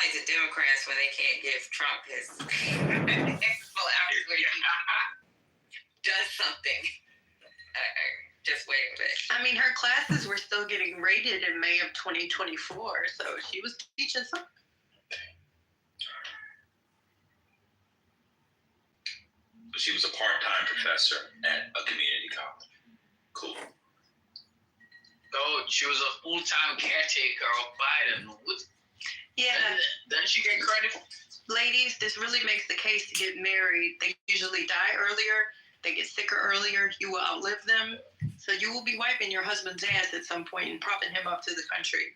like the Democrats when they can't give Trump his flowers when he does something. Just wait a bit. I mean, her classes were still getting rated in May of 2024, so she was teaching something. She was a part-time professor at a community college. Cool. Oh, she was a full-time caretaker of Biden. Yeah. Doesn't she get credit? Ladies, this really makes the case to get married. They usually die earlier. They get sicker earlier. You will outlive them. So you will be wiping your husband's ass at some point and propping him up to the country.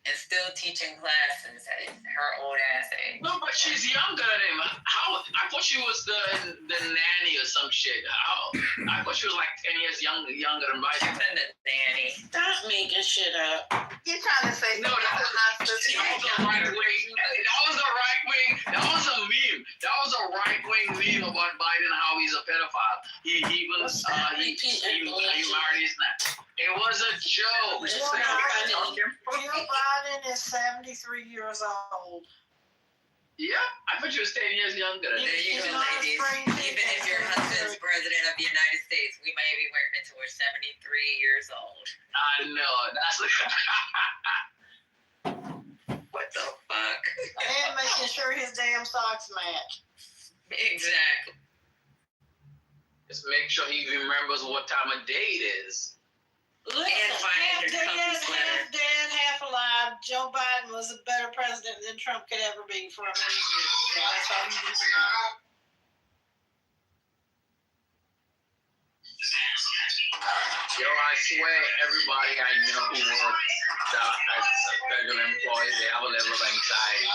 And still teaching classes at her old ass age. No, but she's younger than him. How? I thought she was the nanny or some shit. How? I thought she was like 10 years younger than Biden. She's been the nanny. Stop making shit up. You're trying to say No, that was a right wing. That was a right wing. That was a meme. That was a right wing meme about Biden, how he's a pedophile. He married his nan. It was a joke. Joe Biden is 73 years old. Yeah, I thought you was 10 years younger. There you go, ladies. Even if your husband's president of the United States, we may be working towards 73 years old. I know. That's what the fuck? And making sure his damn socks match. Exactly. Just make sure he remembers what time of day it is. Listen, half dead, half alive. Joe Biden was a better president than Trump could ever be for a million years. So that's all you need to know. Yo, I swear, everybody I know who works as federal employees, they have a level of anxiety.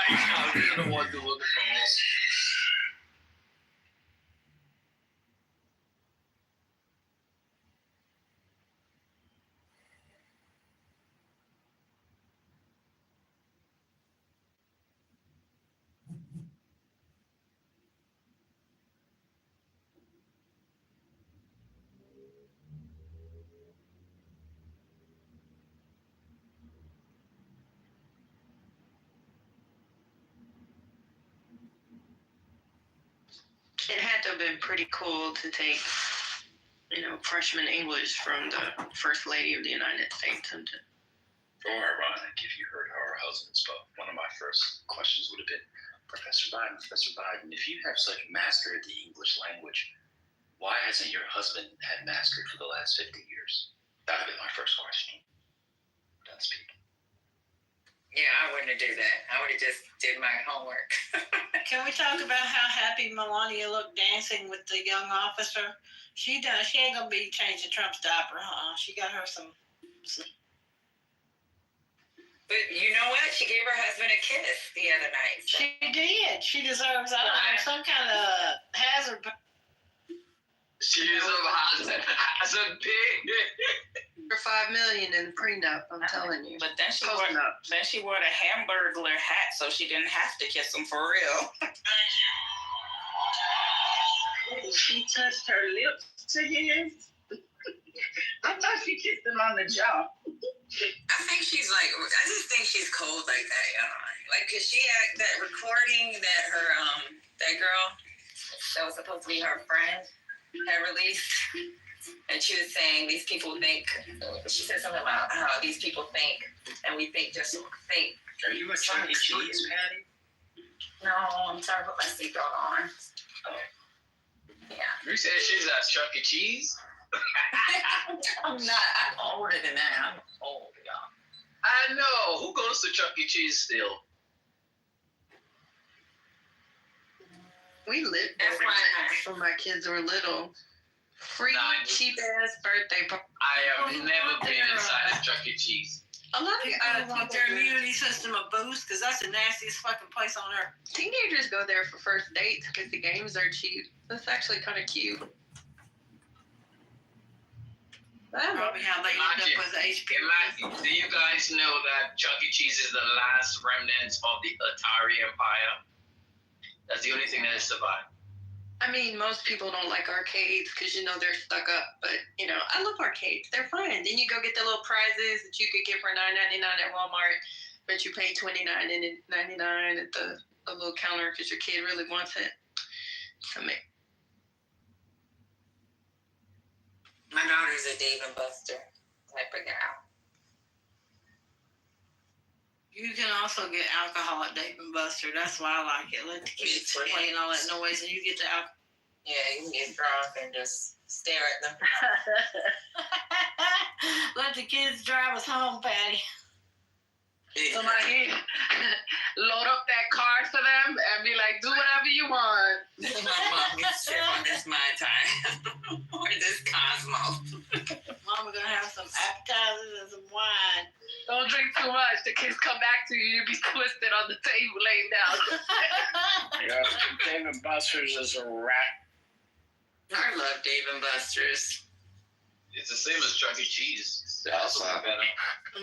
I don't know what to look for. It had to have been pretty cool to take, freshman English from the First Lady of the United States. So ironic if you heard how her husband spoke. One of my first questions would have been, Professor Biden, if you have such mastered the English language, why hasn't your husband had mastered for the last 50 years? That would be my first question. Done speaking. Yeah, I wouldn't do that. I would have just did my homework. Can we talk about how happy Melania looked dancing with the young officer? She ain't gonna be changing Trump's diaper, huh? She got her some. But you know what? She gave her husband a kiss the other night. So. She did. She deserves, some kind of hazard. She is a hazard pig. For $5 million in the prenup, I'm telling you. But then she wore the Hamburglar hat, so she didn't have to kiss him for real. She touched her lips to his. I thought she kissed him on the jaw. I just think she's cold like that, cause she had that recording that her that girl that was supposed to be her friend had released, and she was saying these people think. She said something about how these people think, and we think just think. Are you a Chuck E. Cheese, Patty? No, I'm trying to put my seatbelt on. Oh. Yeah. You said she's at Chuck E. Cheese? I'm not. I'm older than that. I'm old, y'all. I know. Who goes to Chuck E. Cheese still? We lived That's why when my kids were little. Free, cheap-ass birthday party. I have never been inside of Chuck E. Cheese. A lot of Keep their immunity system a boost, because that's the nastiest fucking place on earth. teenagers go there for first dates because the games are cheap. That's actually kind of cute. Probably how they end up with HP. Do you guys know that Chuck E. Cheese is the last remnants of the Atari Empire? That's the only thing that has survived. I mean, most people don't like arcades because, they're stuck up. But, I love arcades. They're fun. Then you go get the little prizes that you could get for $9.99 at Walmart. but you pay $29.99 at the little counter because your kid really wants it. So My daughter's a Dave and Buster type of gal. You can also get alcohol at Dave and Buster. That's why I like it. Let the kids play and all that noise, and you get the alcohol. Yeah, you can get drunk and just stare at them. Let the kids drive us home, Patty. Somebody load up that car for them and be like, do whatever you want. My mom gets trip on this my time or this Cosmo. Mama gonna have some appetizers and some wine. Don't drink too much. The kids come back to you, you'll be twisted on the table laying down. Yeah, Dave and Buster's is a rat. I love Dave and Buster's. It's the same as Chuck E. Cheese. Yeah, That's what better.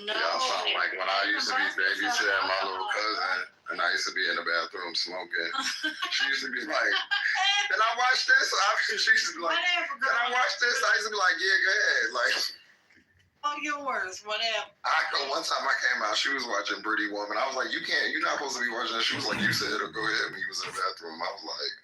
No. Yeah, I sound like when I used to be babysitting my little cousin, and I used to be in the bathroom smoking. She used to be like, "Can I watch this?" She used to be like, Whatever, "Can I girl. watch this?" I used to be like, "Yeah, go ahead." Like, Oh, yours, whatever. one time I came out, she was watching Pretty Woman. I was like, "You can't. You're not supposed to be watching that." She was like, "You said it'll go ahead." When you was in the bathroom, I was like,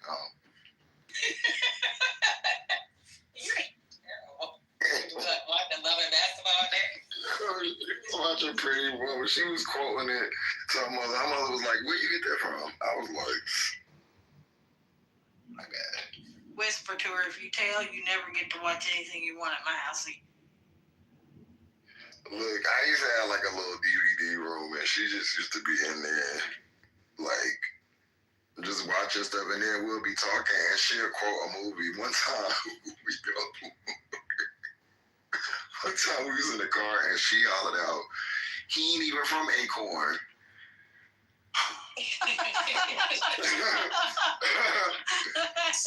You ain't terrible. You like watching Love and Basketball there? I was watching Pretty Woman. She was quoting it to her mother. Her mother was like, "Where you get that from?" I was like, "My bad." Whisper to her, if you tell, you never get to watch anything you want at my house. Look, I used to have like a little DVD room, and she just used to be in there, like, just watching stuff, and then we'll be talking, and she'll quote a movie. One time, we was in the car, and she hollered out, "He ain't even from Acorn."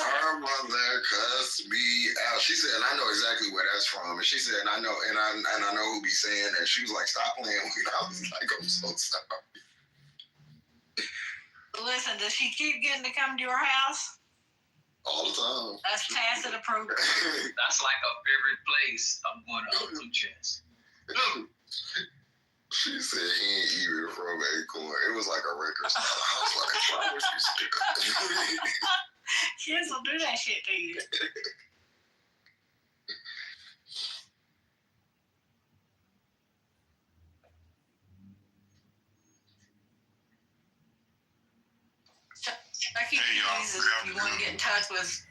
Her mother cussed me out. She said, and I know exactly where that's from. And she said, and I know who be saying that. She was like, "Stop playing with me." I was like, "I'm so sorry." Listen, does she keep getting to come to your house? All the time. That's tacit approval. That's like a favorite place. I'm going to Two Chance. She said he ain't even from Acorn. It was like a record store. I was like, "Why would you say that?" Kids will do that shit to you. Becky, Hey, y'all. if you want to get in touch with us.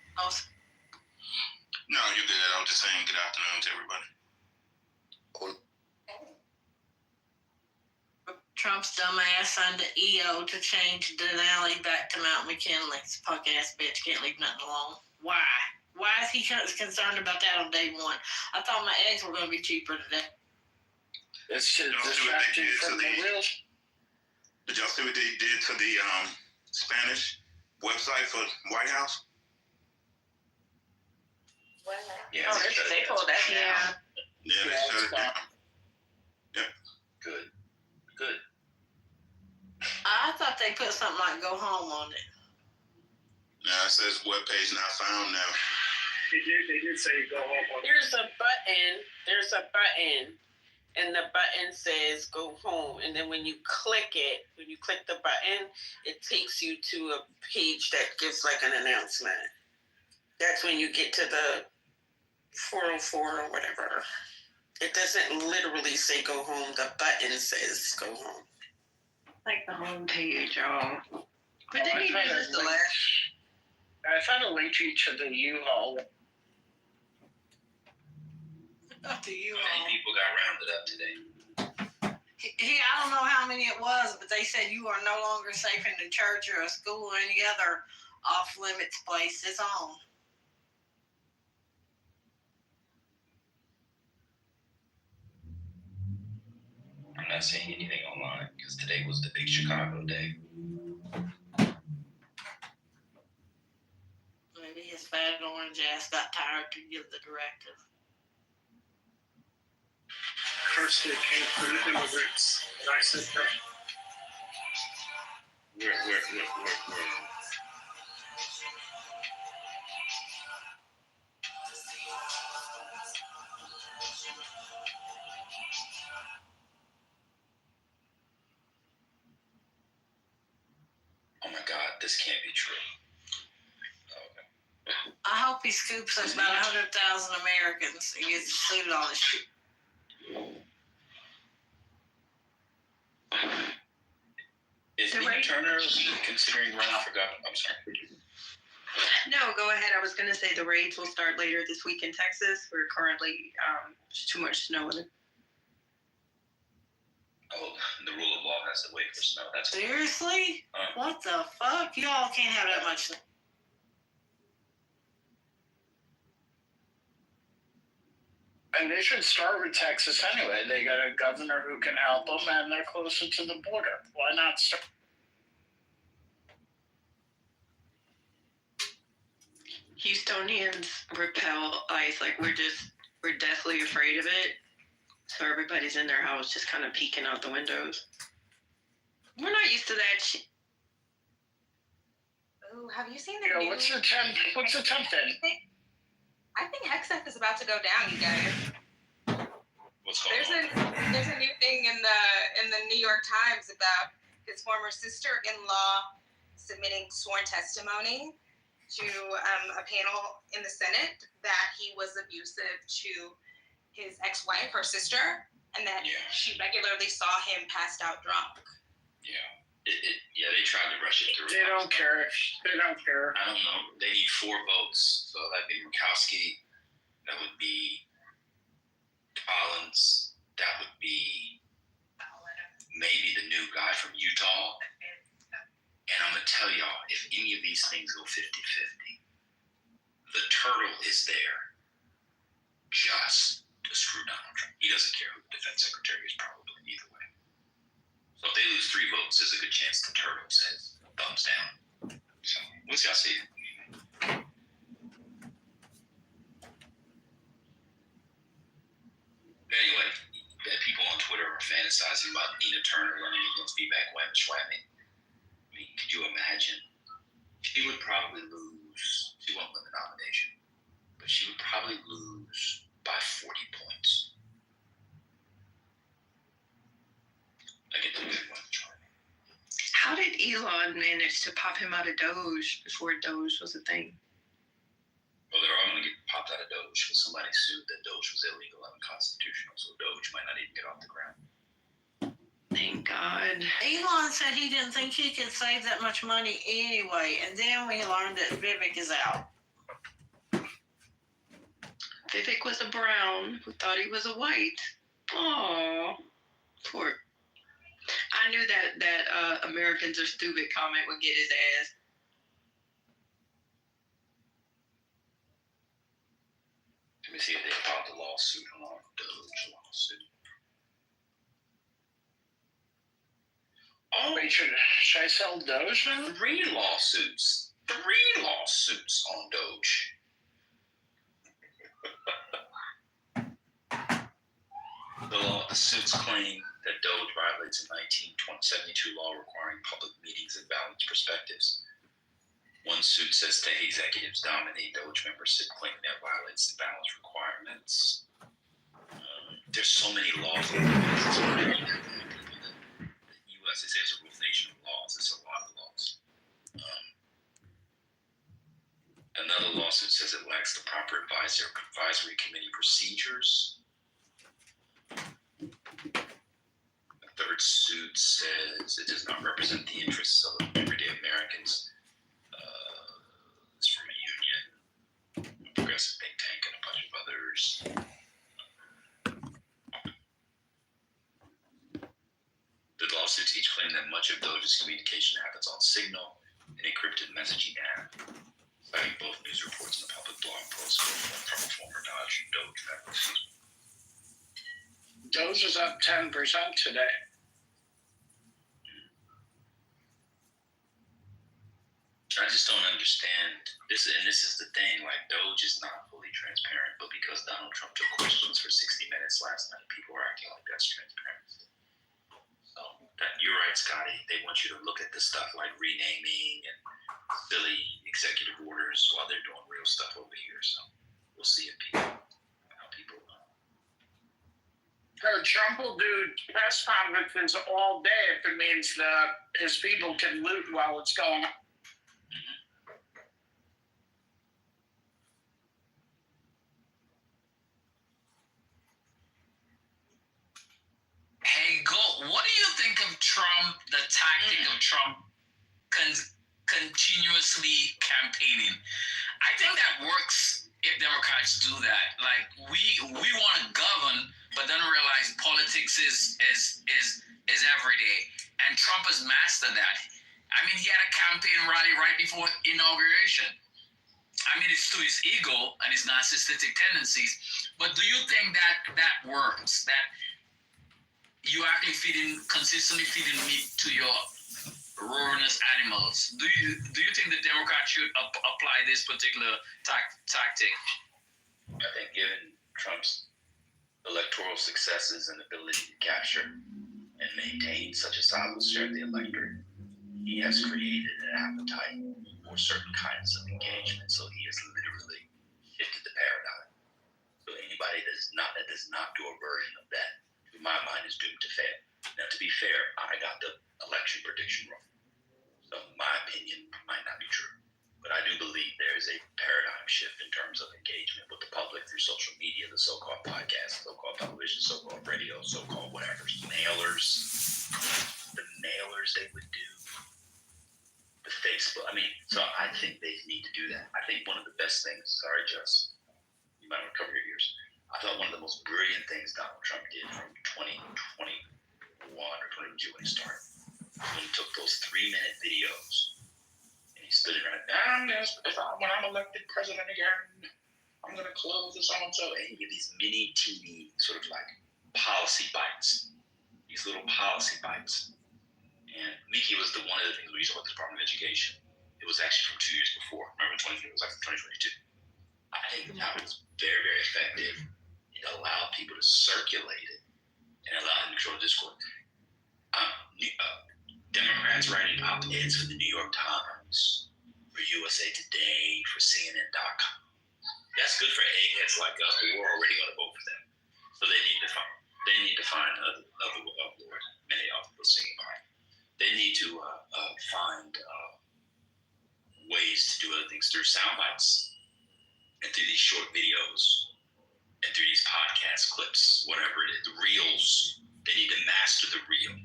No, you're good. I'm just saying good afternoon to everybody. Trump's dumbass signed the EO to change Denali back to Mount McKinley. This punk ass bitch can't leave nothing alone. Why? Why is he concerned about that on day one? I thought my eggs were going to be cheaper today. It's to Y'all see what distract they you did to from the the- real. Did y'all see what they did to the Spanish website for White House? Yeah, Oh, they pulled that down. Yeah. Yeah, they Yeah, shut it's it down. good. Good. I thought they put something like go home on it. Now it says webpage not found now. They did say go home on. There's a button, and the button says go home. And then when you click the button, it takes you to a page that gives like an announcement. That's when you get to the 404 or whatever. It doesn't literally say go home. The button says go home. Like the home page, y'all. But didn't he do this the last? I found a link to each of the U-Haul. Up to you How many all. people got rounded up today? I don't know how many it was, but they said you are no longer safe in the church or a school or any other off-limits place. It's on. I'm not seeing anything online because today was the big Chicago day. Maybe his fat orange ass got tired to give the directive. First, it came from the immigrants. And I said, no. Where? this can't be true. I hope he scoops up about 100,000 Americans and gets sued on his shit. Is The Tina rate- Turner considering running for governor? I'm sorry. No, go ahead. I was going to say the raids will start later this week in Texas. We're currently, there's too much snow in it. Oh, the rule of law has to wait for snow. That's Seriously? What the fuck? Y'all can't have that much. And they should start with Texas anyway. They got a governor who can help them, and they're closer to the border. Why not start? Houstonians repel ICE. Like, we're deathly afraid of it. So everybody's in their house just kind of peeking out the windows. We're not used to that shit. Ooh, have you seen the You know, new? what's the temp? What's the temp then? I think Hexeth is about to go down, you guys. what's going There's on. there's a new thing in the New York Times about his former sister-in-law submitting sworn testimony to a panel in the Senate that he was abusive to his ex-wife, her sister, and that Yeah. she regularly saw him passed out drunk. Yeah. Yeah, they tried to rush it through. They don't care. They don't care. I don't know. They need 4 votes. So that'd be Murkowski. That would be Collins. That would be maybe the new guy from Utah. And I'm going to tell y'all, if any of these things go 50-50, the turtle is there just to screw Donald Trump. He doesn't care who the defense secretary is, probably either way. So if they lose 3 votes, there's a good chance the turtle says thumbs down. So we'll see. I'll see. Anyway, people on Twitter are fantasizing about Nina Turner running against Vivek Ramaswamy. I mean, could you imagine? She would probably lose. She won't win the nomination, but she would probably lose by 40 points. Against Vivek Ramaswamy. How did Elon manage to pop him out of Doge before Doge was a thing? Well, they're all going to get popped out of Doge because somebody sued that Doge was illegal and unconstitutional, so Doge might not even get off the ground. Thank God. Elon said he didn't think he could save that much money anyway, and then we learned that Vivek is out. Vivek was a brown who thought he was a white. Oh, poor. I knew that Americans are stupid comment would get his ass. Let me see if they filed the lawsuit. Hold on, Doge lawsuit. Oh, Wait, should I sell Doge now? 3 lawsuits. 3 lawsuits on Doge. The suits claim that Doge violates a 1972 law requiring public meetings and balanced perspectives. One suit says state executives dominate Doge membership, claiming that violates the balance requirements. There's so many laws. The U.S. it says a rule nation of laws. It's a lot of laws. Another lawsuit says it lacks the proper advisory committee procedures. The third suit says it does not represent the interests of everyday Americans. It's from a union, a progressive think tank, and a bunch of others. The lawsuits each claim that much of Doge's communication happens on Signal, an encrypted messaging app, citing both news reports and a public blog post from a former Doge member. Doge is up 10% today. I just don't understand this, and this is the thing. Like, Doge is not fully transparent, but because Donald Trump took questions for 60 minutes last night, people are acting like that's transparency. So you're right, Scotty. They want you to look at the stuff like renaming and silly executive orders while they're doing real stuff over here. So we'll see if how people. Trump will do press conferences all day if it means that his people can loot while it's going on. Trump, the tactic of Trump continuously campaigning. I think that works if Democrats do that. Like we want to govern, but then realize politics is every day, and Trump has mastered that. I mean, he had a campaign rally right before inauguration. I mean, it's to his ego and his narcissistic tendencies. But do you think that works? That you actually consistently feeding meat to your ravenous animals? Do you think the Democrats should apply this particular tactic? I think given Trump's electoral successes and ability to capture and maintain such a solid share of the electorate, he has created an appetite for certain kinds of engagement. So he has literally shifted the paradigm. So anybody that does not do a version of that, in my mind, is doomed to fail. Now, to be fair, I got the election prediction wrong. So my opinion might not be true. But I do believe there is a paradigm shift in terms of engagement with the public through social media, the so-called podcasts, so-called television, so-called radio, so-called whatever, the mailers they would do, the Facebook. I mean, so I think they need to do that. I think one of the best things, sorry, Jess, you might want to cover your ears. I thought one of the most brilliant things Donald Trump did from 2021 or 22 when he started, when he took those 3-minute videos and he stood it right down. When I'm elected president again, I'm going to close the so-and-so. And he gave these mini TV sort of like policy bites, these little policy bites. And Mickey was one of the things we used about the Department of Education. It was actually from 2 years before. Remember, it was like 2022. I think that was very, very effective. It allowed people to circulate it and allowed them to control the discourse. Democrats writing op-eds for the New York Times, for USA Today, for CNN.com. That's good for eggheads like us, but we're already going to vote for them. So they need to find other many of people seeing by. They need to find ways to do other things through sound bites and through these short videos and through these podcast clips, whatever it is, the reels. They need to master the reel.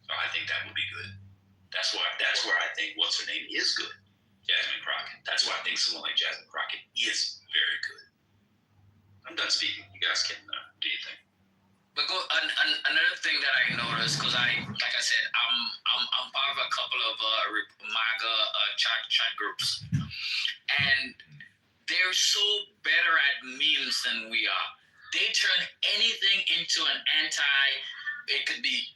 So I think that would be good. That's where I think what's her name is good, Jasmine Crockett. That's why I think someone like Jasmine Crockett is very good. I'm done speaking. You guys can do your thing. But another thing that I noticed, because like I said, I'm part of a couple of MAGA chat groups, and they're so better at memes than we are. They turn anything into an it could be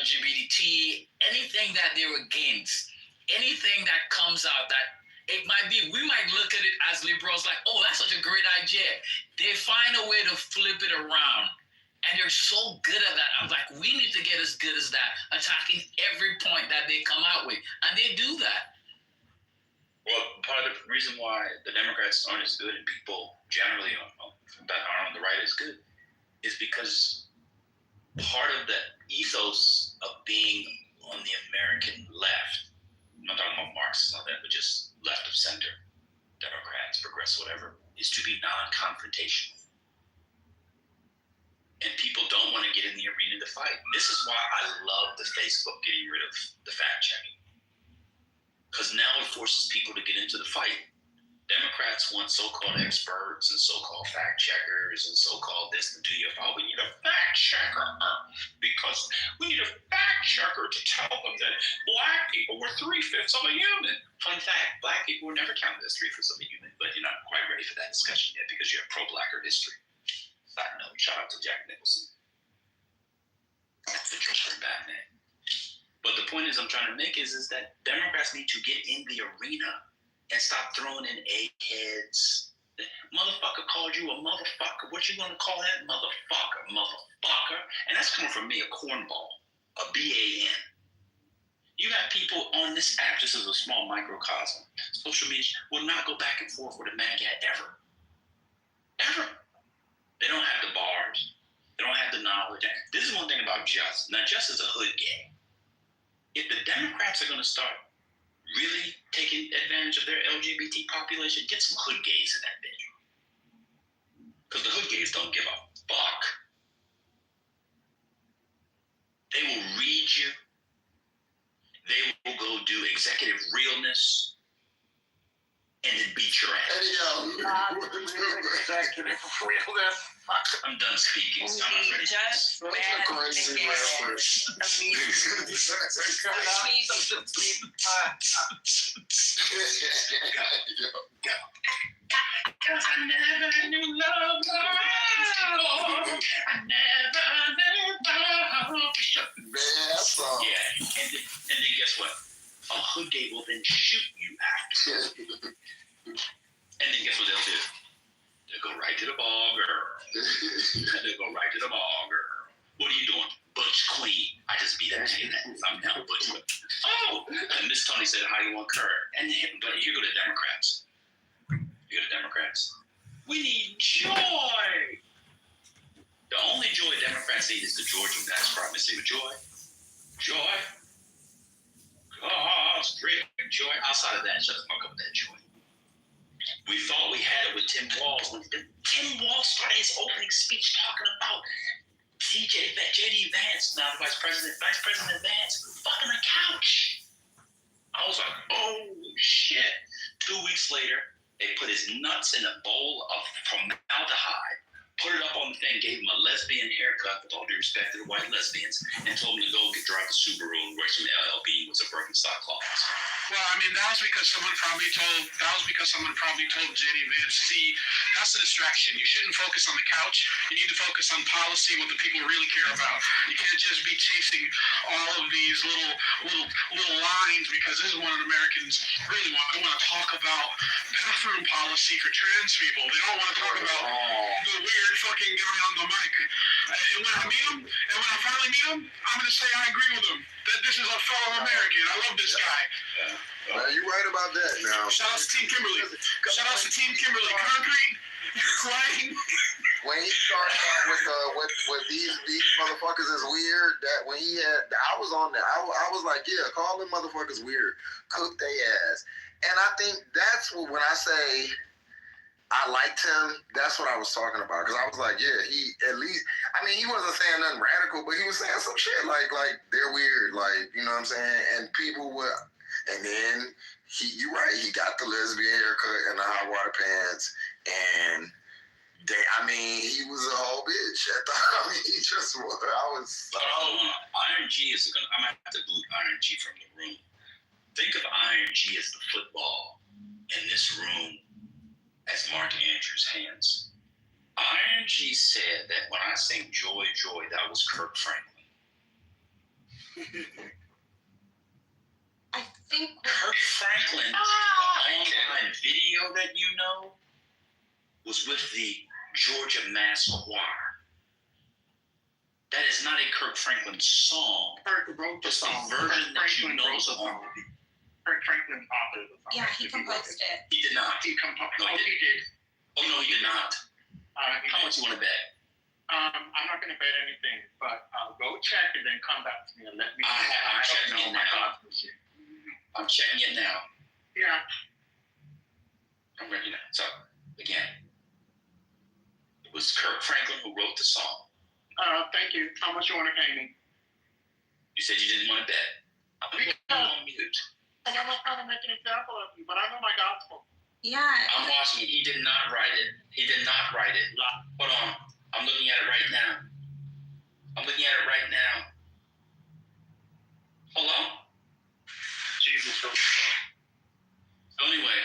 LGBT, anything that they're against, anything that comes out that it might be, we might look at it as liberals like, oh, that's such a great idea. They find a way to flip it around. And they're so good at that. I'm like, we need to get as good as that, attacking every point that they come out with. And they do that. Well, part of the reason why the Democrats aren't as good and people generally that are on the right as good is because part of the ethos of being on the American left, I'm not talking about Marxists and all that, but just left of center, Democrats, progressive, whatever, is to be non-confrontational. And people don't want to get in the arena to fight. This is why I love the Facebook getting rid of the fact checking. Because now it forces people to get into the fight. Democrats want so-called experts and so-called fact checkers and so-called this to do your fault. We need a fact checker because we need a fact checker to tell them that black people were 3/5 of a human. Fun fact, black people were never counted as 3/5 of a human, but you're not quite ready for that discussion yet because you have pro-blacker history. Side note, shout out to Jack Nicholson. That's the Joker Batman. But the point I'm trying to make is that Democrats need to get in the arena and stop throwing in eggheads. Motherfucker called you a motherfucker. What you gonna call that motherfucker? Motherfucker. And that's coming from me, a cornball, a BAN. You have people on this app, just as a small microcosm. Social media will not go back and forth with a MAGA ever. Ever. They don't have the bars. They don't have the knowledge. This is one thing about Just. Now, Just is a hood gay. If the Democrats are going to start really taking advantage of their LGBT population, get some hood gays in that bitch. Because the hood gays don't give a fuck. They will this, and then beat your ass. I'm done speaking. So I'm not ready. Just That's a crazy reference. Cause I never knew love. I never knew love. Yeah, and then guess what? A hood gate will then shoot you after. And then guess what they'll do? They'll go right to the ball girl. They'll go right to the ball girl. What are you doing? Butch Queen. I just beat that name. I'm now Butch Queen. Oh! And Miss Tony said, how you want Kurt? But here go the Democrats. You go to Democrats. We need joy. The only joy Democrats need is the Georgia tax part. Mississippi joy. Joy. God's great joy. Outside of that, shut the fuck up with that joy. We thought we had it with Tim Walz. When Tim Walz started his opening speech talking about J.D. Vance, now Vice President Vance, fucking the couch. I was like, oh shit. 2 weeks later, they put his nuts in a bowl of formaldehyde, put it up on the thing, gave him a lesbian haircut, with all due respect to the white lesbians, and told him to go drive the Subaru and wear some LL Bean with some Birkenstock cloths. Well, I mean, that was because someone probably told JD Vance, see, that's a distraction. You shouldn't focus on the couch. You need to focus on policy, what the people really care about. You can't just be chasing all of these little lines, because this is what Americans really want. They want to talk about bathroom policy for trans people. They don't want to talk about the weird fucking guy on the mic. And when I finally meet him, I'm going to say I agree with him. That this is a fellow American. I love this guy. Man, you right about that now. Shout out to Team Kimberly. Concrete. Crying. When he started out with these motherfuckers is weird, that when he had, I was on there. I was like, yeah, call them motherfuckers weird. Cook they ass. And I think that's what, when I say I liked him, that's what I was talking about. Because I was like, yeah, he at least, I mean, he wasn't saying nothing radical, but he was saying some shit like they're weird, like, you know what I'm saying? And people would, and then you're right, he got the lesbian haircut and the hot water pants, and he was a whole bitch. He just was. But Iron G is gonna. I'm gonna have to boot Iron G from the room. Think of Iron G as the football in this room as Mark Andrews' hands. Iron G said that when I sing Joy, Joy, that was Kirk Franklin. I think Kirk Franklin, the online video that you know, was with the Georgia Mass Choir. That is not a Kirk Franklin song. Kirk wrote the It's song. the version that you know is on. Kirk Franklin authored the song. yeah, he composed it. He did not. He composed. No, he did. Oh, no, he did not. How much you want to bet? I'm not going to bet anything, but go check and then come back to me and let me know. I'm checking it now. I'm checking it now. Yeah. I'm ready now. So, again, it was Kirk Franklin who wrote the song. Thank you. How much you want to pay me? You said you didn't want to bet. I'm going to put you on mute. I'm not trying to make an example of you, but I know my gospel. Yeah. I'm watching it. He did not write it. Hold on. I'm looking at it right now. Hold on. Jesus. So anyway.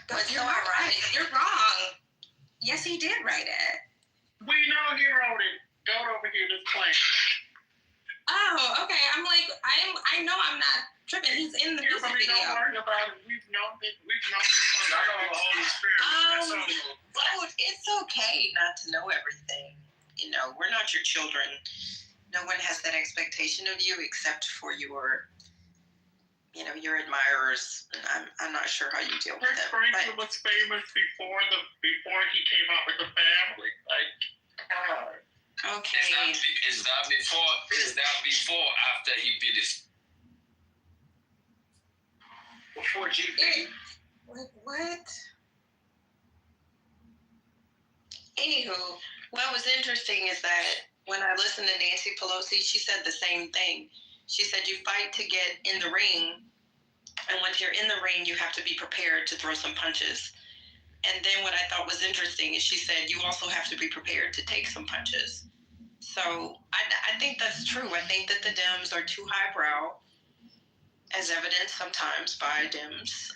But you're right. You're wrong. Yes, he did write it. We know he wrote it. Go over here, this plane. Oh, okay. I'm like, I know I'm not tripping. He's in the music video. Don't worry about it. We've known this. I know the Holy Spirit. Well, it's okay not to know everything. You know, we're not your children. No one has that expectation of you except for your admirers. And I'm not sure how you deal with them. Franklin was famous before he came out with the family. Okay. Is that before after he beat his? Before GP. Like, what? Anywho, what was interesting is that when I listened to Nancy Pelosi, she said the same thing. She said you fight to get in the ring, and once you're in the ring, you have to be prepared to throw some punches. And then what I thought was interesting is she said you also have to be prepared to take some punches. So I think that's true. I think that the Dems are too highbrow, as evidenced sometimes by Dems.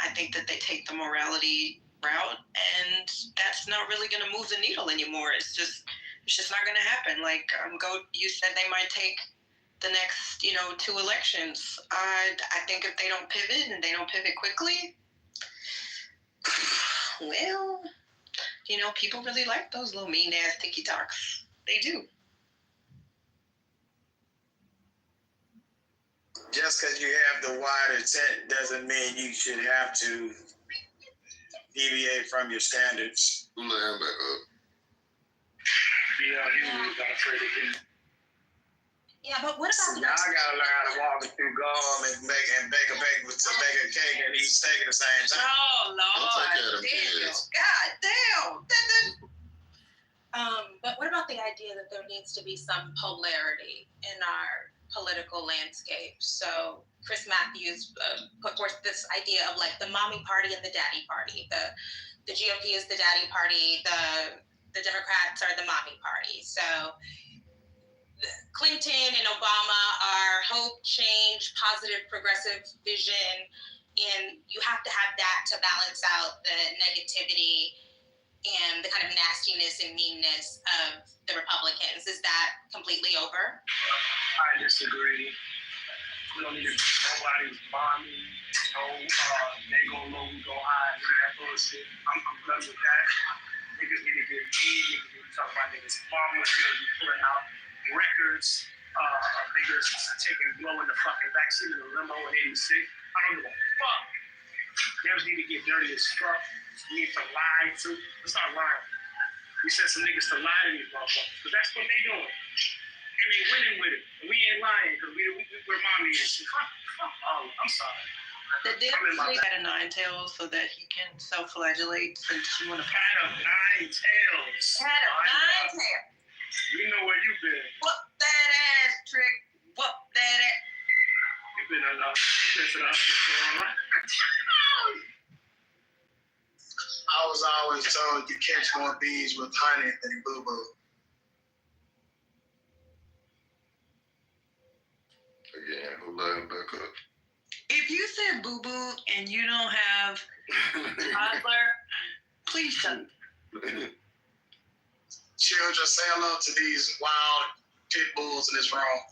I think that they take the morality route, and that's not really going to move the needle anymore. It's just not going to happen. Like you said, they might take the next 2 elections. I think if they don't pivot and they don't pivot quickly, well, people really like those little mean ass TikToks. They do. Just because you have the wider tent doesn't mean you should have to deviate from your standards. Who let him back up? Yeah, he really got afraid again. Yeah, but what about Now I gotta learn how to walk through gum and bake a cake and eat steak at the same time. Oh Lord, God damn! But what about the idea that there needs to be some polarity in our political landscape? So Chris Matthews put forth this idea of like the mommy party and the daddy party. The GOP is the daddy party. The Democrats are the mommy party. So Clinton and Obama are hope, change, positive, progressive vision, and you have to have that to balance out the negativity and the kind of nastiness and meanness of the Republicans. Is that completely over? I disagree. We don't need to be nobody's mommy. No, they go low, we go high. Look at that bullshit. I'm done with that. Niggas need to get mean. Niggas need to talk about niggas' mamas. Niggas need to be pulling out records of niggas blowing the fucking backseat of the limo in 86. I don't give a fuck. Niggas need to get dirty as fuck. We need to lie too. Let's not lying. We sent some niggas to lie to these motherfuckers because that's what they doing. And they winning with it. And we ain't lying because we're mommy and shit. Fuck all. I'm sorry. The Dems had a 9 tails so that he can self-flagellate since you want to. Had a 9 tails. Had a 9 tails. You know where you been. Whoop that ass, Trick. Whoop that ass. You been enough. You been to the hospital. I was always told you catch more bees with honey than boo-boo. Again, who let him back up? If you said boo-boo and you don't have a toddler, please shut. Children, say hello to these wild pit bulls in this room.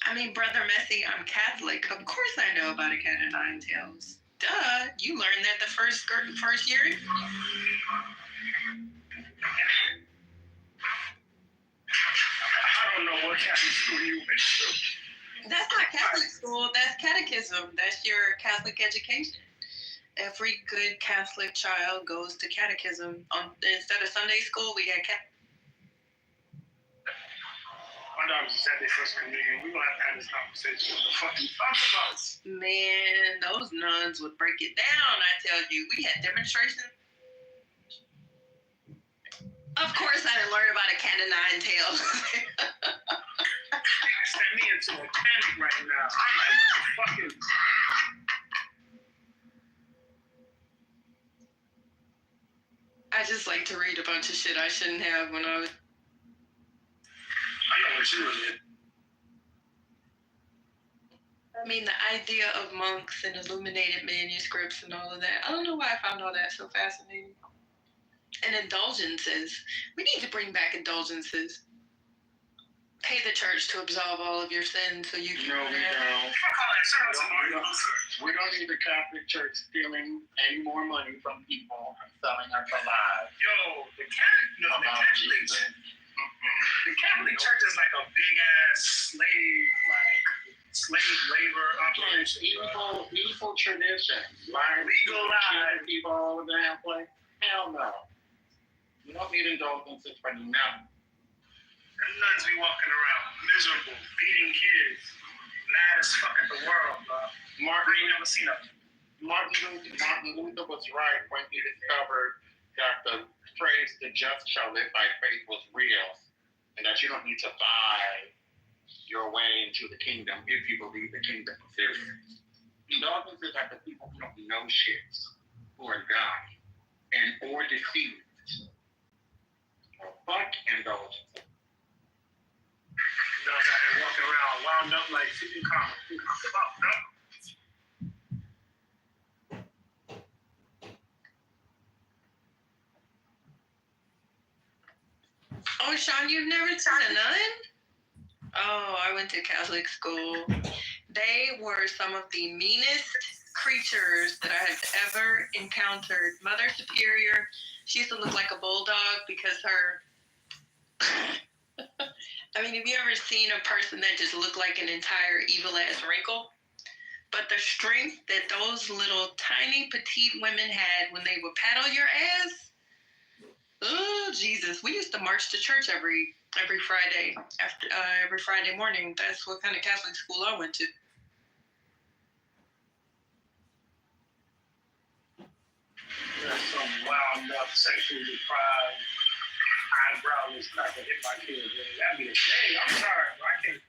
I mean, Brother Messi, I'm Catholic. Of course I know about a cat of 9 tails. Duh, you learned that the first year. I don't know what Catholic school you went to. That's not Catholic school. That's catechism. That's your Catholic education. Every good Catholic child goes to catechism. Instead of Sunday school, we had My daughter just had their first communion. We're going to have this conversation. What the fuck you talking about? Man, those nuns would break it down, I tell you. We had demonstrations. Of course I didn't learn about a cat of 9 tails. Send me into a panic right now. I'm like, what the fucking... I just like to read a bunch of shit I shouldn't have when I was... I know what you did. I mean, the idea of monks and illuminated manuscripts and all of that. I don't know why I found all that so fascinating. And indulgences. We need to bring back indulgences. Pay the church to absolve all of your sins so you can... No, we don't. We don't need the Catholic Church stealing any more money from people and selling us alive. Yo, the Catholic Church is like a big ass slave labor operation. Evil tradition. Legalized people all over the damn place. Hell no. You don't need indulgences for nothing. Them nuns be walking around miserable, beating kids, mad as fuck at the world, bro. Martin Luther was right when he discovered that the phrase "the just shall live by faith" was real, and that you don't need to buy your way into the kingdom if you believe the kingdom is serious. Indulgence is that the people who don't know shit, who are God, and or deceived. Or fuck indulgence. You know, out here walking around wound up like chicken commas. Oh, Sean, you've never seen a nun? Oh, I went to Catholic school. They were some of the meanest creatures that I have ever encountered. Mother Superior, she used to look like a bulldog because her... I mean, have you ever seen a person that just looked like an entire evil-ass wrinkle? But the strength that those little tiny petite women had when they would paddle your ass, oh Jesus! We used to march to church every Friday every Friday morning. That's what kind of Catholic school I went to. There's some wound up, sexually deprived, eyebrowless type of hit my kids. That'd be a shame. I'm sorry, I can't.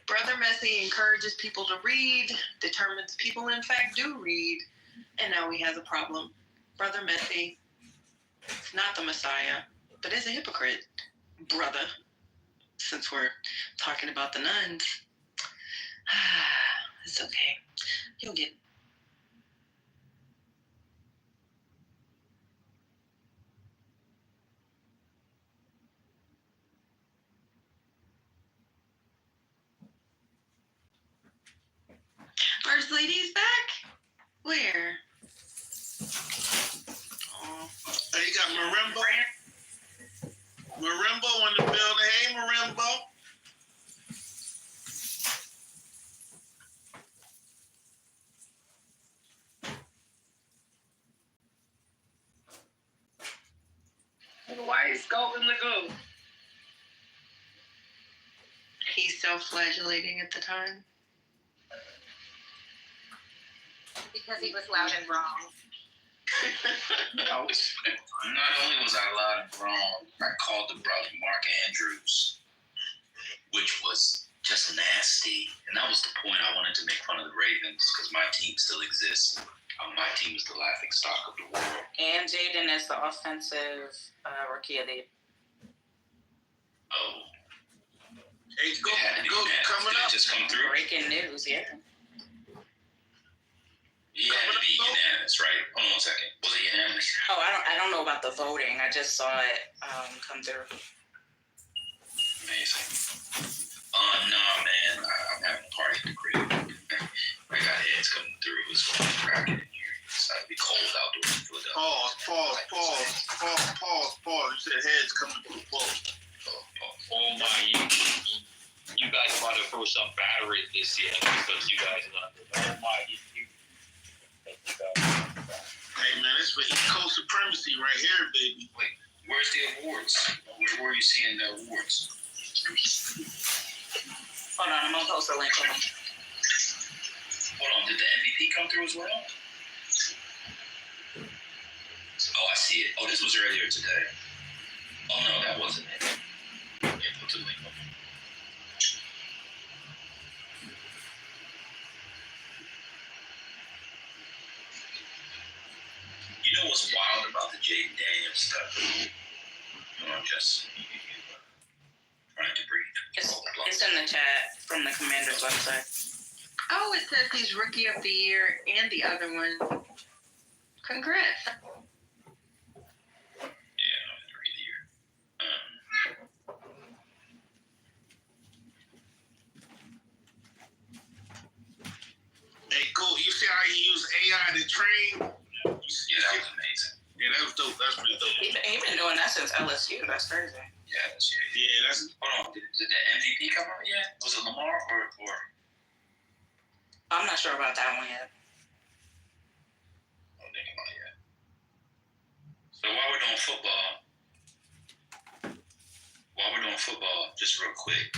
Brother Messi encourages people to read, determines people in fact do read, and now he has a problem. Brother Messi is not the Messiah, but is a hypocrite, brother, since we're talking about the nuns. It's okay. You'll get... First Lady's back? Where? Oh, hey, you got Marimbo? Marimbo in the building. Hey, Marimbo. Why is Golden Lagoon? He's self-flagellating at the time. Because he was loud and wrong. Not only was I loud and wrong, I called the brother Mark Andrews, which was just nasty. And that was the point. I wanted to make fun of the Ravens because my team still exists. My team is the laughing stock of the world. And Jaden is the offensive rookie of the year. Oh. Hey, go coming up. Just come through. Breaking news, yeah. He had to be unanimous, right? Hold on 1 second. Was it unanimous? Oh, I don't know about the voting. I just saw it come through. Amazing. Nah, man. I'm having a party at the crib. I got heads coming through. It's going to be cracking in here. It's going to be cold outdoors in Philadelphia. Pause. You said heads coming through. Pause. Oh my, you guys about to throw some batteries this year because you guys are under. Oh my, Hey man, it's for East Coast supremacy right here, baby. Wait, where's the awards? Where are you seeing the awards? Hold on, I'm gonna post a link. Hold on, did the MVP come through as well? Oh, I see it. Oh, this was earlier today. Oh no, that wasn't it. Yeah, put the link up. You know what's wild about the Jaden Daniels stuff? I'm just trying to breathe. It's in the chat from the Commander's website. Oh, it says he's Rookie of the Year and the other one. Congrats. Hey, cool. You see how he used AI to train? Yeah, that was amazing. Yeah, that was dope. That's pretty dope. He been doing that since LSU. That's crazy. Yeah, that's it. Yeah, that's. Hold on, did the MVP come out yet? Was it Lamar or? I'm not sure about that one yet. I don't think about it yet. So while we're doing football, just real quick,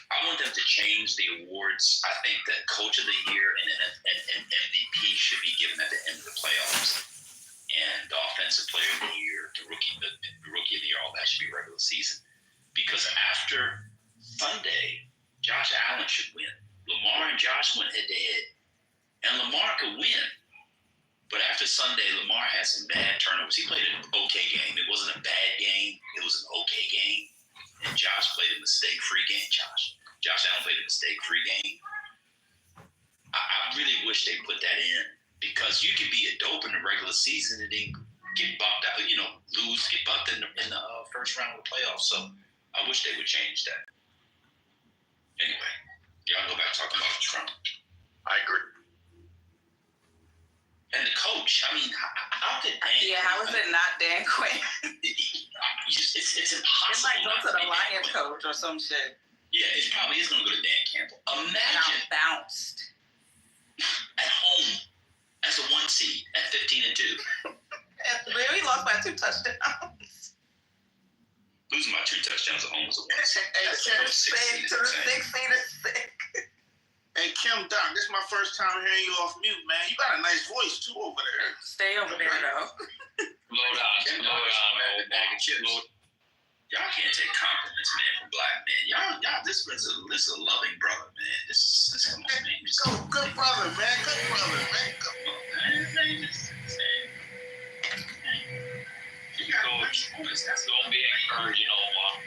I want them to change the awards. I think that Coach of the Year and MVP should be given at the end of the playoffs. and the offensive player of the year, the rookie of the year, all that should be regular season. Because after Sunday, Josh Allen should win. Lamar and Josh went head to head, and Lamar could win. But after Sunday, Lamar had some bad turnovers. He played an okay game. It wasn't a bad game. It was an okay game. And Josh played a mistake-free game. Josh Allen played a mistake-free game. I really wish they put that in, because you could be a dope in the regular season and then get bumped out, lose, get bumped in the first round of the playoffs. So I wish they would change that. Anyway, y'all go back talking about Trump. I agree. And the coach, I mean, how could Dan? Yeah, how is it not Dan Quinn? It's It impossible. might go not to the be Dan Lions Quinn. coach or some shit. Yeah, it probably is going to go to Dan Campbell. Imagine Bounced. at home as a 1 seed at 15-2. We lost by 2 touchdowns. Losing by 2 touchdowns at home was a 1 seed. That's 16 to 6. Hey, Kim Doc, this is my first time hearing you off mute, man. You got a nice voice, too, over there. Stay over there, though. Slow down. Bag of chips. Y'all can't take compliments, man, from black men. Y'all, this is a loving brother, man. This come on, man. Good brother, man. Good brother, man. Come on, man. Coach, that's gonna be encouraging all while.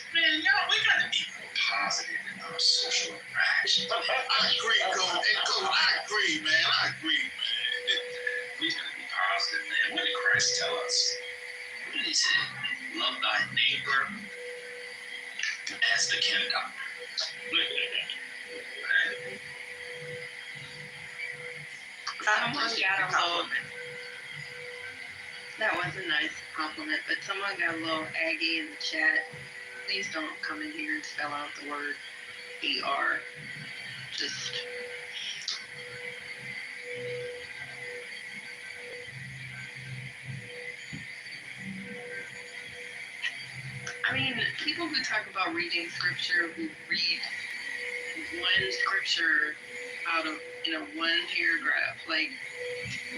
Man, y'all, we gotta be more positive in our social interaction. I agree, Coach. Hey, Coach, I agree, man. We gotta be positive, man. What did Christ tell us? What did he say? Love thy neighbor as the Kim Doc. Someone got a little. That was a nice compliment, but someone got a little Aggie in the chat. Please don't come in here and spell out the word BR. Just. I mean, people who talk about reading scripture, who read one scripture out of, one paragraph, like,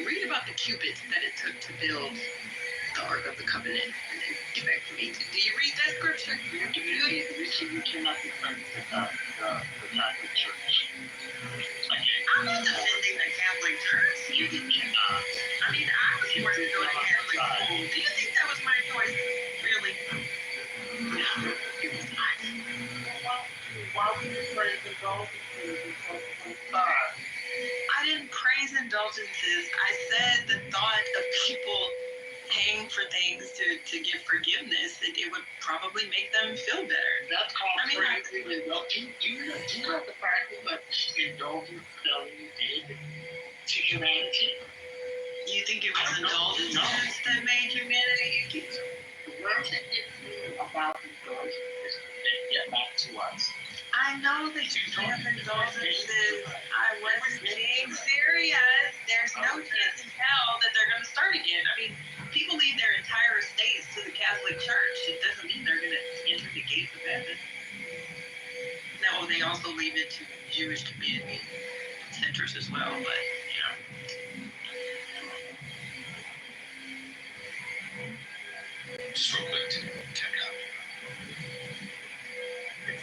read about the cubits that it took to build the Ark of the Covenant, and then get back to me. Do you read that scripture? You cannot defend the Catholic Church. I'm not defending the Catholic Church. You cannot. I mean, I was forced to go to Catholic school. Do you think that was my choice? Really? No, it was not. Why would you praise indulgences in 2025? I didn't praise indulgences. I said the thought of people paying for things to get forgiveness, that it would probably make them feel better. That's called praising indulgence. Do you know the fact that indulgence you did to humanity? You think it was indulgences that made humanity? The world that gets about indulgence is get back to us. I know that you have indulgences. I wasn't being serious. There's no chance in hell that they're going to start again. I mean, people leave their entire estates to the Catholic Church. It doesn't mean they're going to enter the gates of heaven. No, they also leave it to Jewish community centers as well, but, Just real quick to check out.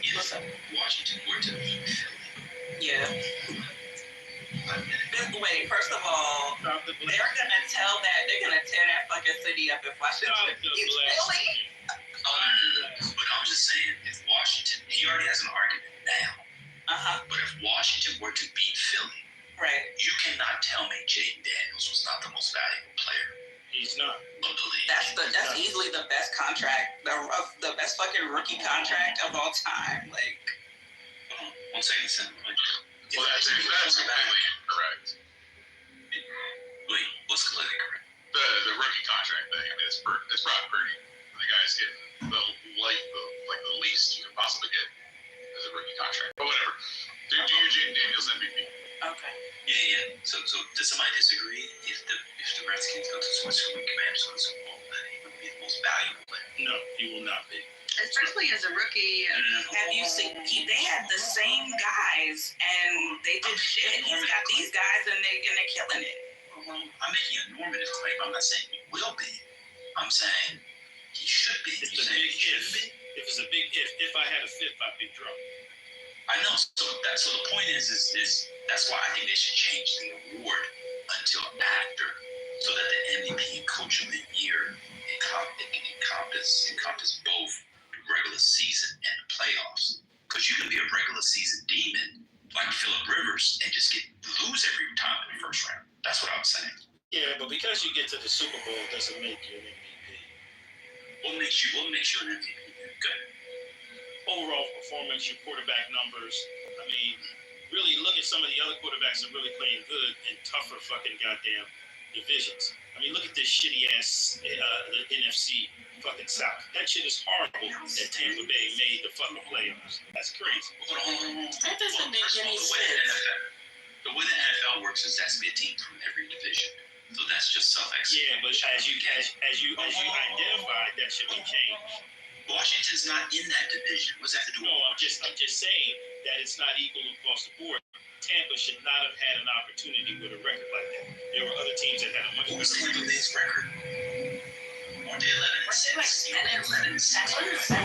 Is Washington were to beat Philly? Yeah. Wait, first of all, they're gonna tear that fucking city up if Washington beats Philly. But I'm just saying, if Washington, he already has an argument now. But if Washington were to beat Philly, right, you cannot tell me Jaden Daniels was not the most valuable player. He's not. Of the league. That's easily the best contract, the best fucking rookie contract of all time. Like, hold on, 1 second, Sam. Well, that's completely incorrect. Wait, what's completely correct? The rookie contract thing. I mean, it's Brock Purdy. The guy's getting the least you can possibly get as a rookie contract. But whatever. Do your Jaden Daniels MVP. okay. Yeah. So does somebody disagree if the Redskins go to the Super Bowl, Commanders go to the Super Bowl, that he would be the most valuable player? No, he will not be. especially as a rookie. Have you seen? They had the same guys, and they did shit. He's got these guys, and they're killing it. I'm making a normative claim. I'm not saying he will be. I'm saying he should be. It's a big if. If it's a big if I had a fifth, I'd be drunk. I know. So the point is that's why I think they should change the award until after, so that the MVP and Coach of the Year encompass both the regular season and the playoffs. Because you can be a regular season demon like Phillip Rivers and just lose every time in the first round. That's what I'm saying. Yeah, but because you get to the Super Bowl doesn't make you an MVP. What makes you an MVP? Good. Overall performance, your quarterback numbers. I mean, really look at some of the other quarterbacks that are really playing good in tougher fucking goddamn divisions. I mean, look at this shitty ass the NFC fucking South. That shit is horrible that Tampa Bay made the fucking playoffs. That's crazy. That doesn't make any sense. The way the NFL works is that's be a team from every division. So that's just self-execution. Yeah, but as you identified, that should be changed. Washington's not in that division. What's that to do with? No, I'm just saying that it's not equal across the board. Tampa should not have had an opportunity with a record like that. There were other teams that had a much better record. What was Tampa Bay's record? Aren't they 11-6? 11-7.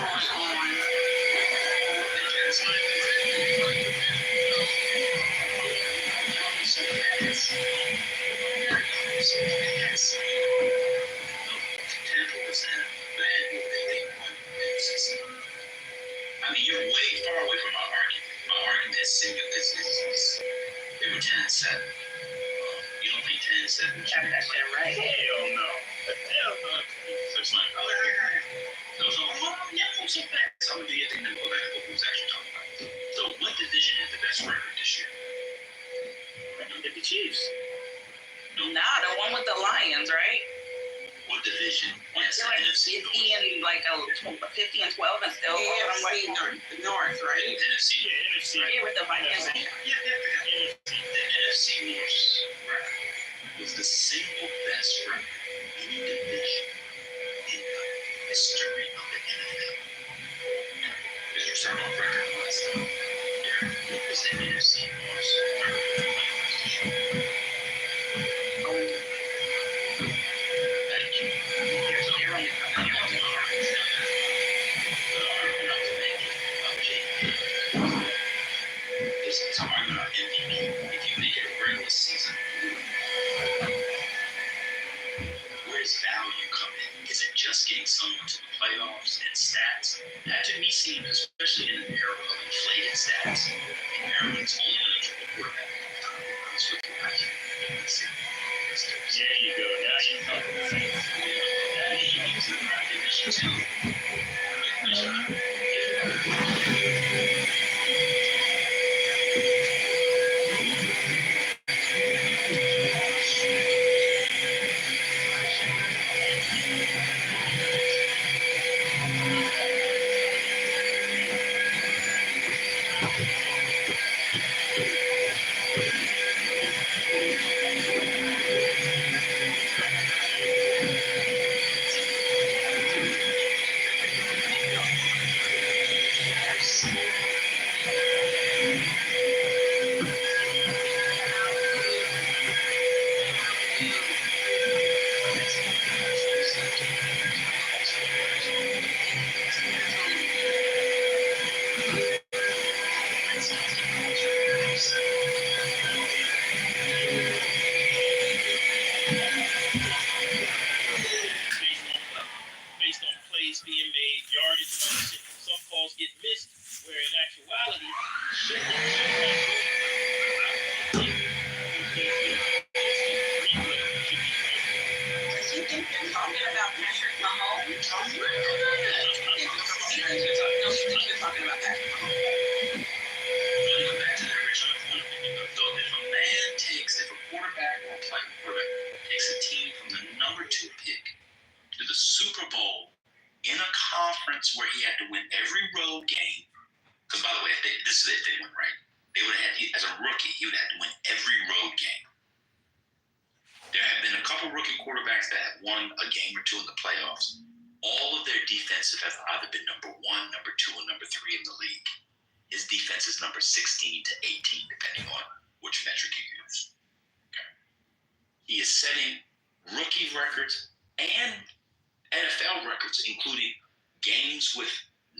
I mean, you're way far away from my argument. My argument is they were 10-7. You don't think 10-7? Got that shit right. Hell no. Hell no. There's like, those are so fast. I'm gonna be a thing to go back to what we was actually talking about. So, what division has the best record this year? The Chiefs. Nah, the one with the Lions, right? What division? Yes, They're like NFC. 50 and like 50 and 12 and still AFC North, right? NFC. Yeah, NFC. Yeah, with the Vikings. The NFC North was the single best record in any division in the history of the NFL. Because you're starting off record last time. What was the NFC North record? Thank you. This is talking about MVP. If you make it a regular season, where does value come in? Is it just getting someone to the playoffs and stats? That to me seems, especially in an era of inflated stats, Maryland's only on a triple quarterback. There you go. Now you're talking the same. Based on plays being made, yardage, and all that shit. Some calls get missed, where in actuality, You think they're talking about Patrick Mahomes? You're talking about that. Go back to the original point. So if a quarterback or a quarterback takes a team from the number 2 pick to the Super Bowl in a conference where he had to win every road game, because by the way, this is if they went right, they would have had, as a rookie, he would have to win every road game. There have been a couple rookie quarterbacks that have won a game or two in the playoffs. All of their defenses have either been number 1, number 2, or number 3 in the league. His defense is number 16 to 18, depending on which metric you use. Okay. He is setting rookie records and NFL records, including games with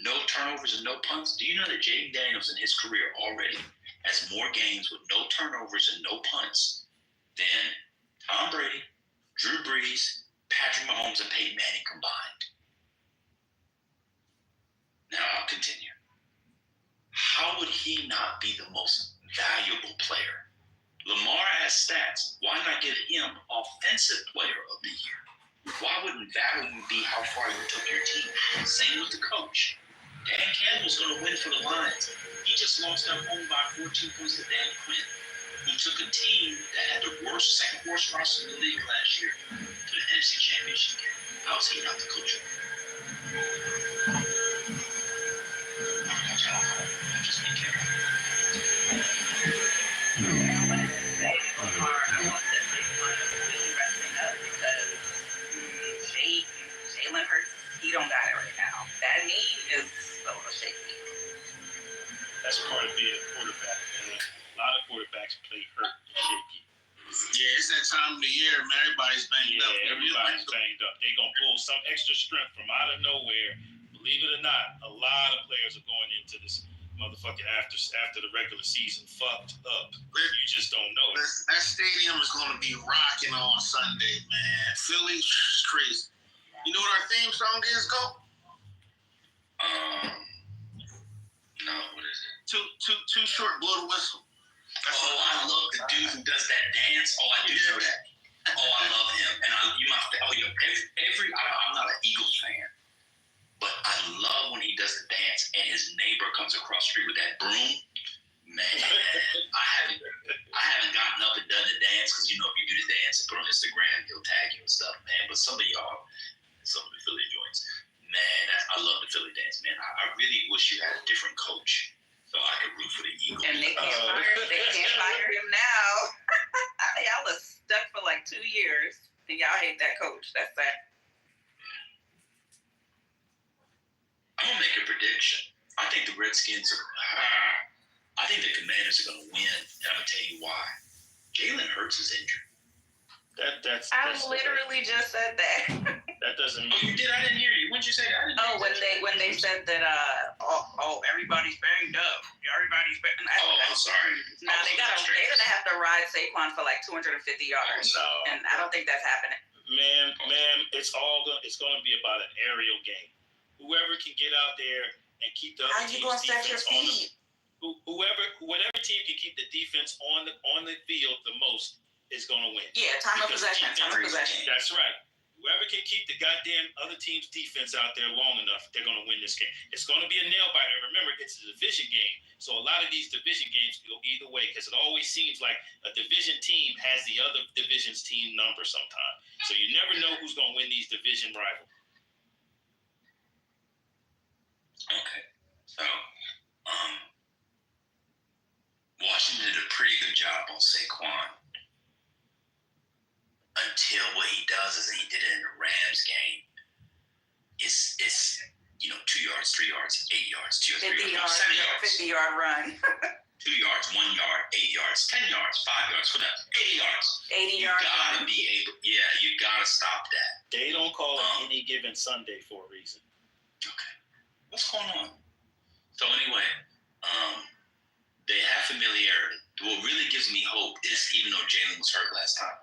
no turnovers and no punts. Do you know that Jaden Daniels in his career already has more games with no turnovers and no punts than Tom Brady, Drew Brees, Patrick Mahomes, and Peyton Manning combined? Now I'll continue. How would he not be the most valuable player? Lamar has stats. Why not give him Offensive Player of the Year? Why wouldn't value be how far you took your team? Same with the coach. Dan Campbell's going to win for the Lions. He just lost at home by 14 points to Dan Quinn, who took a team that had the second worst roster in the league last year to the NFC Championship game. How is he not the coach? Just be careful. Jalen Hurts, he don't got it right now. That knee is a little shaky. That's part of being a quarterback, man. A lot of quarterbacks play hurt and shaky. Yeah, it's that time of the year, man. Everybody's banged up. Everybody's banged up. They're going to pull some extra strength from out of nowhere. Believe it or not, a lot of players are going into this motherfucking after the regular season fucked up. You just don't know it. That stadium is going to be rocking on Sunday, man. Philly, it's crazy. You know what our theme song is, Go? No, what is it? Too short, blow the whistle. I love the dude who does that dance. Oh, I do know that. Oh, I love him. And I'm not an Eagles fan, but I love when he does the dance and his neighbor comes across the street with that broom. Man, I haven't gotten up and done the dance because if you do the dance and put on Instagram, he'll tag you and stuff, man. But some of y'all, some of the Philly joints, man, I love the Philly dance, man. I really wish you had a different coach so I could root for the Eagles. And they can't fire him now. Y'all was stuck for like 2 years, and y'all hate that coach. That's sad. I'm gonna make a prediction. I think the Redskins I think the Commanders are gonna win, and I'm gonna tell you why. Jalen Hurts is injured. I literally just said that. That doesn't mean. Oh, you did? I didn't hear you. When did you say that? When they said that everybody's banged up. Everybody's banged up. Oh, I'm sorry. No, they're gonna have to ride Saquon for like 250 yards. No. And I don't think that's happening. Man, it's going to be about an aerial game. Whoever can get out there and keep the other team's defense on whatever team can keep the defense on the field the most is going to win. Yeah, time of possession. That's right. Whoever can keep the goddamn other team's defense out there long enough, they're going to win this game. It's going to be a nail biter. Remember, it's a division game, so a lot of these division games go either way because it always seems like a division team has the other division's team number sometimes. So you never know who's going to win these division rivals. Okay. So, Washington did a pretty good job on Saquon until what he does is he did it in the Rams game. It's 2 yards, 3 yards, 8 yards, 2 or 3 yards, 7 yards, 50-yard run. 2 yards, 1 yard, 8 yards, 10 yards, 5 yards, whatever, 80 yards. 80 yards. You gotta stop that. They don't call it any given Sunday for a reason. Okay. What's going on? So anyway, they have familiarity. What really gives me hope is even though Jalen was hurt last time,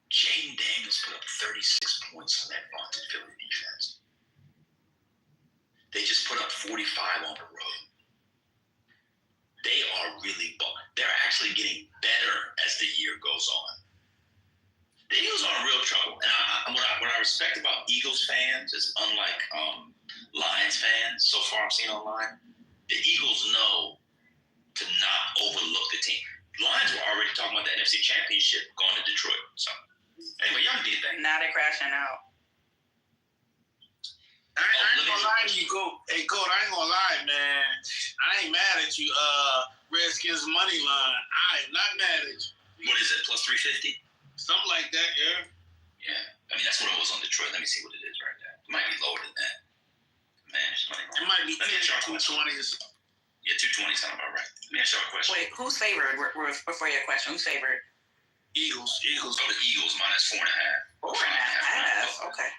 Jaden Daniels put up 36 points on that vaunted Philly defense. They just put up 45 on the road. They are really they're actually getting better as the year goes on. The Eagles are in real trouble. And what I respect about Eagles fans is unlike Lions fans so far I've seen online, the Eagles know to not overlook the team. Lions were already talking about the NFC Championship going to Detroit. So anyway, y'all do your thing. Now they're crashing out. I ain't gonna lie to you, Goat. Hey, Goat, I ain't gonna lie, man. I ain't mad at you, Redskins money line. I am not mad at you. What is it, plus 350? Something like that, yeah. Yeah. I mean, that's what it was on Detroit. Let me see what it is right there. It might be lower than that. Man, it's money line. It might be 220 or something. Yeah, 220 sounds about right. Let me ask y'all a question. Wait, who's favored? Before your question, who's favored? Eagles. Oh, the Eagles minus 4.5. 4.5. Okay.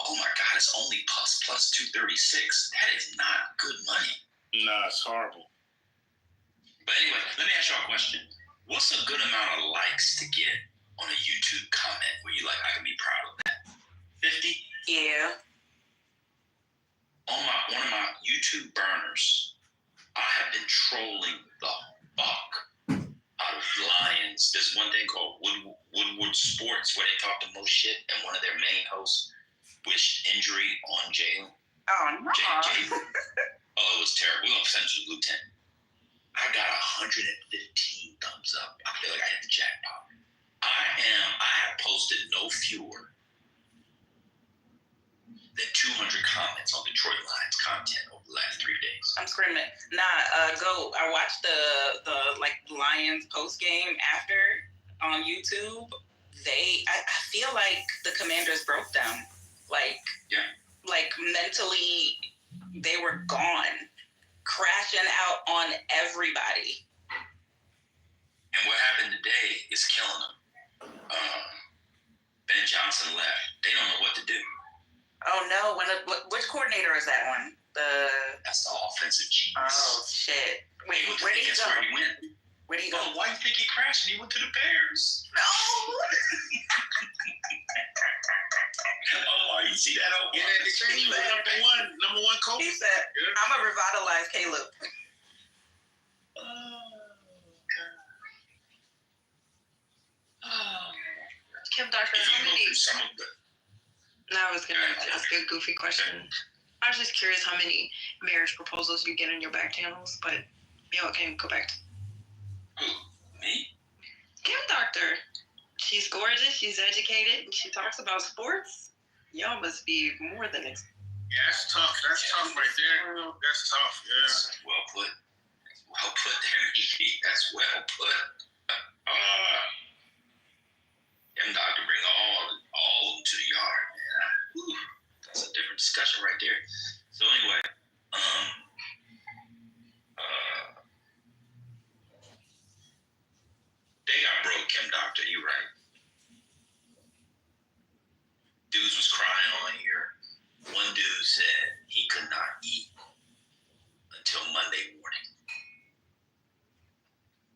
Oh my God, it's only plus 236. That is not good money. Nah, it's horrible. But anyway, let me ask y'all a question. What's a good amount of likes to get on a YouTube comment where you like, I can be proud of that? 50? Yeah. On one of my YouTube burners, I have been trolling the fuck out of Lions. There's one thing called Woodward Sports where they talk the most shit, and one of their main hosts wished injury on Jalen. Oh no. Oh, it was terrible. We were sent to the lieutenant. I got 115 thumbs up. I feel like I hit the jackpot. I have posted no fewer than 200 comments on Detroit Lions content over the last 3 days. I'm screaming. I watched the Lions post game after on YouTube. I feel like the Commanders broke them. Like mentally, they were gone, crashing out on everybody. And what happened today is killing them. Ben Johnson left. They don't know what to do. Oh no! Which coordinator is that one? That's the offensive genius. Oh shit! Wait, where did he go? Where he went? Where did he go? Oh, why do you think he crashed? He went to the Bears. No. Oh, you see that? Oh, Yeah, number one coach. He said, "I'm gonna revitalize Caleb." Kim Doctor, how many? No, I was gonna ask a goofy question. I was just curious how many marriage proposals you get in your back channels, but okay, go back to me. Kim Doctor. She's gorgeous. She's educated, and she talks about sports. Y'all must be more than. Yeah, that's tough. That's tough right there. That's tough. Yeah. That's well put. Well put there, That's well put. Them doctor bring all of them to the yard, man. Whew, that's a different discussion right there. So anyway, they got broke, Kim Doctor. You right. Dudes was crying on here. One dude said he could not eat until Monday morning.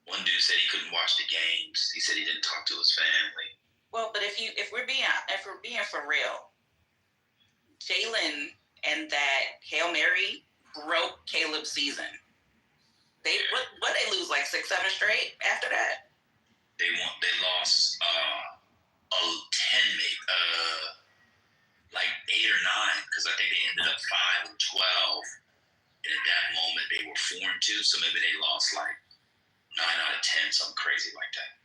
One dude said he couldn't watch the games. He said he didn't talk to his family. Well, but if we're being for real, Jalen and that Hail Mary broke Caleb's season. They lose like 6-7 straight after that. They lost 10 maybe, like 8 or 9, because I think they ended up 5 and 12. And at that moment they were 4 and 2, so maybe they lost like 9 out of 10, something crazy like that.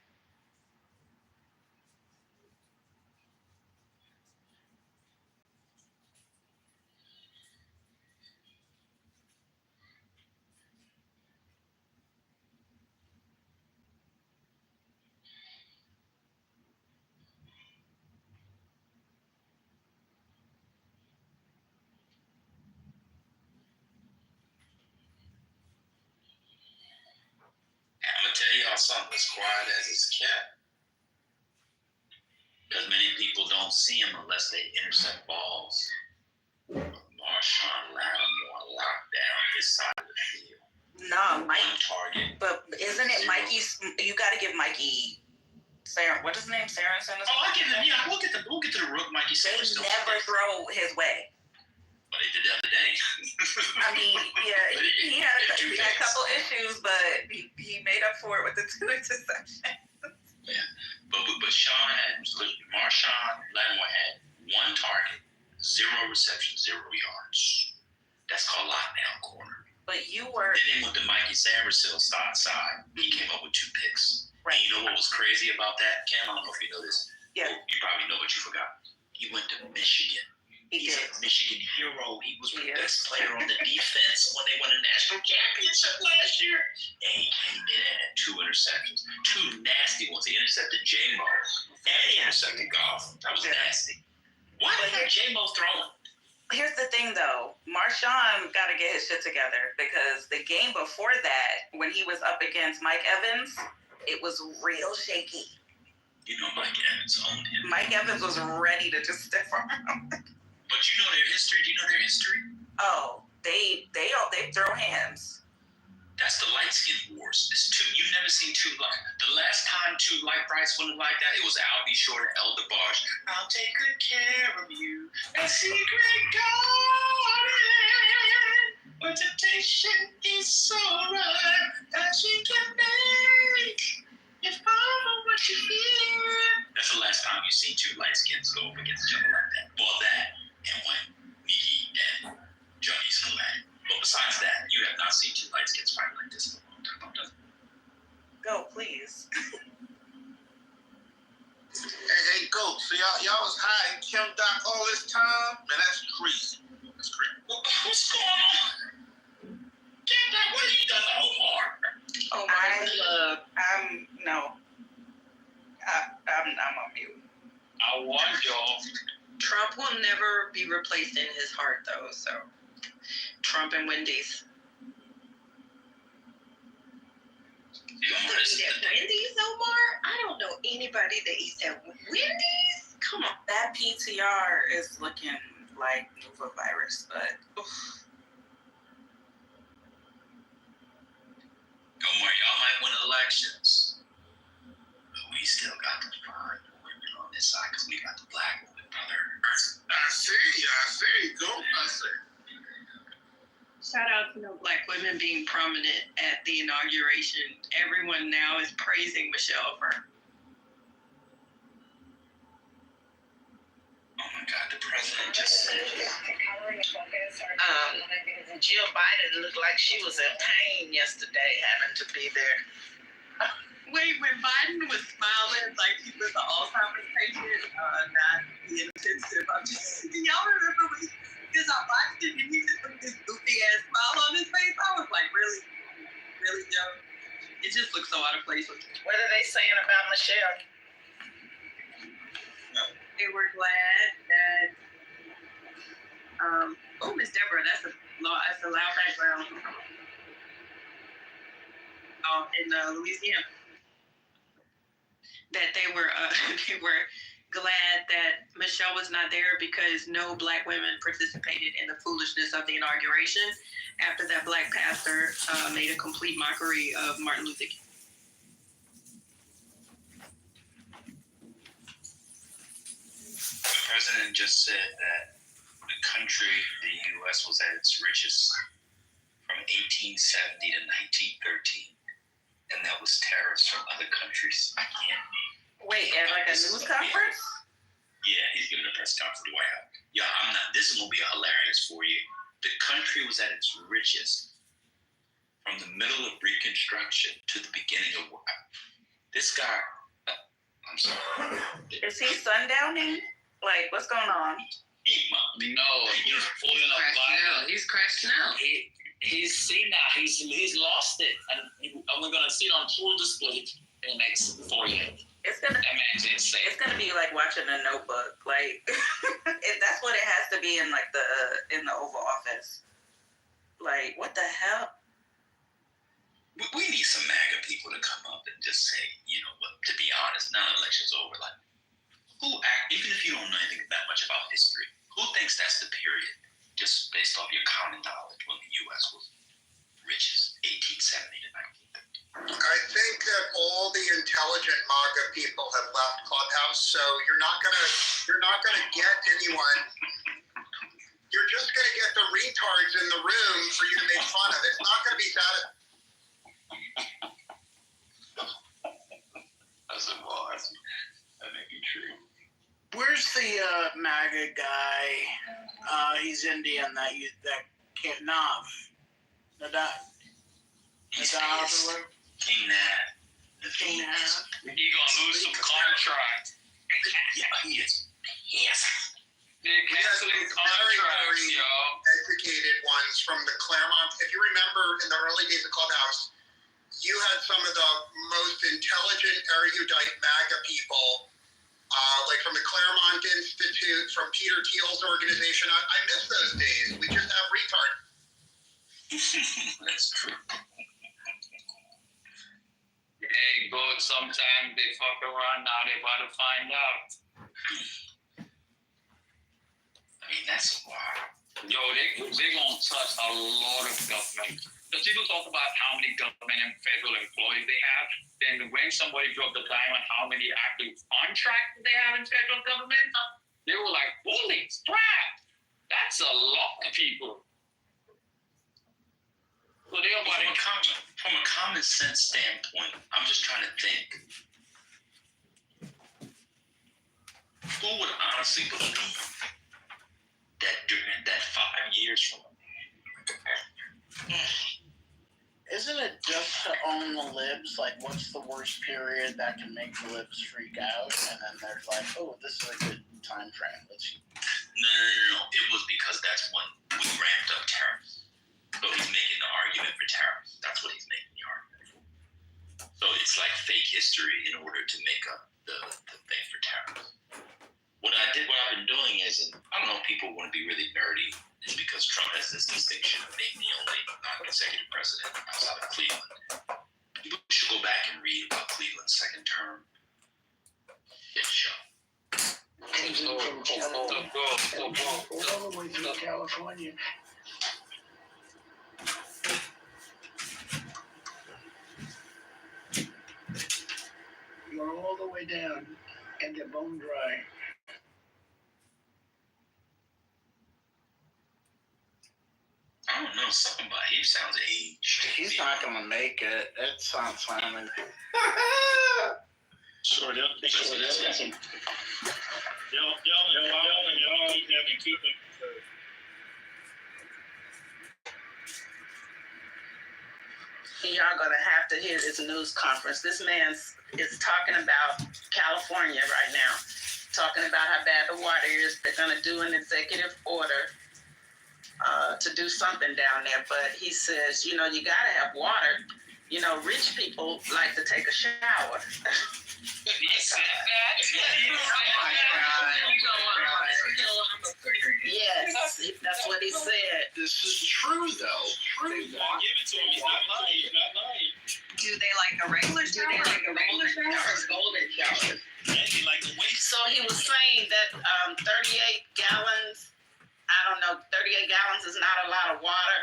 Tell y'all something as quiet as it's kept, because many people don't see him unless they intercept balls. Marshawn Lattimore locked down his side of the field. No, Mike. One target. But isn't it Mikey's? You got to give Mikey. Sarah, what is his name? Sarah Sanders? Oh, I get him. Yeah, we'll get to the rook, Mikey Sanders. They never throw his way. But they did the other day. I mean, yeah, he had a couple issues, but he made up for it with the 2 interceptions. Yeah, but Marshawn Lattimore had 1 target, 0 receptions, 0 yards. That's called lockdown corner. But you were. Then they went to Mikey Samuel's side. He came up with 2 picks. Right. And you know what was crazy about that, Cam? I don't know if you know this. Yeah. You probably know, but you forgot. He went to Michigan. He's a Michigan hero. He was the best player on the defense when they won a national championship last year. And he came in and had 2 interceptions. 2 nasty ones. He intercepted J-Mo and he intercepted Goff. That was nasty. Why the heck J-Mo throwing? Here's the thing, though. Marshawn got to get his shit together, because the game before that, when he was up against Mike Evans, it was real shaky. You know, Mike Evans owned him. Mike Evans was ready to just stiff arm him. But you know their history. Do you know their history? Oh, they throw hands. That's the light skin wars. It's two. You've never seen two light. The last time two light brights went like that, it was Albie Shore and El DeBarge. I'll take good care of you. A secret garden where temptation is so right that she can make it far from what you fear. That's the last time you've seen two light skins go up against each other like that. Well, that and when Nikki and Johnny's collide. But besides that, you have not seen two light skins fight like this in a long time. Go, please. Hey, go. So y'all was hiding Kim Doc all this time? Man, that's crazy. That's crazy. What's going on? Kim Doc, what have you done to Omar? I'm on mute. I warned y'all. Trump will never be replaced in his heart, though. So, Trump and Wendy's. You eat at Wendy's, Omar? I don't know anybody that eats at Wendy's. Come on. That PTR is looking like Nova virus, but Omar, y'all might win elections, but we still got the fine women on this side because we got the black woman, brother. I see. Go. I see. Shout out to no black women being prominent at the inauguration. Everyone now is praising Michelle for. Oh my God, the president just said. Jill Biden looked like she was in pain yesterday, having to be there. Wait, when Biden was smiling like he was an Alzheimer's patient, not being intensive. Y'all remember when? Because I watched it and he just put this goofy ass smile on his face. I was like, really, Joe? It just looks so out of place. What are they saying about Michelle? They were glad that. Miss Deborah, that's a loud background. In Louisiana, that they were glad that Michelle was not there because no black women participated in the foolishness of the inauguration after that black pastor made a complete mockery of Martin Luther King. The president just said that the country, the U.S., was at its richest from 1870 to 1913. And that was tariffs from other countries. I can't. Wait, at like a news conference? Yeah, he's giving a press conference at the White House. Yeah, I'm not. This is gonna be hilarious for you. The country was at its richest from the middle of Reconstruction to the beginning of this guy. I'm sorry. Is he sundowning? Like, what's going on? No, he's pulling up Biden. He's crashing out. He's seen that. He's lost it, and we're gonna see it on full display in the next 4 years. It's gonna insane. It's gonna be like watching a Notebook. Like that's what it has to be in like in the Oval Office. Like, what the hell? We need some MAGA people to come up and just say, you know what? To be honest, now the election's over. Like, even if you don't know anything that much about history, who thinks that's the period? Just based off your common knowledge, when the U.S. was richest, 1870 to 1930. I think that all the intelligent MAGA people have left Clubhouse, so you're not gonna get anyone. You're just gonna get the retards in the room for you to make fun of. It's not gonna be that. That may be true. Where's the MAGA guy? He's Indian. That can't Nav. He's pissed. King Nav. He gonna lose some contract. Yeah, he is. Yes. They're canceling contracts, y'all. Educated ones from the Claremont. If you remember, in the early days of Clubhouse, you had some of the most intelligent, erudite MAGA people, like from the Claremont Institute, from Peter Thiel's organization. I miss those days. We just have retards. That's true. Hey, but sometimes they fuck around now they're about to find out. I mean, that's wild. Yo, they're gonna touch a lot of government. The people talk about how many government and federal employees they have. Then when somebody dropped the dime on how many active contracts they have in federal government, they were like, holy crap, that's a lot of people. So they're about From a common sense standpoint, I'm just trying to think. Who would honestly believe that during that 5 years from Isn't it just to own the libs? Like, what's the worst period that can make the libs freak out? And then there's like, oh, this is a good time frame. No. It was because that's when we ramped up tariffs. So he's making the argument for tariffs. That's what he's making the argument for. So it's like fake history in order to make up the thing for tariffs. What I've been doing is, and I don't know if people want to be really nerdy, is because Trump has this distinction of being the only non-consecutive president outside of Cleveland. People should go back and read about Cleveland's second term. Shit show. All the way through California. You're all the way down and get bone dry. I don't know, something about him sounds aged. He's not gonna make it. It sounds funny. Sure, they'll keep it. Y'all gonna have to hear this news conference. This man is talking about California right now, talking about how bad the water is. They're gonna do an executive order to do something down there, but he says, you gotta have water. Rich people like to take a shower. He said that. Yes, that's what he said. This is true, though. Give it to him. He's not lying. Do they like a regular shower? Do they like a regular shower or golden shower? He like the waste. So he was saying that 38 gallons, I don't know, 38 gallons is not a lot of water.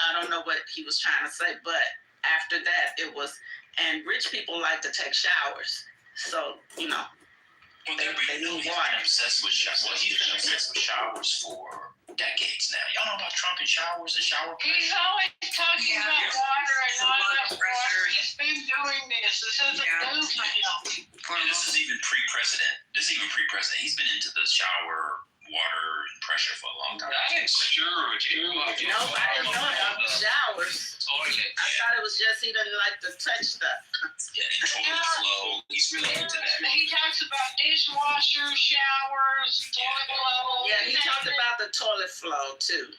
I don't know what he was trying to say, but after that it was, and rich people like to take showers. So, Well, he's been obsessed with showers. Well, he's been obsessed with showers for decades now. Y'all know about Trump and showers and shower pressure? He's always talking about water and all that water. He's been doing this. This isn't new for him. And this is even pre-president. He's been into the shower, water, and pressure for a long time. That is true. No, I didn't know about the showers. I thought it was just he didn't like to touch stuff. Yeah, and toilet flow. He's really into that. He talks about dishwashers, showers, toilet flow. Yeah, he talked about the toilet flow too.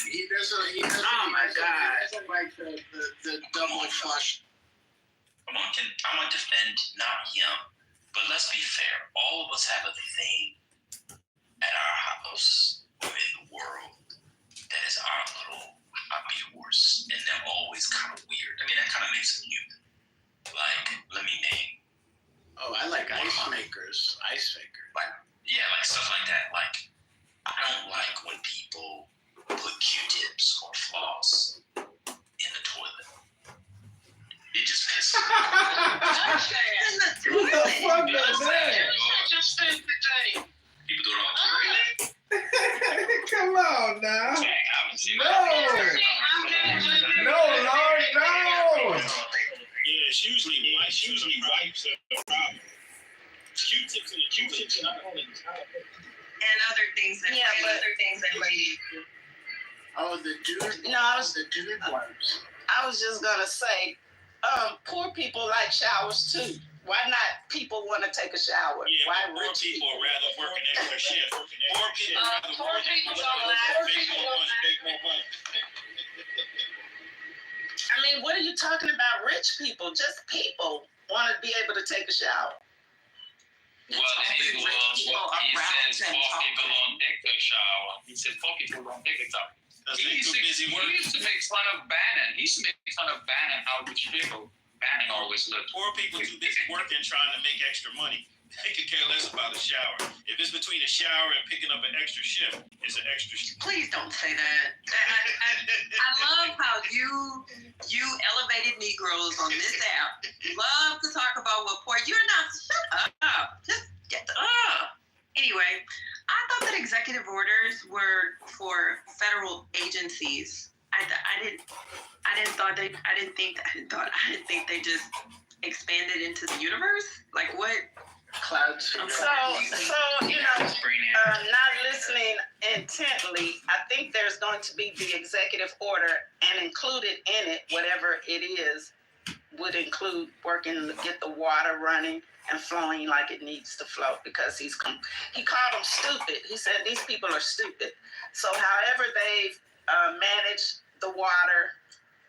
He doesn't Oh my God. He doesn't like the double flush. Come on, I'm gonna defend not him, but let's be fair. All of us have a thing at our house or in the world that is our little hobby horse, and they're always kind of weird. I mean, that kind of makes them human. Like, let me name. Oh, I like ice makers. Like, yeah, like stuff like that. Like, I don't like when people put Q-tips or floss in the toilet. It just pisses me off. Who the fuck does that? Just think the day. People do it all the time. Come on now. Dang, I haven't seen No. that. No, Lord, no. Yeah, it's usually wipes are the problem. Q-tips and not only And other things that ladies do. Oh, the dude. No, I was- the dude wipes. I was just gonna say, poor people like showers too. Why not people want to take a shower? Yeah, Why poor rich people people? rather work an extra shift. Poor people rather Poor work people an don't extra like- shift. Make more money. I mean, what are you talking about? Rich people, just people want to be able to take a shower. Well, he said, fuck people don't take a shower. He said, fuck people don't take a shower. He used to make fun of Bannon. He used to make fun of Bannon how rich people banning always looked. Poor people too busy working trying to make extra money. They could care less about a shower. If it's between a shower and picking up an extra shift, it's an extra shift. Please don't say that. I love how you elevated Negroes on this app love to talk about what poor. You're not. Shut up. Just get up. Anyway, I thought that executive orders were for federal agencies. I didn't think they just expanded into the universe. Like what? Clouds. So not listening intently, I think there's going to be the executive order, and included in it, whatever it is, would include working to get the water running and flowing like it needs to flow, because he called them stupid. He said these people are stupid. So however they've managed the water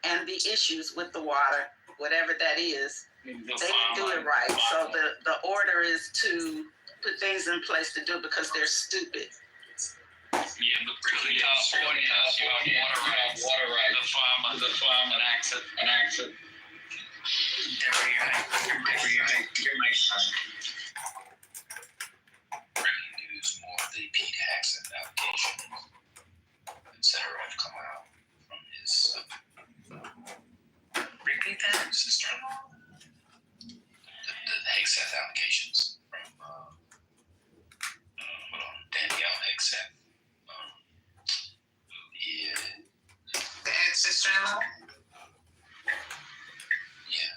and the issues with the water, whatever that is, they didn't do it right. So the order is to put things in place to do it because they're stupid. Yeah, but really, California, you have water rights. The farm, an accident. Your mic. Breaking news: more of the Pete Haxton application, etc. have come out from his Repeat that. sister-in-law. The Hegseth allegations from Danielle Hegseth, who is The ex-sister-in-law? yeah.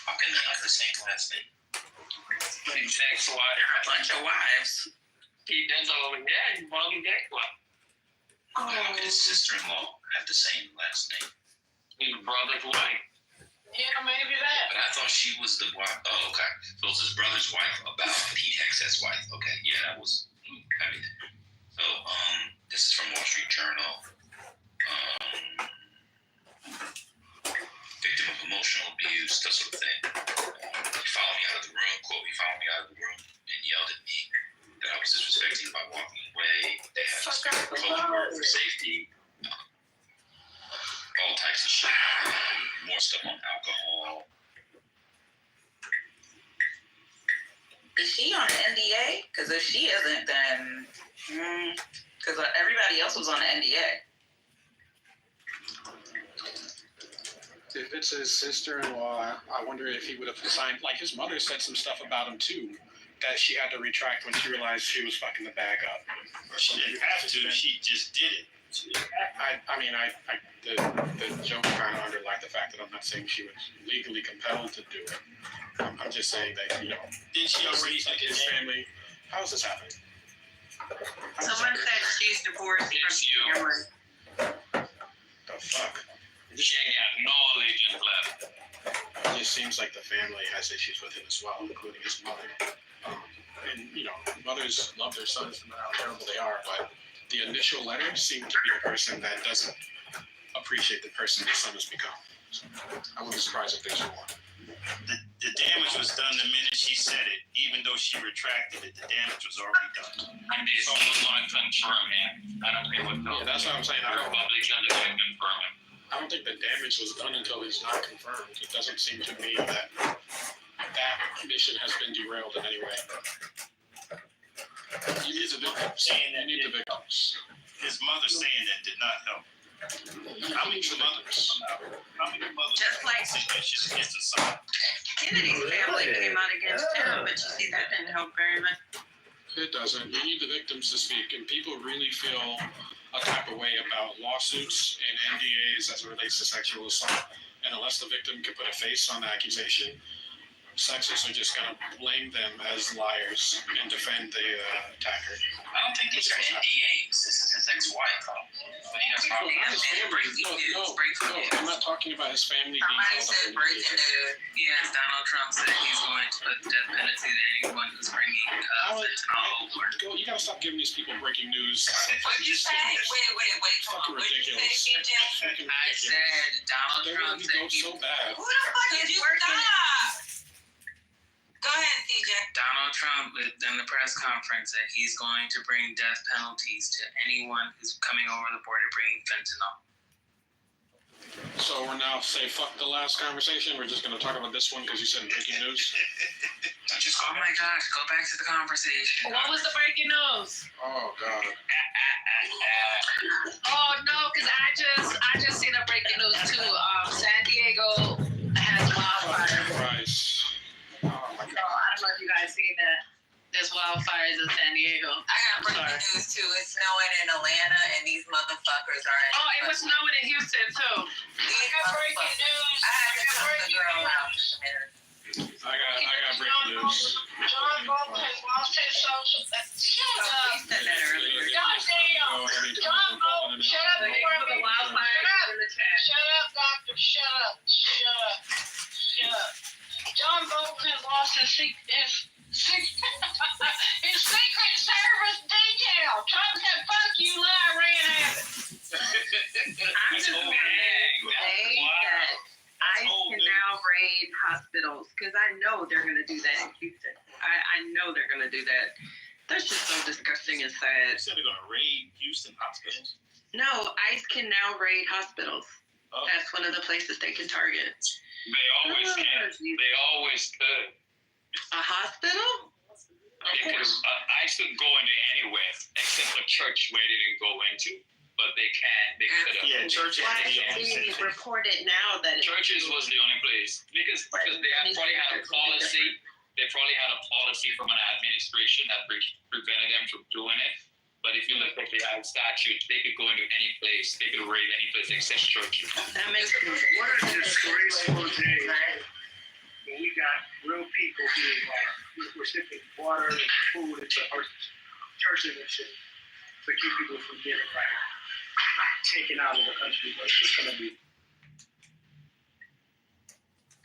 How can they have the same last name? His ex-wife, a bunch of wives. He does all of that. He's probably ex-wife. How can his sister-in-law have the same last name? His brother's wife. Yeah, maybe that. But I thought she was the wife. Oh, okay. So it's his brother's wife about Pete Hegseth's wife. Okay, yeah, that was everything. So, this is from Wall Street Journal. Victim of emotional abuse, that sort of thing. He followed me out of the room. Quote: he followed me out of the room and yelled at me that I was disrespecting by walking away. They had to code word for safety. All types of shit. More stuff on alcohol. Is she on the NDA? Because if she isn't, then because everybody else was on the NDA. If it's his sister-in-law, I wonder if he would have signed. Like his mother said some stuff about him too, that she had to retract when she realized she was fucking the bag up. She didn't have to. She just did it. The joke kind of underlined the fact that I'm not saying she was legally compelled to do it. I'm just saying that, Didn't she already like his family? How is this happening? Someone said she's divorced from Cameron. The fuck? She ain't got no allegiance left. It just seems like the family has issues with him as well, including his mother. And mothers love their sons no matter how terrible they are, but the initial letter seemed to be a person that doesn't appreciate the person the son has become. So I wouldn't be surprised if there's more. The damage was done the minute she said it. Even though she retracted it, the damage was already done. And they still want to confirm it. I don't care what Yeah, that's what I'm saying. the Republicans are going to confirm it. I don't think the damage was done until it's not confirmed. It doesn't seem to me that mission has been derailed in any way. You need the victims. You need the victims. His mother saying that did not help. How many mothers? Just like against his son? Kennedy's family came out against him, but you see that didn't help very much. It doesn't. You need the victims to speak, and people really feel a type of way about lawsuits and NDAs as it relates to sexual assault. And unless the victim can put a face on the accusation, sexists are just going to blame them as liars and defend the attacker. I don't think these are NDAs. This is his ex-wife. What are you guys talking about? No, I'm not talking about his family being Somebody held up said in breaking litigation. news. Yes, Donald Trump said he's going to put death penalty to anyone who's bringing fentanyl over. You gotta stop giving these people breaking news. What did you say? Wait. Fucking What did you ridiculous. say, TJ? Fucking I ridiculous. said Donald They're Trump gonna said go he. so bad. Who the fuck is you stop? Go ahead, TJ. Donald Trump, in the press conference, said he's going to bring death penalties to anyone who's coming over the border bringing fentanyl. So we're now say fuck the last conversation. We're just gonna talk about this one because you said breaking news. Just oh my gosh, go back to the conversation. What was the breaking news? Oh god. Oh no, because I just seen a breaking news too. San Diego has wildfires. Christ. Oh my So I don't know if you guys seen that. There's wildfires in San Diego. I got breaking news too. It's snowing in Atlanta, and these motherfuckers are in. Oh, it was snowing in Houston too. These breaking news. I had to cut the girl out just a minute. I got breaking news. John Bolton has lost his social. Shut up. We said that earlier. Goddamn. John Bolton, shut up before The wildfires in the chat. Shut up, doctor. Shut up. Shut up. Shut up. John Bolton has lost his his Secret Service detail. Trump said, fuck you, I ran at it. I'm just gonna say that ICE can now raid hospitals because I know they're gonna do that in Houston. I know they're gonna do that. That's just so disgusting and sad. You said they're gonna raid Houston hospitals. No, ICE can now raid hospitals. Oh. That's one of the places they can target. They always can. They always could. A hospital? They could. I could go into anywhere except a church where they didn't go into, but they can. They could have. Yeah, churches. Why is it reported now that Churches was the only place because they probably had a policy. They probably had a policy from an administration that prevented them from doing it. But if you look at the statute, they could go into any place. They could raid any place except churches. that makes sense? What a disgraceful day when we got real people being like, we're shipping water and food into our churches and shit to keep people from getting like taken out of the country. But it's just gonna be.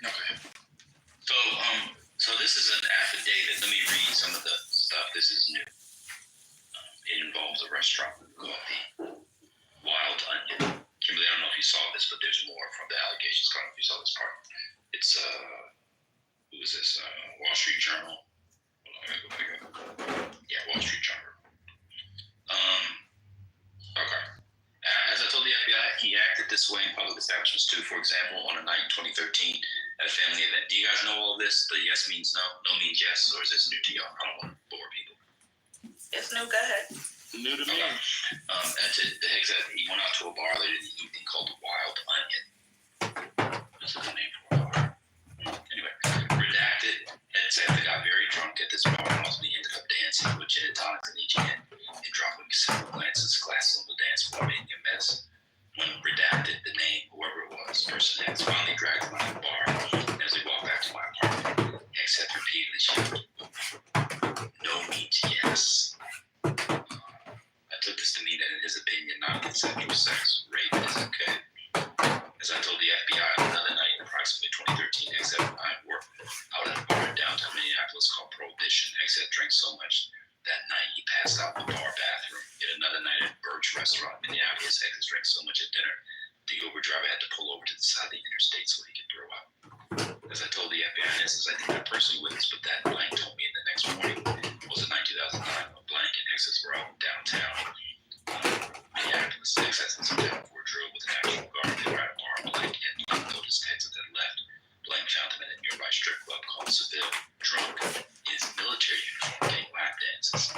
Okay. So this is an affidavit. Let me read some of the stuff. This is new. It involves a restaurant called the Wild Onion. Kimberly, I don't know if you saw this, but there's more from the allegations. I don't know if you saw this part. It's who is this? Wall Street Journal. Hold on, let me go back up. Yeah, Wall Street Journal. Okay. As I told the FBI, he acted this way in public establishments too. For example, on a night in 2013 at a family event. Do you guys know all of this? The yes means no, no means yes, or is this new to y'all? I don't want to bore people. It's no good. New to me. And he went out to a bar later in the evening called the Wild Onion. That's a good name for a bar. Anyway, redacted and said they got very drunk at this bar and ultimately ended up dancing with gin and tonics in each hand and dropping several glasses on the dance floor, making a mess. When redacted the name, whoever it was, person X finally dragged him out of the bar. And as they walked back to my apartment, X had repeatedly shouted, "No means yes." I took this to mean that in his opinion, non-consensual sex, rape is okay. As I told the FBI on another night in approximately 2013, X had worked out at a bar in downtown Minneapolis called Prohibition. X had drank so much that night he passed out in the bar bathroom. Yet another night at Birch Restaurant in Minneapolis, X had drank so much at dinner, the Uber driver had to pull over to the side of the interstate so he could throw up. As I told the FBI in instance, I did not personally witness, but that blank told me the next morning was in 2009. A blank and X's were out downtown Minneapolis. X had some time for a drill with an actual guard. They were at a bar. Blank and Blank noticed X had left. Blank found him at a nearby strip club called Seville, drunk in his military uniform, getting lap dances.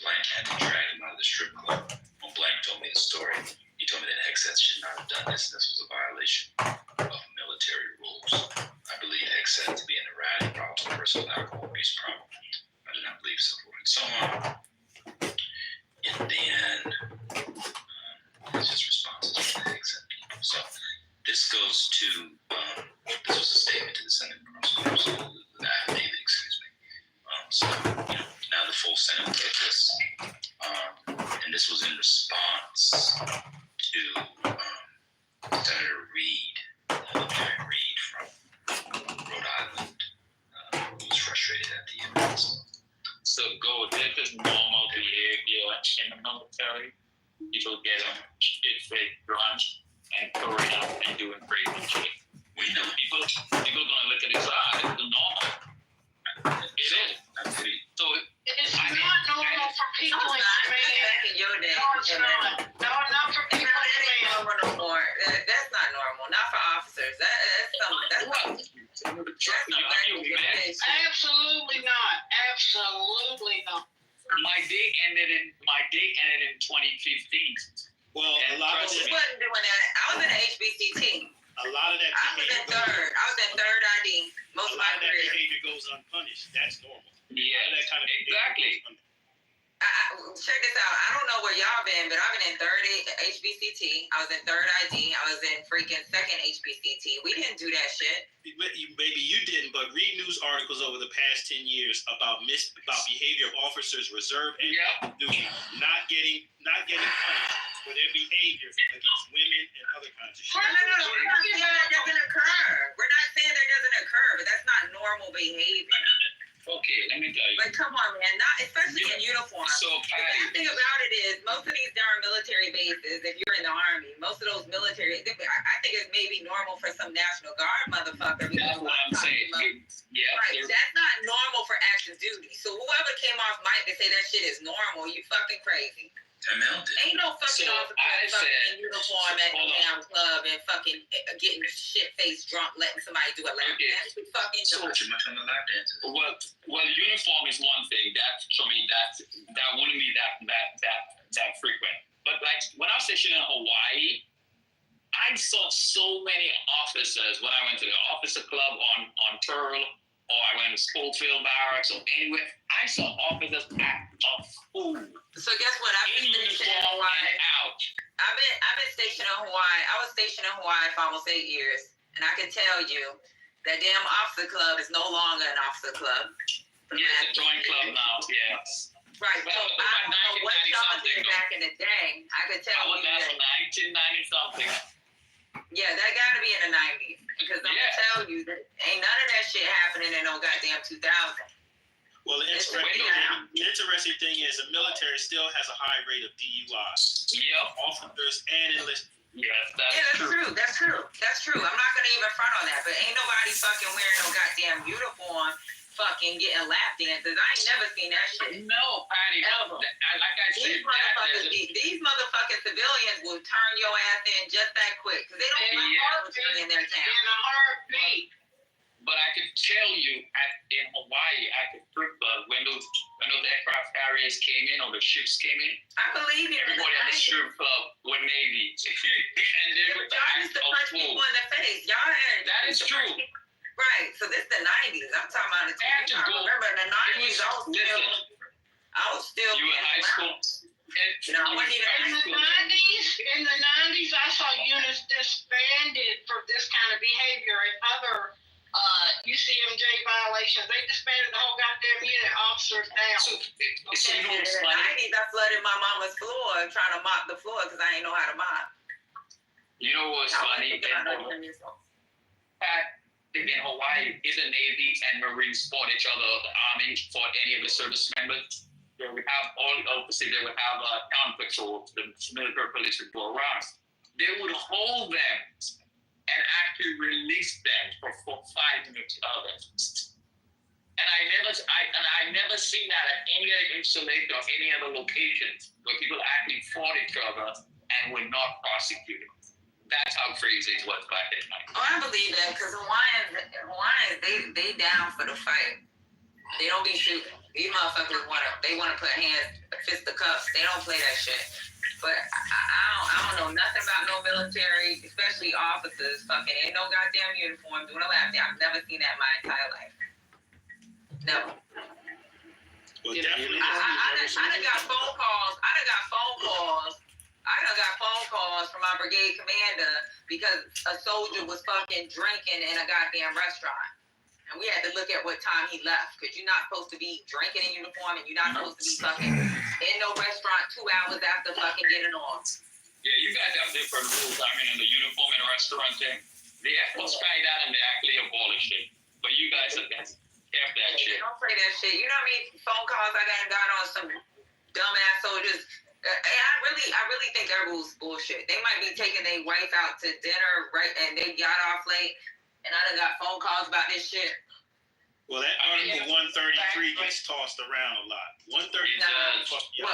Blank had to drag him out of the strip club. When Blank told me the story, he told me that X should not have done this. This was a violation of military rules. I believe X to be an erratic, volatile person with alcohol abuse problem. I do not believe so forth and so on. And then it's just responses from the X people. So this goes to this was a statement to the Senate prosecutors, the affidavit, excuse me. So now the full Senate will get this, and this was in response to Senator Reid, Jerry Reid from Rhode Island, who was frustrated at the events. So this is normal behavior in the military. People get fake drunk and throwing up and doing crazy shit. We know people gonna look at this as normal. It is. So it's not normal for people in back in your day. No, it's not. No, not for a lot of She that, wasn't doing that. I was in the HBCT. a lot of that I was in behavior, third. I was in third ID most a of lot my of that career. behavior goes unpunished. That's normal. A lot Yeah, of that kind of behavior exactly. goes unpunished. Check this out. I don't know where y'all been, but I've been in third HBCT. I was in third ID. I was in freaking second HBCT. We didn't do that shit. Maybe you didn't, but read news articles over the past 10 years about behavior of officers reserve and active duty not getting punished for their behavior against women and other kinds of shit. No. We're not saying that doesn't occur. We're not saying that doesn't occur, but that's not normal behavior. Okay, let me tell you. Like, come on, man. Not especially in uniform. So, The Patty, bad thing about it is most of these darn military bases, if you're in the army, most of those military, I think it's maybe normal for some National Guard motherfucker. that's what I'm saying. Yeah, Right, that's not normal for active duty. So whoever came off mic to say that shit is normal, you fucking crazy. Ain't no fucking So, officer I fucking said- in uniform at the hold on. damn club and fucking getting shit-faced drunk, letting somebody do a lap Okay. dance. You fucking So- dumb. Too much on the lap dances. Well, uniform is one thing. That to me, that wouldn't be that frequent. But like when I was stationed in Hawaii, I saw so many officers when I went to the officer club on Pearl, or I went to Schofield Barracks, or anywhere. I saw officers act a fool. So guess what? I've In been stationed in uniform Hawaii. and out. I've been stationed in Hawaii. I was stationed in Hawaii for almost 8 years, and I can tell you that damn officer club is no longer an officer club. Yeah, it's a joint club now. Yeah. Right. So Well, I it was don't know what 1990 y'all something, did though. back in the day. I could I tell was you there that. from 1990 something. Yeah, that got to be in the 90s because I'm Yeah. gonna tell you that ain't none of that shit happening in no goddamn 2000. Well, the It's interesting thing is the military still has a high rate of DUIs. Yep. Officers and enlisted. Yes, Yeah, that's true. That's true. I'm not gonna even front on that, but ain't nobody fucking wearing no goddamn uniform, fucking getting lap dances. I ain't never seen that shit. No, Patty. Ever. Like I said, These motherfucking civilians will turn your ass in just that quick because they don't want military in their town. In a heartbeat. But I could tell you, in Hawaii, at the strip club, when those aircraft carriers came in or the ships came in, I believe you. everybody at the strip club were Navy, and they would Y'all used act to a punch fool. people in the face. Y'all had That is true. Right. So this the 90s. I'm talking about the had to 2000s. I go- remember in the 90s. I was still You were being high school. around. You know, I wasn't even In high the school. 90s, I saw units disbanded for this kind of behavior and other UCMJ violations. They disbanded the whole goddamn unit, officers down. So you know In what's the funny? 90s, I flooded my mama's floor trying to mop the floor because I ain't know how to mop. You know what's funny? In Hawaii, if the Navy and Marines fought each other, the Army fought any of the service members, they would have obviously they would have town patrols, the military police would go around. They would hold them and actually release them for 5 minutes others. And I never seen that at any other installation or any other locations where people actually fought each other and were not prosecuted. That's how crazy it was back then. Oh, I believe that because Hawaiians, they down for the fight. They don't be shooting. These motherfuckers wanna put hands, fist the cuffs. They don't play that shit. But I don't know nothing about no military, especially officers. Fucking ain't no goddamn uniform doing a lap dance. I've never seen that in my entire life. Never. Well, definitely. I done got phone calls. I done got phone calls from my brigade commander because a soldier was fucking drinking in a goddamn restaurant. And we had to look at what time he left because you're not supposed to be drinking in uniform and you're not supposed to be fucking in no restaurant 2 hours after fucking getting off. Yeah, you guys have different rules. I mean, in the uniform and restaurant thing, the Air Force tried that and they actually abolished it. But you guys have kept that shit. Don't play that shit. You know what I mean? Phone calls I got on some dumbass soldiers. I really think that rule's bullshit. They might be taking their wife out to dinner, right, and they got off late, and I done got phone calls about this shit. Well, that Article 133 gets tossed around a lot. 133, fuck yeah.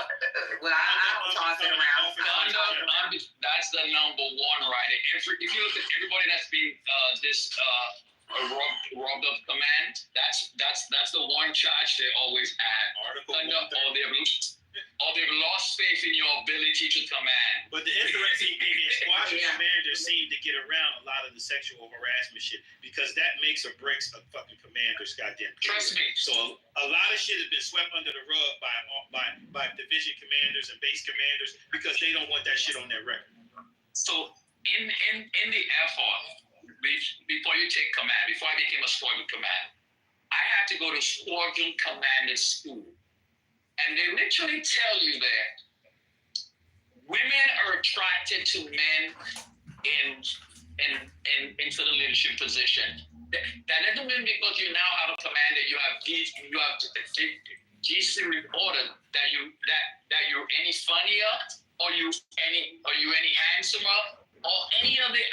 Well, I don't toss it around. That's the number one, right? If you look at everybody that's been robbed of command, that's the one charge they always add. Article Under all their or they've lost faith in your ability to command. But the interesting thing is, squadron commanders seem to get around a lot of the sexual harassment shit because that makes or breaks a fucking commander's goddamn career. Trust me. So a lot of shit has been swept under the rug by division commanders and base commanders because they don't want that shit on their record. So in the Air Force, before you take command, before I became a squadron commander, I had to go to squadron commander school. And they literally tell you that women are attracted to men in certain leadership positions. That doesn't mean because you now have a commander, you have GC reported that you're any funnier or you any handsomer or any of the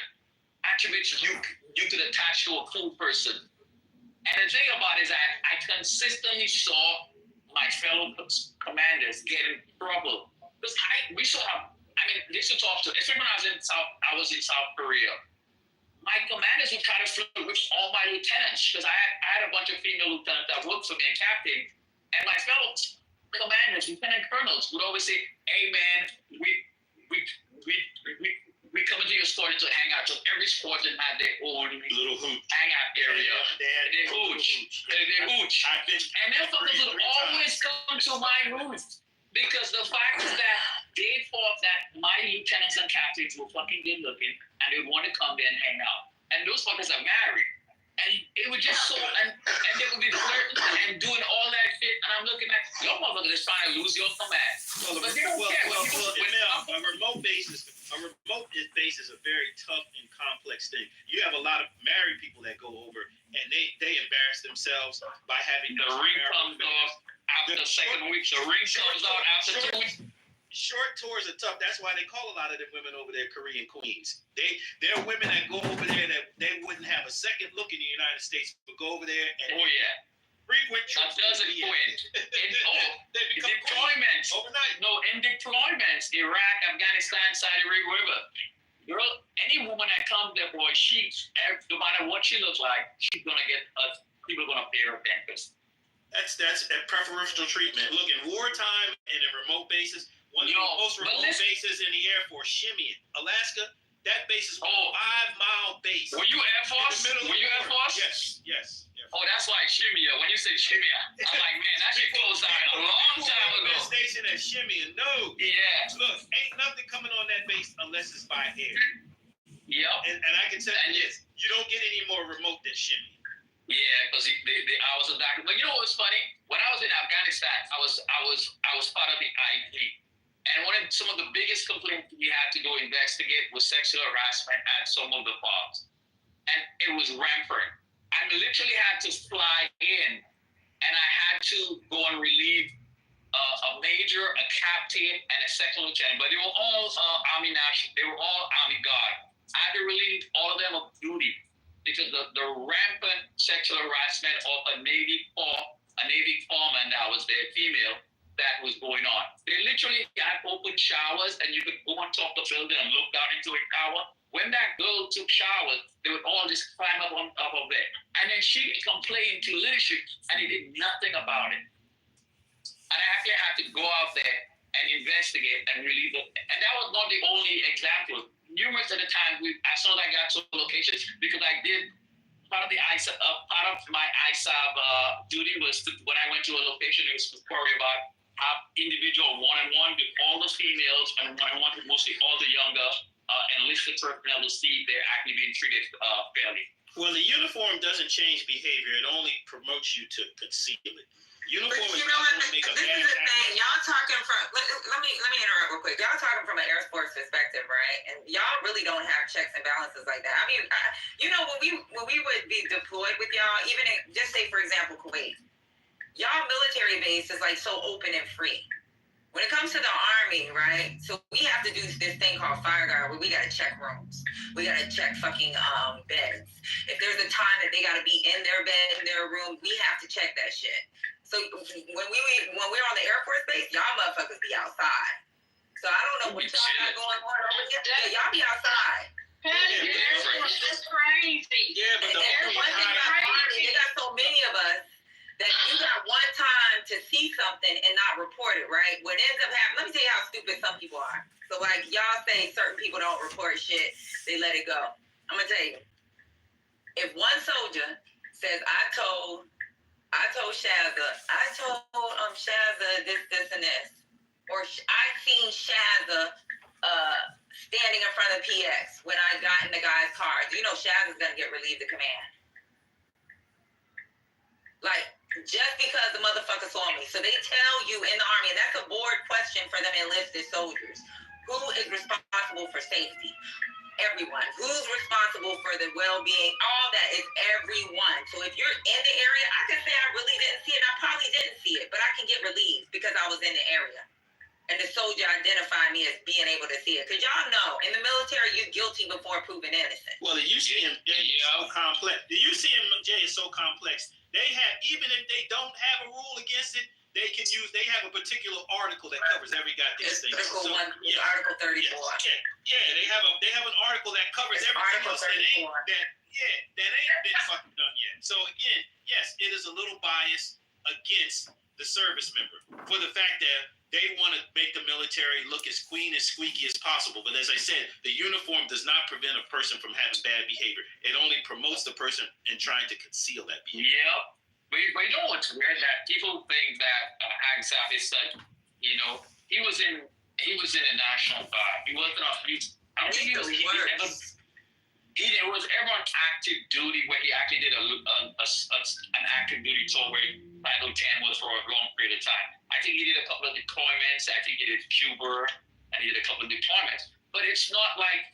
attributes you could attach to a cool person. And the thing about it is that I consistently saw my fellow commanders get in trouble. Because this is talk to, especially when I was in South Korea. My commanders would try to flirt with all my lieutenants because I had a bunch of female lieutenants that worked for me and captain. And my fellow commanders, lieutenant colonels would always say, "Hey man, we come into your squadron to hang out." So every squadron had their own little hangout area. They hooch. And then something would always come to my roof. Because the fact is that they thought that my lieutenants and captains were fucking good looking and they would want to come there and hang out. And those fuckers are married. And it was just so, and they would be flirting and doing all that shit. And I'm looking at, your motherfuckers is trying to lose your command. But they don't care. A remote base is a very tough and complex thing. You have a lot of married people that go over and they embarrass themselves by having the ring comes off after the second week. The ring comes out after 2 weeks. Short tours are tough. That's why they call a lot of them women over there Korean queens. They're women that go over there that they wouldn't have a second look in the United States, but go over there and frequent trips. Deployments overnight. No, in deployments, Iraq, Afghanistan, Saudi Arabia, girl, any woman that comes there, boy, no matter what she looks like, she's gonna get people are gonna pay her pampers. That's a preferential treatment. Look, in wartime and in remote bases, one of the most remote bases in the Air Force, Shimian, Alaska, that base is a 5-mile base. Were you Air Force? Were you Air Force? Yes. Oh, that's why Shimia. When you say Shimia, I'm like, man, that shit closed down a long time ago. Station at Shimia, no. Yeah. Look, ain't nothing coming on that base unless it's by air. Yep. And I can tell you this, you don't get any more remote than Shimia. Yeah, because I was a doctor. But you know what was funny? When I was in Afghanistan, I was part of the IG. And some of the biggest complaints we had to go investigate was sexual harassment at some of the farms. And it was rampant. I literally had to fly in and I had to go and relieve a major, a captain, and a second lieutenant. But they were all Army National. They were all Army Guard. I had to relieve all of them of duty because the rampant sexual harassment of a Navy foreman that was there, female, that was going on. They literally had open showers and you could go on top of the building and look down into a shower. When that girl took showers, they would all just climb up on top of it. And then she complained to leadership and they did nothing about it. And I actually had to go out there and investigate and relieve it. And that was not the only example. Numerous at the time, as soon as I got to locations, because I did part of my ISAB duty was when I went to a location, it was to worry about individual one-on-one with all the females and one-on-one with mostly all the younger enlisted personnel to see if they're actually being treated fairly. Well, the uniform doesn't change behavior; it only promotes you to conceal it. Uniform But is you know not what? going to make a This bad is the act. thing. Y'all talking from. Let me interrupt real quick. Y'all talking from an Air Force perspective, right? And y'all really don't have checks and balances like that. I mean, when we would be deployed with y'all, even just say for example Kuwait, y'all military base is like so open and free. When it comes to the Army, right? So we have to do this thing called fire guard where we gotta check rooms. We gotta check fucking beds. If there's a time that they gotta be in their bed, in their room, we have to check that shit. So when we're on the Air Force base, y'all motherfuckers be outside. So I don't know what y'all got going on over here. Y'all be outside. That's crazy. Yeah, but the Army, they got so many of us that you got one time to see see something and not report it, right? What ends up happening, let me tell you how stupid some people are. So like y'all say certain people don't report shit, they let it go. I'm gonna tell you, if one soldier says, I told Shazza, Shazza this and this, or I seen Shazza standing in front of PX when I got in the guy's car, you know Shazza's gonna get relieved of command. Like, just because the motherfucker saw me. So they tell you in the Army, and that's a board question for them enlisted soldiers. Who is responsible for safety? Everyone. Who's responsible for the well-being? All that is everyone. So if you're in the area, I can say I really didn't see it. I probably didn't see it, but I can get relieved because I was in the area. And the soldier identified me as being able to see it. Because y'all know, in the military, you're guilty before proven innocent. Well, the UCMJ is so complex. The UCMJ is so complex. They have, even if they don't have a rule against it, they have a particular article that covers every goddamn thing. Article 34. Yeah, they have an article that covers everything else that ain't been fucking done yet. So again, yes, it is a little biased against the service member for the fact that they want to make the military look as clean and squeaky as possible. But as I said, the uniform does not prevent a person from having bad behavior. It only promotes the person in trying to conceal that behavior. Yeah. But you know what's weird? That people think that Agsaf is like, he was in the National Guard. He wasn't I don't think he was ever on active duty where he actually did an active duty tour where Flight Lieutenant was for a long period of time. I think he did a couple of deployments. I think he did Cuba, and he did a couple of deployments. But it's not like,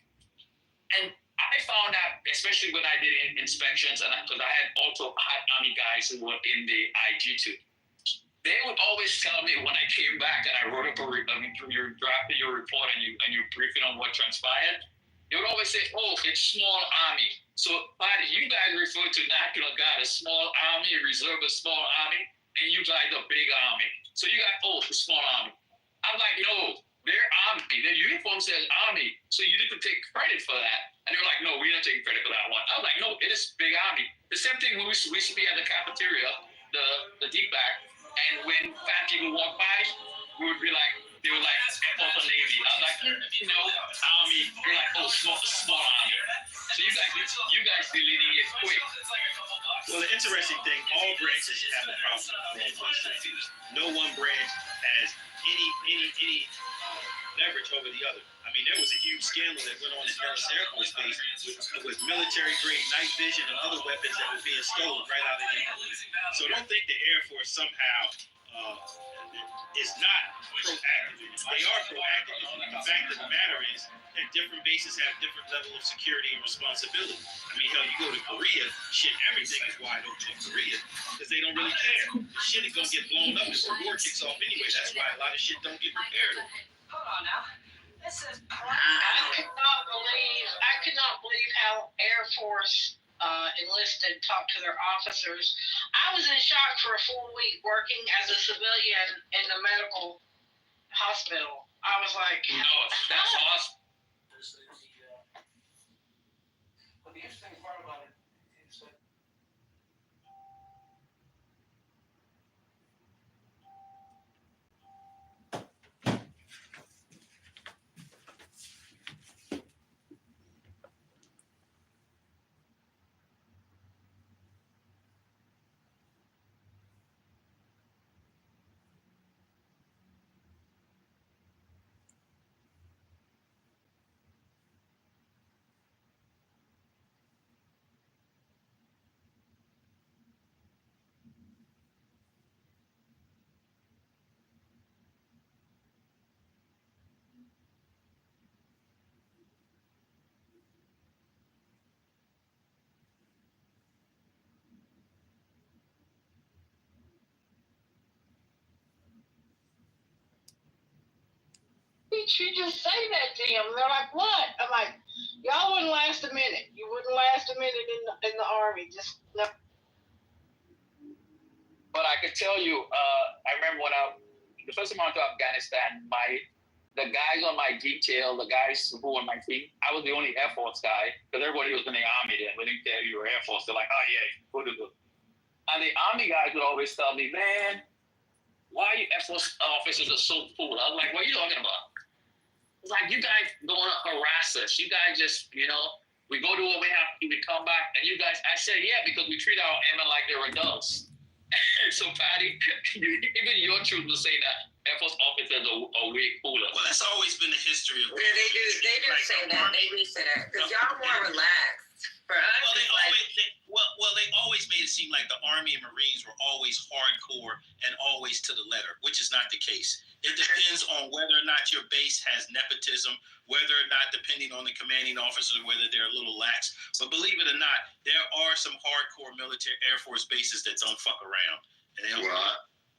and I found out, especially when I did inspections, and because I had also Army guys who were in the IG too. They would always tell me when I came back and I wrote up you drafted your report and you briefing on what transpired. They would always say, "Oh, it's small army." So, buddy, you guys refer to National Guard as small army, reserve as small army, and you guys are big army. So you got, the small army. I'm like, no, they're army. Their uniform says army, so you need to take credit for that. And they're like, no, we're not taking credit for that one. I was like, no, it is big army. The same thing when we used to be at the cafeteria, the deep back, and when fat people walk by, we would be like, they were like, Air Force or Navy. I was like, Army. They're like, small army. So you guys delineate quick. Well, the interesting thing, all branches have a problem with branches. No one branch has any leverage over the other. I mean, there was a huge scandal that went on in Nellis Air Force Base with military-grade night vision and other weapons that were being stolen right out of the air. So don't think the Air Force somehow is not proactive. They are proactive. The fact of the matter is that different bases have different level of security and responsibility. I mean, hell, you go to Korea, everything is wide open in Korea because they don't really care. The shit is gonna get blown up if the war kicks off anyway. That's why a lot of shit don't get repaired. Hold on now. This is I could not believe how Air Force enlisted talked to their officers. I was in shock for a full week working as a civilian in the medical hospital. I was like, no, that's awesome. But the interesting part about it is that you just say that to him. They're like, what? I'm like, y'all wouldn't last a minute. You wouldn't last a minute in the Army. Just no. But I could tell you, I remember when the first time I went to Afghanistan, the guys on my detail, the guys who were on my team, I was the only Air Force guy because everybody was in the Army then. When they tell you were Air Force, they're like, oh yeah, go to the. And the Army guys would always tell me, man, why are you Air Force officers are so full? I was like, what are you talking about? It's like, you guys don't want to harass us. You guys just, we go do what we have to do, we come back, and you guys, I said, yeah, because we treat our airmen like they're adults. So, Patty, even your truth will say that Air Force officers are way cooler. Well, that's always been the history of. Yeah, they do say that. They do say that. Because y'all more relaxed. For us, they always made it seem like the Army and Marines were always hardcore and always to the letter, which is not the case. It depends on whether or not your base has nepotism, whether or not, depending on the commanding officer, whether they're a little lax. But believe it or not, there are some hardcore military Air Force bases that don't fuck around. And they don't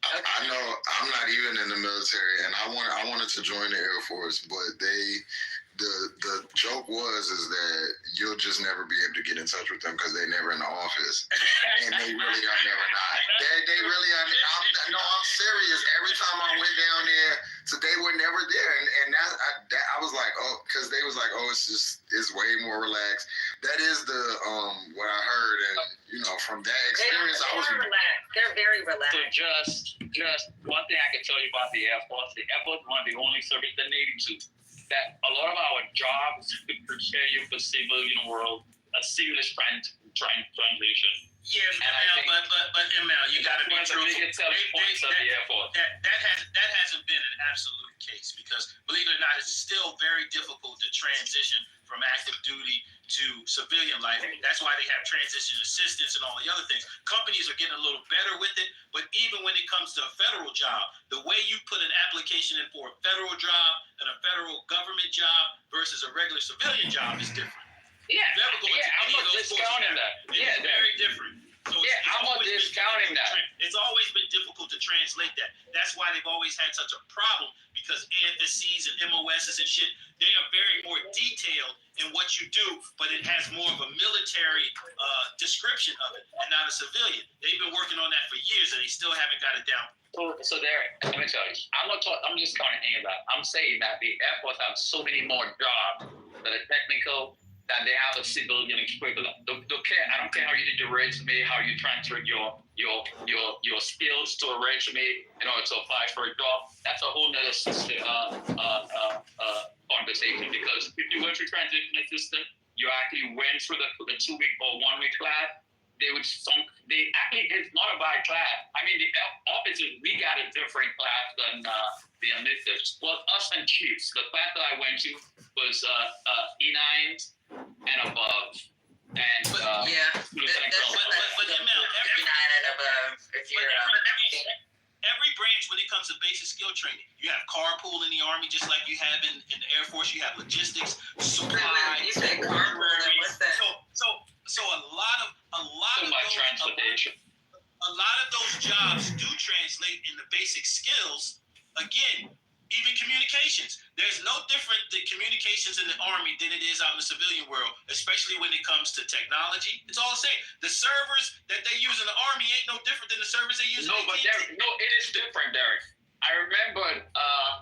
I know I'm not even in the military, and I wanted to join the Air Force, but the joke is that you'll just never be able to get in touch with them because they're never in the office, and they really are never not. They really are. I'm serious. Every time I went down there, so they were never there, and I was like, because they was like, it's way more relaxed. That is the what I heard, and from that experience, I was relaxed. They're very relaxed. So just one thing I can tell you about the Air Force. The Air Force is one of the only service, the Navy too, that a lot of our jobs could prepare you for civilian world, a seamless transition. Yeah, but ML, you got to be truthful. That hasn't been an absolute case because, believe it or not, it's still very difficult to transition from active duty to civilian life. That's why they have transition assistance and all the other things. Companies are getting a little better with it, but even when it comes to a federal job, the way you put an application in for a federal job and a federal government job versus a regular civilian job is different. I'm not discounting that. It's very different. So I'm not discounting that. It's always been difficult to translate that. That's why they've always had such a problem because AFSCs and MOSs and shit, they are very more detailed in what you do, but it has more of a military description of it and not a civilian. They've been working on that for years and they still haven't got it down. So Derek, let me tell you, I'm just counting any of that. I'm saying that the Air Force have so many more jobs that are technical, that they have a civilian equivalent. Don't care. I don't care how you did your resume, how you transferred your skills to a resume in order to apply for a job. That's a whole nother conversation because if you went through transition assistant, you actually went through the 2-week or 1-week class. It's not a bad class. I mean, the officers, we got a different class than the enlists. Well, us and chiefs. The class that I went to was E9s and above. And but ML, every branch when it comes to basic skill training, you have carpool in the Army just like you have in the Air Force. You have logistics, supply. You said carpool. What's that? So a lot of those jobs do translate into basic skills. Again, even communications. There's no different than communications in the Army than it is out in the civilian world, especially when it comes to technology. It's all the same. The servers that they use in the Army ain't no different than the servers they use in the Derek, it is different, Derek. I remember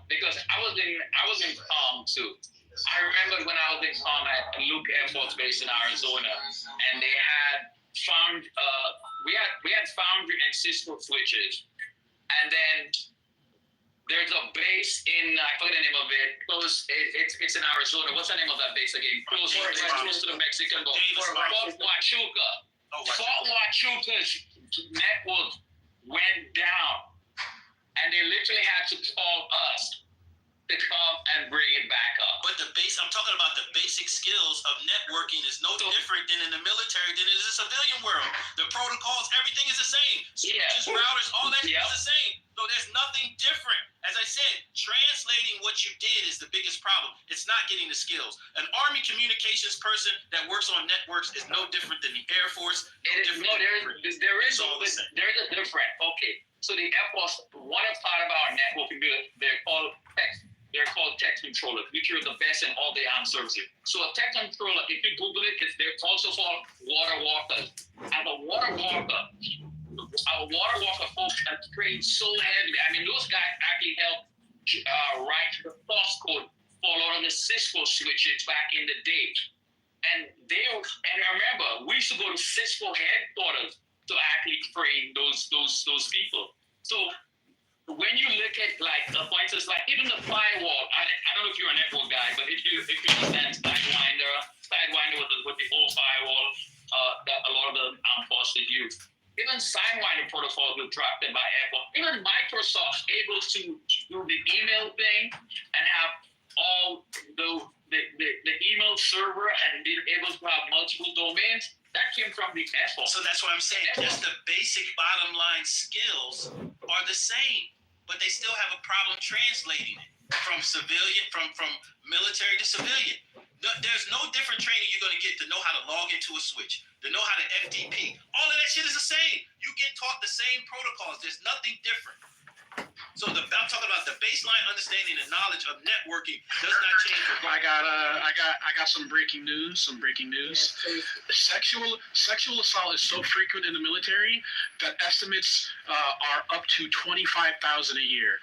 because I was in Palm too. I remember when I was in Palm at Luke Air Force Base in Arizona, and they had found we had Foundry and Cisco switches, and then there's a base in I forget the name of it. It's in Arizona. What's the name of that base again? Close to the Mexican border. Fort Huachuca. Fort Huachuca's network went down, and they literally had to call us to come and bring it back up. But I'm talking about the basic skills of networking is no different than in the military than it is in the civilian world. The protocols, everything is the same. Switches, routers, all that is the same. So there's nothing different. As I said, translating what you did is the biggest problem. It's not getting the skills. An Army communications person that works on networks is no different than the Air Force. There is a difference. Okay. So the Air Force, one part of our networking, they're called tech controllers, which are the best in all the armed services. So a tech controller, if you Google it, they're also called water walkers. And a water walker, our water walker folks are trained so heavily. I mean, those guys actually helped write the source code for a lot of the Cisco switches back in the day. And remember, we used to go to Cisco headquarters to actually train those people. So when you look at like for instance, like even the firewall, I don't know if you're a network guy, but if you understand Sidewinder was the old firewall that a lot of the armed forces use. Even Sidewinder protocols were dropped in by Apple. Even Microsoft's able to do the email thing and have all the email server and being able to have multiple domains. That came from the Apple. So that's what I'm saying. Just the basic bottom line skills are the same, but they still have a problem translating it from civilian, from military to civilian. There's no different training you're going to get to know how to log into a switch, to know how to FTP. All of that shit is the same. You get taught the same protocols. There's nothing different. So I'm talking about the baseline understanding and knowledge of networking does not change. I got some breaking news. Sexual assault is so frequent in the military that estimates are up to 25,000 a year.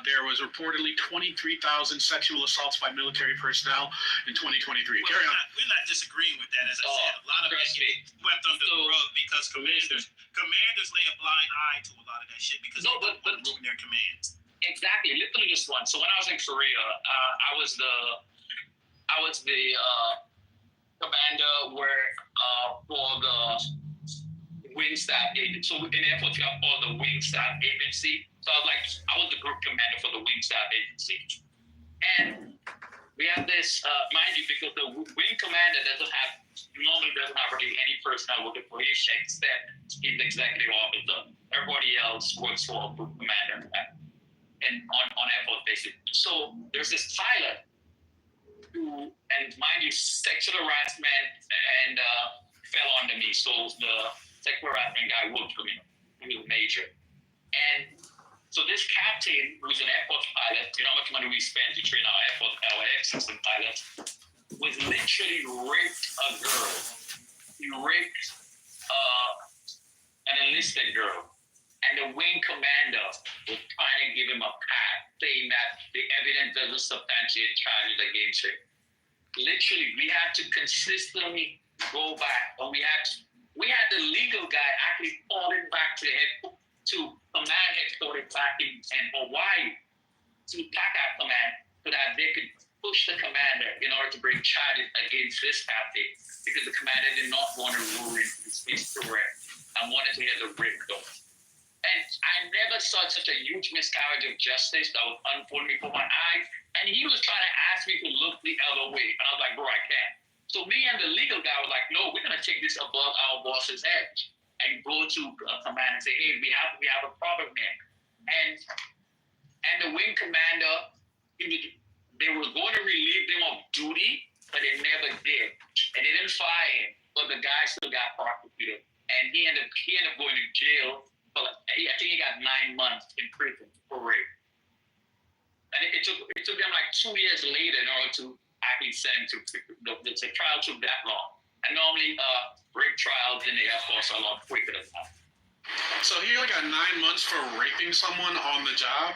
There was reportedly 23,000 sexual assaults by military personnel in 2023. Carry on. We're not disagreeing with that. As I said, a lot of that gets swept under the rug because commanders lay a blind eye to a lot of that shit because they don't want to ruin their commands. Exactly, literally just one. So when I was in Korea, I was the commander for the wing staff agency. So in Air Force, you have all the wing staff agency. So I was the group commander for the wing staff agency, and we have this, mind you, because the wing commander normally doesn't have really any personnel working for him except he's the executive officer. Everybody else works for a group commander and on Air Force bases. So there's this pilot who, and mind you, sexual harassment and fell onto me. So the sexual harassment guy worked for me. He was major. And so this captain, who's an Air Force pilot, you know how much money we spend to train our Air Force LAX system pilots, was literally raped a girl. He raped an enlisted girl. And the wing commander was trying to give him a pass, saying that the evidence doesn't substantiate charges against him. Literally, we had to consistently go back, and we had the legal guy actually falling back to command headquarters back in Hawaii to TACAP command so that they could push the commander in order to bring charges against this captain because the commander did not want to ruin his career and wanted to hear the rape go. And I never saw such a huge miscarriage of justice that was unfolding before my eyes. And he was trying to ask me to look the other way. And I was like, bro, I can't. So me and the legal guy were like, no, we're going to take this above our boss's head and go to command and say, hey, we have a problem here. And the wing commander, they were going to relieve him of duty, but they never did. And they didn't fire him, but the guy still got prosecuted. And he ended up going to jail. But I think he got 9 months in prison for rape. And it took them like 2 years later in order to actually send him to the trial took that long. And normally rape trials in the Air Force are a lot quicker than that. So he only got 9 months for raping someone on the job?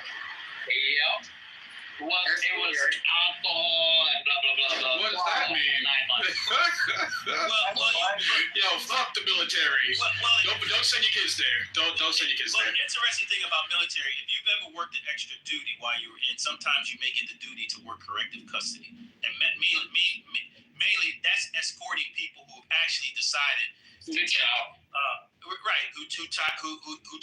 Yep. Well, it was alcohol and blah, blah, blah, blah. What does that mean? 9 months. Yo, fuck the military. Don't send your kids there. Don't send your kids there. The interesting thing about military, if you've ever worked an extra duty while you were in, sometimes you may get the duty to work corrective custody. And mainly that's escorting people who actually decided to who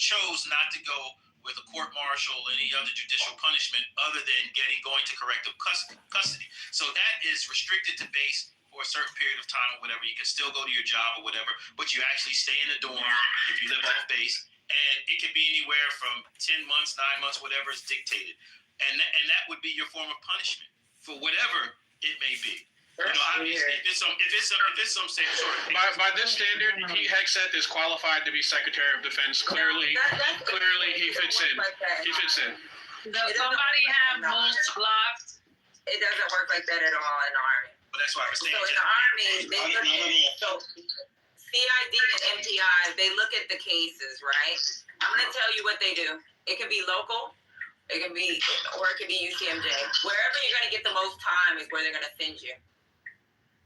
chose not to go with a court-martial or any other judicial punishment other than going to corrective custody. So that is restricted to base for a certain period of time or whatever. You can still go to your job or whatever, but you actually stay in the dorm if you live off base. And it can be anywhere from 10 months, 9 months, whatever is dictated. And that would be your form of punishment for whatever it may be. You know, obviously, if it's some sort of by this standard, Hegseth is qualified to be Secretary of Defense. Clearly, he fits in. He fits in. Does somebody have rules blocks? It doesn't work like that at all in the Army. But that's why I was saying. So in the Army, they look at CID and MTI. They look at the cases, right? I'm gonna tell you what they do. It can be local. It can be, or it can be UCMJ. Wherever you're gonna get the most time is where they're gonna send you.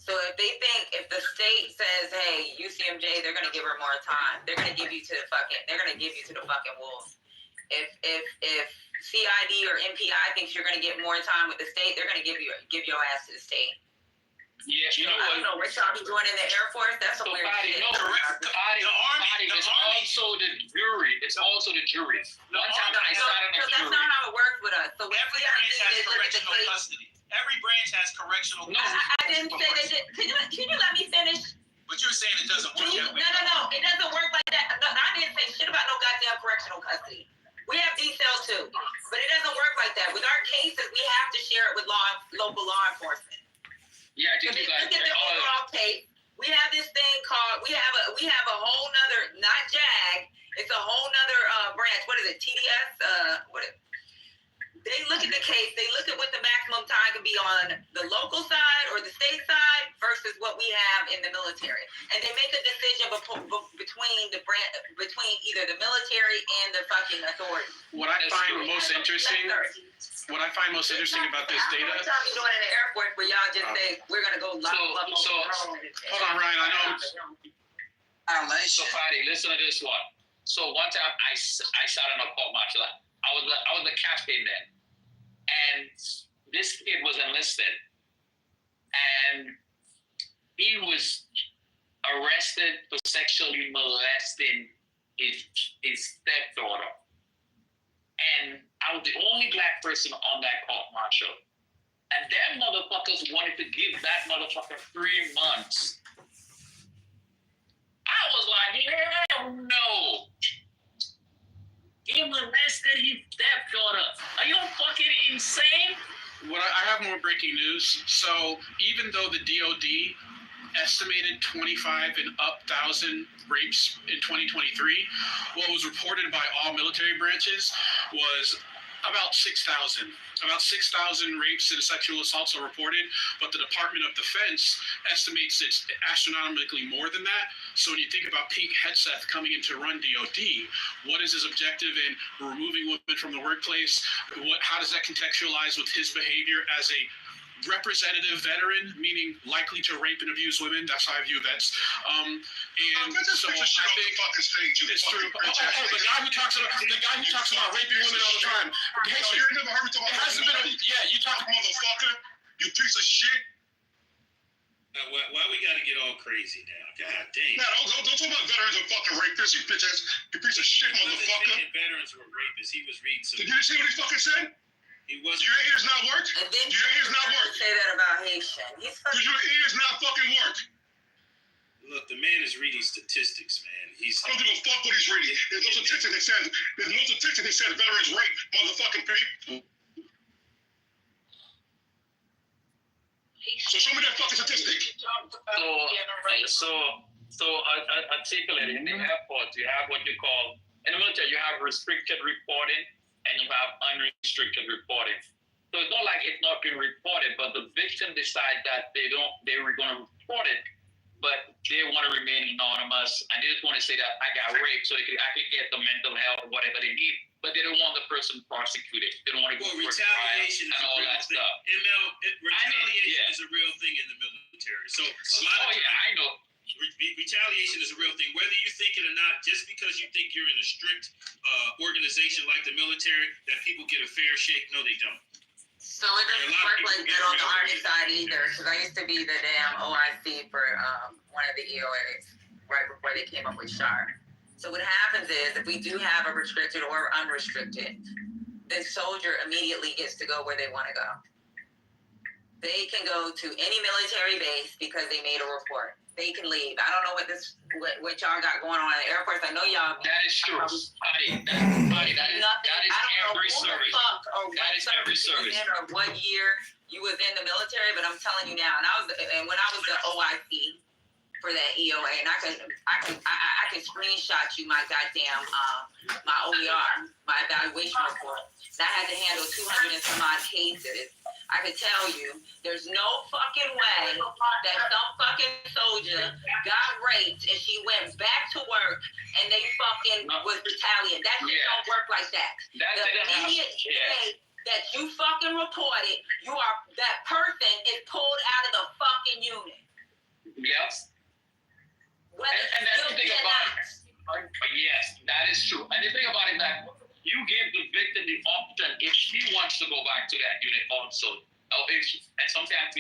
So if the state says, hey, UCMJ, they're going to give her more time. They're going to give you to the fucking wolves. If CID or MPI thinks you're going to get more time with the state, they're going to give your ass to the state. Yeah, you know I don't know what y'all be doing in the Air Force. That's some weird shit. No, it's also the jury. It's also the jury. One time I sat in a jury. That's not how it works with us. So Every branch has correctional custody. Every branch has correctional custody. I didn't say they did. Can you let me finish? But you're saying it doesn't work that way. No. It doesn't work like that. No, I didn't say shit about no goddamn correctional custody. We have D-cell too, but it doesn't work like that. With our cases, we have to share it with local law enforcement. Yeah, I think you guys. Look at the overall case. We have this thing called. We have a whole nother, not JAG. It's a whole nother branch. What is it? TDS. They look at the case. They look at what the maximum time can be on the local side or the state side versus what we have in the military, and they make a decision between either the military and the fucking authority. What I find most interesting about this data. What y'all be doing in the Air Force where y'all just say we're gonna go lock up? Hold on, Ryan. I know. So, Patty, listen to this one. So one time I sat in a court martial. I was the captain then, and this kid was enlisted, and he was arrested for sexually molesting his stepdaughter, and I was the only black person on that court martial, and them motherfuckers wanted to give that motherfucker 3 months. I was like, hell no. He molested his stepdaughter. Are you fucking insane? I have more breaking news. So even though the DOD estimated 25 and up thousand rapes in 2023, what was reported by all military branches was about 6,000. About 6,000 rapes and sexual assaults are reported, but the Department of Defense estimates it's astronomically more than that. So when you think about Pete Hegseth coming in to run DOD, what is his objective in removing women from the workplace? How does that contextualize with his behavior as a representative veteran, meaning likely to rape and abuse women? That's how I view vets. And so I think it's true. The guy who talks about raping women all the time. You never heard me talk about you talk about motherfucker, you piece of shit. Why we gotta get all crazy now? God damn. Nah, don't talk about veterans and fucking rapists, you bitch ass, you piece of shit motherfucker. Veterans were rapists. He was reading some. Did you see what he fucking said? He was. Your ears not work? And then your ears not work? Say that about Haitian. Because your ears not fucking work. Look, the man is reading statistics, man. I don't give a fuck what he's reading. There's no statistic that says veterans rape motherfucking people. So show me that fucking statistic. So articulate in the airport, you have what you call, in the military, you have restricted reporting and you have unrestricted reporting. So it's not like it's not being reported, but the victim decide that they were going to report it, but they want to remain anonymous and they just want to say that I got raped so I could get the mental health, whatever they need, but they don't want the person prosecuted. They don't want to go for retaliation and all that stuff. Retaliation is a real thing in the military. So I know. Retaliation is a real thing, whether you think it or not. Just because you think you're in a strict organization like the military, that people get a fair shake. No, they don't. So it doesn't work like that on the Army side either, because I used to be the damn OIC for one of the EOAs right before they came up with SHARP. So what happens is, if we do have a restricted or unrestricted, the soldier immediately gets to go where they want to go. They can go to any military base because they made a report. They can leave. I don't know what y'all got going on in the Air Force. I know y'all. That is true. That is every service. That is every service. Or what year you was in the military, but I'm telling you now, and when I was the OIC for that EOA, and I can screenshot you my goddamn my OER, my evaluation report. And I had to handle 200 and some odd cases. I could tell you, there's no fucking way that some fucking soldier got raped and she went back to work and they fucking was retaliating. That shit don't work like that. The immediate day that you fucking reported, that person is pulled out of the fucking unit. Yes. And that's the thing about it. Yes, that is true. And the thing about it that you give the victim the option if she wants to go back to that unit also. And sometimes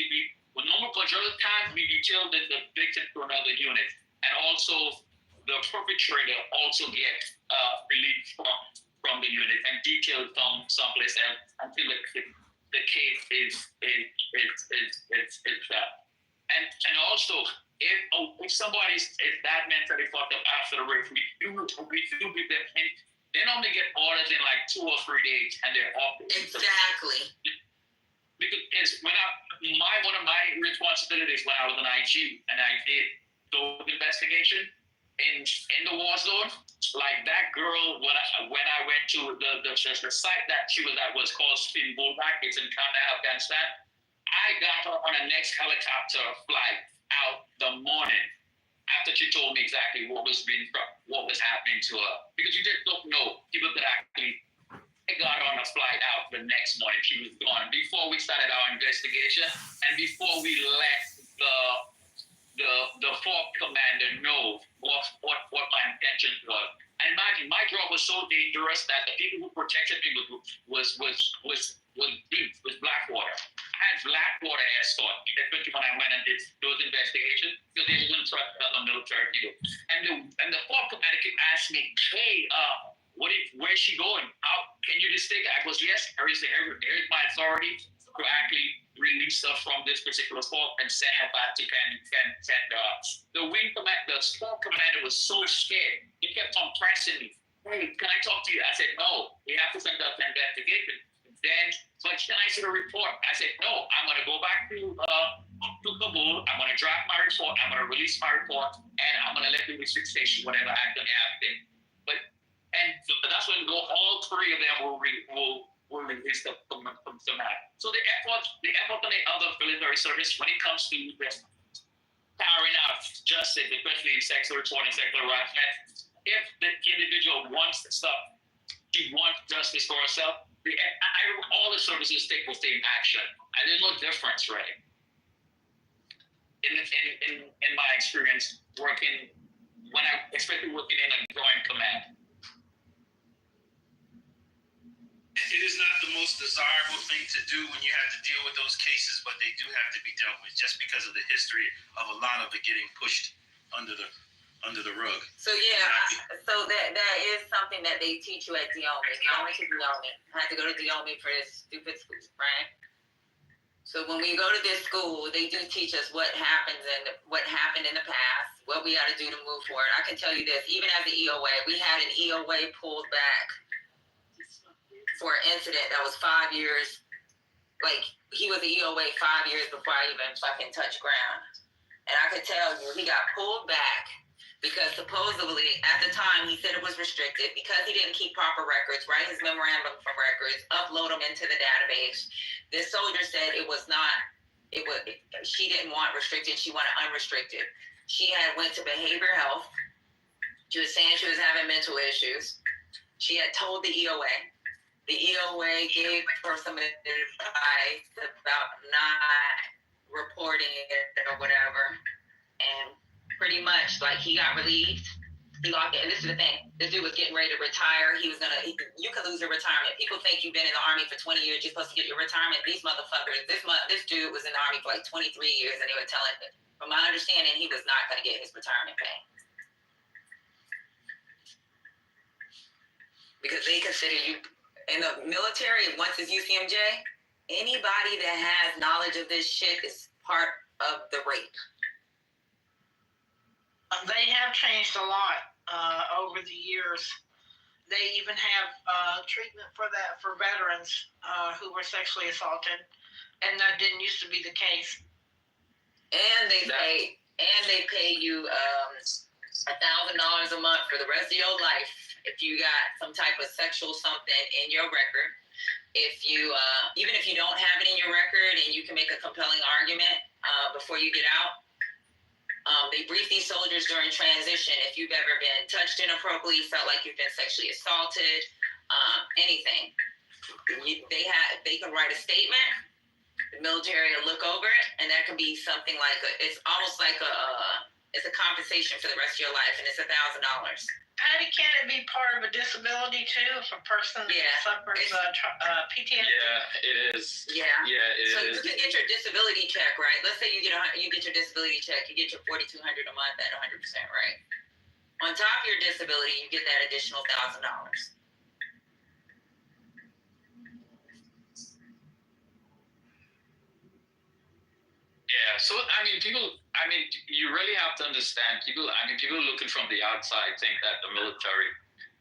well, normal majority of the time, we detail the victim to another unit. And also, the perpetrator also gets relief from the unit and detailed from someplace else until the case is and also if somebody is that mentally fucked up after the rape, we do give them hints. They normally get orders in like 2 or 3 days, and they're off. Exactly. Because one of my responsibilities when I was an IG and I did those investigation in the war zone, like that girl when I went to the site that she was at was called Spin Bullback. It's in Kandahar, Afghanistan. I got her on the next helicopter flight out the morning after she told me exactly what was happening to her, because you just don't know people that actually. I got on a flight out the next morning. She was gone before we started our investigation and before we let the fourth commander know what my intentions was. And imagine my job was so dangerous that the people who protected me was Blackwater. I had Blackwater escort, especially when I went and did those investigations, because they didn't trust other military people. And the fourth commander kept asking me, hey, where's she going? How can you just take her? I goes, yes, here's my authority to actually release her from this particular fort and send her back to the wing commander. The small commander was so scared. He kept on pressing me. Hey, can I talk to you? I said, no, we have to send up an investigation. Then, but can I see the report? I said, no, I'm going to go back to Kabul. I'm going to draft my report. I'm going to release my report, and I'm going to let the district station whatever actually happened. And that's when all 3 of them will release from Somalia. So the effort on the other military service when it comes to carrying out justice, especially in sexual reporting, sexual harassment, if the individual wants stuff, she wants justice for herself, all the services take the same action. And there's no difference, right? In my experience working, especially working in a joint command. It is not the most desirable thing to do when you have to deal with those cases, but they do have to be dealt with just because of the history of a lot of it getting pushed under the rug. So so that is something that they teach you at Diomi. I went to Diomi. I had to go to Diomi for this stupid school, right? So when we go to this school, they do teach us what happened in the past, what we got to do to move forward. I can tell you this, even as the EOA, we had an EOA pulled back for an incident that was 5 years, like he was the EOA 5 years before I even fucking touched ground. And I could tell you, he got pulled back because supposedly at the time he said it was restricted because he didn't keep proper records, write his memorandum from records, upload them into the database. This soldier said she didn't want restricted, she wanted unrestricted. She had went to behavioral health. She was saying she was having mental issues. She had told the EOA. The EOA gave her some advice about not reporting it or whatever. And pretty much, like, he got relieved. He locked it. And this is the thing. This dude was getting ready to retire. You could lose your retirement. People think you've been in the Army for 20 years. You're supposed to get your retirement. These motherfuckers, this dude was in the Army for like 23 years. And they were telling him, from my understanding, he was not going to get his retirement pay. Because they consider you... In the military, once it's UCMJ, anybody that has knowledge of this shit is part of the rape. They have changed a lot over the years. They even have treatment for that for veterans who were sexually assaulted, and that didn't used to be the case. And they pay you $1,000 a month for the rest of your life. If you got some type of sexual something in your record, if you, even if you don't have it in your record and you can make a compelling argument before you get out, they brief these soldiers during transition. If you've ever been touched inappropriately, felt like you've been sexually assaulted, anything, they can write a statement. The military will look over it, and that can be something like it's almost like It's a compensation for the rest of your life, and it's $1,000. Patty, can it be part of a disability too if a person suffers PTSD? Yeah, it is. Yeah. Yeah, it So is. you can get your disability check, right? Let's say you get your disability check, you get your $4,200 a month at 100%, right? On top of your disability, you get that additional $1,000. Yeah, so you really have to understand people looking from the outside think that the military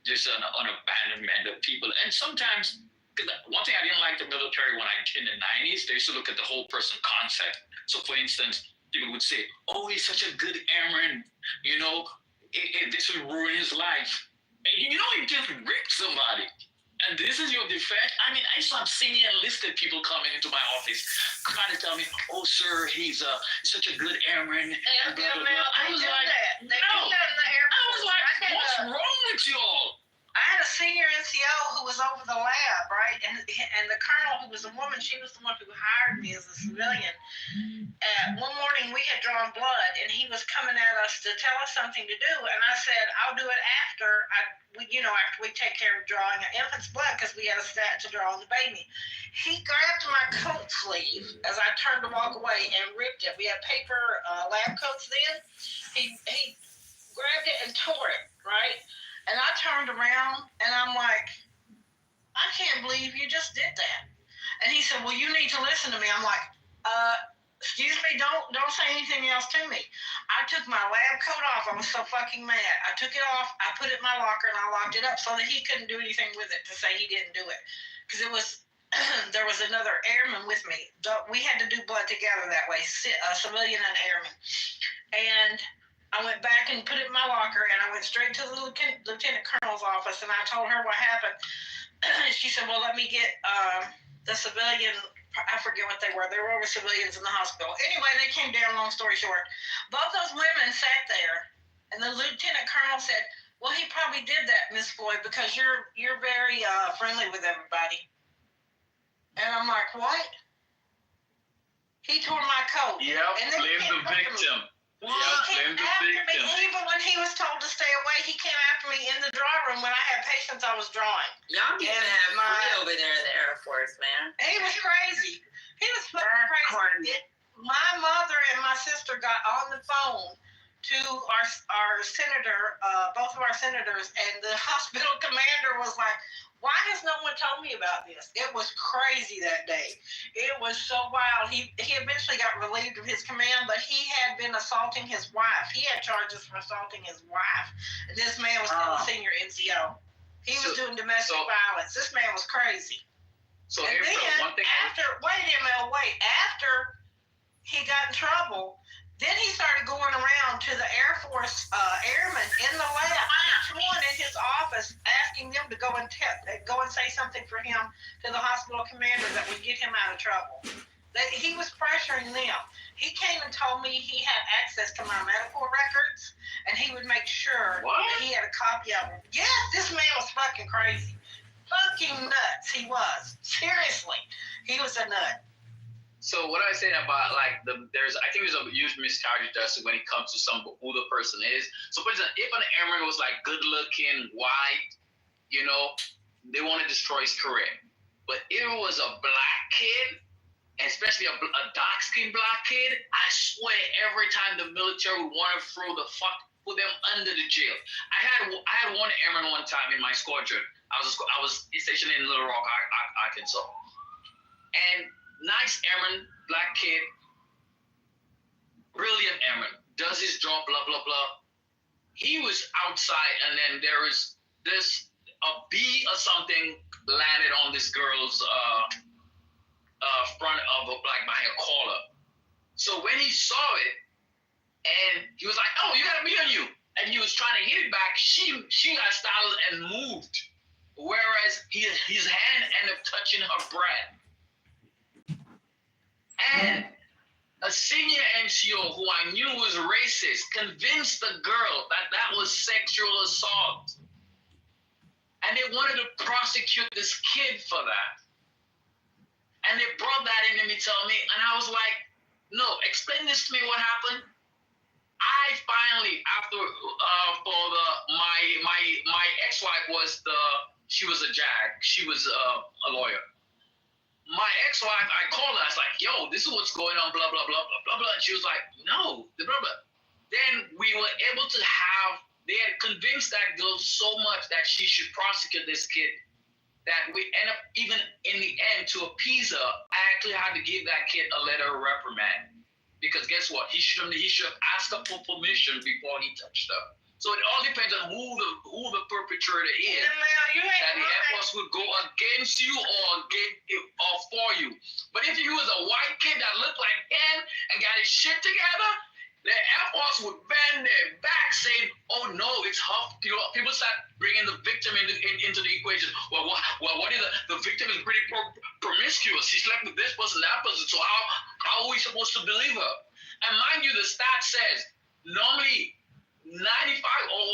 just an abandonment of people. And sometimes, one thing I didn't like the military in the 90s, they used to look at the whole person concept. So for instance, people would say, oh, he's such a good airman, this would ruin his life. He just ripped somebody. And this is your defense? I used to have senior enlisted people coming into my office trying to tell me, oh, sir, he's such a good airman. I was like, no. I was like, what's wrong with y'all? I had a senior NCO who was over the lab, right? And the colonel, who was a woman, she was the one who hired me as a civilian. One morning we had drawn blood, and he was coming at us to tell us something to do. And I said, I'll do it after we take care of drawing an infant's blood, because we had a stat to draw on the baby. He grabbed my coat sleeve as I turned to walk away and ripped it. We had paper lab coats then. He grabbed it and tore it, right? And I turned around and I'm like, I can't believe you just did that. And he said, well, you need to listen to me. I'm like, excuse me, don't say anything else to me. I took my lab coat off. I was so fucking mad. I took it off, I put it in my locker, and I locked it up so that he couldn't do anything with it to say he didn't do it. Because there was another airman with me. We had to do blood together that way, civilian and airman. And I went back and put it in my locker, and I went straight to the lieutenant colonel's office, and I told her what happened. She said, well, let me get the civilian, I forget what they were. They were over civilians in the hospital. Anyway, they came down, long story short. Both those women sat there, and the lieutenant colonel said, well, he probably did that, Miss Floyd, because you're very friendly with everybody. And I'm like, what? He tore my coat. Yep, and then blame the victim. Well, he came after me, even when he was told to stay away, he came after me in the drawing room when I had patients I was drawing. Y'all getting that free over there in the Air Force, man. He was crazy. He was fucking crazy. My mother and my sister got on the phone to our senator, both of our senators, and the hospital commander was like, why has no one told me about this? It was crazy that day. It was so wild. He eventually got relieved of his command, but he had been assaulting his wife. He had charges for assaulting his wife. And this man was still a senior NCO. He was doing domestic violence. This man was crazy. So and April, then one thing after he got in trouble, then he started going around to the Air Force airmen in the lab, each one in his office, asking them to go and say something for him to the hospital commander that would get him out of trouble. He was pressuring them. He came and told me he had access to my medical records, and he would make sure that he had a copy of them. Yes, this man was fucking crazy. Fucking nuts, he was. Seriously, he was a nut. So what I say about I think there's a huge miscarriage when it comes to who the person is. So for example, if an airman was like good looking, white, they want to destroy his career. But if it was a black kid, especially a dark skinned black kid, I swear every time the military would want to put them under the jail. I had one airman one time in my squadron. I was stationed in Little Rock, Arkansas, and nice airman, black kid, brilliant airman, does his job, blah, blah, blah. He was outside, and then there was a bee or something landed on this girl's front of by her collar. So when he saw it, and he was like, oh, you got a bee on you. And he was trying to hit it back. She got startled and moved, whereas his hand ended up touching her breast. And a senior NCO who I knew was racist convinced the girl that was sexual assault. And they wanted to prosecute this kid for that. And they brought that in to me, tell me, and I was like, no, explain this to me, what happened? I my ex-wife she was a JAG. She was a lawyer. My ex-wife, I called her. I was like, yo, this is what's going on, blah, blah, blah, blah, blah, blah. And she was like, no, blah, blah. Then we were able to they had convinced that girl so much that she should prosecute this kid that we end up, even in the end, to appease her, I actually had to give that kid a letter of reprimand. Because guess what? He should have asked her for permission before he touched her. So it all depends on who the perpetrator is. That the Air Force would go against you or for you. But if you was a white kid that looked like him and got his shit together, the Air Force would bend their back saying, oh no, it's Huff. People start bringing the victim into the equation. Well, what is the victim is pretty promiscuous. She slept with this person, that person. So how are we supposed to believe her? And mind you, the stat says normally 85 or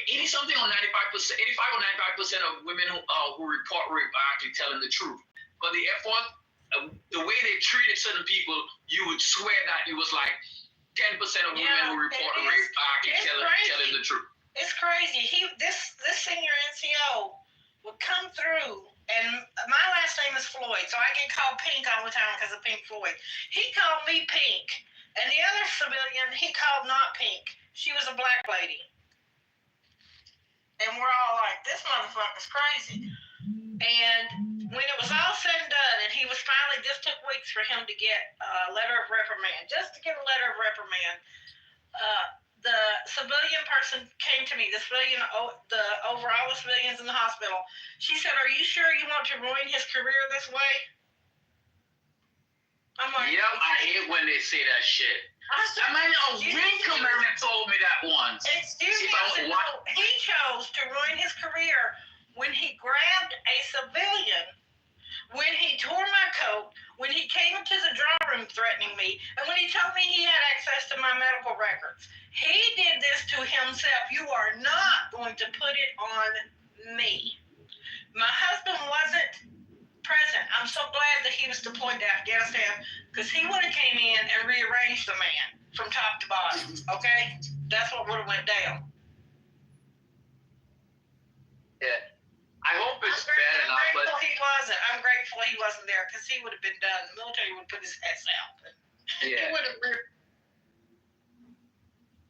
80 something or 95%, 85 or 95% of women who report rape are actually telling the truth. But the Air Force, the way they treated certain people, you would swear that it was like 10% of women who report rape are actually telling the truth. It's crazy. This senior NCO would come through, and my last name is Floyd, so I get called Pink all the time because of Pink Floyd. He called me Pink, and the other civilian he called not Pink. She was a black lady. And we're all like, this motherfucker's crazy. And when it was all said and done, and this took weeks for him to get a letter of reprimand, just to get a letter of reprimand. The civilian person came to me, the overall civilians in the hospital. She said, are you sure you want to ruin his career this way? I'm like, yep, I hate when they say that shit. I mean, a ring commander told me that once. Excuse me, I said, no, he chose to ruin his career when he grabbed a civilian, when he tore my coat, when he came to the drawing room threatening me, and when he told me he had access to my medical records. He did this to himself. You are not going to put it on me. My husband wasn't present. I'm so glad that he was deployed to Afghanistan, because he would have came in and rearranged the man from top to bottom. Okay? That's what would have went down. Yeah. I hope it's better now, but I'm grateful he wasn't there, because he would have been done. The military would have put his ass out. Yeah. He would have been.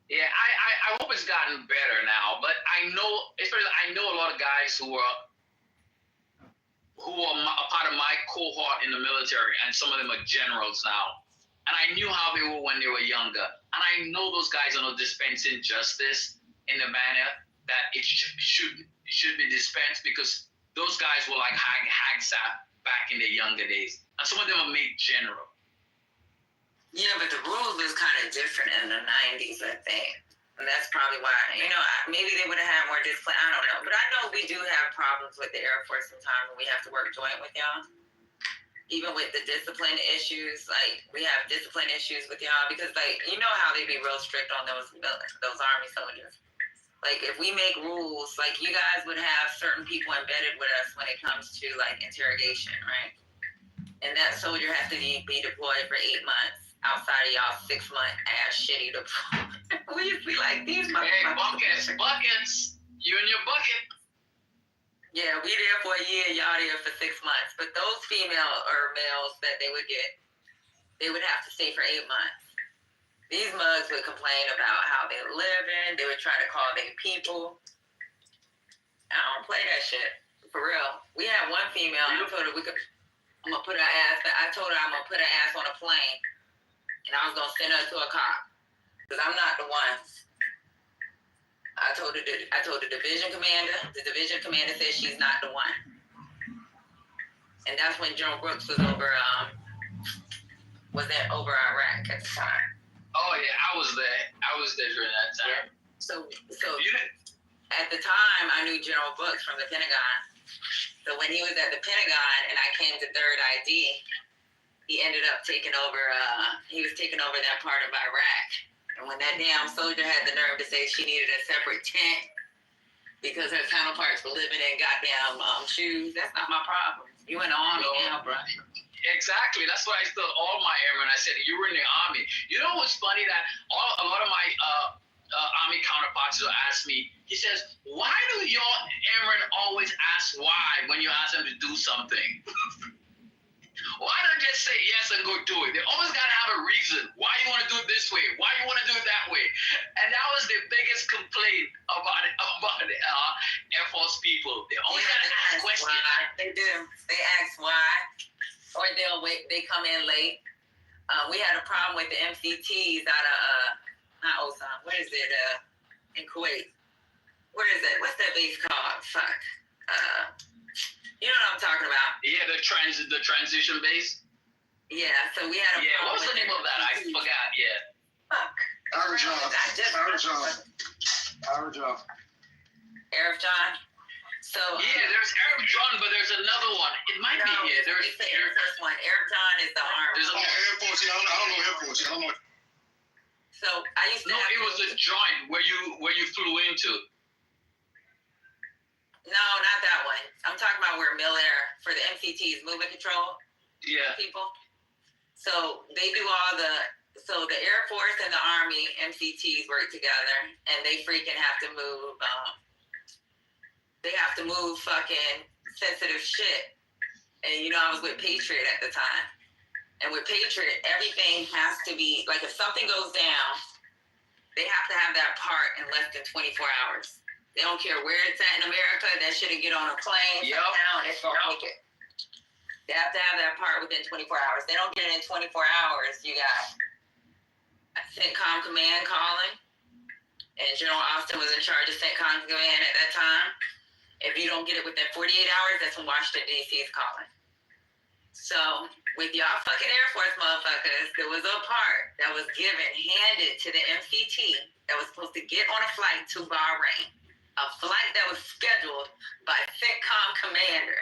Yeah, I hope it's gotten better now, but I know a lot of guys who are a part of my cohort in the military, and some of them are generals now. And I knew how they were when they were younger. And I know those guys are not dispensing justice in the manner that it should be dispensed, because those guys were like Hagsap back in their younger days. And some of them are made general. Yeah, but the rules was kind of different in the 90s, I think. And that's probably why, maybe they would have had more discipline. I don't know. But I know we do have problems with the Air Force sometimes, and we have to work joint with y'all. Even with the discipline issues, like, we have discipline issues with y'all, because, like, you know how they be real strict on those Army soldiers. Like, if we make rules, like, you guys would have certain people embedded with us when it comes to, like, interrogation, right? And that soldier has to be deployed for 8 months. Outside of y'all 6-month ass shitty deployment. We used to be like, these motherfuckers. Hey, buckets. You and your bucket. Yeah, we there for a year, y'all there for 6 months. But those female or males that they would get, they would have to stay for 8 months. These mugs would complain about how they're living. They would try to call their people. I don't play that shit. For real. We had one female, I told her I'm gonna put her ass, I told her I'm gonna put her ass on a plane. And I was going to send her to a cop, because I'm not the one. I told the division commander. The division commander said she's not the one. And that's when General Brooks was over Iraq at the time. Oh yeah, I was there during that time. So at the time, I knew General Brooks from the Pentagon. So when he was at the Pentagon and I came to 3rd ID, he ended up taking over that part of Iraq. And when that damn soldier had the nerve to say she needed a separate tent because her counterparts were living in goddamn shoes, that's not my problem. You in the Army now, bro. Exactly. That's why I told all my airmen, I said, you were in the Army. You know what's funny? That a lot of my Army counterparts will ask me, he says, why do y'all, Aaron, always ask why when you ask them to do something? Why don't just say yes and go do it? They always gotta have a reason why you want to do it this way, why you want to do it that way, and that was the biggest complaint about Air Force people. They always gotta ask questions. Why. They do. They ask why, or they'll wait. They come in late. We had a problem with the MCTs out of not Osam. What is it? In Kuwait. What is it? What's that base called? Fuck. You know what I'm talking about? Yeah, the transition base. Yeah, so we had a Yeah, problem what was the with name of that? I forgot. Yeah. Fuck. Arab John. Arab John. So yeah, there's Arab John, but there's another one. It might be here. There's it's the Air Force one. Arab John is the army. There's a Air Force. Yeah, I don't know Air Force. I don't know. So I used to. No, it was a joint where you flew into. No, not that one. I'm talking about where Mill Air for the MCTs, movement control. Yeah. People. So they do all the. So the Air Force and the Army MCTs work together, and they freaking have to move. They have to move fucking sensitive shit. And you know, I was with Patriot at the time, and with Patriot, everything has to be like if something goes down, they have to have that part in less than 24 hours. They don't care where it's at in America. That shouldn't get on a plane. Yep. Somehow, and it's gonna make it. They have to have that part within 24 hours. They don't get it in 24 hours. You got CENTCOM command calling, and General Austin was in charge of CENTCOM command at that time. If you don't get it within 48 hours, that's when Washington D.C. is calling. So with y'all fucking Air Force motherfuckers, there was a part that was handed to the MCT that was supposed to get on a flight to Bahrain. A flight that was scheduled by CENTCOM commander.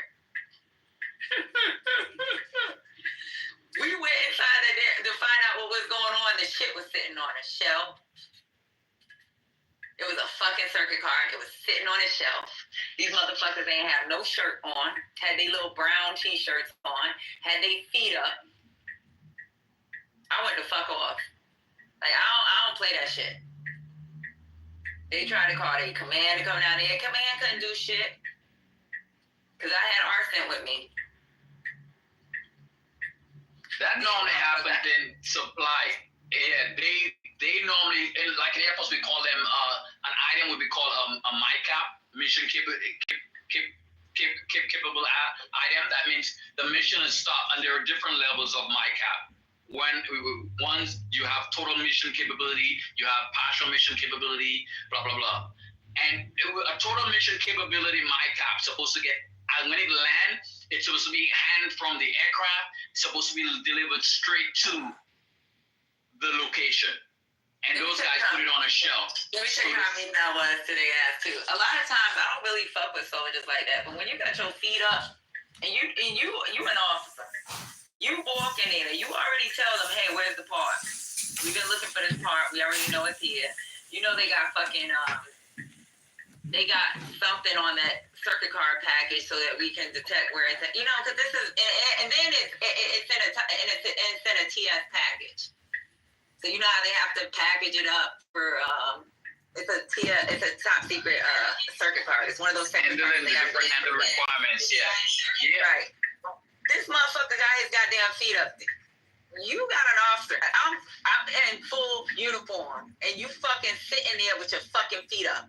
We went inside there to find out what was going on. The shit was sitting on a shelf. It was a fucking circuit card. It was sitting on a shelf. These motherfuckers ain't have no shirt on. Had they little brown t-shirts on. Had they feet up. I went to fuck off. Like, I don't play that shit. They tried to call their command to come down there. Command couldn't do shit. Because I had Arsen with me. That normally happens in supply. Yeah, they normally, like in Air Force, we call them, an item would be called a MICAP, mission capable item. That means the mission is stopped, and there are different levels of MICAP. Once you have total mission capability, you have partial mission capability, blah, blah, blah. And a total mission capability MICAP supposed to get, and when it lands, it's supposed to be handed from the aircraft, it's supposed to be delivered straight to the location. And those guys put it on a shelf. Let me tell you how mean that was to their ass too. A lot of times I don't really fuck with soldiers like that, but when you got your feet up and you an officer, you walk in there, you already tell them, hey, where's the part? We've been looking for this part. We already know it's here. You know they got fucking they got something on that circuit card package so that we can detect where it's at. You know, because this is and then it's in a TS package. So you know how they have to package it up for it's a top secret circuit card. It's one of those circuit cards. And the requirements, yeah. Right. This motherfucker got his goddamn feet up there. You got an officer. I'm in full uniform, and you fucking sitting there with your fucking feet up.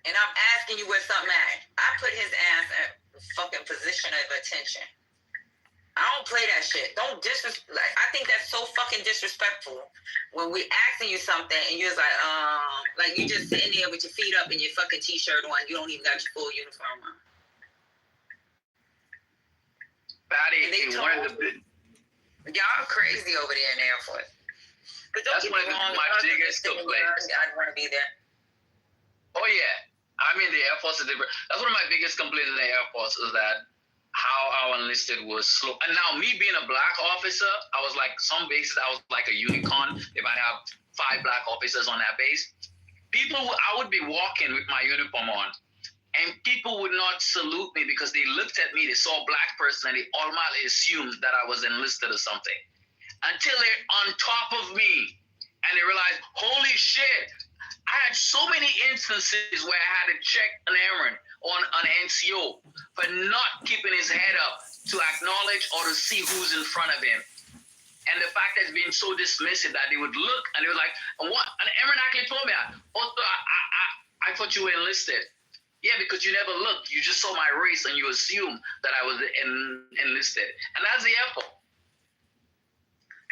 And I'm asking you where something at. I put his ass at fucking position of attention. I don't play that shit. Don't disrespect. Like, I think that's so fucking disrespectful when we asking you something and you're like you just sitting there with your feet up and your fucking t-shirt on. You don't even got your full uniform on. Patty, y'all crazy over there in the Air Force. But don't get me wrong. My biggest complaint. I'd want to be there. Oh yeah, I mean the Air Force is different. That's one of my biggest complaints in the Air Force is that how our enlisted was slow. And now me being a black officer, I was like, some bases I was like a unicorn. They might have 5 black officers on that base. I would be walking with my uniform on, and people would not salute me because they looked at me, they saw a black person, and they automatically assumed that I was enlisted or something. Until they're on top of me, and they realized, holy shit, I had so many instances where I had to check an airman on an NCO for not keeping his head up to acknowledge or to see who's in front of him. And the fact that it's been so dismissive that they would look and they were like, what? And airman actually told me, I thought you were enlisted. Yeah, because you never looked. You just saw my race and you assumed that I was enlisted. And that's the effort.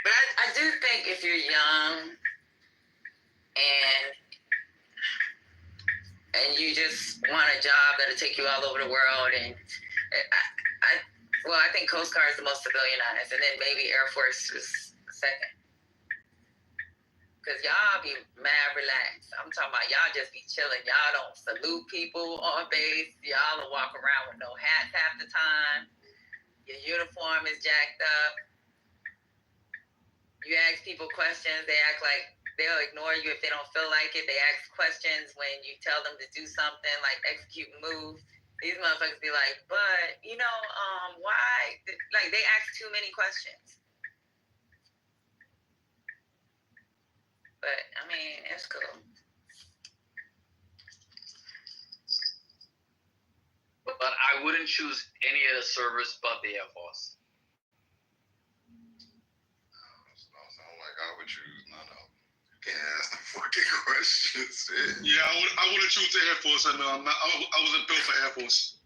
But I do think if you're young and you just want a job that'll take you all over the world, and I think Coast Guard is the most civilianized, and then maybe Air Force is second. Because y'all be mad relaxed. I'm talking about y'all just be chilling. Y'all don't salute people on base. Y'all will walk around with no hats half the time. Your uniform is jacked up. You ask people questions, they act like they'll ignore you if they don't feel like it. They ask questions when you tell them to do something, like execute and move. These motherfuckers be like, but, why? Like, they ask too many questions. But, I mean, it's cool. But I wouldn't choose any other service but the Air Force. Sound like I would choose none of them. You can't ask the fucking questions. Yeah, I would have choose the Air Force. I wasn't built for Air Force.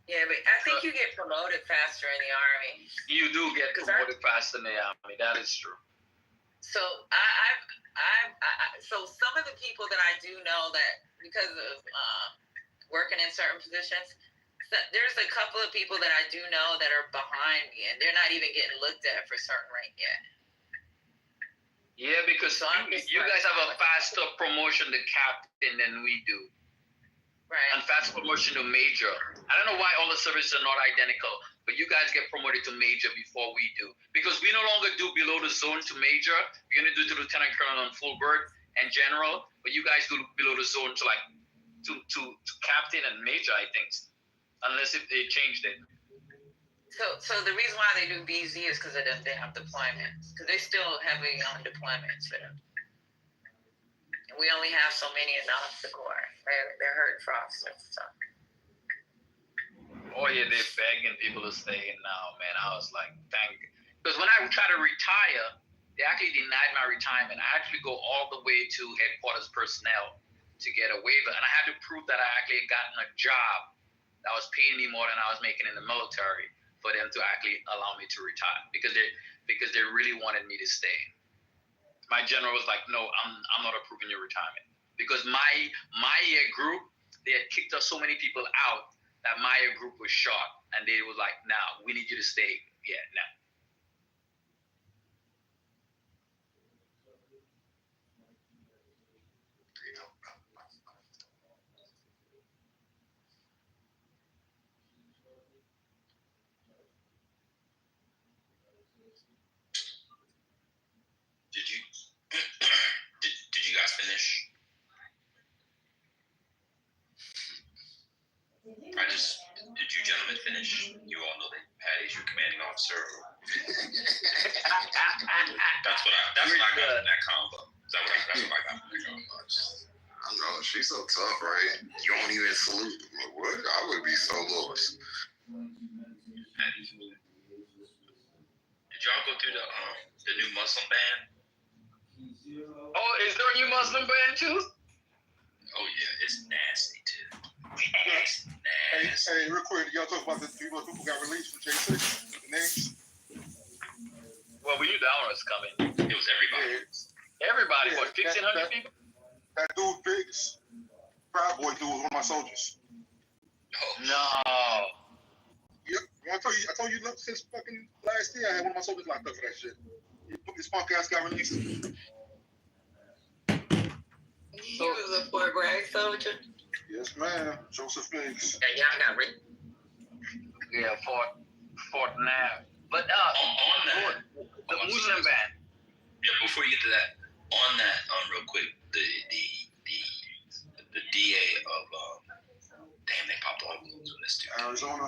Yeah, but I think you get promoted faster in the Army. You do get promoted faster in the Army. That is true. So so some of the people that I do know that because of working in certain positions, there's a couple of people that I do know that are behind me, and they're not even getting looked at for certain rank yet. Yeah, because you guys have a faster promotion to captain than we do. Right. And faster promotion to major. I don't know why all the services are not identical, but you guys get promoted to major before we do. Because we no longer do below the zone to major. We're going to do to lieutenant colonel and full bird and general, but you guys do below the zone to to captain and major, I think. Unless if they changed it. So the reason why they do BZ is because they have deployments. Because they still heavy on deployments for them. And we only have so many in the officer corps. They're hurting for officers. So. Oh yeah, they're begging people to stay in now, man. I was like, thank you. Because when I tried to retire, they actually denied my retirement. I actually go all the way to headquarters personnel to get a waiver. And I had to prove that I actually had gotten a job that was paying me more than I was making in the military for them to actually allow me to retire. Because they really wanted me to stay. My general was like, no, I'm not approving your retirement. Because my year group, they had kicked us so many people out that my year group was short. And they was like, nah, we need you to stay. Yeah, no. Did you guys finish? Did you gentlemen finish? You all know that Patty's your commanding officer. That's what I got in that combo. That's what I got in that combo. I know, she's so tough, right? You don't even salute. What? I would be so lost. Did y'all go through the new Muslim ban? Oh, is there a new Muslim ban too? Oh yeah, it's nasty too. Hey, real quick, y'all talk about the people who got released from J6? The names? Well, we knew that one was coming. It was everybody. Everybody, what, 1,500 people? That dude, Biggs, Proud Boy dude, was one of my soldiers. Oh, no. Yep. I told you since fucking last year, I had one of my soldiers locked up for that shit. This punk ass got released. He was a Fort Bragg soldier. Yes, ma'am. Joseph Biggs. Yeah, y'all got rid. Yeah, Fort Nav. But on that, the Muslim ban. Yeah, before you get to that, on that, real quick, the DA of damn, they popped all the this dude. Arizona.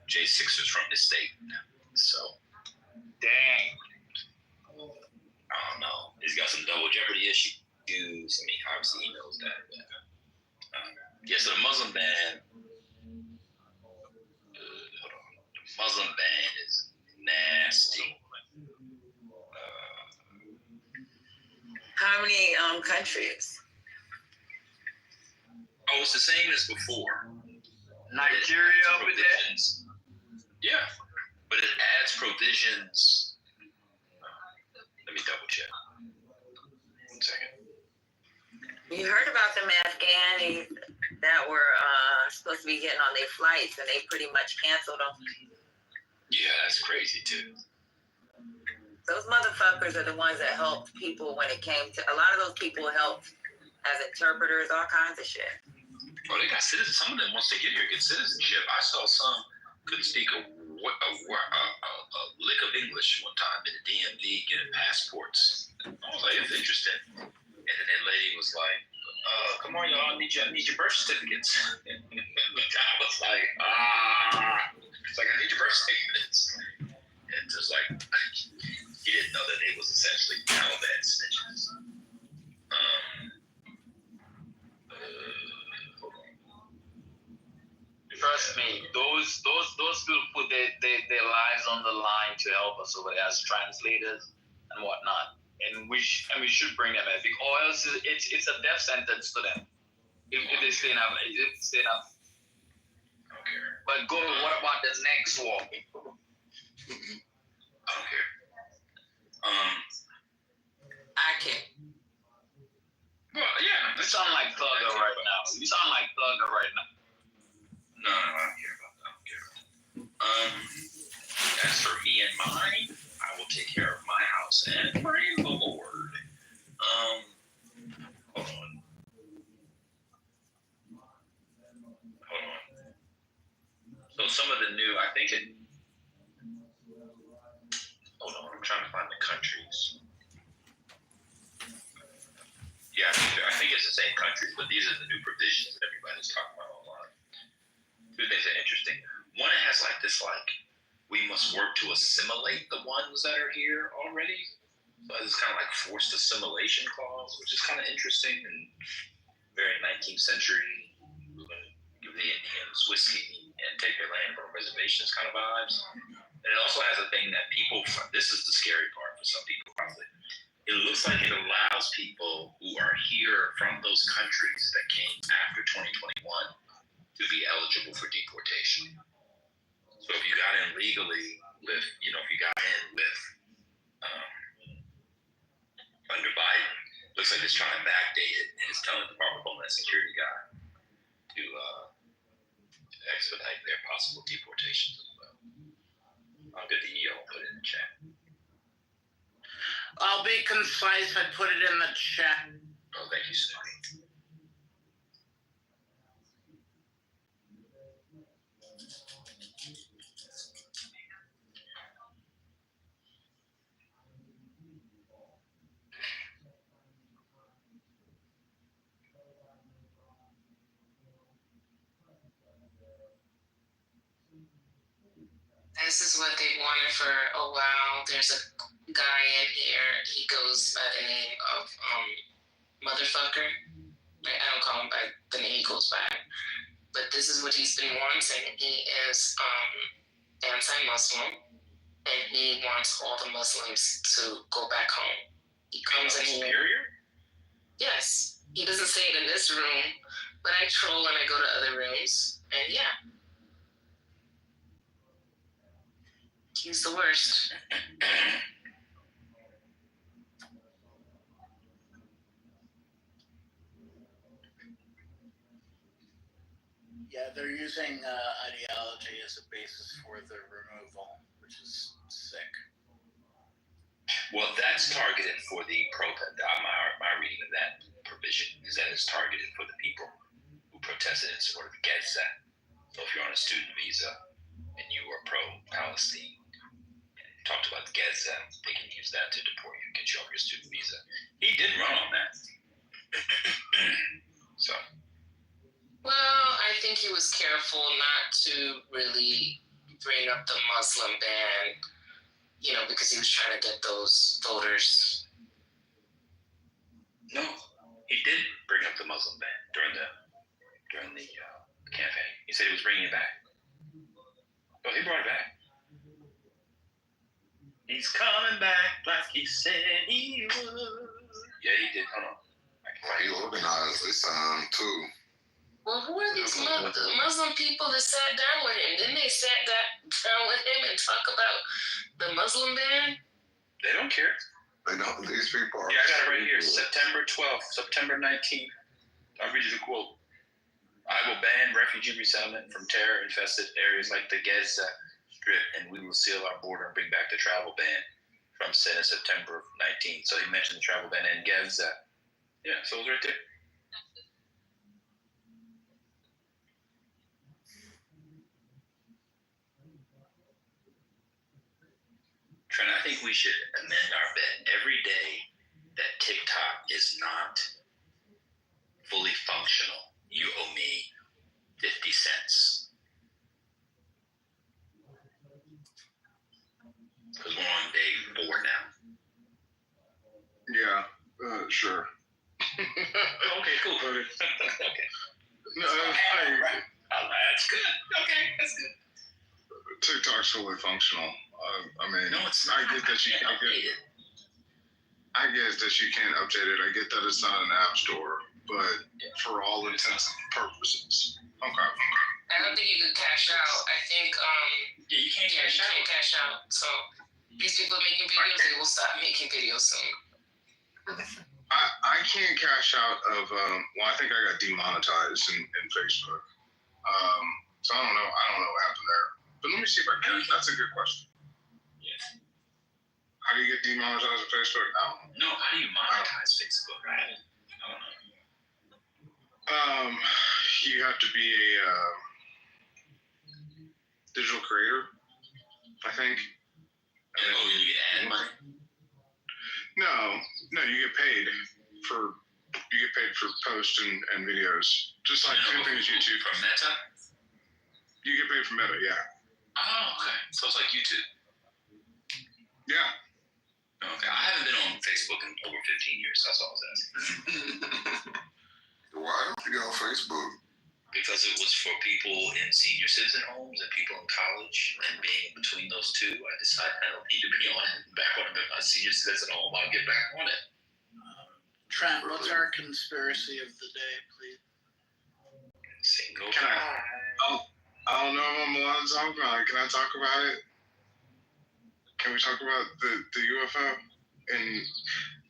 J6 is from this state. So, Dang. I don't know. He's got some double jeopardy issues. I mean, obviously he knows that. But, yeah, so the Muslim ban, hold on. The Muslim ban is nasty. How many countries? Oh, it's the same as before. Nigeria over there? Yeah, but it adds provisions. Let me double check. 1 second. You heard about them Afghanis that were supposed to be getting on their flights and they pretty much canceled them. Yeah, that's crazy too. Those motherfuckers are the ones that helped people when it came to, a lot of those people helped as interpreters, all kinds of shit. Oh, they got citizens. Some of them, once they get here, get citizenship. I saw some couldn't speak a lick of English one time in the DMV getting passports. I was like, it's interesting. And then that lady was like, come on, y'all, I need your birth certificates. And the guy was like, it's like, I need your birth certificates. And just like, he didn't know that they was essentially Taliban snitches. Trust me, those people put their lives on the line to help us over there as translators and whatnot, and we should bring them in because it's a death sentence to them if they stay up. Okay. But what about this next war? I don't care. I can't. Well, yeah. You sound like Thugger right now. No, I don't care about that. As for me and mine, I will take care of my house and praise the Lord. Hold on. So some of the new, I think it. Hold on, I'm trying to find the countries. Yeah, I think it's the same countries, but these are the new provisions that everybody's talking about online. Two things are interesting. One, it has like this, we must work to assimilate the ones that are here already. So it's kind of like forced assimilation clause, which is kind of interesting and very 19th century. We're going to give the Indians whiskey and take their land from reservations kind of vibes. And it also has a thing that people, this is the scary part for some people probably. It looks like it allows people who are here from those countries that came after 2021 to be eligible for deportation. So if you got in legally with, if you got in with under Biden, looks like it's trying to backdate it and it's telling the Department of Homeland Security guy to expedite their possible deportations as well. I'll get the EO and put it in the chat. I'll be concise. I put it in the chat. Oh, thank you, Snoopy. This is what they wanted for a while. There's a guy in here. He goes by the name of Motherfucker. I don't call him by the name he goes by. But this is what he's been wanting. He is anti-Muslim, and he wants all the Muslims to go back home. He comes in here. Superior? Yes. He doesn't say it in this room, but I troll and I go to other rooms, and yeah. He's the worst. Yeah, they're using ideology as a basis for the removal, which is sick. Well, that's targeted for the protest. My reading of that provision is that it's targeted for the people who protested in support of the Gaza. So if you're on a student visa and you are pro-Palestine, and talked about the Gaza, they can use that to deport you and get you off your student visa. He did run on that. So. Well, I think he was careful not to really bring up the Muslim ban, you know, because he was trying to get those voters. No, he did bring up the Muslim ban during the campaign. He said he was bringing it back. Well, he brought it back. He's coming back like he said he would. Yeah, he did. Hold on. He organized this time too. Well, who are these Muslim people that sat down with him? Didn't they sat down with him and talk about the Muslim ban? They don't care. They don't. These people are. Yeah, I got it right here. September 12th, September 19th. I'll read you the quote. I will ban refugee resettlement from terror-infested areas like the Gaza Strip, and we will seal our border and bring back the travel ban from September 19th. So he mentioned the travel ban in Gaza. Yeah, so it was right there. Trent, I think we should amend our bet every day that TikTok is not fully functional. You owe me 50 cents. Because we're on day 4 now. Yeah, sure. Okay, cool. Okay. No, that's good. Okay, that's good. TikTok's fully functional. I mean, no, it's not. I get that you can't update it. I get that it's not an app store, but for all intents and purposes. Okay. I don't think you can cash out. I think yeah, you can't cash out. You can't cash out. So these people making videos, they will stop making videos soon. I can't cash out of I think I got demonetized in Facebook. So I don't know what happened there. But let me see if I can. That's a good question. Yes. How do you get demonetized on Facebook now? No, how do you monetize Facebook? I don't know. You have to be a digital creator, I think. Oh, you get ad money? No, you get paid for posts and videos, just like same thing as YouTube. From Meta? You get paid from Meta, yeah. Oh, okay. So it's like YouTube. Yeah. Okay. I haven't been on Facebook in over 15 years. That's all I was asking. Why don't you get on Facebook? Because it was for people in senior citizen homes and people in college, and being between those two, I decided I don't need to be on it. Back when I'm in my senior citizen home, I'll get back on it. Trent, what's our conspiracy of the day, please? Single. I don't know if I'm allowed to talk about it. Can I talk about it? Can we talk about the UFO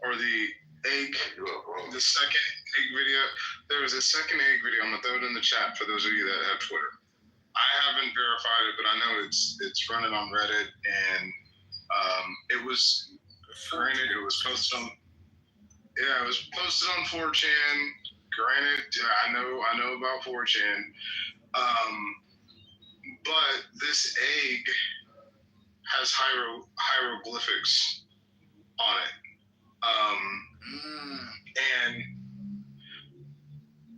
or the egg, the second egg video? There was a second egg video. I'm gonna throw it in the chat for those of you that have Twitter. I haven't verified it, but I know it's running on Reddit, and it was posted on. Yeah, it was posted on 4chan. Granted, I know about 4chan. But this egg has hieroglyphics on it. And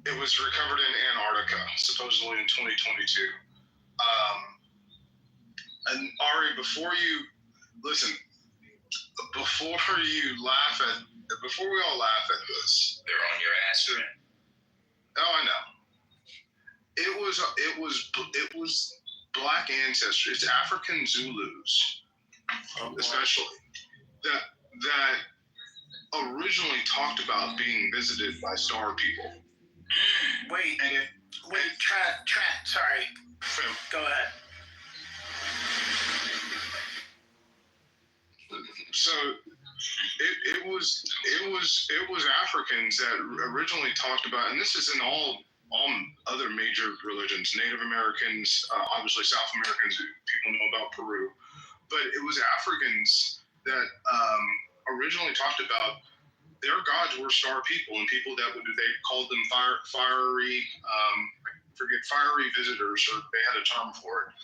it was recovered in Antarctica, supposedly in 2022. And Ari, before we all laugh at this, they're on your ass, man. Oh, I know. It was Black ancestry. It's African Zulus, especially that originally talked about being visited by star people. Wait, Trent, sorry. Go ahead. So it was Africans that originally talked about, and this is in all other major religions, Native Americans, obviously South Americans, people know about Peru, but it was Africans that originally talked about their gods were star people, and people that they called them fiery visitors, or they had a term for it.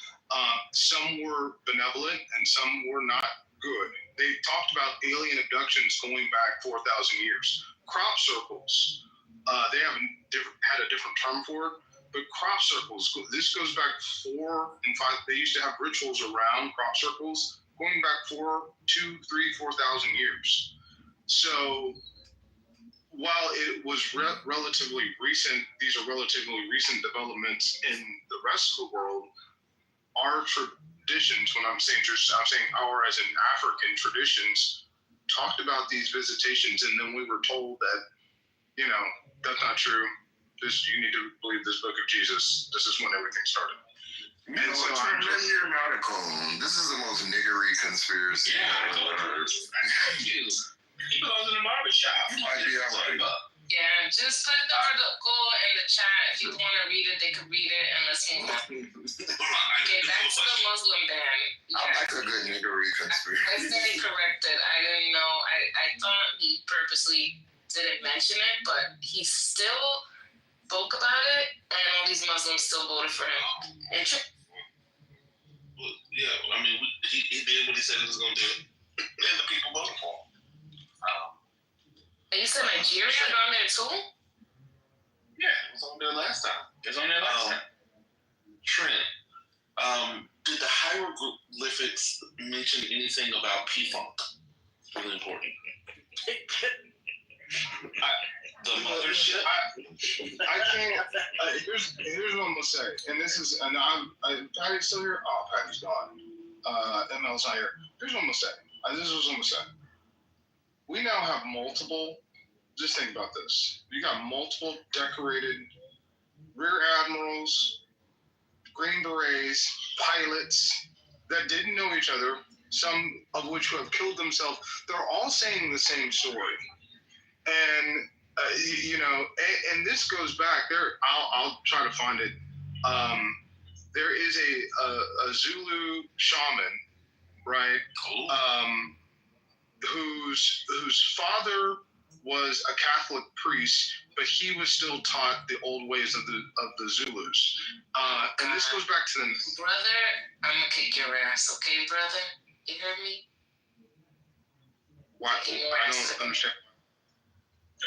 Some were benevolent and some were not good. They talked about alien abductions going back 4,000 years. Crop circles, they had a different term for it, But crop circles, this goes back 4 and 5. They used to have rituals around crop circles going back 4,000 years. So while it was relatively recent, these are relatively recent developments in the rest of the world. Our traditions, when I'm saying our as in African traditions, talked about these visitations, and then we were told that, that's not true. You need to believe this book of Jesus. This is when everything started. And so you're not a clone. This is the most niggery conspiracy I've ever heard. He belongs in the barbershop. You might be all right. Yeah, just put the article in the chat. If you want to read it, they can read it, and let's move on. Okay, back to the Muslim ban. I like a good niggery conspiracy. I stand corrected. I didn't know. I thought he purposely didn't mention it, but he still spoke about it, and all these Muslims still voted for him. Well, yeah, I mean, he did what he said he was going to do, and the people voted for him. And you said Nigeria on there too? Yeah, it was on there last time. Trent, did the hieroglyphics mention anything about P-Funk? It's really important. The mothership? I can't. Here's what I'm gonna say, and this is, and Patty's still here. Oh, Patty's gone. ML's not here. Here's what I'm gonna say. This is what I'm gonna say. We now have multiple. Just think about this. You got multiple decorated rear admirals, Green Berets, pilots that didn't know each other. Some of which have killed themselves. They're all saying the same story, and. And this goes back there. I'll try to find it. There is a Zulu shaman, right? Cool. Whose father was a Catholic priest, but he was still taught the old ways of the Zulus. And this goes back to the brother. I'm gonna kick your ass, okay, brother? You heard me? Why? I don't understand. I'll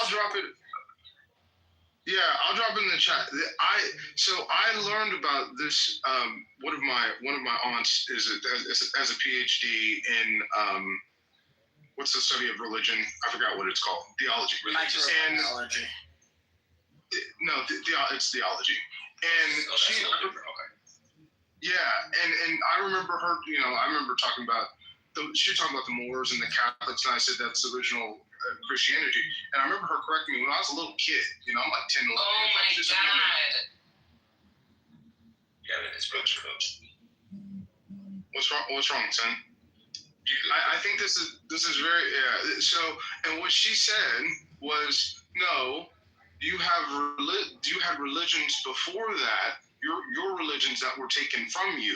drop it. Yeah, I'll drop it in the chat. I learned about this. One of my aunts has a PhD in what's the study of religion? I forgot what it's called. Theology. Microbiology. It's theology. And she. Yeah, and I remember her. I remember talking about she was talking about the Moors and the Catholics, and I said that's original Christianity. And I remember her correcting me when I was a little kid. I'm like 10, 11. Oh my God! Yeah, it's coach. What's wrong, son? I think this is very So, and what she said was, no, you had religions before that. Your religions that were taken from you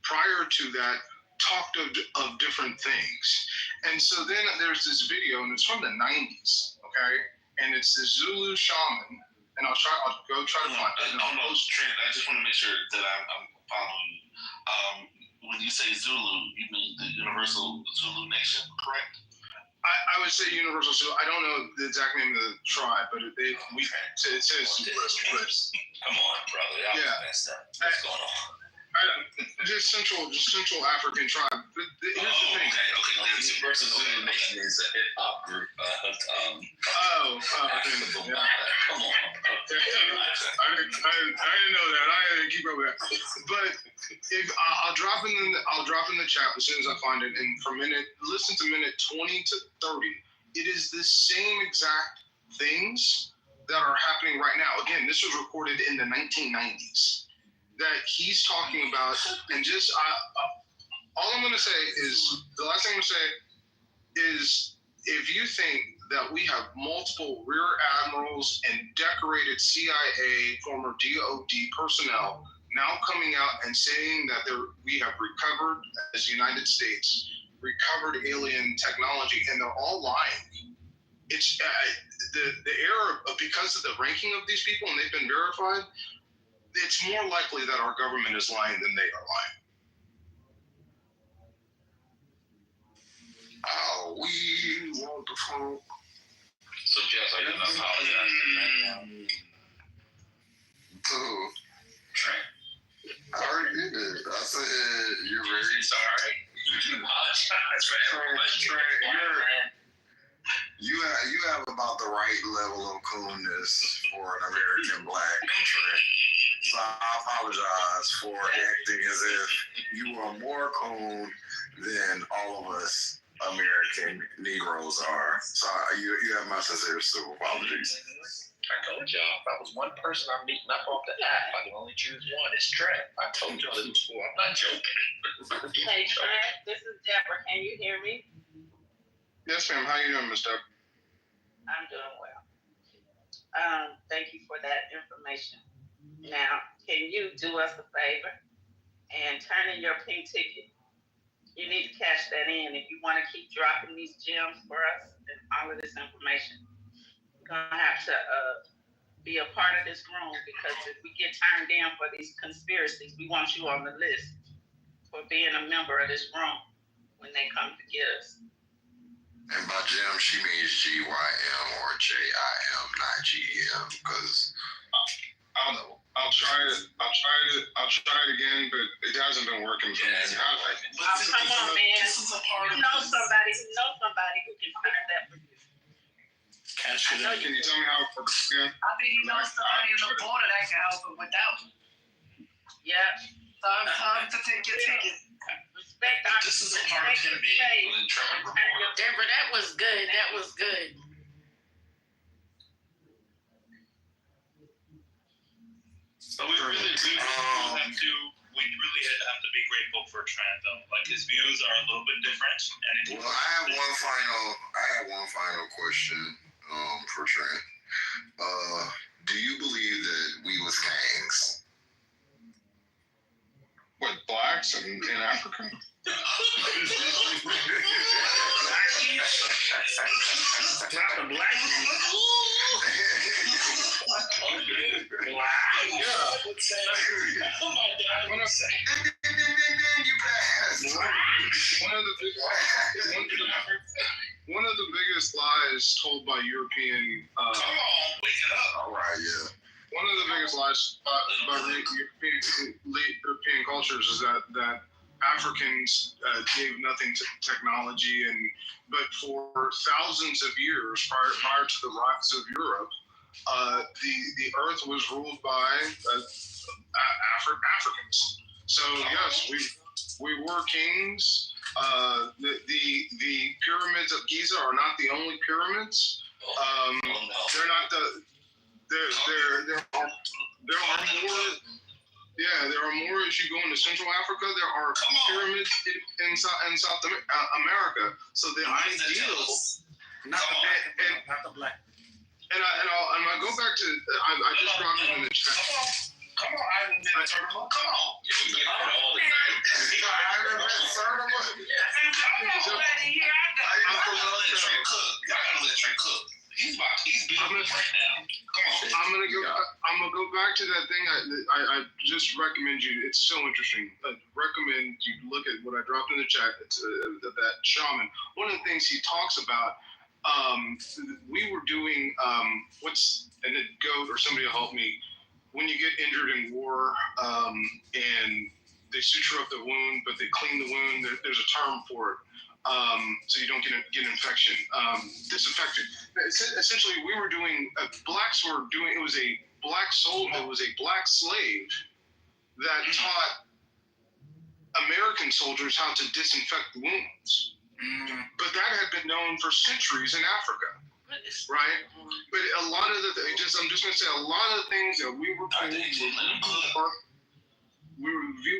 prior to that talked of different things. And so then there's this video, and it's from the 90s, okay? And it's the Zulu shaman, and I'll go try to find it. Trent, I just want to make sure that I'm following you. When you say Zulu, you mean the Universal Zulu Nation, correct? I would say Universal Zulu. I don't know the exact name of the tribe, but it says Zulu. Come on, brother. What's going on? Just Central African tribe. But here's the thing. Okay. Universal Zulu Nation is a hip hop group. Come on. I didn't know that. I didn't keep up with that. But I'll drop in the chat as soon as I find it. And listen to minute 20 to 30. It is the same exact things that are happening right now. Again, this was recorded in the 1990s. That he's talking about, and just all I'm going to say is the last thing I'm going to say is if you think that we have multiple rear admirals and decorated CIA, former DOD personnel now coming out and saying that we have recovered, as the United States, recovered alien technology, and they're all lying. It's the error because of the ranking of these people, and they've been verified. It's more likely that our government is lying than they are lying. the fuck? So, Jeff, are you gonna apologize to Trent? Dude, Trent, I already did it. I said you're very sorry. You apologize for every question. You have about the right level of coolness for an American black Trent. So I apologize for acting as if you are more cool than all of us American Negroes are. So you have my sincerest apologies. I told y'all, if I was one person I'm meeting up off the app, I can only choose one. It's Trent. I told y'all this before. I'm not joking. Hey, Trent, this is Deborah. Can you hear me? Yes, ma'am. How you doing, Miss Deb? I'm doing well. Thank you for that information. Now, can you do us a favor and turn in your pink ticket? You need to cash that in if you want to keep dropping these gems for us and all of this information. You're going to have to be a part of this room, because if we get turned down for these conspiracies, we want you on the list for being a member of this room when they come to get us. And by Jim, she means GYM or JIM, not GM, because I'll try it again, but it hasn't been working for me. Come on, man. You know somebody who can fix that for you. Can you tell me how it works again? I think you know somebody in the border that can help him with that one. Yep. Time to take your ticket. Respect our This is a part of him being able to travel. Deborah, that was good. That was good. But we really have to be grateful for Trent, though. Like, his views are a little bit different, and well, I have one final question for Trent. Do you believe that we was gangs? What, blacks in Africa? Not the black One of the biggest lies told by European. Come on, wake it up. All right, yeah. One of the biggest lies about European cultures is that Africans gave nothing to technology, but for thousands of years prior to the rise of Europe, the earth was ruled by Africans. So yes, we were kings. The pyramids of Giza are not the only pyramids. They're not the. There are more. Yeah, there are more as you go into Central Africa. There are pyramids in South America. So the ideal, Not the black. and I go back to I just dropped it in the chat. Come on, I didn't get a turtle. Come on. Yeah, we get that all the night. I never heard of it. Y'all gotta let Trent cook. He's building right now. Come on. I'm gonna go back to that thing. I just recommend you. It's so interesting. I recommend you look at what I dropped in the chat. It's that shaman. One of the things he talks about. We were doing and the GOAT or somebody will help me. When you get injured in war, and they suture up the wound, but they clean the wound. There's a term for it. So you don't get an infection. Disinfectant. Essentially, we were doing. Blacks were doing. It was a black soul. It was a black slave that taught American soldiers how to disinfect wounds. But that had been known for centuries in Africa, right? But a lot of I'm just going to say a lot of the things that we were doing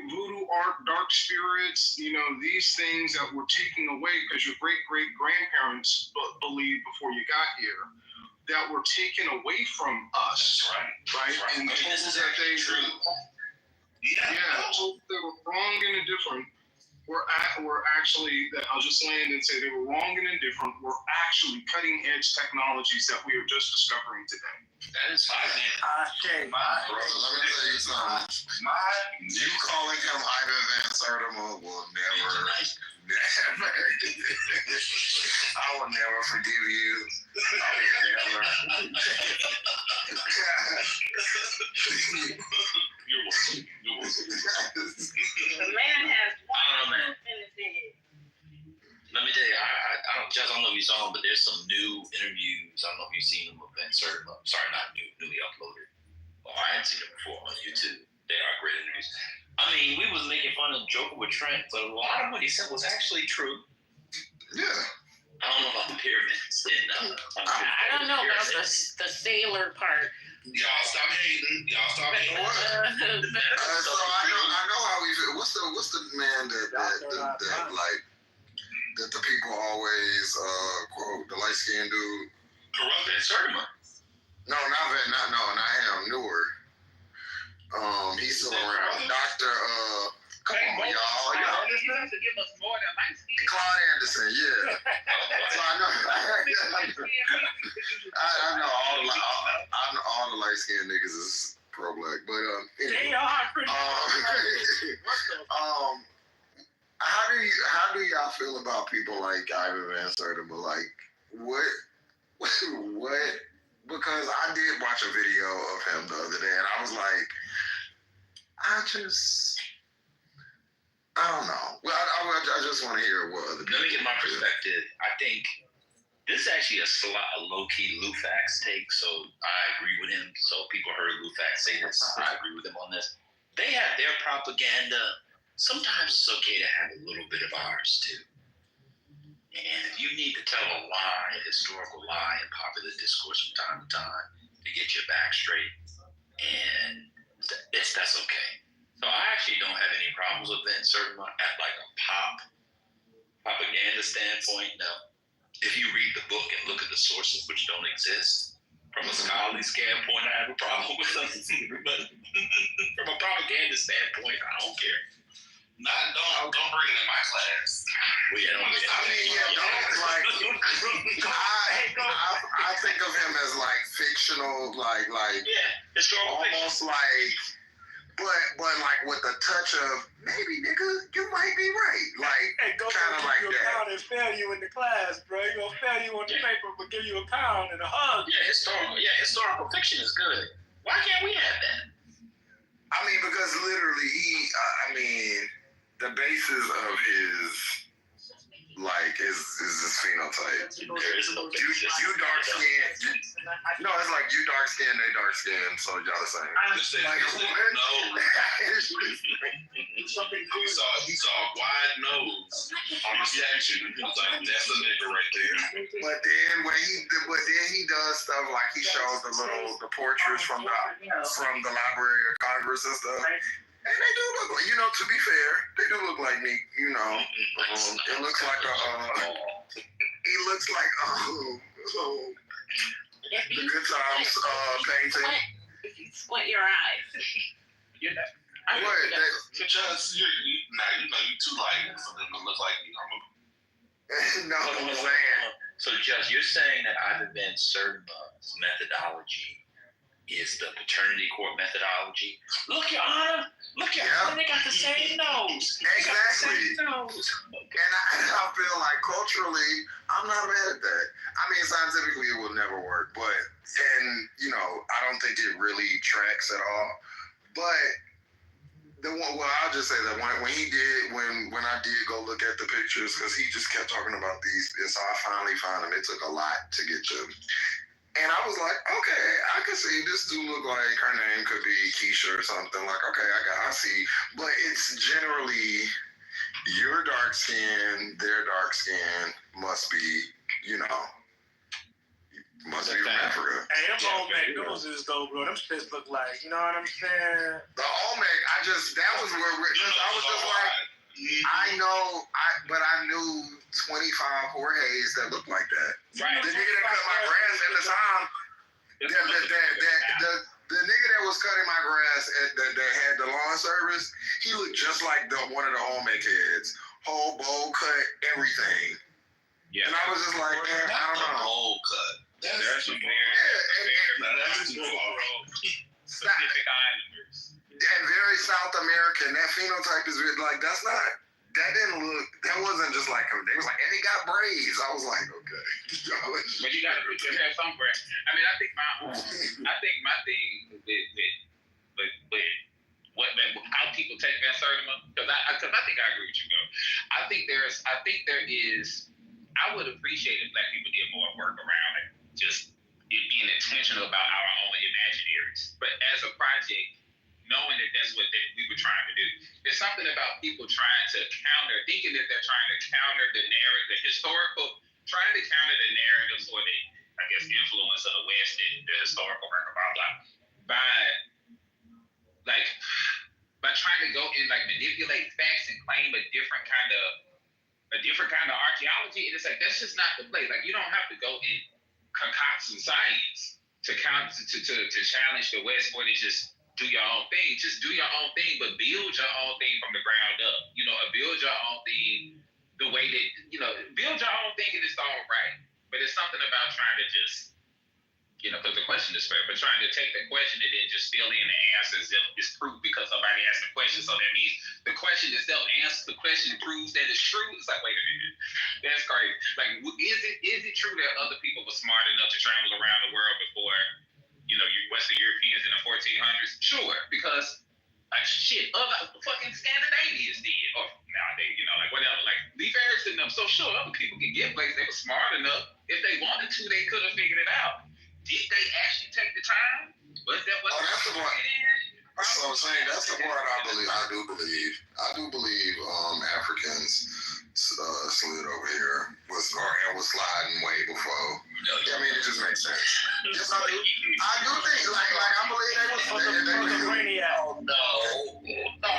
voodoo art, dark spirits, these things that were taken away because your great-great-grandparents believed before you got here, that were taken away from us, right? And told that they told they were wrong and indifferent. Were actually, I'll just land and say they were wrong and indifferent. We're actually cutting edge technologies that we are just discovering today. That is fine. Let me tell you something. You calling him Ivan Van Sertima will never I will never forgive you. I will never. The man has I don't know, man. in his head. Let me tell you, I don't, Jess, I don't know if you saw them, but there's some new interviews. I don't know if you've seen them of Ben Sertima. Sorry, not new, newly uploaded. Well, I hadn't seen them before on YouTube. They are great interviews. I mean, we was making fun of joking with Trent, but a lot of what he said was actually true. Yeah. I don't know about the pyramids. I don't know about the sailor part. Y'all stop hating. Y'all stop hating. So I know how we feel. What's the man that like that the people always quote, the light skinned dude? Corrupt and Sertima. No, not him. Newer. He's still around. Dr. Come on, y'all. Claude Anderson, yeah. So I know all the light skinned niggas is pro black, but anyway. How do y'all feel about people like Ivan Van Sertima? Like what? Because I did watch a video of him the other day, and I was like, I don't know. Well, I just want to hear what other people. Let me get my perspective. I think this is actually a low-key Lou Fax take, so I agree with him. So people heard Lou Fax say this. I agree with him on this. They have their propaganda. Sometimes it's okay to have a little bit of ours, too. And if you need to tell a lie, a historical lie in popular discourse from time to time to get your back straight, and that's okay. So I actually don't have any problems with Ben Sertima at like a propaganda standpoint. No. If you read the book and look at the sources which don't exist, from a scholarly standpoint, I have a problem with them. But from a propaganda standpoint, I don't care. Don't bring it in my class. Well, yeah, I think of him as like fictional, like almost like, but like with a touch of maybe nigga, you might be right, like kind of like that. Pound and fail you in the class, bro. He gonna fail you on the paper, but give you a pound and a hug. Yeah, historical fiction is good. Why can't we have that? I mean, because literally, the basis of his is his phenotype. There is no you dark skin. No, it's like you dark skin, they dark skin, so y'all the same. He saw a wide nose on the statue. He was like, that's a nigga right there. But then he does stuff like he shows the portraits from the Library of Congress and stuff. And they do look like, to be fair, they do look like me, it looks like the Good Times painting. If you squint your eyes. You too light for them to look like you. No, I'm saying. So, Judge, you're saying that Ivan Van Sertima's methodology is the paternity court methodology? Look, Your Honor. Look, Your Honor. They got the same nose. Exactly. And I feel like culturally, I'm not mad at that. I mean, scientifically, it will never work, but I don't think it really tracks at all. But I'll just say that when I did go look at the pictures, because he just kept talking about these, and so I finally found them. It took a lot to get them. And I was like, okay, I can see this do look like her name could be Keisha or something. Like, okay, I see. But it's generally your dark skin, their dark skin must be from Africa. Hey, them Olmec noses though, bro. Them shits look like, you know what I'm saying? The Olmec, that was where I was just like, but I knew 25 Jorge's that looked like that. Right. The nigga that cut my grass at the time, the nigga that was cutting my grass that had the lawn service, he looked just like one of the Olmec heads. Whole bowl cut, everything. Yeah. And I was just like, man, I don't know. Whole cut. That's too far. Pacific Islanders. And very South American. That phenotype is like, that wasn't just like, they was like, and he got braids. I was like, okay. But you got to put your hair somewhere. I mean, I think my thing with how people take that certain, because I think I agree with you, Go. I think there is. I would appreciate if Black people did more work around it, just it being intentional about our own imaginaries. But as a project, knowing that that's what we were trying to do, there's something about people thinking that they're trying to counter the narrative, the historical, trying to counter the narratives or the, I guess, influence of the West and the historical record, blah, blah, by trying to go and like manipulate facts and claim a different kind of archaeology. And it's like, that's just not the play. Like, you don't have to go and concoct some science to challenge the West or to just do your own thing. Just do your own thing, but build your own thing from the ground up. Build your own thing the way that, build your own thing in its own right. But it's something about trying to just, because the question is fair, but trying to take the question and then just fill in the answers is proof because somebody asked the question. So that means the question itself answers the question, proves that it's true. It's like, wait a minute, that's crazy. Like, is it true that other people were smart enough to travel around the world before, Western Europeans in the 1400s? Sure, because like shit, other fucking Scandinavians did, or nowadays, whatever. Like Leif Erikson and them. So sure, other people could get places. They were smart enough. If they wanted to, they could have figured it out. Did they actually take the time? Was that what that's the part. So I'm saying that's the part I do believe Africans slid over here was sliding way before. I mean, it just makes sense. Just, I do think like I believe they was Oh no. I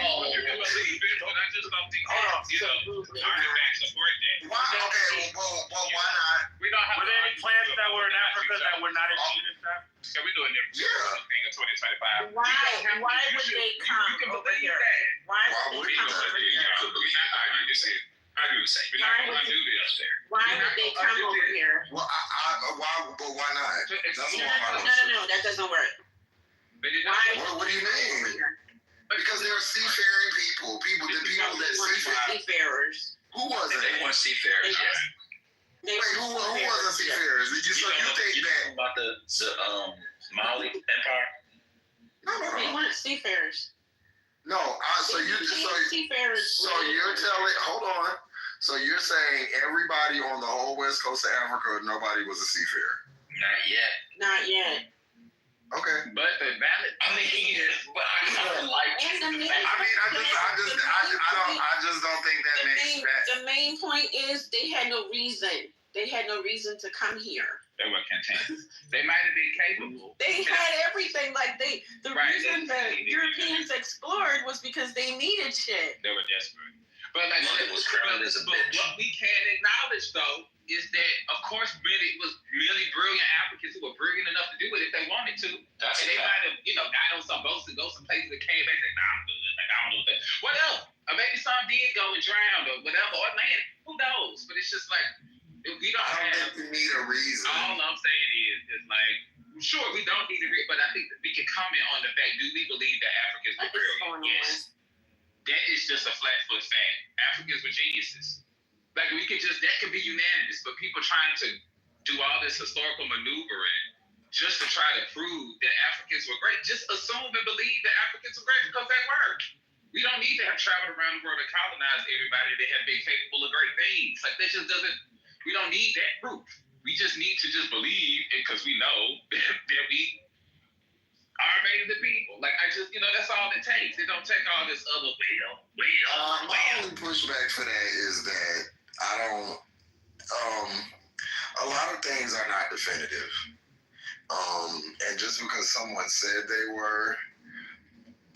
just don't think artifacts support that. Why? Okay, well, why not? We don't have. Were there any plants that were in Africa that were not indigenous to Africa? So we're doing every thing in 2025. Why would they come over here? Why would they come over here? I do the same. We're not going to do this there. Why would they come over here? Well, why not? That's No, that doesn't work. What do you mean? Because they're seafaring people. The people that seafarers. Who was it? They weren't seafarers. Wait, who wasn't seafarers? Did you think that about the Mali Empire? No, they weren't seafarers. No, seafarers. So you're telling? Hold on. So you're saying everybody on the whole west coast of Africa, nobody was a seafarer? Not yet. Okay. But the valid thing is, but I don't like. I just don't think that makes sense. The main point is they had no reason. They had no reason to come here. They were content. They might have been capable. They had everything. Like the reason that Europeans explored was because they needed shit. They were desperate. But like was crowded as a bitch. What we can acknowledge though is that of course it was really brilliant Africans who were brilliant enough to do it if they wanted to. And they might have, got on some boats and go some places that came back and said, nah, I'm good. Like, I don't know that. Whatever. Or maybe some did go and drown or whatever, or land. Who knows? But it's just like we don't have. We need a reason. All I'm saying is like, sure, we don't need a reason, but I think that we can comment on the fact: do we believe that Africans were brilliant? Yes. That is just a flat foot fact. Africans were geniuses. Like that could be unanimous, but people trying to do all this historical maneuvering just to try to prove that Africans were great. Just assume and believe that Africans were great because they were. We don't need to have traveled around the world and colonized everybody that have been capable of great things. Like that just doesn't. We don't need that proof. We just need to just believe, because we know that we are made of the people. Like that's all it takes. It don't take all this other My only pushback for that is that I don't. A lot of things are not definitive, and just because someone said they were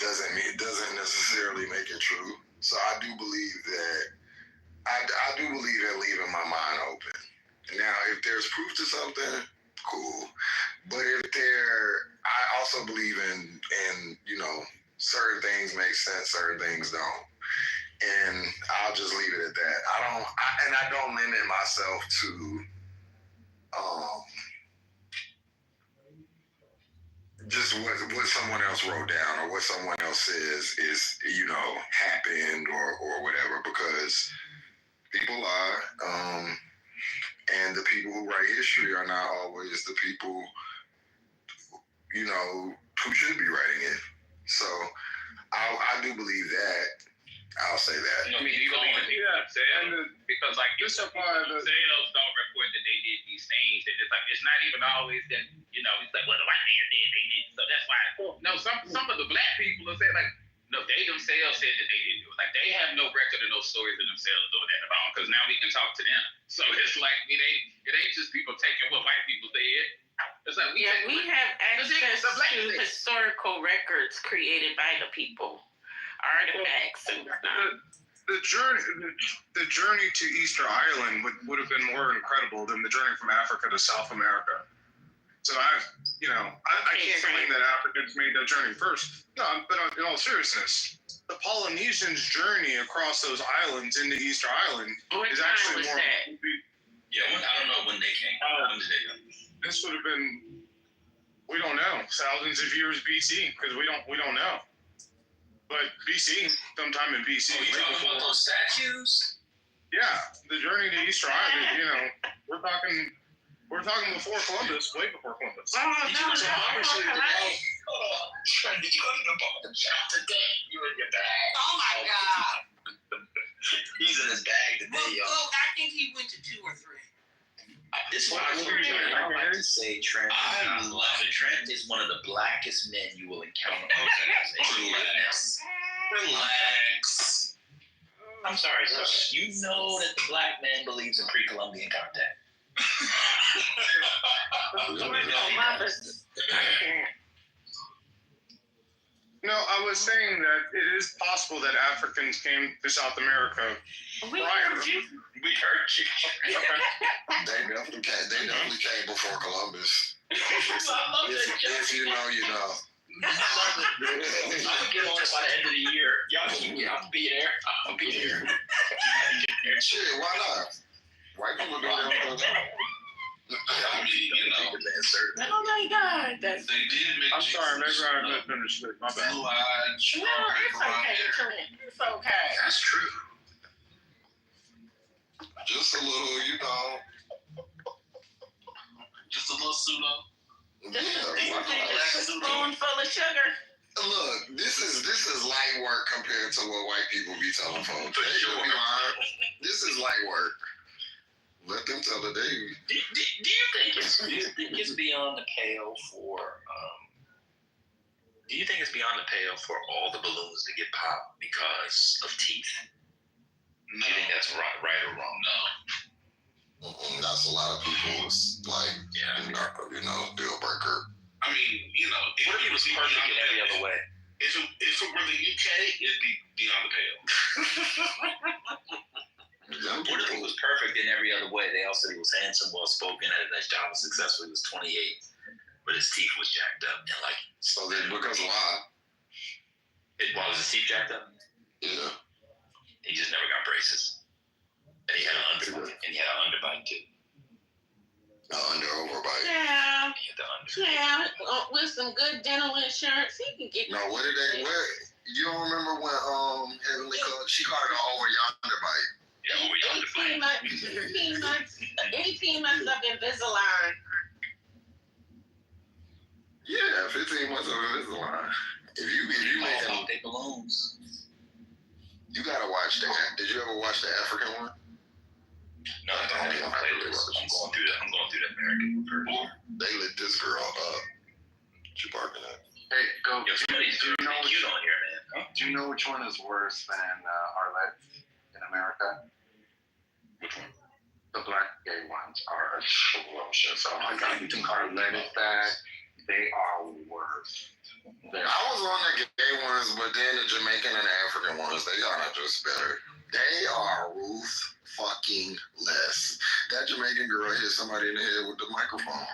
doesn't necessarily make it true. So I do believe that. I do believe in leaving my mind open. Now, if there's proof to something, cool. But I also believe in certain things make sense, certain things don't. And I'll just leave it at that. I don't limit myself to just what someone else wrote down or what someone else says is happened or whatever, because People lie. And the people who write history are not always the people, you know, who should be writing it. So I do believe that. I'll say that. You know, you believe in people themselves? Because like you themselves don't report that they did these things. And it's like it's not even always that, you know, it's like, well, the white man did, they did, so that's why. No, some of the black people will say like, no, they themselves said that they didn't do it. Like they have no record of those stories of themselves doing that at all. Because now we can talk to them. So it's like it ain't just people taking what white people said. It's like we have access to historical records created by the people, artifacts and stuff. The journey to Easter Island would have been more incredible than the journey from Africa to South America. So I can't claim that Africans made that journey first. No, but in all seriousness, the Polynesians' journey across those islands into Easter Island is actually more. Yeah, I don't know when they came. When did they come? This would have been, we don't know, thousands of years BC, because we don't know. But BC, sometime in BC. Oh, you talking about those statues? Yeah, the journey to Easter Island. You know, we're talking before Columbus, way before Columbus. Hold on. Did you go to the barber shop today? You in your bag? Oh my God. He's in his bag today, y'all. Well, I think he went to 2 or 3. This is what I like to say, Trent. I love it. Trent is one of the blackest men you will encounter. Relax. I'm sorry, sir. You know that the black man believes in pre-Columbian contact. No, I was saying that it is possible that Africans came to South America We prior. heard you. We heard you. They definitely came before Columbus. If you know, you know. I'm gonna get on it by the end of the year. Y'all be there. I'll be there. Shit, why not? White people do that. I mean, you know. Oh my God, that's. They did make. I'm sorry, maybe I misunderstood. My bad. No, it's okay, Trent. It's okay. That's true. Just a little, you know. Just a little pseudo. Just a spoonful of sugar. Look, this is light work compared to what white people be telling folks. This is light work. Let them tell it. Do you think it's beyond the pale for do you think it's beyond the pale for all the balloons to get popped because of teeth? No. Do you think that's right or wrong? No. That's a lot of people's you know, deal breaker. I mean, you know, What if it was perfect in every other way? If it were the UK, it'd be beyond the pale. What if he was perfect in every other way? They all said he was handsome, well spoken, had a nice job, was successful. He was 28, but his teeth was jacked up, and like. So then, because why? Why was his teeth jacked up? Yeah. He just never got braces, and he had an underbite too. Overbite. Yeah. He had the under. Yeah. With some good dental insurance, he can get. No, what did they? Where? You don't remember when Heavenly she called it an over yonder bite. Yeah, over yonder bite. 18 months of Invisalign. Yeah, 15 months of Invisalign. If you making they balloons. You gotta watch that. Did you ever watch the African one? No, I don't have a playlist. I'm going through that American one first. They lit this girl up. She barking at. Hey, go. Yo, somebody's doing cute on here, man. Huh? Do you know which one is worse than Arlette in America? Which one? The black gay ones are atrocious. Oh my God, you think Arlette is bad? They are worse. I was on the gay ones, but then the Jamaican and the African ones, they are just better. They are ruthless. That Jamaican girl hit somebody in the head with the microphone.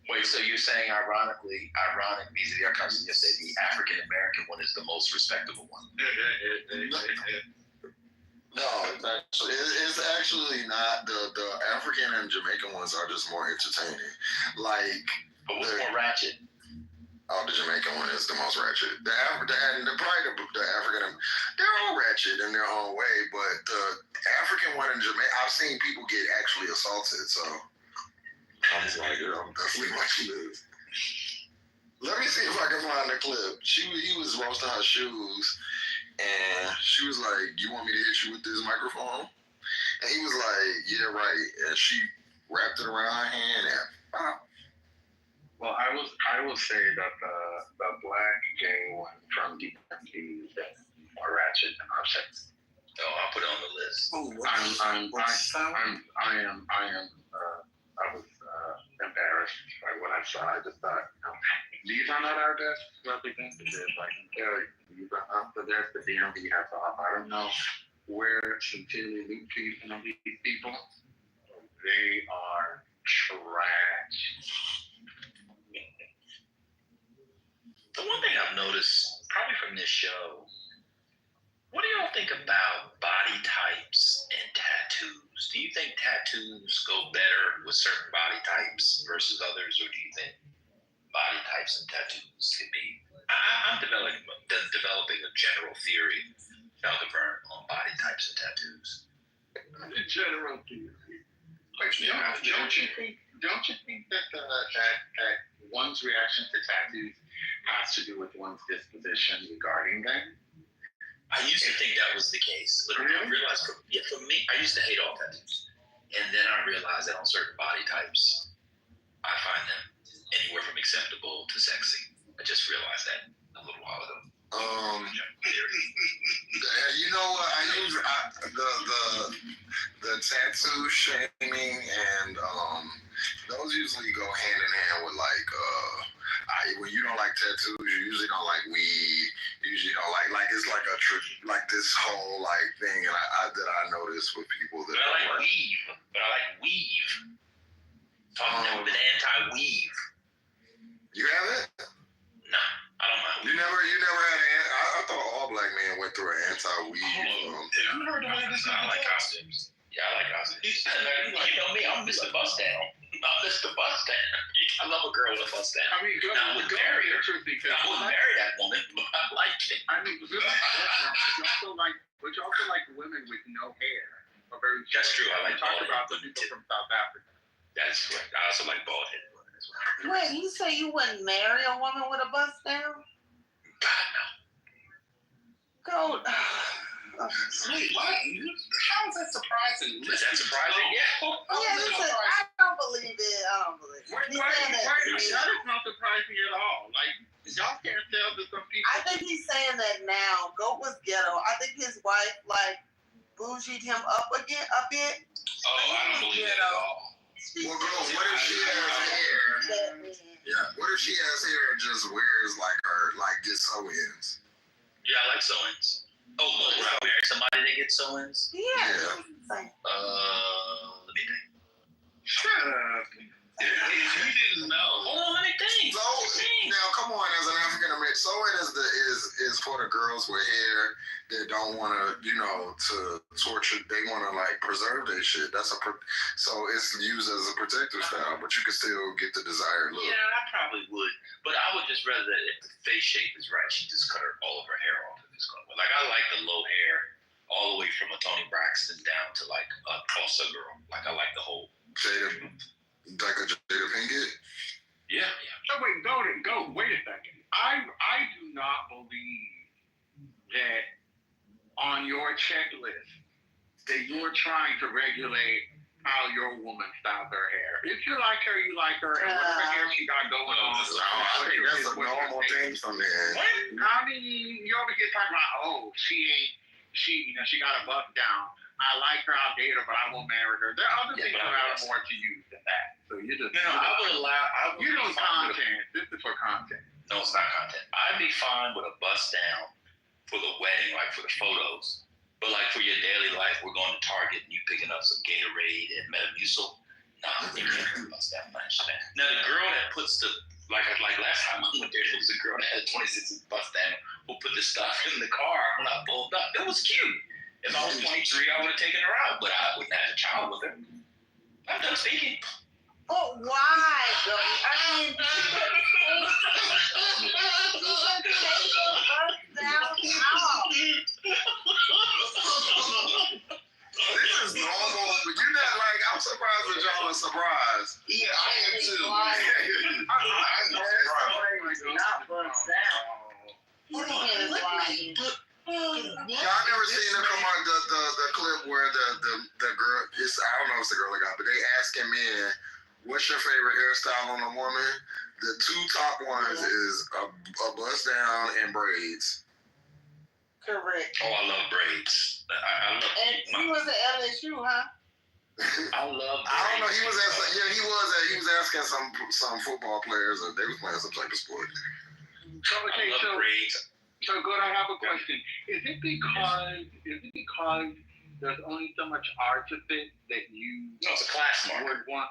Wait, so you're saying ironic vis-a-vis our cousin, you say the African American one is the most respectable one? No, it's actually not. The African and Jamaican ones are just more entertaining. Like, but what's more ratchet? Oh, the Jamaican one is the most ratchet. The African, they're all ratchet in their own way, but the African one in Jamaica. I've seen people get actually assaulted, so I was like, I'm definitely watching this. Let me see if I can find the clip. He was roasting her shoes, and she was like, "You want me to hit you with this microphone?" And he was like, "Yeah, right." And she wrapped it around her hand and pop. Well, I will say that the black gay one from DMV that are ratchet and upset. Oh, I'll put it on the list. I was embarrassed by what I saw. I just thought, these are not our best representatives. I can tell you, these are not the best the DMV has to offer. I don't know where Sincerely Lucci and these people. They are trash. The one thing I've noticed, probably from this show, what do y'all think about body types and tattoos? Do you think tattoos go better with certain body types versus others, or do you think body types and tattoos can be? I'm developing a general theory, Vern, on body types and tattoos. The general theory. Don't you think that that one's reaction to tattoos has to do with one's disposition regarding them? I used to think that was the case, but I realized, for me, I used to hate all tattoos. And then I realized that on certain body types, I find them anywhere from acceptable to sexy. I just realized that a little while ago. You know what? I use the tattoo shaming and those usually go hand in hand with like when you don't like tattoos, you usually don't like weed. You usually don't like it's like like this whole like thing, and I notice with people that. But I like weave. Talking about an anti-weave. You have it? No, I don't mind. You never had I thought all black men went through an anti-weave. You heard the way this I like costumes. Yeah, I like costumes. You know me, I'm Mr. Bust Down. I'm Mr. Bust Down. I love a girl with a bust down. I mean, I wouldn't marry that woman, but I like it. I mean, but you also like women with no hair. That's true. I like talk about the people from South Africa. That's correct. I also like bald headed women as well. Wait, you say you wouldn't marry a woman with a bust down? God no. Go. Wait, what? How is that surprising? Is that surprising? Yeah, listen, I don't believe it. I don't believe it. That is not surprising at all. Like, y'all can't tell that some people. I think he's saying that now. Goat was ghetto. I think his wife, like, bougied him up a bit. Oh, I don't believe it at all. Well, girl, what if she has hair? Yeah. What if she has hair and just wears like just sew-ins? Yeah, I like sew-ins. Oh, would I marry somebody that gets sew-ins? Yeah. Let me think. Shut up. You didn't know. Hold on, let me think. So now, come on, as an African American, sewing is for the girls with hair that don't want to, to torture. They want to like preserve their shit. So it's used as a protective style, but you can still get the desired look. Yeah, I probably would, but I would just rather that if the face shape is right, she just cut all of her hair off. Like I like the low hair, all the way from a Toni Braxton down to like a Tulsa girl. Like I like the whole like a Jada Pinkett. Yeah. So wait, wait a second. I do not believe that on your checklist that you're trying to regulate how your woman styles her hair. If you like her, you like her, and whatever hair she got going on. I think that's a normal thing from there. I mean, you over here talking about, she got a bust down. I like her, I'll date her, but I won't marry her. There are other things that matter more to you than that. So you just you know content. This is for content. No, it's not content. I'd be fine with a bust down for the wedding, like for the photos. But like for your daily life, we're going to Target and you picking up some Gatorade and Metamucil. Nah, you can't bust that much. Now the girl that puts the like last time I went there was a girl that had a 26 bust down who put the stuff in the car when I pulled up. It was cute. If I was 23, I would have taken her out, but I wouldn't have a child with her. I'm done speaking. But why, though? I mean, This is that y'all are surprised. Yeah, I am too. Not bust down. What do you mean it's lying? Y'all never seen the clip where the girl, I don't know if it's the girl or guy, but they asking men, what's your favorite hairstyle on a woman? The two top ones is a bust down and braids. Correct. Oh, I love braids. I love. And he was at LSU, huh? I love. I don't know. He was asking some football players, or they was playing some type of sport. So okay, I love so braids. so good. I have a question. Is it because there's only so much artifice that you No, it's a class mark. would want?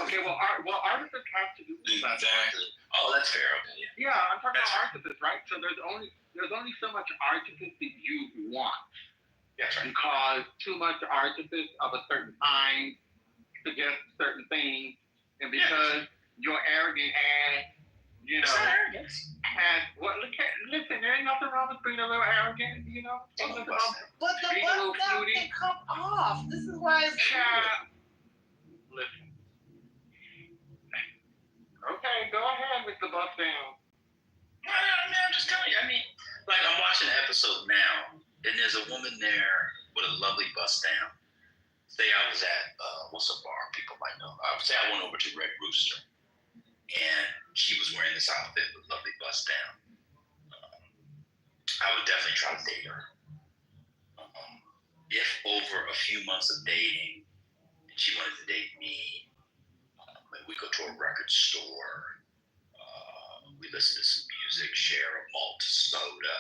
Okay, well, artifice has to do with that. Exactly. Oh, that's fair. Okay. Yeah. Yeah, I'm talking about artifice, right? So there's only so much artifice that you want. That's right. Because too much artifice of a certain kind suggests certain things, and because you're arrogant ass, you know, listen, there ain't nothing wrong with being a little arrogant, you know. But the bust down can come off. This is why it's Listen. Okay, go ahead with the bust down. I'm just telling you. I mean, like I'm watching an episode now, and there's a woman there with a lovely bust down. Say I was at what's a bar people might know. I would say I went over to Red Rooster, and she was wearing this outfit with lovely bust down. I would definitely try to date her. If over a few months of dating, and she wanted to date me, we go to a record store. We listen to some music, share a malt soda,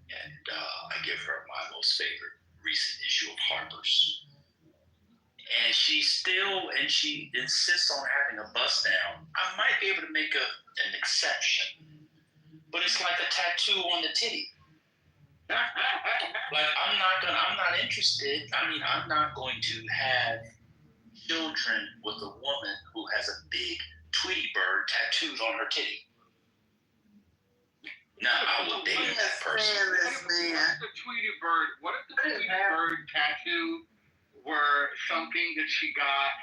and I give her my most favorite recent issue of Harper's. And she insists on having a bust down. I might be able to make an exception, but it's like a tattoo on the titty. Like I'm not interested. I mean, I'm not going to have children with a woman who has a big Tweety bird tattooed on her titty. Now I will date that person. What if the Tweety bird tattoo were something that she got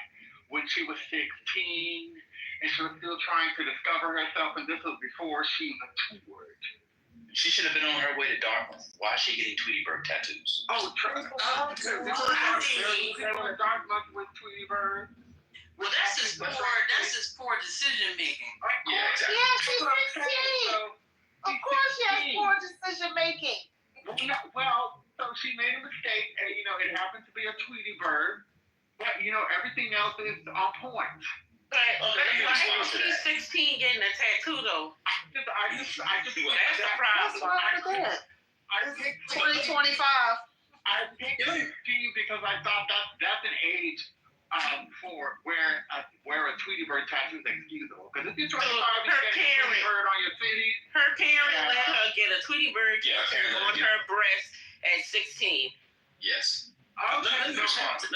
when she was 16 and she was still trying to discover herself, and this was before she matured? She should have been on her way to Dartmouth. Why is she getting Tweety bird tattoos? Oh, true. They were Dartmouth with Tweety bird. Well, that's just poor decision making. Yeah, exactly. Yeah, she's 16. Of course she has poor decision making. Well, so she made a mistake, and it happened to be a Tweety bird, but everything else is on point. But why is she 16 getting a tattoo though? I just that's the problem. What's wrong with that? I picked 2025. I picked 16 because I thought that's an age for where a Tweety bird tattoo is excusable. Because if you're 25 and you get a Tweety bird on your titty, her parent let her get a Tweety bird tattoo on her breast at 16. Yes. Okay. Let me respond to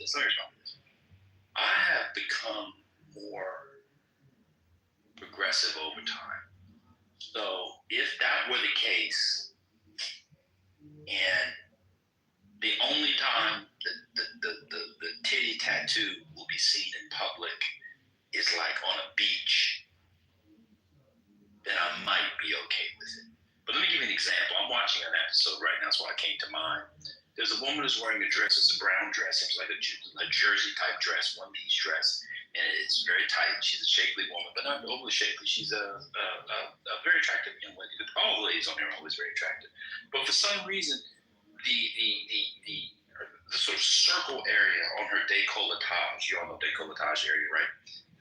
this. I have become more progressive over time. So if that were the case, and the only time the titty tattoo will be seen in public is like on a beach, then I might be okay with it. But let me give you an example. I'm watching an episode right now, that's why it came to mind. There's a woman who's wearing a dress. It's a brown dress. It's like a jersey type dress, one piece dress, and it's very tight. She's a shapely woman, but not overly shapely. She's a very attractive young lady. All the ladies on there are always very attractive, but for some reason, the sort of circle area on her décolletage, you all know décolletage area, right?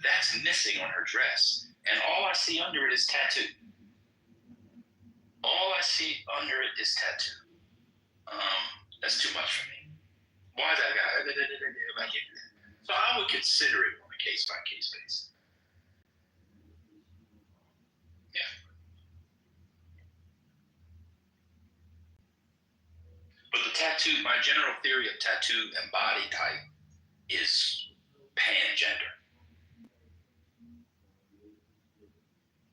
That's missing on her dress, and all I see under it is tattoo. All I see under it is tattoo. That's too much for me. Why is that guy? So I would consider it on a case-by-case basis. Yeah. But the tattoo, my general theory of tattoo and body type is pan-gender.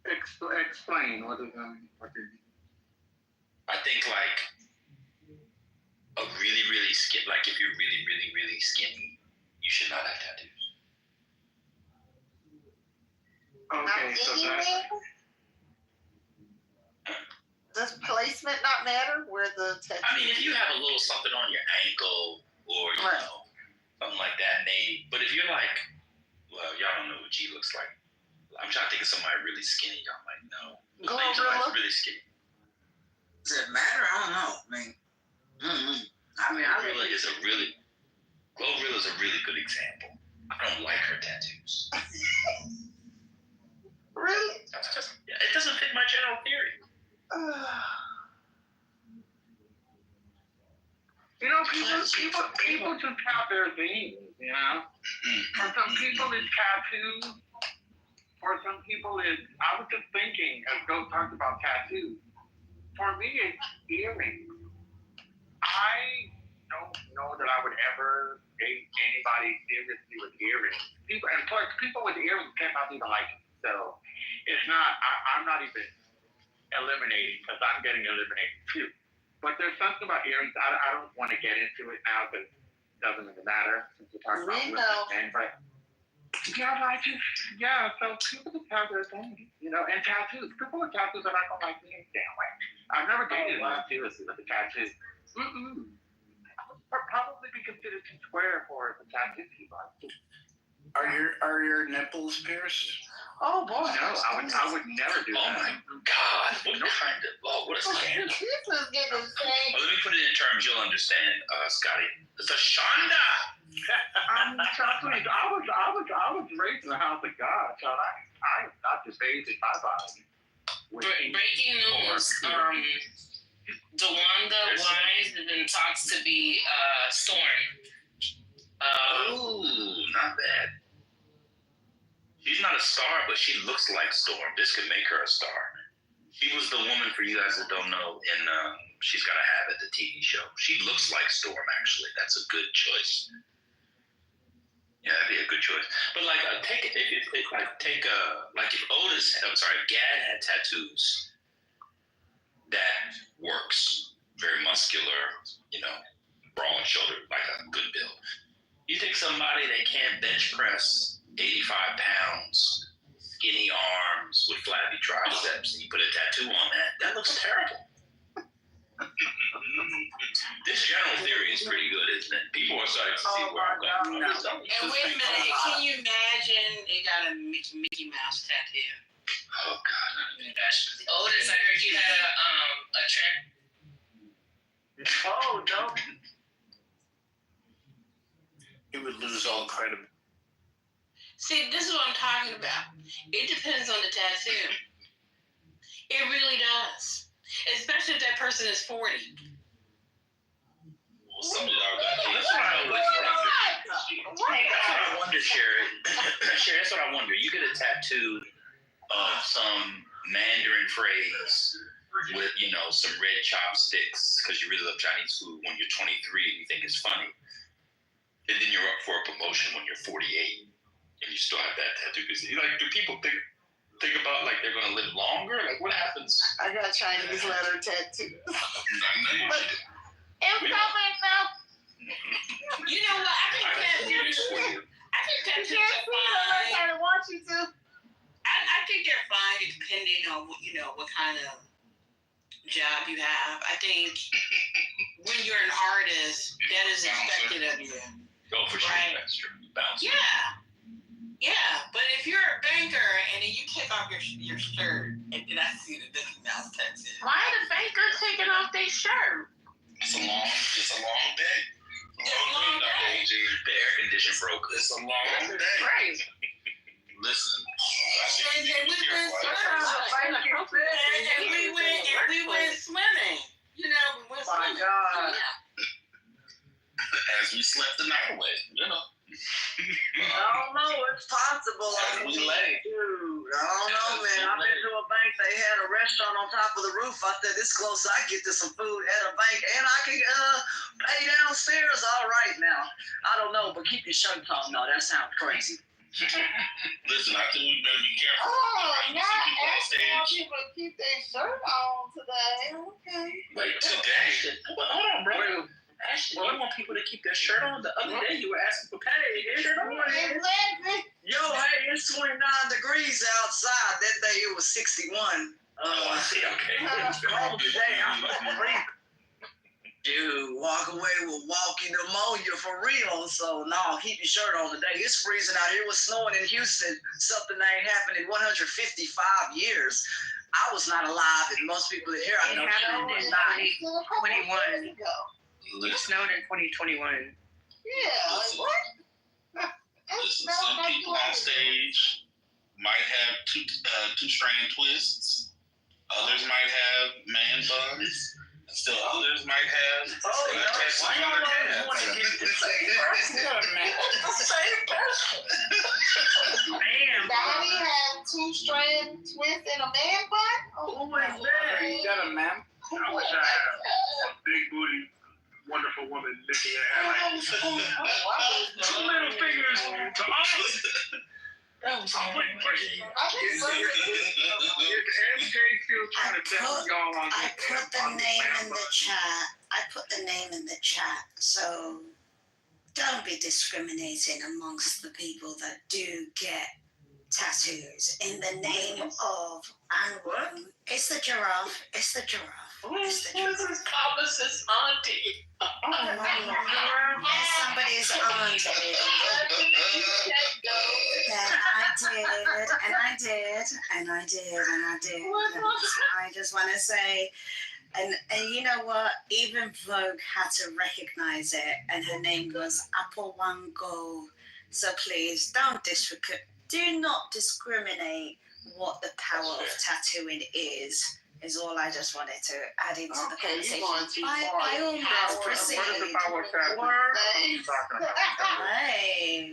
Explain what does that mean? I think like a really, really skinny, like if you're really, really, really skinny, you should not have tattoos. Okay, so does placement not matter where the tattoo? I mean, if you have a little something on your ankle or, you know, something like that, maybe. But if you're like, well, y'all don't know what G looks like. I'm trying to think of somebody really skinny. Y'all might know. Somebody's really skinny. Does it matter? I don't know. Glorilla is a really good example. I don't like her tattoos. Really? It doesn't fit my general theory. You know, people just have their things, you know? For some people it's tattoos. For some people it's, I was just thinking, as Goat talked about tattoos. For me it's earrings. I don't know that I would ever date anybody seriously with earrings. People, and plus people with earrings tend not to even like it. So it's not, I'm not even eliminating because I'm getting eliminated too. But there's something about earrings, I don't want to get into it now because it doesn't even matter since we're talking about women. But yeah, so people just have their thing, you know, and tattoos. People with tattoos are not going to like me any damn way. I've never dated anyone seriously with a tattoo. Probably be considered too square for the tattoo people. Are your nipples pierced? Oh boy. No, I would never do that. Oh my God! What a scandal! This is getting insane. Well, let me put it in terms you'll understand, Scotty. It's a Shonda. Trust me, I was raised in the house of God, so I am not debating my body. Breaking news. DeWanda Wise is in talks to be Storm. Not bad. She's not a star, but she looks like Storm. This could make her a star. She was the woman, for you guys that don't know, in She's Gotta Have It, the TV show. She looks like Storm, actually. That's a good choice. Yeah, that'd be a good choice. But like, if Gad had tattoos, that works. Very muscular, you know, broad shoulder, like a good build. You take somebody that can't bench press 85 pounds, skinny arms with flabby triceps, and you put a tattoo on that looks terrible. This general theory is pretty good, isn't it? People are starting to see where I'm going. And wait a minute, can you imagine they got a Mickey Mouse tattoo? Oh God! Otis, I heard you had a trend. Oh no. He would lose all credibility. See, this is what I'm talking about. It depends on the tattoo. It really does. Especially if that person is 40. Well, some of y'all got that's what I always wonder. Sherry. Sherry, that's what I wonder. You get a tattoo of some Mandarin phrase with, you know, some red chopsticks because you really love Chinese food when you're 23 and you think it's funny. And then you're up for a promotion when you're 48 and you still have that tattoo. Because, like, do people think about, like, they're going to live longer? Like, what happens? I got Chinese letter tattoo. You know what? I think tattoos are fine. I want you to. I think they're fine depending on, you know, what kind of job you have. I think when you're an artist, that is expected of you. Oh, for sure. Right? That's true. Bounce. Yeah. But if you're a banker and then you take off your shirt and then I see the Mickey Mouse tattoo. Why the banker taking off their shirt? It's a long day. The air condition broke. It's a long day. Crazy. Listen. We went swimming. You know, we went swimming. My God. As we slept the night away, you know. I don't know. It's possible. We lay. Dude, I don't know, man. I've been to a bank. They had a restaurant on top of the roof. I said, this close, I get to some food at a bank, and I can pay downstairs. All right now. I don't know, but keep your shirt on. No, that sounds crazy. Listen, I think we better be careful. Oh, not asking people to keep their shirt on today. Okay. Like today. Hold on, bro. Ashley, you want people to keep their shirt on? The other day you were asking for people to keep their shirt on. Yo, hey, it's 29 degrees outside. That day it was 61. I see. Okay. Cold today. I'm freezing. Dude, walk away with walking pneumonia for real. So no, keep your shirt on today. It's freezing out here. It was snowing in Houston. Something that ain't happened in 155 years. I was not alive, and most people here I know happened in 2021. It snowed in 2021. Yeah, like what? Listen, some people on stage might have two-strand twists. Others might have man buns. And still others might have tattoos on their calves. Daddy had 2-strand twist in a man bun? Oh, who is that? You got a man? I wish I had a big booty, wonderful woman licking your hair like two little fingers to all. I Is MJ still trying to tell y'all on I put the name in the chat. I put the name in the chat. So don't be discriminating amongst the people that do get tattoos in the name of and it's the giraffe. It's the giraffe. It's the giraffe. Who's Thomas's auntie? It's somebody's auntie. And I did. I just want to say, and you know what? Even Vogue had to recognize it, and her name was Apple Wango. So please do not discriminate what the power of tattooing is all I just wanted to add into the conversation. By all means, proceed. What is the power of tattoo? Hey,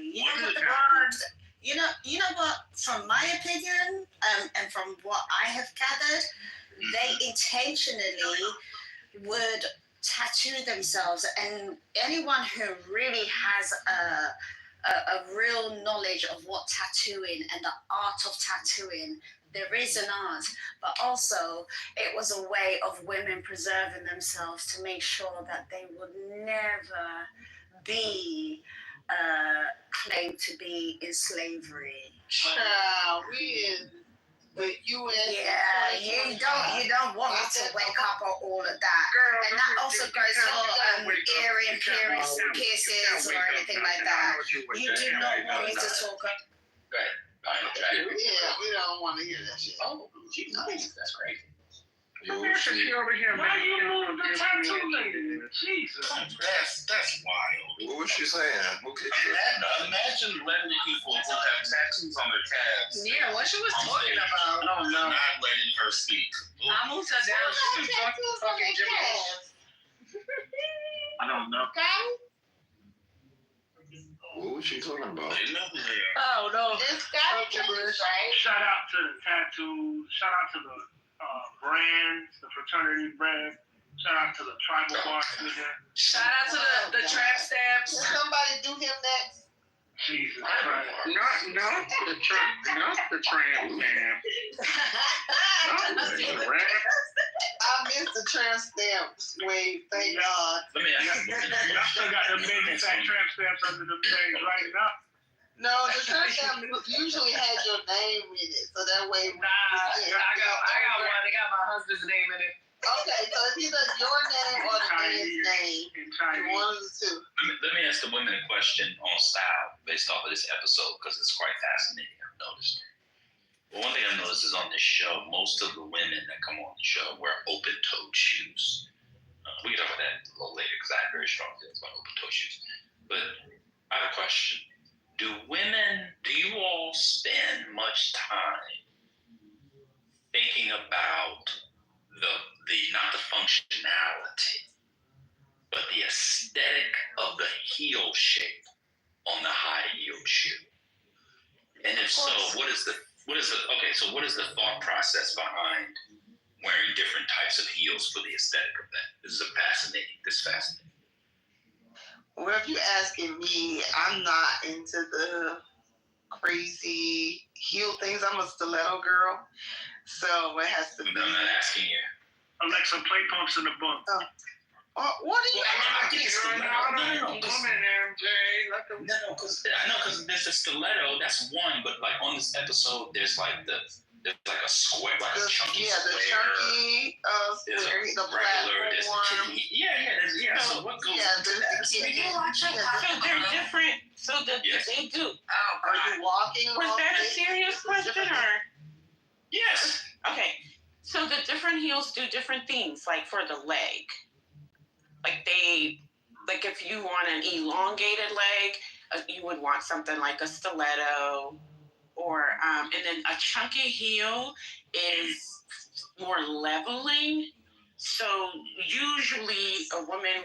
you know what? From my opinion, and from what I have gathered, they intentionally would tattoo themselves, and anyone who really has a real knowledge of what tattooing and the art of tattooing. There is an art, but also it was a way of women preserving themselves to make sure that they would never be claimed to be in slavery. Child, we in the U.S. Yeah, you don't want me to wake up on all of that. And that also goes for earring piercings or anything like that. You do not want me to talk about. Yeah, we don't want to hear that shit. Oh, geez, that's crazy. America, she over here. Why you moving the tattoo lady? Jesus. That's wild. What was she saying? Imagine letting people who have tattoos on their calves. Yeah, what she was talking about. I don't know. Not letting her speak. I moved her down. She was talking Jimmy. I don't know. What was she talking about? Oh no. It's got to be right. Shout out to the tattoos. Shout out to the brands, the fraternity brand. Shout out to the tribal bar nigga. Shout out to the trap stamps. Will somebody do him next? Jesus Christ. Not the tramp stamp. I missed the tramp stamps wave, thank God. Let me ask you. I still got them big fat tramp stamps under them things right now. No, the tramp stamp usually has your name in it, so that way. Nah, I got one. They got my husband's name in it. Okay, so it's either your name or the man's name. One of the two. Let me ask the women a question on style based off of this episode because it's quite fascinating. I've noticed. Well, one thing I've noticed is on this show, most of the women that come on the show wear open-toed shoes. We can talk about that a little later because I have very strong feelings about open-toed shoes. But I have a question. Do you all spend much time thinking about the not the functionality, but the aesthetic of the heel shape on the high-heeled shoe? And if so, what is the thought process behind wearing different types of heels for the aesthetic of that? This is fascinating. Well, if you're asking me, I'm not into the crazy heel things. I'm a stiletto girl, so it has to be. I'm not asking you. Alexa, play Pumps in the Bunk. What are you? I think it's asking? stiletto. Come in, MJ. Let them. No, because there's a stiletto. That's one, but like on this episode, there's like a square, like a chunky square. The chunky There's square, a the regular. There's a platform. kidney. Yeah. So what goes into that? So they're different. So they do. Are you walking? Was that a serious question or? Yes. Okay. So the different heels do different things, like for the leg. Like if you want an elongated leg, you would want something like a stiletto, or and then a chunky heel is more leveling. So usually a woman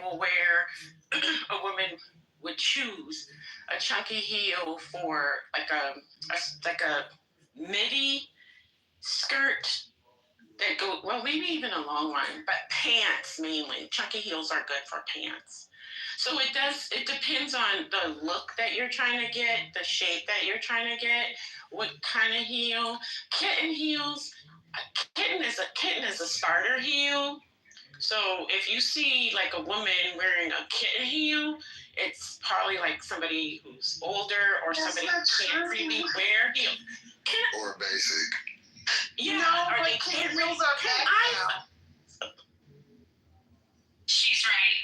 would choose a chunky heel for like a midi skirt that go, well, maybe even a long one, but pants mainly. Chunky heels are good for pants. So it depends on the look that you're trying to get, the shape that you're trying to get, what kind of heel. Kitten heels, kitten is a starter heel. So if you see like a woman wearing a kitten heel, it's probably like somebody who's older or somebody who can't really wear heels. Or basic. Yeah, No, or but they can't kitten really. heels are back now. She's right.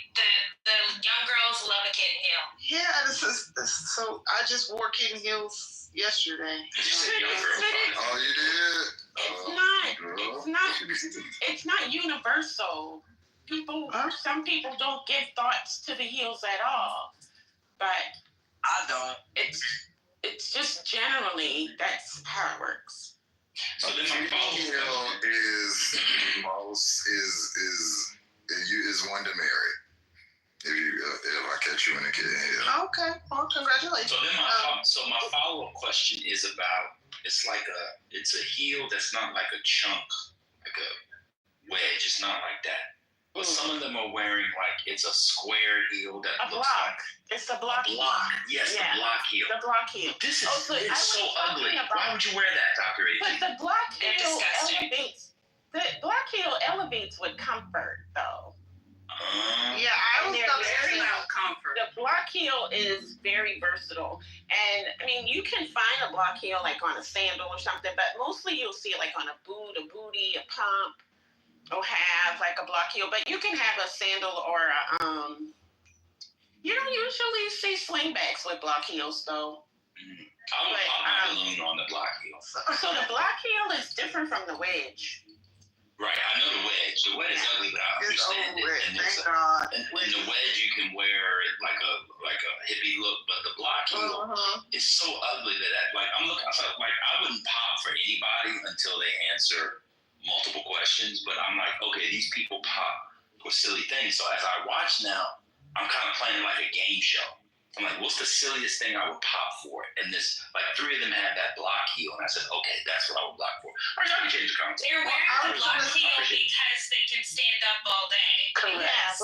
The young girls love a kitten heel. Yeah, this is so. I just wore kitten heels yesterday. Oh, you did? It's not universal. Some people don't give thoughts to the heels at all, but I don't. It's just generally that's how it works. So then my heel is one to marry. If I catch you in a kitten heel. Okay, well, congratulations. So then my follow-up question is about, it's a heel that's not like a chunk, like a wedge. It's not like that. But some of them are wearing like it's a square heel that looks like it's a block. Yes, yeah. the block heel. The block heel. This is it's so ugly. Why would you wear that, Dr. A? But the block heel elevates. The block heel elevates with comfort, though. Yeah, I was very about comfort. The block heel is very versatile, and I mean you can find a block heel like on a sandal or something, but mostly you'll see it like on a boot, a bootie, a pump. Will have like a block heel, but you can have a sandal or you don't usually see slingbacks with block heels though. I would pop my balloon on the block heel. So the block heel is different from the wedge. Right, I know the wedge. The wedge is ugly, but I understand it. And Thank God. In the wedge, you can wear it like a hippie look, but the block heel is so ugly that I'm looking. I wouldn't pop for anybody until they answer multiple questions, but I'm like, okay, these people pop for silly things. So as I watch now, I'm kind of playing like a game show. I'm like, what's the silliest thing I would pop for? And this, like, 3 of them had that block heel, and I said, okay, that's what I would block for. All right, I can change the content. They're wearing the block heel because they can stand up all day. Correct.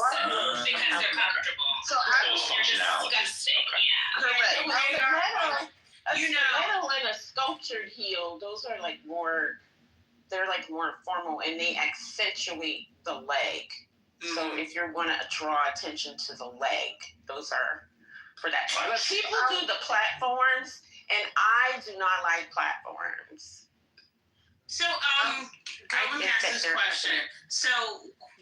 Because they're comfortable. So you're disgusting. Okay. Yeah. Correct. A stiletto and a sculptured heel, those are like more. They're like more formal and they accentuate the leg. So if you want to draw attention to the leg, those are for that. But people do the platforms, and I do not like platforms. So I want to ask this question. So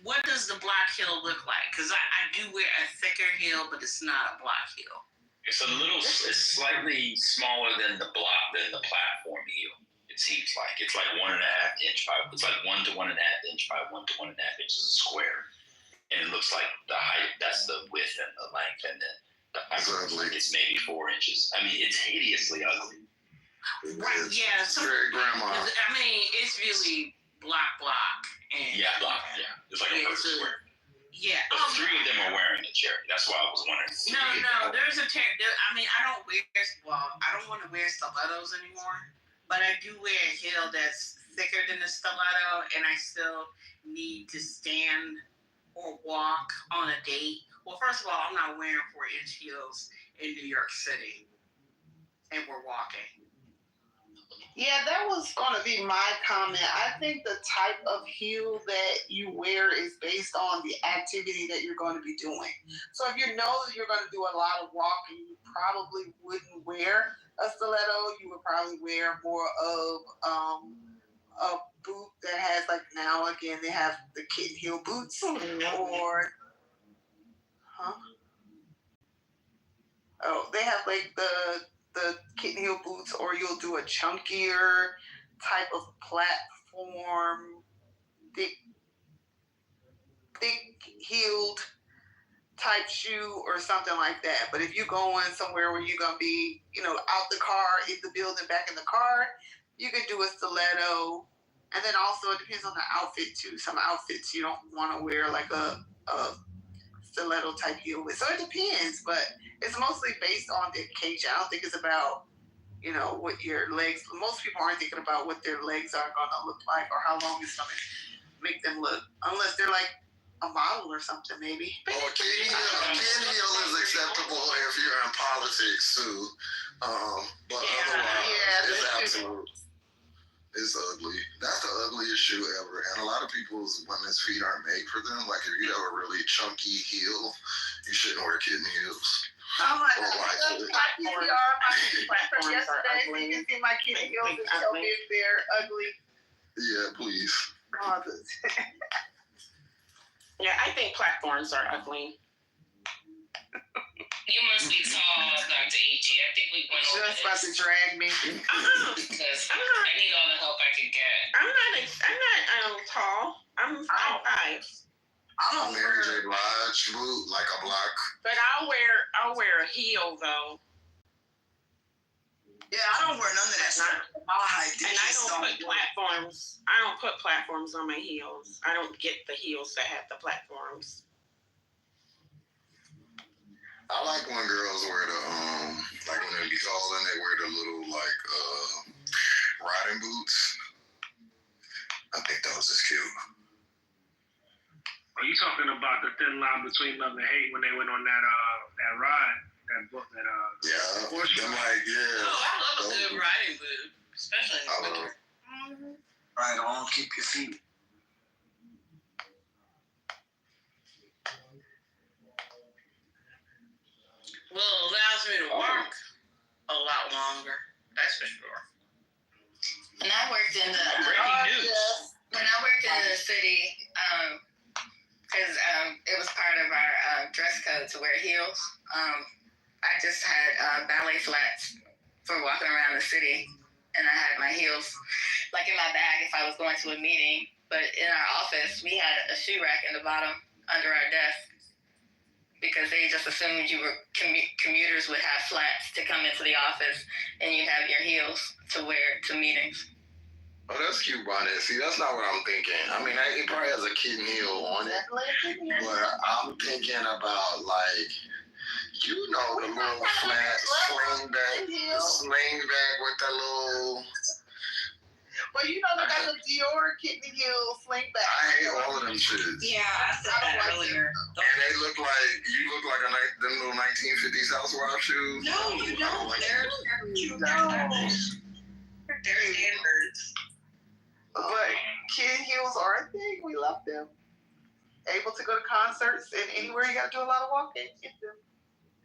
what does the block heel look like? Because I do wear a thicker heel, but it's not a block heel. It's slightly smaller than the platform heel. It seems like it's like 1.5 inch by, it's like 1 to 1.5 inch by 1 to 1.5 inches a square, and it looks like the height. That's the width and the length, and then the height. It's maybe 4 inches. I mean, it's hideously ugly. Right? Yeah. So Great grandma. I mean, it's really block, and block. Yeah, it's like a perfect square. Yeah. But 3 of them are wearing the cherry. That's why I was wondering. No. There's a cherry. I mean, I don't want to wear stilettos anymore. But I do wear a heel that's thicker than the stiletto, and I still need to stand or walk on a date. Well, first of all, I'm not wearing 4-inch heels in New York City, and we're walking. Yeah, that was going to be my comment. I think the type of heel that you wear is based on the activity that you're going to be doing. So if you know that you're going to do a lot of walking, you probably wouldn't wear a stiletto. You would probably wear more of a boot that has, like, now again they have the kitten heel boots they have like the kitten heel boots, or you'll do a chunkier type of platform, thick heeled type shoe or something like that. But if you're going somewhere where you're gonna be, out the car, in the building, back in the car, you could do a stiletto. And then also it depends on the outfit too. Some outfits you don't want to wear like a stiletto type heel with. So it depends, but it's mostly based on the occasion. I don't think it's about, what your legs. Most people aren't thinking about what their legs are gonna look like or how long it's gonna make them look, unless they're like a model or something, maybe. Oh, kitten heel is acceptable if you're in politics too. But otherwise, it's absolute. It's ugly. That's the ugliest shoe ever. And a lot of people's women's feet aren't made for them. Like, if you have a really chunky heel, you shouldn't wear kitten heels. Oh my God. My PCR yesterday, you can see my kitten heels and so big they're ugly. Yeah, please. Yeah, I think platforms are ugly. You must be tall, Dr. AG. I think we went over Just about to drag me. Because I need all the help I can get. I'm not tall. I'm 5'5". I'm a Mary J. Blige boot, like a block. But I'll wear a heel though. Yeah, I don't wear none of that stuff. My height. And I don't put platforms. I don't put platforms on my heels. I don't get the heels that have the platforms. I like when girls wear the like when they be cold and they wear the little like riding boots. I think those is cute. Are you talking about the thin line between love and hate when they went on that ride, that book, Yeah, horse I'm like, yeah. Oh, I love a good riding boot, especially in the winter. Right on, keep your feet. Well, it allows me to work a lot longer. That's for sure. When I worked in the city, because it was part of our dress code to wear heels. I just had ballet flats for walking around the city, and I had my heels like in my bag if I was going to a meeting. But in our office, we had a shoe rack in the bottom under our desk, because they just assumed you were commuters would have flats to come into the office, and you'd have your heels to wear to meetings. Oh, that's cute, Bonnet. See, that's not what I'm thinking. I mean, it probably has a kitten heel on it, but I'm thinking about like, the little flat sling back with that little. Well, they got the Dior kitten heel sling back. I hate all of them shits. Yeah, I said that earlier. And they look like them little 1950s housewife shoes. No, you don't. They're standards. But kitten heels are a thing. We love them. Able to go to concerts and anywhere you got to do a lot of walking. Get them.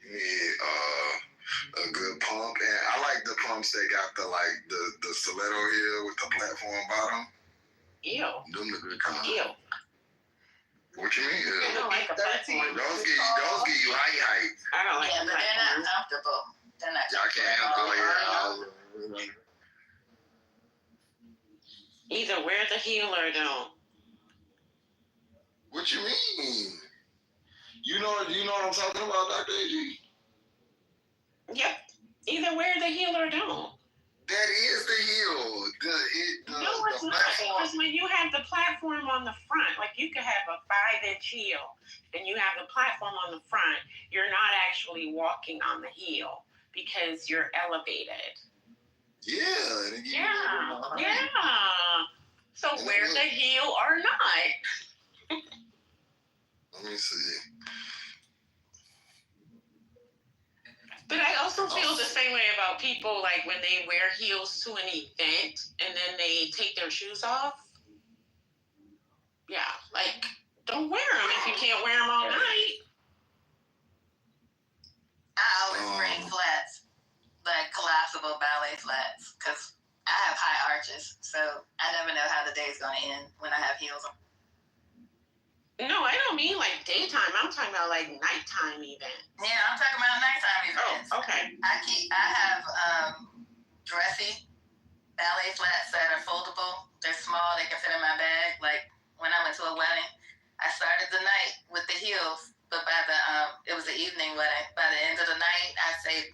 You need a good pump, and I like the pumps that got the stiletto heel with the platform bottom. Ew. Them the good kind. Ew. What you mean? I don't like a platform. Those give you height. I don't like Yeah, but they're not comfortable. They're not. Y'all can't handle it. Either wear the heel or don't. What you mean? You know what I'm talking about, Dr. AG? Yep. Either wear the heel or don't. That is the heel. No, it's not. Because when you have the platform on the front, like you could have a 5-inch heel and you have the platform on the front, you're not actually walking on the heel because you're elevated. Yeah. Yeah. So wear the heel or not. Let me see. But I also feel the same way about people like when they wear heels to an event and then they take their shoes off. Yeah, like don't wear them if you can't wear them all night. I always bring flats, like collapsible ballet flats, because I have high arches, so I never know how the day's going to end when I have heels on. No, I don't mean like daytime. I'm talking about like nighttime events. Yeah, I'm talking about nighttime events. Oh, okay. I have dressy ballet flats that are foldable. They're small. They can fit in my bag. Like when I went to a wedding, I started the night with the heels, but by the it was an evening wedding. By the end of the night, I'd say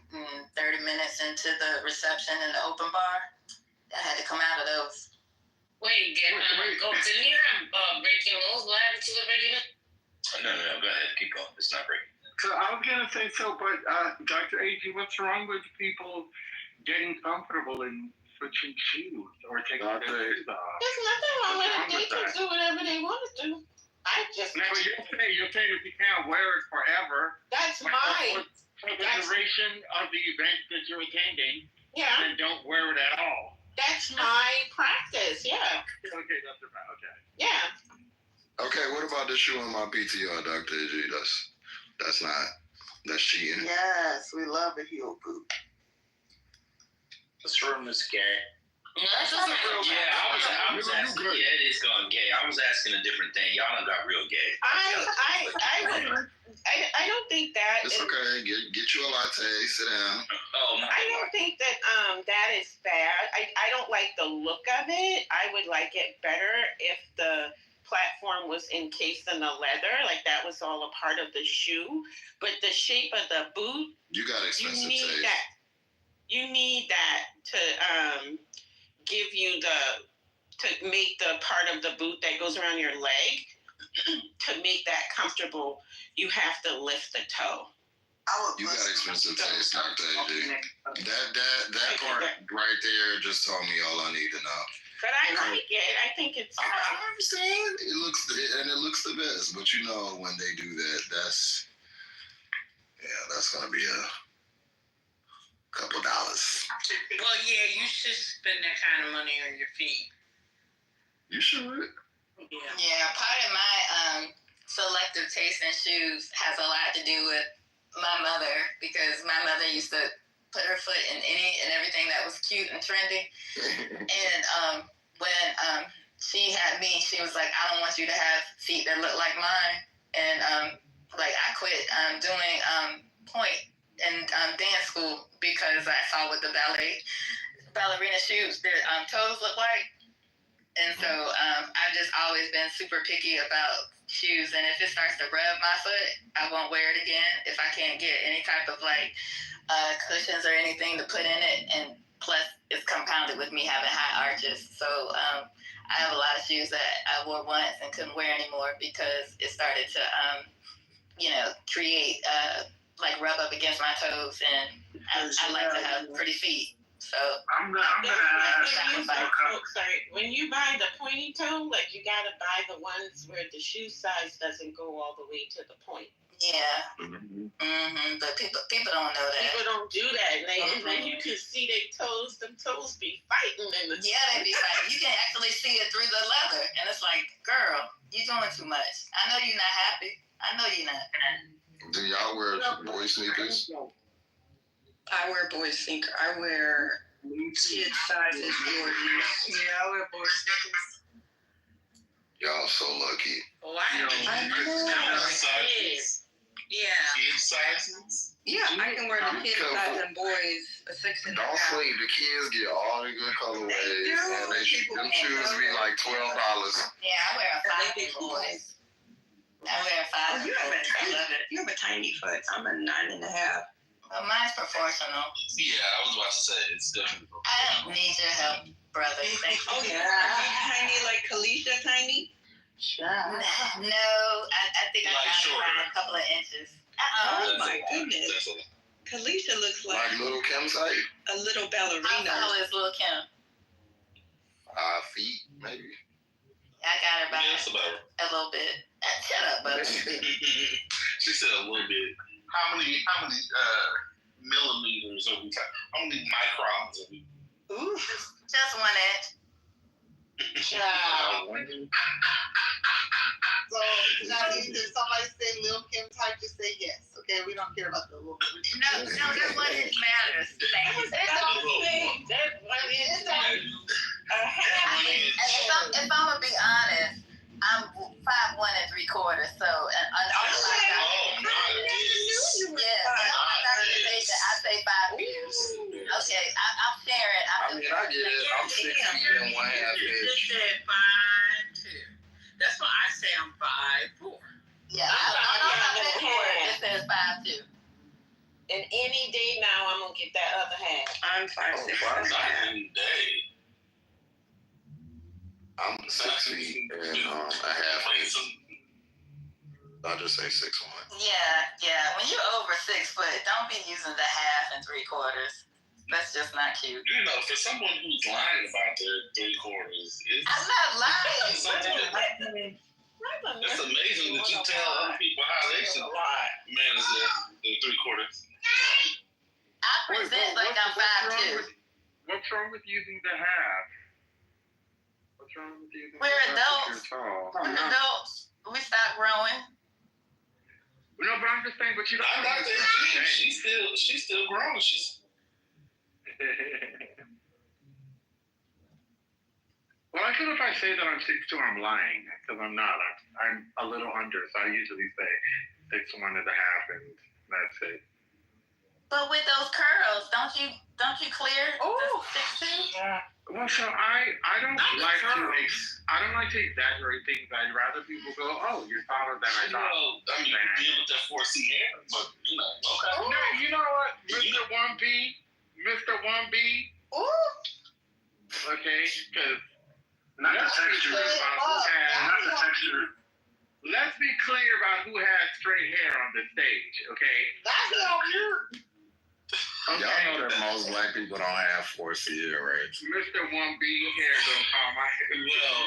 30 minutes into the reception in the open bar, I had to come out of those. Wait, didn't you have breaking rules? What happened to the breaking rules? No, go ahead. Keep going. It's not breaking. So I was gonna say but Dr. A.G., what's wrong with people getting comfortable and switching shoes or taking their shoes off? There's nothing wrong with it. They can do whatever they want to do. I just. No, but you're saying if you can't wear it forever. That's for the duration of the event that you're attending. Yeah. Then don't wear it at all. That's my practice. Yeah. Okay, that's about okay. Yeah. Okay, what about the shoe on my PTR, Dr. AG? That's cheating. Yes, we love a heel boot. This room is gay. That's just a real I was asking. Yeah, it is going gay. I was asking a different thing. Y'all done got real gay. I don't think that. It's okay. Get you a latte. Sit down. Oh, no. I don't think that that is bad. I don't like the look of it. I would like it better if the platform was encased in the leather, like that was all a part of the shoe. But the shape of the boot, you got expensive taste. You need that to give you to make the part of the boot that goes around your leg. To make that comfortable, you have to lift the toe. You got expensive taste, Dr. AG. That part right there just told me all I need to know. But I like it. I think it's. I understand. It looks the best. But you know, when they do that, that's gonna be a couple dollars. Well, yeah, you should spend that kind of money on your feet. You should. Yeah, part of my selective taste in shoes has a lot to do with my mother, because my mother used to put her foot in any and everything that was cute and trendy. And when she had me, she was like, I don't want you to have feet that look like mine. And like I quit doing point and dance school because I saw what the ballerina shoes, their toes look like. And so I've just always been super picky about shoes. And if it starts to rub my foot, I won't wear it again if I can't get any type of like cushions or anything to put in it. And plus, it's compounded with me having high arches. So I have a lot of shoes that I wore once and couldn't wear anymore because it started to, create like rub up against my toes. And I like to have pretty feet. So I'm gonna ask. When you buy the pointy toe, like you gotta buy the ones where the shoe size doesn't go all the way to the point. Yeah. But people don't know that. People don't do that, and then you can see their toes. Them toes be fighting in the. Yeah, they be fighting. You can actually see it through the leather, and it's like, girl, you doing too much. I know you're not happy. I know you're not. Do y'all wear boy sneakers? I wear boy sneaker. I wear kid sizes Jordans. Yeah, I wear boy sneakers. Y'all so lucky. Oh, I know. Yeah. Kid sizes? Yeah, I can wear the kid size and boys a 6 and a half. Don't sleep. The kids get all the good colorways. And them shoes be like $12. Yeah, I wear a 5 big boys. I wear a 5 big boys. I love it. You have a tiny foot. I'm a 9 and a half. Well, mine's proportional. Yeah, I was about to say, it's definitely proportional. I don't need your help, brother. Thank you. Oh, yeah. Are you tiny like Kalisha tiny? No, I think I got around a couple of inches. Oh, my goodness. Kalisha looks like Little Kim's height? a little ballerina. How tall is Lil' Kim? 5 feet, maybe. I got her by Yes, about a little bit. Shut up, brother. She said a little bit. How many millimeters certain time. Only microns of it. Ooh. Just 1 inch. Child. So, Johnny, did somebody say Lil Kim type? Just say yes. Okay, we don't care about the little. No, that 1 inch matters. That 1 inch. If I'm gonna be honest, I'm 5'1" and 3/4, so I say 5'2". Okay, I'm sharing. I mean, I get it. I'm 6 feet and 1/2 You inch. said 5'2". That's why I say I'm 5'4". Yeah, I'm 5'4". It says 5'2". And any day now, I'm gonna get that other half. I'm 5'6". Not any day. I'm 6 feet and 1/2 inch. I'll just say 6'1". Yeah. When you're over 6 foot, don't be using the 1/2 and 3/4. That's just not cute. You know, for someone who's lying about their 3/4, I'm not lying. It's amazing that you tell other people how they should manage their 3/4. I present like I'm 5'2". What's wrong with using the half? What's wrong with using We're the half adults. if you're tall? We're adults. We stop growing. No, but I'm just saying, but you don't. I'm not saying she's still growing. Well, I feel if I say that I'm 6'2", I'm lying because I'm not. I'm a little under, so I usually say 6'1 and a half, and that's it. But with those curls, don't you clear the 6'2"? Yeah. Well, so I don't like to exaggerate things. I'd rather people go, "Oh, you're taller than I thought." I mean, you deal with that 4C hair, but okay. No, you know what, Mr. 1B. Okay, because not the texture, not the texture. Let's be clear about who has straight hair on the stage. Okay. That's on you. Y'all know that most black people don't have 4C hair, right? Mr. 1B hair don't call my hair. Well,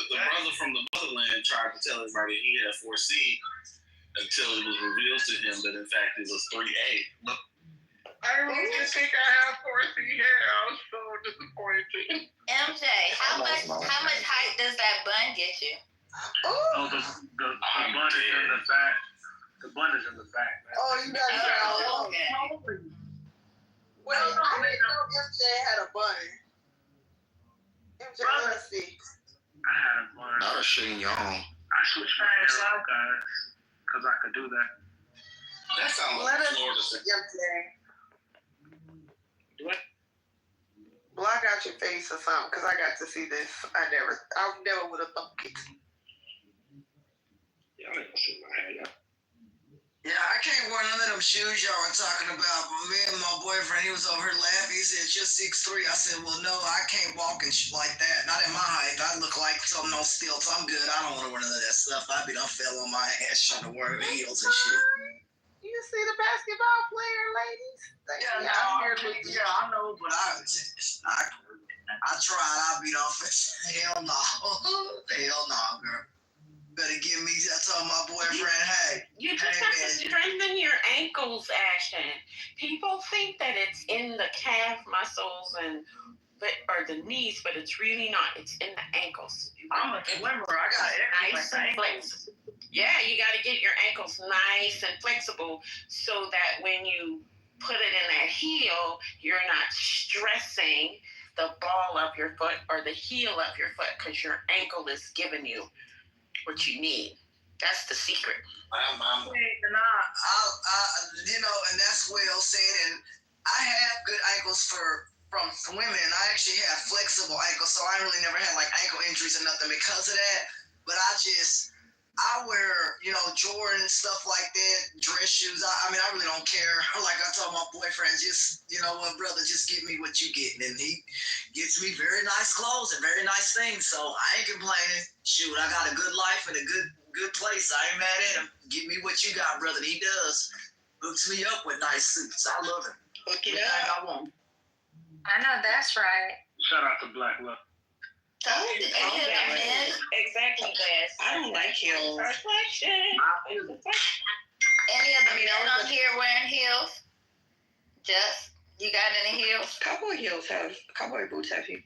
the brother from the motherland tried to tell everybody he had 4C until it was revealed to him that in fact it was 3A. I really didn't think I had 4C hair. I was so disappointed. MJ, how much height does that bun get you? Oh, the bun is in the back. The bun is in the back. Man. Oh, you got it. Okay. Well, I didn't know MJ had a bun. MJ, let's see. I had a bun. Not a chignon. I switched my hair up, guys, because I could do that. That sounds Let like us Florida. MJ. What? Block out your face or something, because I got to see this. I never would have thought it. Y'all ain't gonna see my hair, y'all. Yeah, I can't wear none of them shoes y'all were talking about. Me and my boyfriend, he was over here laughing. He said, "You're 6'3". I said, "Well, no, I can't walk and like that. Not at my height. I look like something on stilts. I'm good. I don't want to wear none of that stuff. I be done fell on my ass trying to wear heels and shit." You see the basketball player, ladies? I know, but I tried. I beat off. Hell no. Hell no, girl. Better give me. I told my boyfriend, hey. You just have to strengthen your ankles, Ashton. People think that it's in the calf muscles or the knees, but it's really not. It's in the ankles. I'm a swimmer. I got nice and flexible. Yeah, you got to get your ankles nice and flexible so that when you put it in that heel, you're not stressing the ball of your foot or the heel of your foot because your ankle is giving you what you need. That's the secret. And that's well said. And I have good ankles from women. I actually have flexible ankles, so I really never had like ankle injuries or nothing because of that. But I wear, Jordan stuff like that, dress shoes. I mean, I really don't care. Like I told my boyfriend, just, brother, just give me what you get. And he gets me very nice clothes and very nice things. So I ain't complaining. Shoot, I got a good life and a good place. I ain't mad at him. Give me what you got, brother. And he does. Hooks me up with nice suits. I love him. Hook it up. I know that's right. Shout out to Black Love. Exactly, Glass. I don't like heels. Reflection. Any of the men on here wearing heels? Jess, you got any heels? Cowboy boots have heels.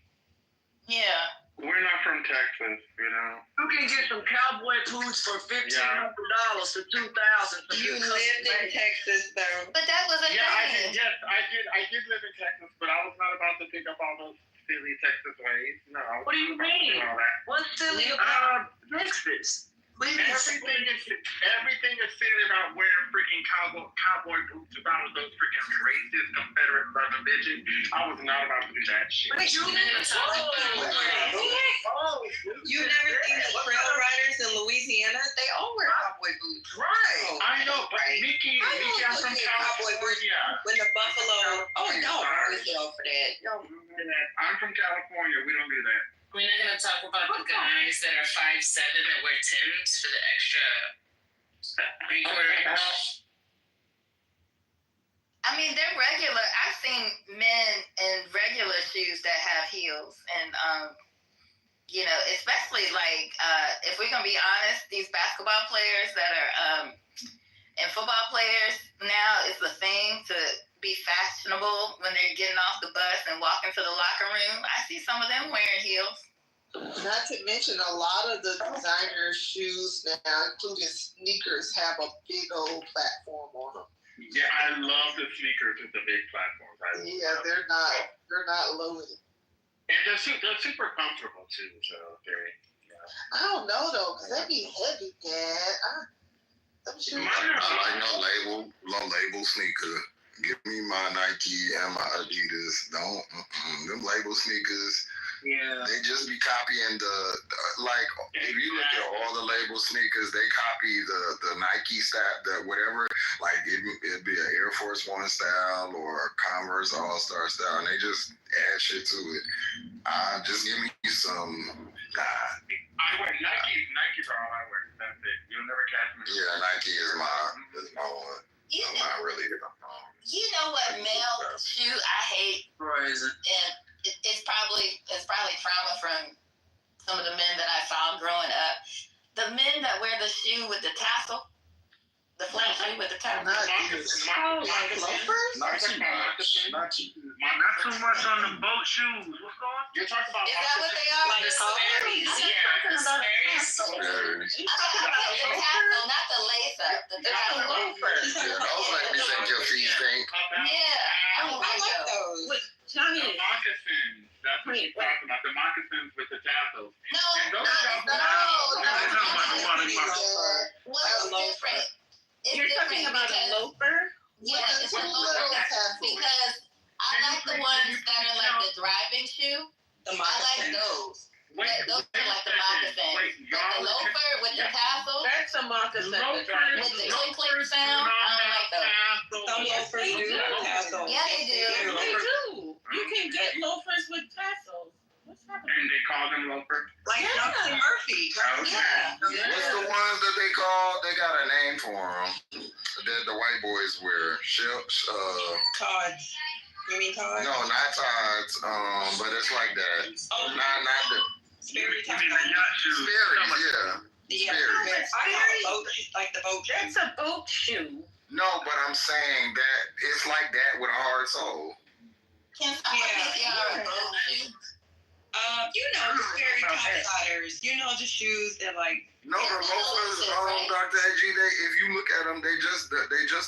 Yeah. We're not from Texas, you know. You can get some cowboy boots for $1,500 to $2,000. You lived in Texas, though. But that was a Yeah, thing. I did live in Texas, but I was not about to pick up all those silly Texas ways. No. I was What do you not about to mean? do all that. What's silly about Texas? What do you mean? Everything is silly about wearing freaking cowboy boots about those freaking racist Confederate brother bitches. I was not about to do that shit. But you never seen the trail riders in Louisiana? They all wear cowboy boots. Right. I know, but Mickey, I'm from California. When the buffalo. Oh, y'all always go for that. Y'all I'm from California. We don't do that. We're not gonna talk about the guys that are 5'7" that wear Timbs for the extra 3/4 inch. I mean, they're regular. I've seen men in regular shoes that have heels, and you know, especially like if we're gonna be honest, these basketball players that are and football players now, it's the thing to be fashionable when they're getting off the bus and walking to the locker room. I see some of them wearing heels. Not to mention, a lot of the designer shoes now, including sneakers, have a big old platform on them. Yeah, I love the sneakers with the big platforms. They're not low. And they're super comfortable too. So I don't know though, cause they be heavy, Dad. Them shoes. I like no label sneaker. Give me my Nike and my Adidas. Don't them label sneakers. Yeah. They just be copying like if you look at all the label sneakers, they copy the Nike style, whatever. Like it'd be an Air Force One style or a Converse All Star style, and they just add shit to it. Just give me some. I wear Nike's are all I wear. That's it. You'll never catch me. Yeah, Nike is my one. I'm not really. You know what male shoe I hate? And it's probably trauma from some of the men that I saw growing up. The men that wear the shoe with the tassel, the flat shoe with the tassel. Not too much on the boat shoes. What's going on? You're talking about. Is that what they are? Like the Sperry's, the Sperry's. I'm talking about the tassel, not the lace up. The tassel. Yeah, those make me think your feet stink. Yeah, I don't like those. The moccasins. That's what you're talking about. The moccasins with the tassels. No, What's different? You're talking about a loafer? Yeah, it's a loafer because I like the ones that are like the driving shoe. I like those. Those are like the moccasins. But the loafer with the tassel. That's a moccasin. With the click sound, I don't like those. Some loafers do have tassels. Yeah, they do. They do. You can get loafers with tassels. What's happening? And they call them loafers. Like Johnson Murphy. Yeah. What's the ones that they call? They got a name for them. That the white boys wear. Tods. You mean Tods? No, not Tods. But it's like that. Oh, Not the Sperry Tods. Sperry's, yeah. Yeah. Sperry's. I have a boat, like the boat. That's a boat shoe. No, but I'm saying that it's like that with a hard sole. You know the Sperry topsiders. You know the shoes that like. No, the loafers, Dr. AG, if you look at them, they just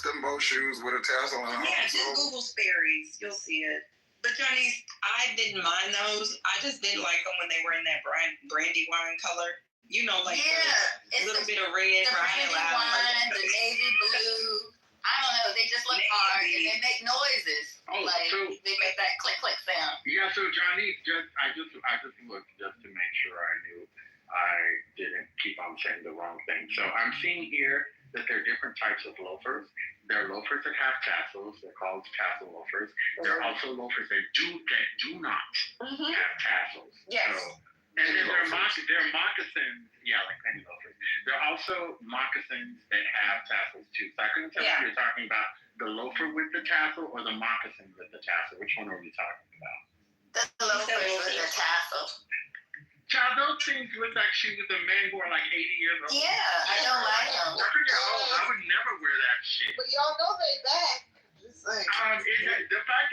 them boat shoes with a tassel on them. Yeah, just Google Sperry's. You'll see it. But Johnny, I didn't mind those. I just didn't like them when they were in that brandy wine color. You know, like a little bit of red. The brandy wine, the navy blue. I don't know. They just look hard and they make noises. They make that click click sound. Yeah, so Johnny, I just looked just to make sure I knew I didn't keep on saying the wrong thing. So I'm seeing here that there are different types of loafers. There are loafers that have tassels. They're called tassel loafers. There are also loafers that do not have tassels. Yes. So, and then there are moccasins. Yeah, like penny loafers. There are also moccasins that have tassels too. So I couldn't tell if you're talking about the loafer with the tassel or the moccasin with the tassel. Which one are we talking about? The loafers with the tassel. Child, those things look like shoes of men who are like 80 years old. Yeah, I don't like them. I forget, I would never wear that shit. But y'all know they back. Just insane. The fact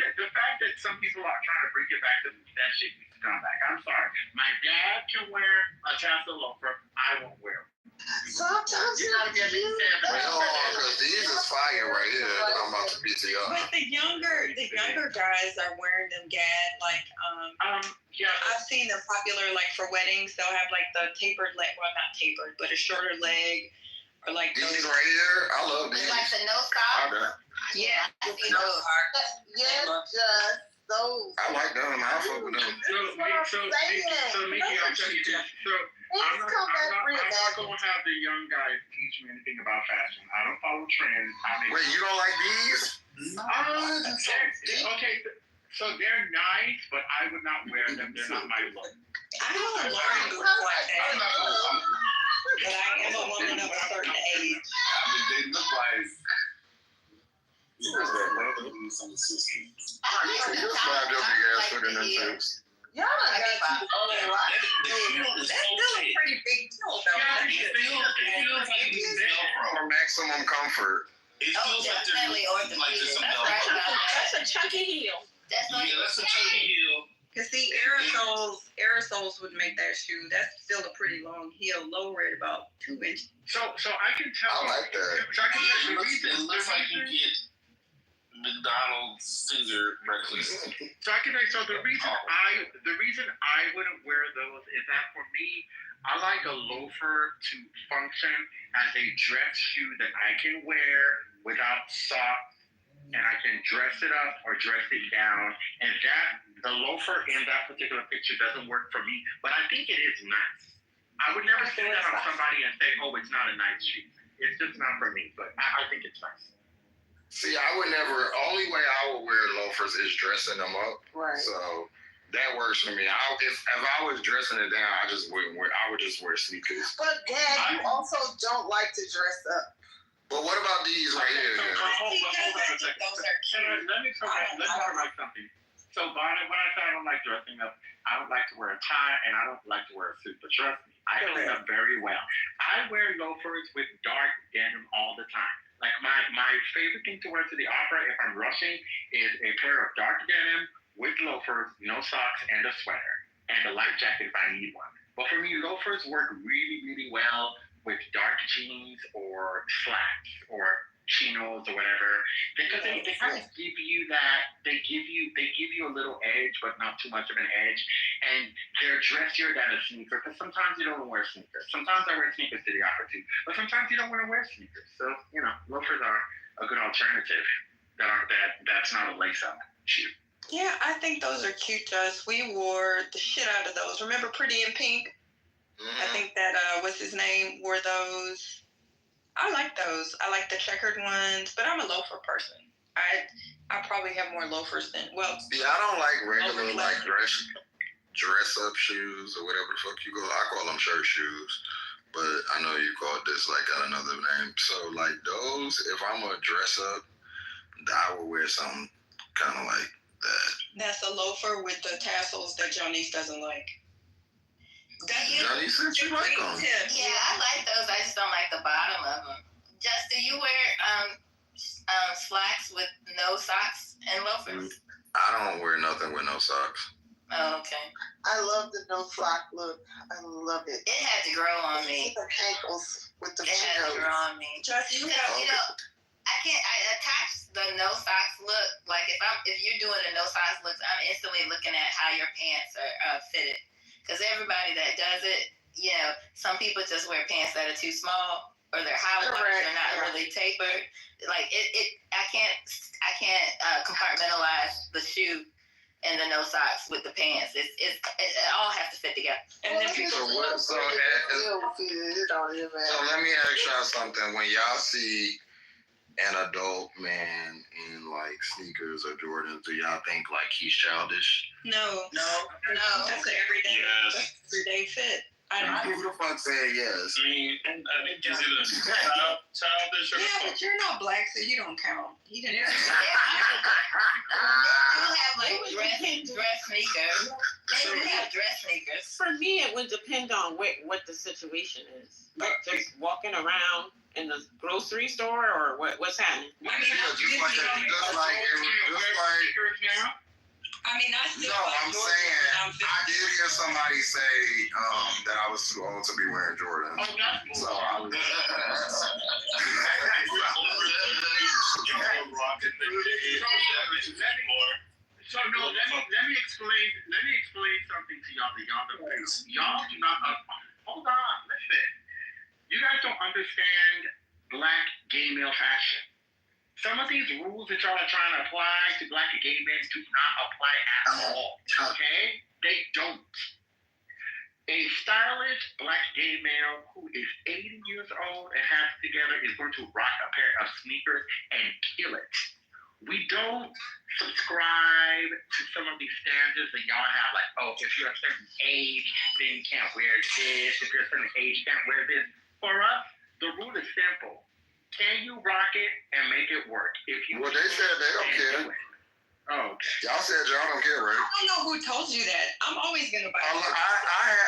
that some people are trying to bring it back to that shit needs to come back. I'm sorry. My dad can wear a tassel loafer. I won't wear them. Sometimes you gotta get Because these is fire right here that I'm about to PTR. But the younger guys are wearing them gad yeah. I've seen them popular like for weddings. They'll have like the tapered leg, well not tapered, but a shorter leg, or like These right here, I love these. Like the no sock. Okay. Yeah, I see those. Yes, just those. I like them. I fuck with them. So Mickey, I'll tell you this. So I'm not going to have the young guys teach me anything about fashion. I don't follow trends. Wait, you don't like these? Okay, so they're nice, but I would not wear them. They're not my look. I don't learn boots like that. But I am a woman of a certain age. They look like. Slap your big ass foot in them tubes. Yeah, I got That's still a pretty big toe, though. For maximum comfort. It feels like they're like this. That's a chunky heel. That's a chunky heel. Cause see, aerosols would make that shoe. That's still a pretty long heel, lower at about 2 inches. So I can tell. I like that. So I can tell the reason. It looks like you get McDonald's Caesar breakfast. So I can tell you. So the reason I wouldn't wear those is that for me, I like a loafer to function as a dress shoe that I can wear without socks, and I can dress it up or dress it down. And the loafer in that particular picture doesn't work for me, but I think it is nice. I would never say that on somebody and say, oh, it's not a nice shoe. It's just not for me, but I think it's nice. See, I would never. Only way I would wear loafers is dressing them up. Right. So that works for me. If I was dressing it down, I just wouldn't wear. I would just wear sneakers. But Dad, you also don't like to dress up. But what about these right here? Hold on a second. Let me correct something. So, Bonnie, when I say I don't like dressing up, I don't like to wear a tie and I don't like to wear a suit. But trust me, I clean up very well. I wear loafers with dark denim all the time. Like my favorite thing to wear to the opera if I'm rushing is a pair of dark denim with loafers, no socks, and a sweater, and a light jacket if I need one. But for me, loafers work really, really well with dark jeans or slacks or chinos or whatever, because they kind of give you that, they give you a little edge, but not too much of an edge, and they're dressier than a sneaker, because sometimes you don't want to wear sneakers. Sometimes I wear sneakers to the opera too, but sometimes you don't want to wear sneakers. So, loafers are a good alternative that's not a lace-up shoe. Yeah, I think those are cute, Just. We wore the shit out of those. Remember Pretty in Pink? I think that, what's his name, wore those. I like those. I like the checkered ones, but I'm a loafer person. I probably have more loafers than, See, I don't like regular like dress up shoes or whatever the fuck you call. I call them shirt shoes, but I know you call this like got another name. So like those, if I'm gonna dress up, I would wear something kind of like that. That's a loafer with the tassels that Jonice doesn't like. Johnny said you like them. Yeah, I like those. I just don't like the bottom of them. Just, do you wear slacks with no socks and loafers? I don't wear nothing with no socks. Oh, okay. I love the no sock look. I love it. It had to grow on me. The ankles with the It had to grow on me. Just because, I attach the no socks look. Like if you're doing a no socks look, I'm instantly looking at how your pants are fitted. Because everybody that does it, some people just wear pants that are too small, or their high waist are not really tapered. Like I can't compartmentalize the shoe and the no socks with the pants. It all has to fit together. And then So let me ask y'all something. When y'all see an adult man in like sneakers or Jordans, do y'all think like he's childish? No. That's an everyday fit. Who the fuck said yes? I mean, I think it's either childish or. Yeah, but you're not black, so you don't count. He didn't. You have like dress sneakers. They have dress sneakers. For me, it would depend on what the situation is. Like just walking around in the grocery store, or what's happening? I did hear somebody say that I was too old to be wearing Jordan. So I was. So no, let me explain something to y'all. Y'all do not hold on. Listen, you guys don't understand black gay male fashion. Some of these rules that y'all are trying to apply to black and gay men do not apply at all. Okay, they don't. A stylish black gay male who is 80 years old and has it together is going to rock a pair of sneakers and kill it. We don't subscribe to some of these standards that y'all have, like, oh, if you're a certain age, then you can't wear this. If you're a certain age, you can't wear this. For us, the rule is simple. Can you rock it and make it work? If you Well, they said they don't care. Oh, okay. Y'all said y'all don't care, right? I don't know who told you that. I'm always gonna buy. I had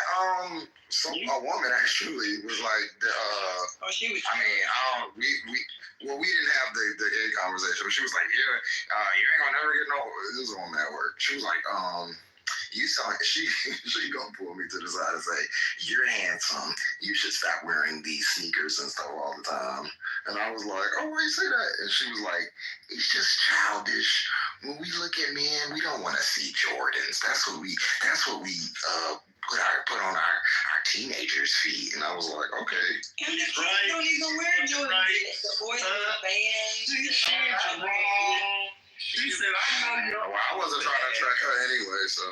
a woman actually was like, oh, she was. I mean, we didn't have the gay conversation, but she was like, yeah, you ain't gonna never get no. This was on that work. She was like, you saw she gonna pull me to the side and say, you're handsome. You should stop wearing these sneakers and stuff all the time. And I was like, oh, why you say that? And she was like, it's just childish. When we look at men, we don't want to see Jordans. That's what we put on our teenagers' feet. And I was like, okay. And the kids don't even wear Jordans. The boys wear bands. She said, I know you. Well, I wasn't trying to track her anyway, so.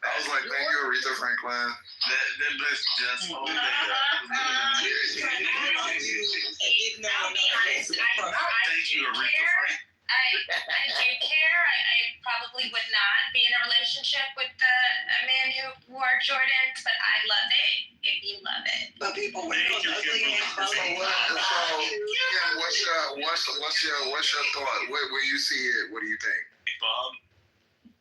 I was like, thank you, Aretha Franklin. That bitch just hold that I'll be honest, Thank you, Aretha Franklin. I do care. I probably would not be in a relationship with a man who wore Jordans, but I love it if you love it. But people wear those ugly ass So, what's your thought? When you see it, what do you think? Bob?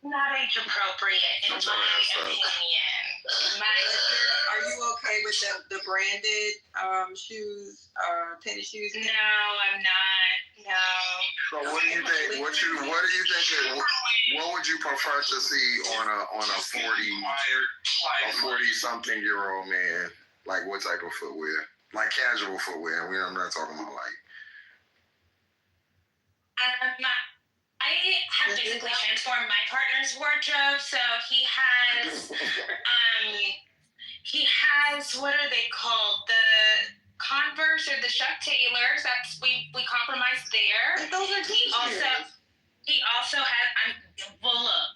Not age appropriate, in my opinion. Are you okay with the branded shoes, tennis shoes? No, I'm not. No. So what do you think? What would you prefer to see on a 40 something year old man? Like what type of footwear? Like casual footwear. I'm not talking about like. I have basically transformed my partner's wardrobe, so he has what are they called? The Converse or the Chuck Taylors. That's we compromised there. Those are He also has. Look,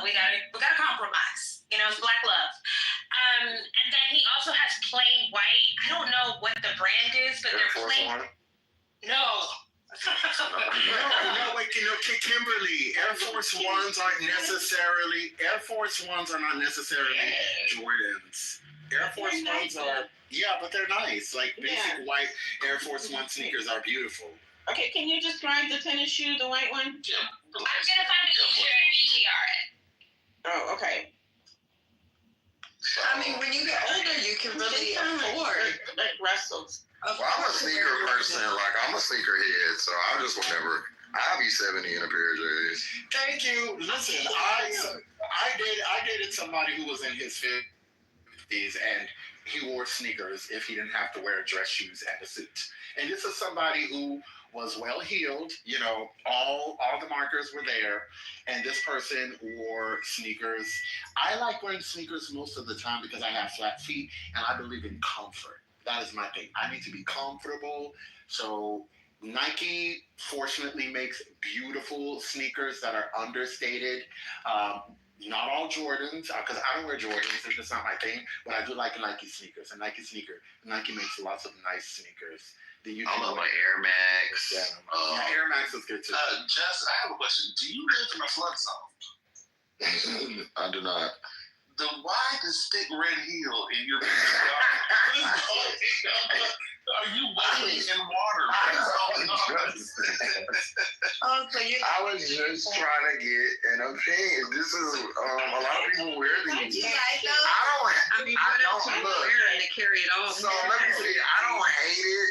we gotta compromise. It's black love. And then he also has plain white. I don't know what the brand is, but they're plain. No. No, wait, Kimberly, Air Force Ones are not necessarily Jordans. Air Force Ones are, but they're nice. Like basic white Air Force One sneakers are beautiful. Okay, can you describe the tennis shoe, the white one? I'm gonna find a picture and PTR it. Oh, okay. I mean, when you get older, you can really afford like Russell's. Well, I'm a sneaker person. Like I'm a sneaker head, so I just will never. I'll be 70 in a pair of J's. Thank you. Listen, I dated somebody who was in his 50s and he wore sneakers if he didn't have to wear dress shoes and a suit. And this is somebody who was well heeled. All the markers were there, and this person wore sneakers. I like wearing sneakers most of the time because I have flat feet and I believe in comfort. That is my thing. I need to be comfortable. So Nike fortunately makes beautiful sneakers that are understated. Not all Jordans, because I don't wear Jordans. It's just not my thing. But I do like Nike sneakers. Nike makes lots of nice sneakers. I love my Air Max. Air Max is good too. Jess, I have a question. Do you live in a flood zone? I do not. Then why the stick red heel in your Are you wading in water? Oh, so I was just trying to get an opinion. This is a lot of people wear these. You like those? I mean, what else you look. wearing to carry it off? So let me see. I don't hate it.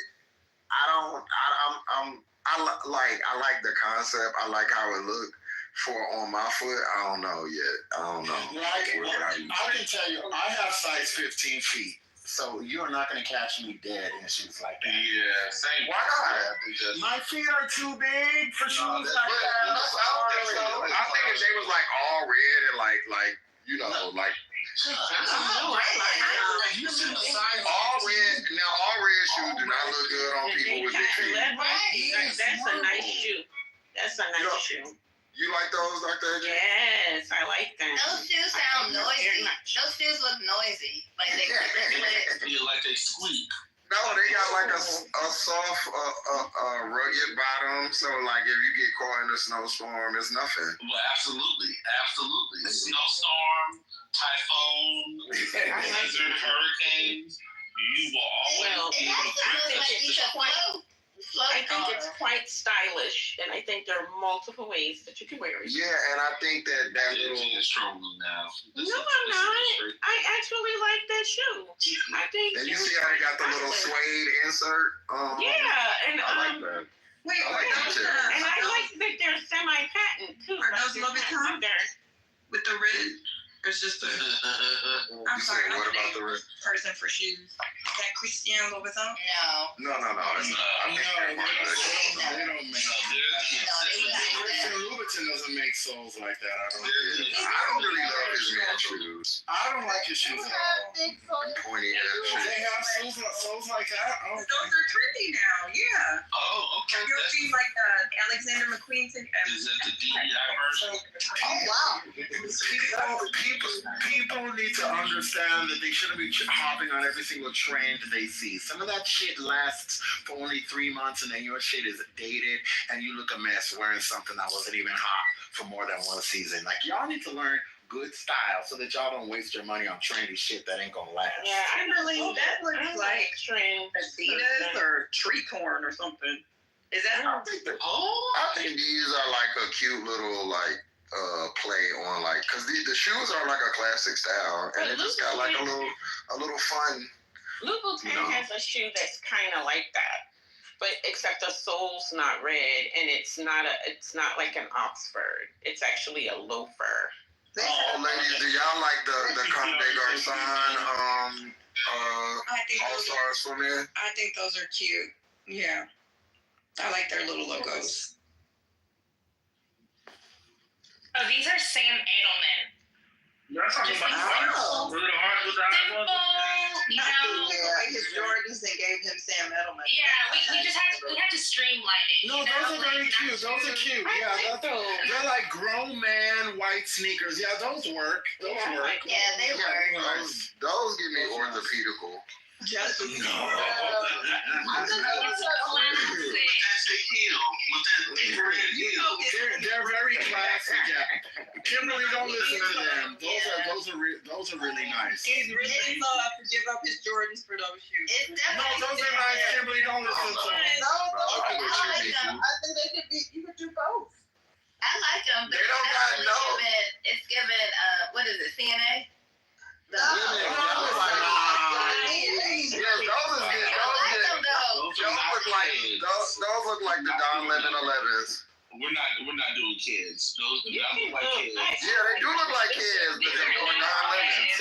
I like the concept. I like how it looked. For on my foot, I don't know yet. I don't know. I can tell you, I have size 15 feet. So you're not going to catch me dead in shoes like that. Yeah, same. Why not? My feet are too big for shoes like that. I think if they was like all red and like you know like. All red. Now all red shoes do not look good on people with big feet. That's a nice shoe. That's a nice shoe. You like those, Dr. AJ? Yes, I like them. Those shoes sound noisy. Those shoes look noisy. Like they feel like they squeak. No, they got like a soft, rugged bottom. So like if you get caught in a snowstorm, it's nothing. Well, absolutely. Snowstorm, typhoon, blizzard, hurricanes. You will always be able to. I think it's quite stylish, and I think there are multiple ways that you can wear it. Yeah, and I think that little is strong now. No, I'm not. I actually like that shoe. I think. And you see how they got the little suede insert? Yeah, and I like that. Wait, I like that too. And I like that they're semi-patent too. Are those Louboutin with the red? Or it's just a. I'm sorry. What about the red? Person for shoes. Is that Christian Louboutin? No. It's not. They don't make. Louboutin doesn't make soles like that. I don't really love his man shoes. I don't like his shoes at all. Pointy ass. They have soles like that. Those are trendy now. Yeah. Oh, okay. You'll see like Alexander McQueen. Is that the DEI version? Oh wow. People need to understand that they shouldn't be hopping on every single trend they see. Some of that shit lasts for only 3 months, and then your shit is dated, and you look a mess wearing something that wasn't even hot for more than one season. Like, y'all need to learn good style so that y'all don't waste your money on trendy shit that ain't gonna last. Yeah, I believe that looks like Adidas or tree corn or something. Is that? I think these are like a cute little like play on like because the shoes are like a classic style and it just got like a little fun. Louboutin has a shoe that's kind of like that, but except the sole's not red and it's not like an Oxford. It's actually a loafer. Oh, ladies, do y'all like the Comme des Garçons All Stars for men? I think those are cute. Yeah, I like their little logos. Oh, these are Sam Edelman. You're talking about Simple, you know, his Jordans and gave him Sam Edelman. Yeah, we just had to streamline it. No, those are very cute. Those are cute. Yeah, they're like grown man white sneakers. Yeah, those work. Those work. Yeah, they work. Those give me orthopedical. Just They're very classic. Yeah. Kimberly, don't listen to them. Those are really nice. He's really low to give up his Jordans for those shoes. No, those are nice. Kimberly, don't listen to them. I like them. I think they could be. You could do both. I like them. But they don't got no. It's given. What is it? CNA. Those look like the Don Lemon 11s. We're not doing kids. Those do not look like kids. Yeah, they do look like kids, but they're Don Lemons.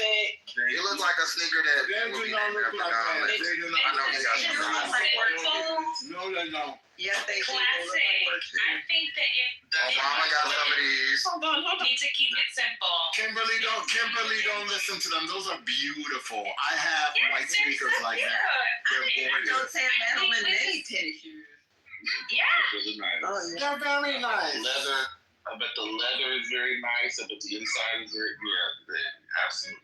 It looks like a sneaker that would be named after Don Lemon. I know they got some. No, they don't. Yes, they do. I think that if Obama got some of these. Hold on. need to keep it simple. Kimberly, don't listen to them. Those are beautiful. I have white sneakers like that. They're gorgeous. Sam Edelman made tennis shoes. Yeah. Really nice. Oh, they're very nice. Leather. I bet the leather is very nice. I bet the inside is very absolutely.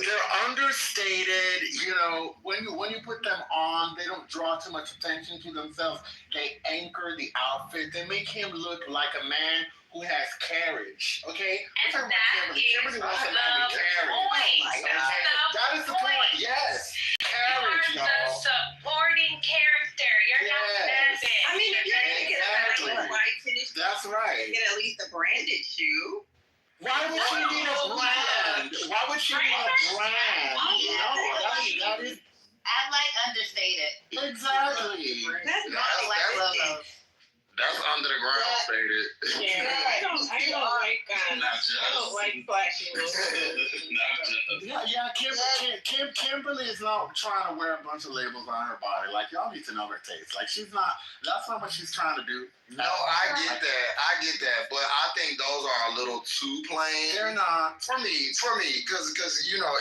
They're understated. You know, when you put them on, they don't draw too much attention to themselves. They anchor the outfit. They make him look like a man who has carriage. Okay, and that is the point. That is the point. Yes, carriage, you are the supporting character. You're not that big. I mean, if you're gonna get a Right. Get at least a branded shoe. Why would she need a brand? Why would she need a brand? That is I like understated. Exactly. That's not like logos. That's under the ground stated. Yeah, I don't like flashy Kimberly is not trying to wear a bunch of labels on her body. Like, y'all need to know her taste. Like, that's not what she's trying to do. No, I get that, but I think those are a little too plain. They're not. For me, because you know,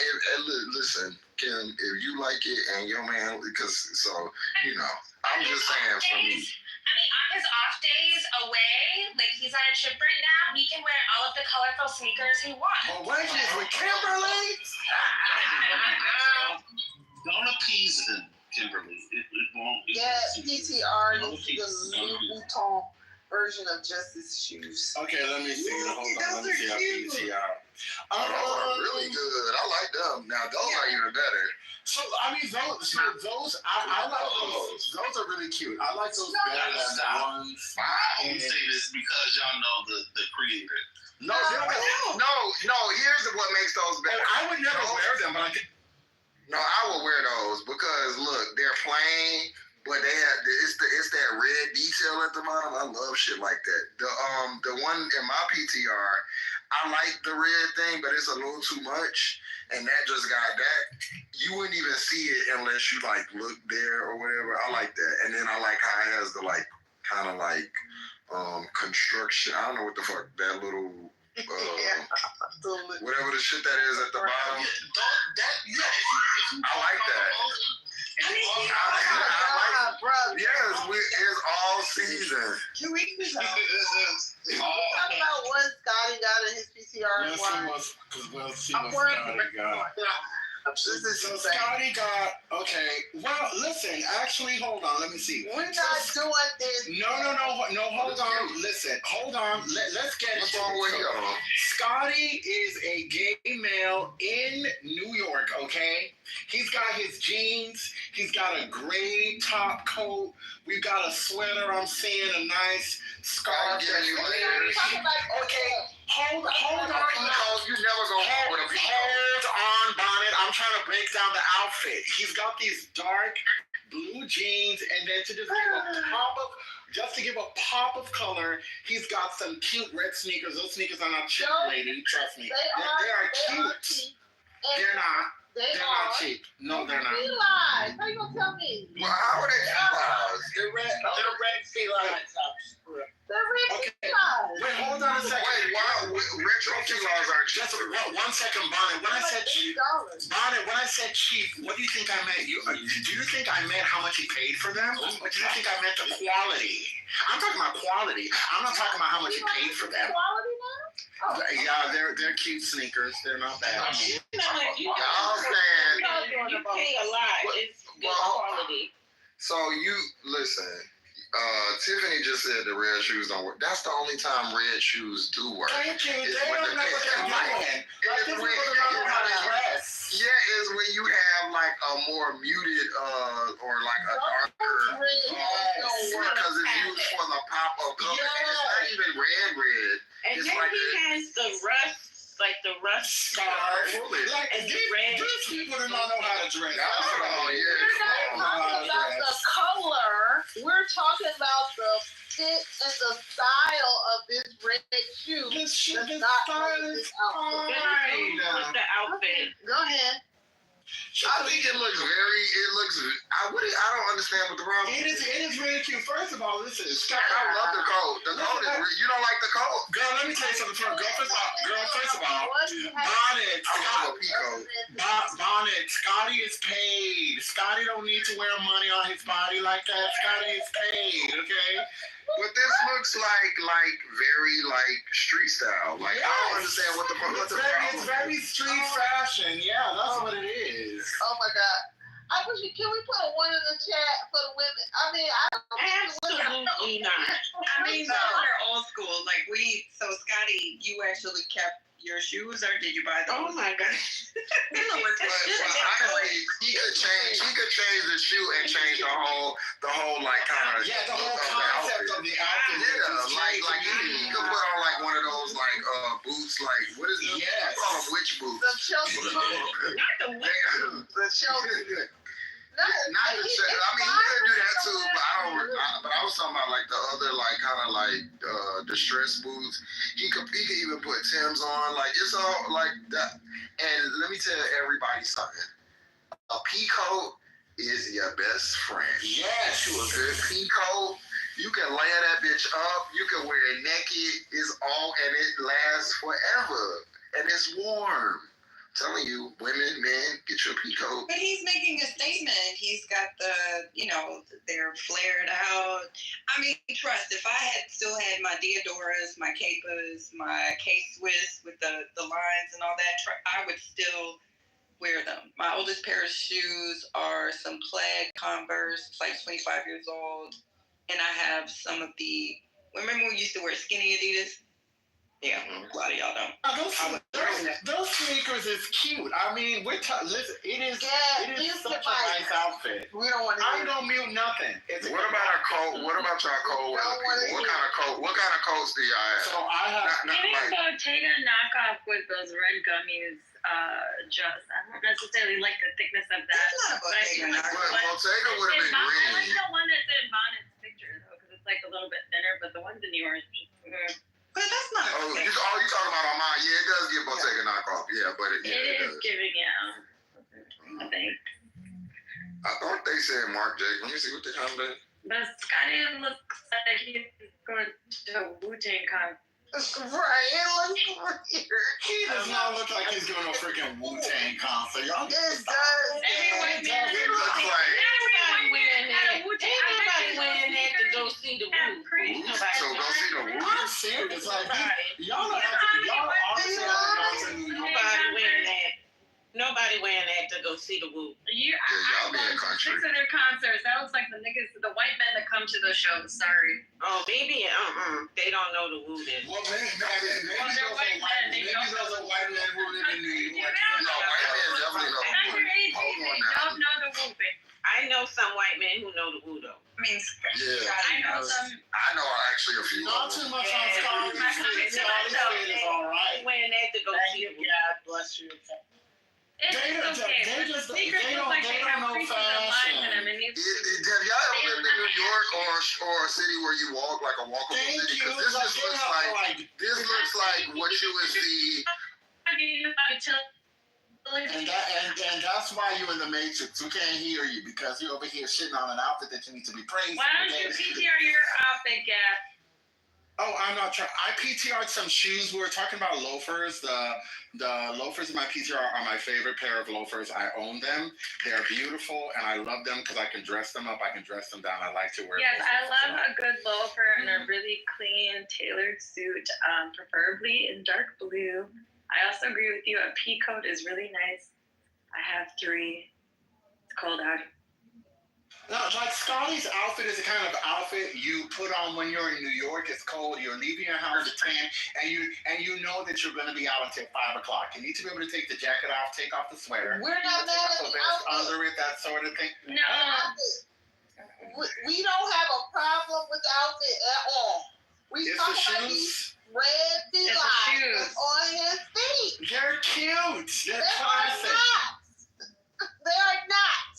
listen, Kim, if you like it and your man, I'm just saying for me. I mean, on his off days away, like he's on a trip right now, he can wear all of the colorful sneakers he wants. Well, what is this with Kimberly? Don't appease him, Kimberly. It won't. PTR, this is the Louis Vuitton version of Justice shoes. Okay, let me see. Hold on, let me see our PTR. Those are really good. I like them. Now, those are even better. So, I mean, those I like those. Those are really cute. I like those better than the ones. I only say this because y'all know the creator. No. Here's what makes those better. I would never wear them, but I could. No, I will wear those because look, they're plain, but they have it's that red detail at the bottom. I love shit like that. The one in my PTR, I like the red thing, but it's a little too much. And that just got that. You wouldn't even see it unless you like look there or whatever. I like that. And then I like how it has the like kind of like construction. I don't know what the fuck that little whatever the shit that is at the bottom. I like that. Yes, it's all season. 2 weeks ago. We talking about what Scotty got in his PCR. So Scotty got, okay. Well, listen, actually, hold on. Let me see. We're not doing this. No, hold on. Listen, hold on. Let's get it. Scotty is a gay male in New York, okay? He's got his jeans. He's got a gray top coat. We've got a sweater. I'm seeing a nice scarf. Okay, hold on. You never go with a hold on, Bonnet. I'm trying to break down the outfit. He's got these dark blue jeans, and then to just to give a pop of color, he's got some cute red sneakers. Those sneakers are not cheap, lady. Trust me. They are cute. They're not. They're not cheap. No, they're not. Felines. How you gonna tell me? Well, how are they felines? They're red felines. They're red felines. Wait, hold on a second. Wait, why retro felines are cheap? Just 1 second, Bonnet. When I said cheap, what do you think I meant? Do you think I meant how much he paid for them? Or do you think I meant the quality? I'm talking about quality. I'm not talking about how much he paid for them. Quality now? Oh. Yeah, they're cute sneakers. They're not bad. You pay a lot. It's good quality. So you listen. Tiffany just said the red shoes don't work. That's the only time red shoes do work. Thank you. They don't know what they're doing. Is when you have like a more muted or like a darker because it's used for the pop of color. And it's not even red. And it's then like he has the rust scarf and the red. These people do not know how to dress. We're not talking about the color. We're talking about the fit and the style of this red shoe. This shoe is not this With the outfit. Go ahead. I think it looks I don't understand what the problem is. It is really cute. First of all, listen, Scott, I love the coat. The coat is you don't like the coat? Girl, let me tell you something. First of all, Bonnet, Scotty is paid. Scotty don't need to wear money on his body like that. Scotty is paid, okay? But this looks like very street style. I don't understand what the problem is. It's very street fashion. Yeah, that's what it is. Oh my God. Can we put a one in the chat for the women? I mean, I don't Absolutely not. I mean, those are old school. So Scotty, you actually kept your shoes, or did you buy those? Oh my God. Honestly, he could change the shoe and change the whole like kind of the whole concept of the outfit. Yeah, like he could What is it? Yes. I call them witch boots. The Chelsea boots. Not the witch. The Chelsea. Not the Chelsea. I mean, you could do that too, but but I was talking about like the other like kind of like distress boots. He could even put Tim's on. Like it's all like that. And let me tell everybody something. A pea coat is your best friend. Yes. To a good pea coat, you can layer that bitch up. You can wear it naked. It's all, and it lasts forever. And it's warm. I'm telling you, women, men, get your pea coat. But he's making a statement. He's got they're flared out. I mean, trust, if I had still had my Diodoras, my Capas, my K-Swiss with the lines and all that, I would still wear them. My oldest pair of shoes are some plaid Converse. It's like 25 years old. And I have some of the, remember when we used to wear skinny Adidas? Yeah, a lot of y'all don't. Those sneakers is cute. I mean, listen, it is such a nice outfit. We don't want to. I don't mute nothing. What about our coat? What about y'all coat weather people? What kind of coat? What kind of coats do y'all have? So I have. Maybe a Bottega knockoff with those red gummies. Just I don't necessarily like the thickness of that. That's not a Bottega knockoff. Bottega would have been I green. like the one that's in Bonnet's picture though, because it's like a little bit thinner. But the ones in yours, just. But that's not. Oh, you talking about on mine? Yeah, it does give Bottega knockoff. Yeah, but it is giving, I think. I thought they said Mark Jake. Let me see what they have there. But Scotty looks like he's going to a Wu-Tang concert. Right, it looks weird. He does not look like he's going to a freaking Wu-Tang concert. Y'all it does. Everyone wearing that. Everybody wearing that to go see the Wu. So go see the Wu. I'm serious. Like, y'all honestly Nobody wearing that. Nobody wearing that to go see the Wu. Y'all being country. Listen to their concerts. That looks like the niggas, the white men that come to the shows. Sorry. Oh, baby, they don't know the Wu then. Well, maybe those are white men who live in New York. No, white men definitely know the Wu. Hold on now. Don't know the Wu. I know some white men who know the Wu though. I mean, yeah. I know some. I know actually a few. Not too much on Scotty. Scotty is all right. Wearing that to go see the Wu. God bless you. It's okay. Sneakers look like they have creases and lines in them. Have y'all ever lived in New York or a city where you walk like a walkable city? Because this just looks like what you would see. And that's why you're in the Matrix. We can't hear you because you're over here shitting on an outfit that you need to be praising. Why don't you PTR your outfit, Gap? Oh, I'm not trying. I PTR'd some shoes. We were talking about loafers. The loafers in my PTR are my favorite pair of loafers. I own them. They're beautiful, and I love them because I can dress them up. I can dress them down. I like to wear. Yes, I love a good loafer and a really clean tailored suit, preferably in dark blue. I also agree with you. A pea coat is really nice. I have 3. It's cold out. No, like Scotty's outfit is the kind of outfit you put on when you're in New York. It's cold. You're leaving your house at 10, and you know that you're going to be out until 5 o'clock. You need to be able to take the jacket off, take off the sweater. We're not mad at the outfit. Under it, that sort of thing. No. We don't have a problem with the outfit at all. We talk about these red felines on his feet. They're cute. They're classic. They are not.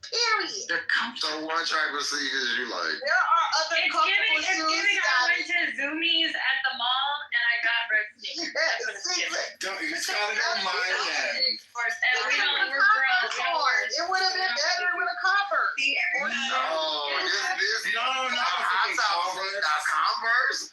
Period. So what type of sneakers you like? There are other comfortable shoes. It's giving. I went to Zoomies at the mall and I got red sneakers. Scotty don't mind that. And we don't. We're girls. It would have been better with a Converse. Converse.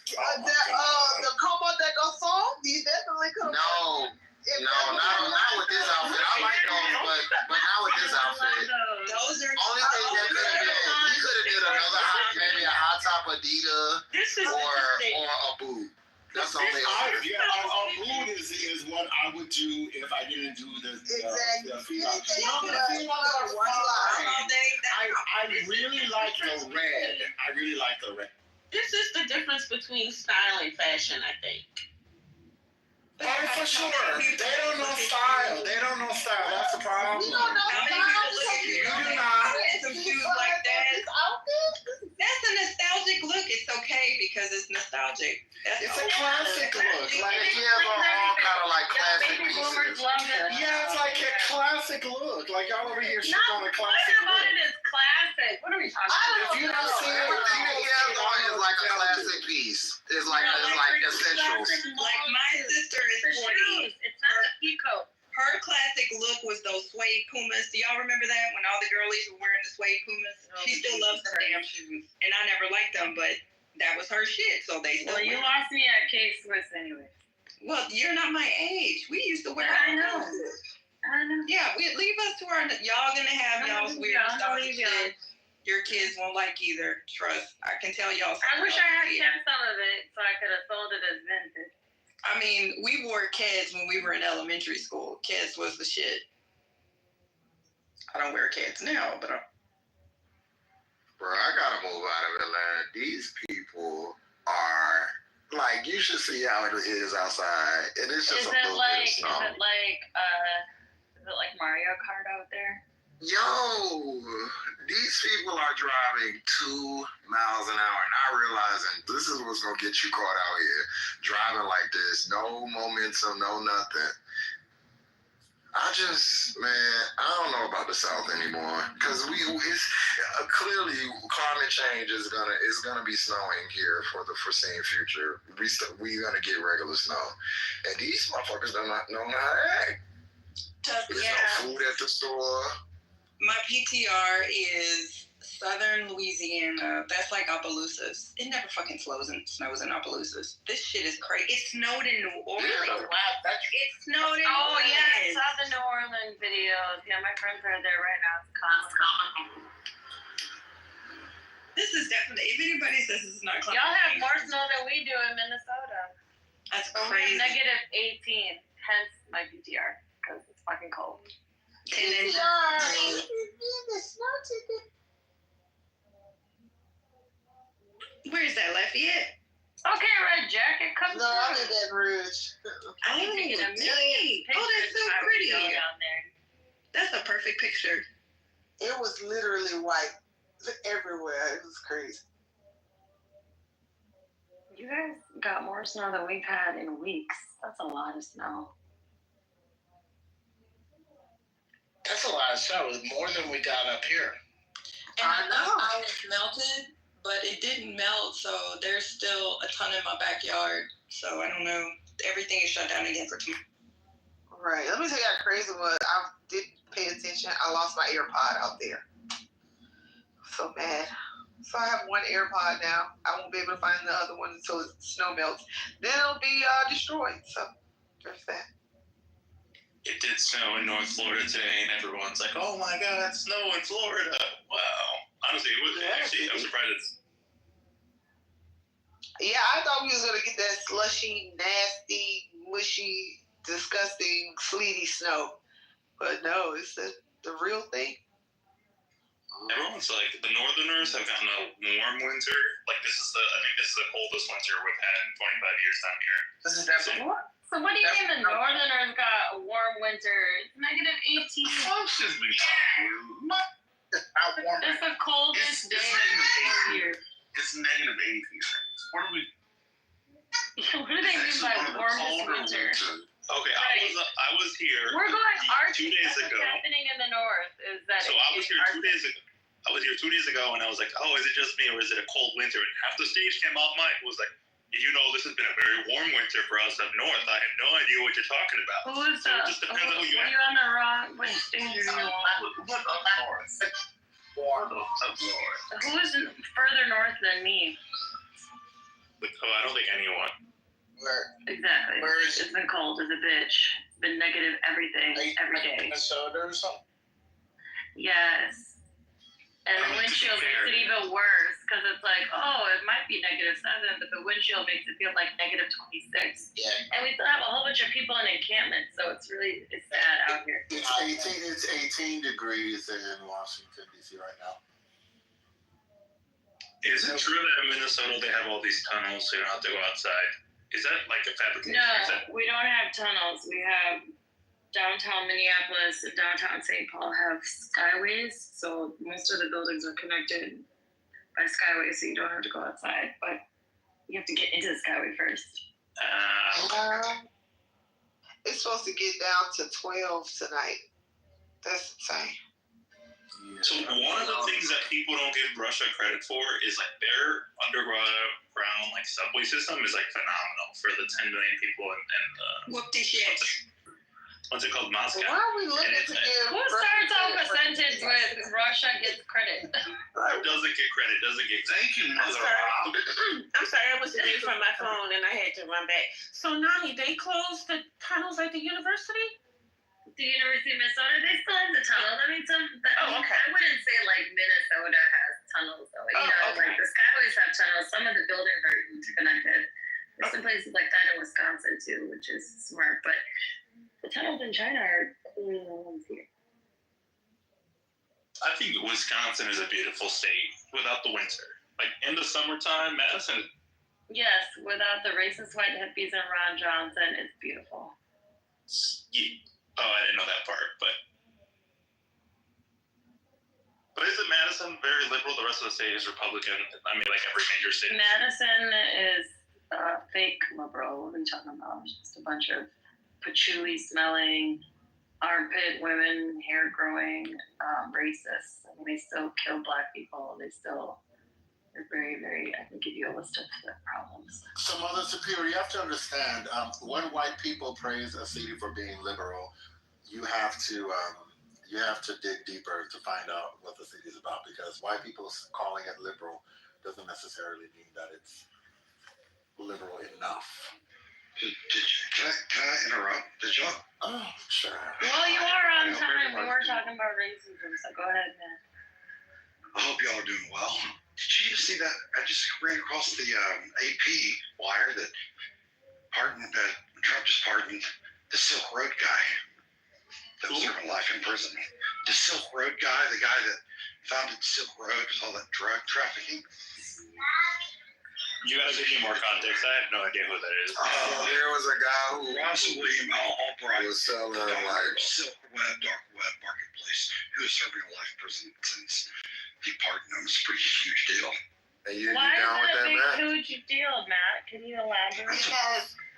The Como de Garçon, these definitely could have. No, not with this outfit. I like those, but not with this outfit. Those are only thing that could have been. He could have did another maybe a high top Adidas or a boot. That's the only. A boot is what I would do if I didn't do the feet. I really like the red. This is the difference between style and fashion, I think. Oh, for sure. They don't know style. That's the problem. We don't know style. You do not. Some shoes like that. That's a nostalgic look. It's okay because because it's nostalgic. It's a classic look. Like you have all kind of like classic Baby pieces. boomers love it. yeah, it's like a classic look. Like y'all over here shit on a What classic about look. it is classic? What are we talking about? If you don't see it, Everything he has on is like a classic piece. It's like essentials. Like my sister is 40. It's not a peacoat. Her classic look was those suede Pumas. Do y'all remember that when all the girlies were wearing the suede Pumas? She still loves the damn shoes, and I never liked them, but that was her shit. So they still. Well, you wear lost me at K-Swiss anyway. them. Well, you're not my age. We used to wear. I know. Pumas. I know. Yeah, leave us to our. Y'all gonna have y'all's weird stuff and shit. Your kids won't like either. Trust. I can tell y'all. I wish I had kept some of it so I could have sold it as vintage. I mean, we wore Keds when we were in elementary school. Keds was the shit. I don't wear Keds now, but Bro, I gotta move out of Atlanta. These people are like, you should see how it is outside, and it's just Is a it little like bit of snow. is it like Mario Kart out there? Yo, these people are driving 2 miles an hour, not realizing this is what's gonna get you caught out here. Driving like this, no momentum, no nothing. I don't know about the South anymore, because it's clearly climate change is gonna be snowing here for the foreseen future. We gonna get regular snow, and these motherfuckers don't know how to act. There's no food at the store. my PTR is Southern Louisiana. That's like Opelousas. It never fucking snows in Opelousas. This shit is crazy. It snowed in New Orleans. It snowed in New Oh Orleans. yeah, I saw the New Orleans videos. Yeah, my friends are there right now. It's comical. This is definitely. If anybody says this is not climate Y'all have change, more snow than we do in Minnesota. That's So crazy. we have negative 18. Hence my PTR because it's fucking cold. And then, where's that, Lafayette? Okay, Red Jacket, come No, I'm through. in Baton Rouge. I'm taking a million pictures. Oh, that's so if I would pretty. go down there. That's a perfect picture. It was literally white everywhere. It was crazy. You guys got more snow than we've had in weeks. That's a lot of snow. That's a lot of snow. More than we got up here. And I know how it melted, but it didn't melt, so there's still a ton in my backyard. So I don't know. Everything is shut down again for tomorrow. Right. Let me tell you how crazy it was. I did pay attention. I lost my AirPod out there. So bad. So I have one AirPod now. I won't be able to find the other one until the snow melts. Then it'll be destroyed. So there's that. It did snow in North Florida today, and everyone's like, "Oh my God, snow in Florida!" Wow. Honestly, it was actually. I'm surprised it's. Yeah, I thought we was gonna get that slushy, nasty, mushy, disgusting, sleety snow, but no, it's the real thing. Everyone's like, the Northerners have gotten a warm winter. Like I think this is the coldest winter we've had in 25 years down here. This is definitely. So what do you mean the Northerners got a warm winter? It's negative 18. Closest we It's the coldest day here. It's negative 80 here. What do we? What do they mean by warmest winter? Okay, Right. I was here. We're going 2 days what's ago. happening in the north is that So I was here 2 days ago. I was here 2 days ago, and I was like, "Oh, is it just me, or is it a cold winter?" And half the stage came off mic was like, "You know, this has been a very warm winter for us up north. I have no idea what you're talking about." Who's So it just depends on who you are you on the wrong which stage are you on? Who's further north than me? I don't think anyone. Exactly. Where is It's been cold as a bitch. It's been negative everything every day. Minnesota or something? Yes. And the windshield makes it even worse because it's like, oh, it might be negative 7, but the windshield makes it feel like negative 26. Yeah. And we still have a whole bunch of people in encampment, so it's sad out here. It's 18 degrees in Washington, D.C. right now. Is it true that in Minnesota they have all these tunnels so you don't have to go outside? Is that like a fabrication? Is that, No, we don't have tunnels. We have downtown Minneapolis and downtown St. Paul have skyways, so most of the buildings are connected by skyways, so you don't have to go outside. But You have to get into the Skyway first. It's supposed to get down to 12 tonight. That's insane. So one of the things that people don't give Russia credit for is like their underground like subway system is like phenomenal for the 10 million people and Whoop-de shit. What's it called? Moscow. Why are we looking And to it's- give? Who starts off a sentence with Russia gets credit? Doesn't get credit. Doesn't get. Thank you, I'm mother. sorry. I'm sorry, I was away from my phone and I had to run back. So Nani, they closed the tunnels at the university? The University of Minnesota, they still have the tunnel. I mean, Oh, okay. I wouldn't say like Minnesota has tunnels though. You know, okay. like the Skyways have tunnels. Some of the buildings are interconnected. There's some places like that in Wisconsin too, which is smart. But the tunnels in China are cooling the ones here. I think Wisconsin is a beautiful state without the winter. Like in the summertime, Madison. Yes, without the racist white hippies and Ron Johnson, it's beautiful. Oh, I didn't know that part, but isn't Madison very liberal? The rest of the state is Republican. I mean, like every major state. Madison is fake liberal. What are we talking about? It's just a bunch of patchouli smelling, armpit women, hair growing, racists. I mean, they still kill black people. They're very, very, I can give you a list of the problems. So, Mother Superior, you have to understand, when white people praise a city for being liberal, you have to dig deeper to find out what the city is about, because white people calling it liberal doesn't necessarily mean that it's liberal enough. Can I interrupt? Did y'all? Oh, sure. Well, you are on time. We were talking about racism, so go ahead, man. I hope y'all are doing well. Did you just see that? I just ran across the AP wire that Trump just pardoned the Silk Road guy that was serving life in prison. The Silk Road guy, the guy that founded Silk Road with all that drug trafficking. You gotta give me more context. I have no idea who that is. There was a guy who Ross William Albright was selling like Silk Web, dark web marketplace, who was serving a life prison sentence. He pardoned him. It's a pretty huge deal. And you Why is down with it a that, big, Matt? huge deal, Matt? Can you elaborate?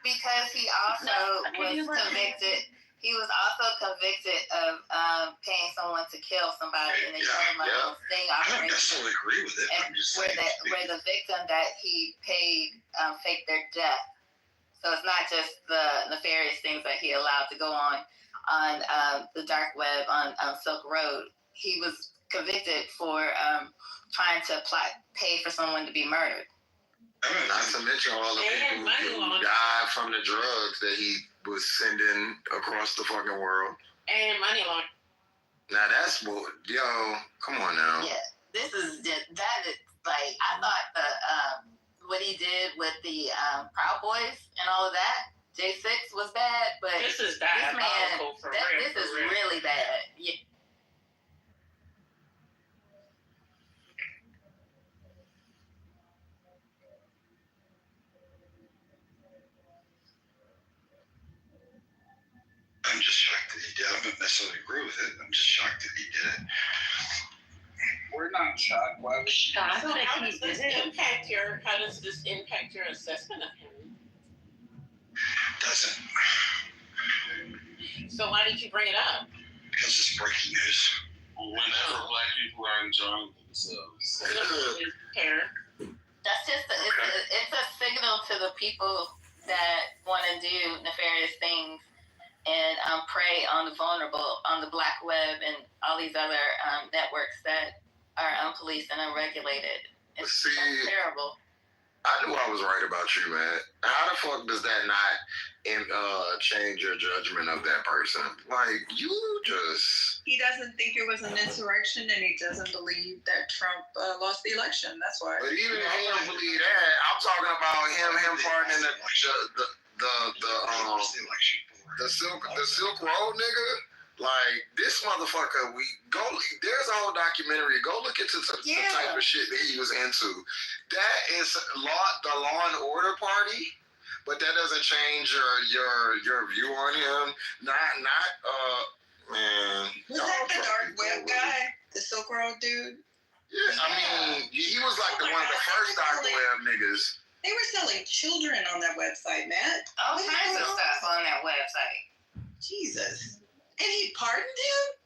Because he also was convicted. He was also convicted of paying someone to kill somebody in a sting I don't operation. necessarily agree with it. I'm just saying. Where the victim that he paid faked their death. So it's not just the nefarious things that he allowed to go on the dark web on Silk Road. He was convicted for trying to pay for someone to be murdered. Not to mention all the people who died from the drugs that he was sending across the fucking world. And money laundering. Now that's what, come on now. Yeah, that is like, I thought what he did with the Proud Boys and all of that, J6 was bad, but This is man, diabolical for real. this is for real. really bad. Yeah. I'm just shocked that he did. I don't necessarily agree with it. I'm just shocked that he did it. We're not shocked. Why would you? So how does this impact your assessment of him? Doesn't. So why did you bring it up? Because it's breaking news. Whenever black people are enjoying themselves. That's just it's a signal to the people that want to do nefarious things and prey on the vulnerable on the black web and all these other networks that are unpoliced and unregulated. It's terrible. I knew I was right about you, man. How the fuck does that not change your judgment of that person? Like, you just... He doesn't think it was an insurrection, and he doesn't believe that Trump lost the election. That's why. But even if he don't believe that, I'm talking about him pardoning the Silk Road nigga. Like, this motherfucker, there's a whole documentary. Go look into the type of shit that he was into. That is the Law and Order party, but that doesn't change your view on him. Man. Was that the dark web guy? The Silk Road dude? Yeah, I mean, he was like one of the first dark web niggas. They were selling children on that website, Matt. All kinds of stuff on that website. Jesus. And he pardoned him?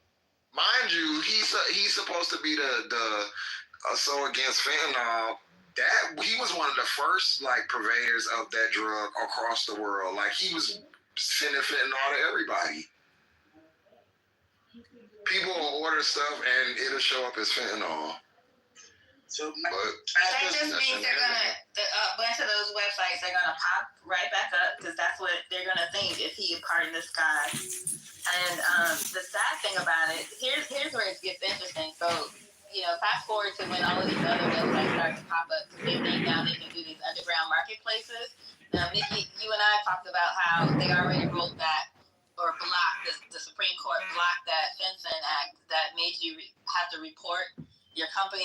Mind you, he's supposed to be the so against fentanyl. That he was one of the first like purveyors of that drug across the world. Like he was sending fentanyl to everybody. People will order stuff and it'll show up as fentanyl. So, that just means they're gonna a bunch of those websites they're gonna pop right back up because that's what they're gonna think if he pardoned this guy. And the sad thing about it, here's where it gets interesting. So, fast forward to when all of these other websites start to pop up, because they think now they can do these underground marketplaces. Now, Nikki, you and I talked about how they already rolled back or blocked, the Supreme Court blocked that FinCEN Act that made you have to report your company.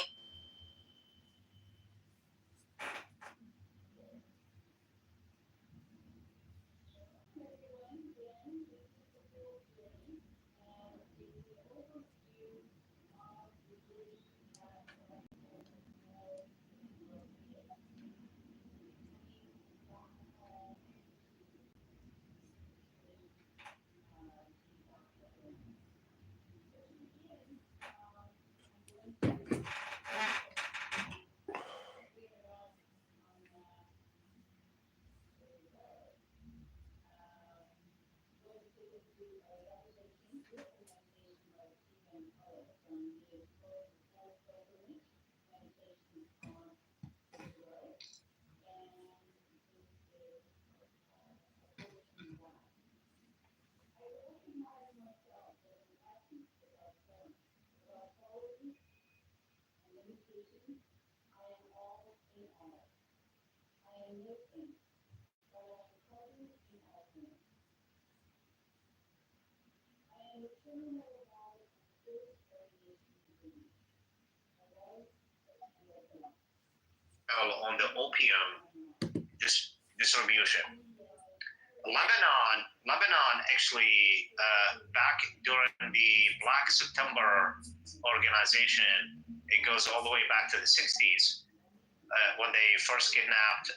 On the opium distribution. Lebanon actually back during the Black September organization, it goes all the way back to the 60s when they first kidnapped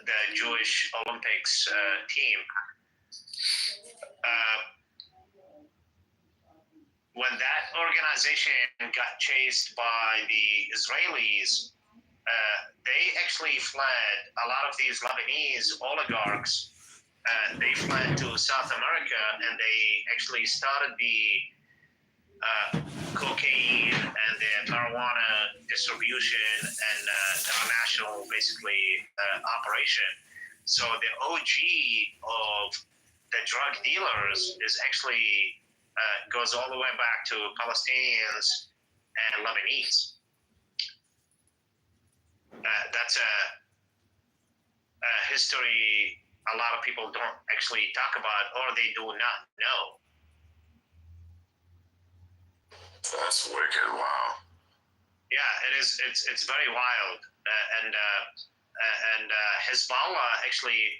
the Jewish Olympics team. When that organization got chased by the Israelis, they actually fled. A lot of these Lebanese oligarchs, they fled to South America, and they actually started the cocaine and the marijuana distribution and international, basically, operation. So the OG of the drug dealers is actually goes all the way back to Palestinians and Lebanese. That's a history a lot of people don't actually talk about, or they do not know. That's wicked. Wow. Yeah, it is. It's very wild. And Hezbollah actually,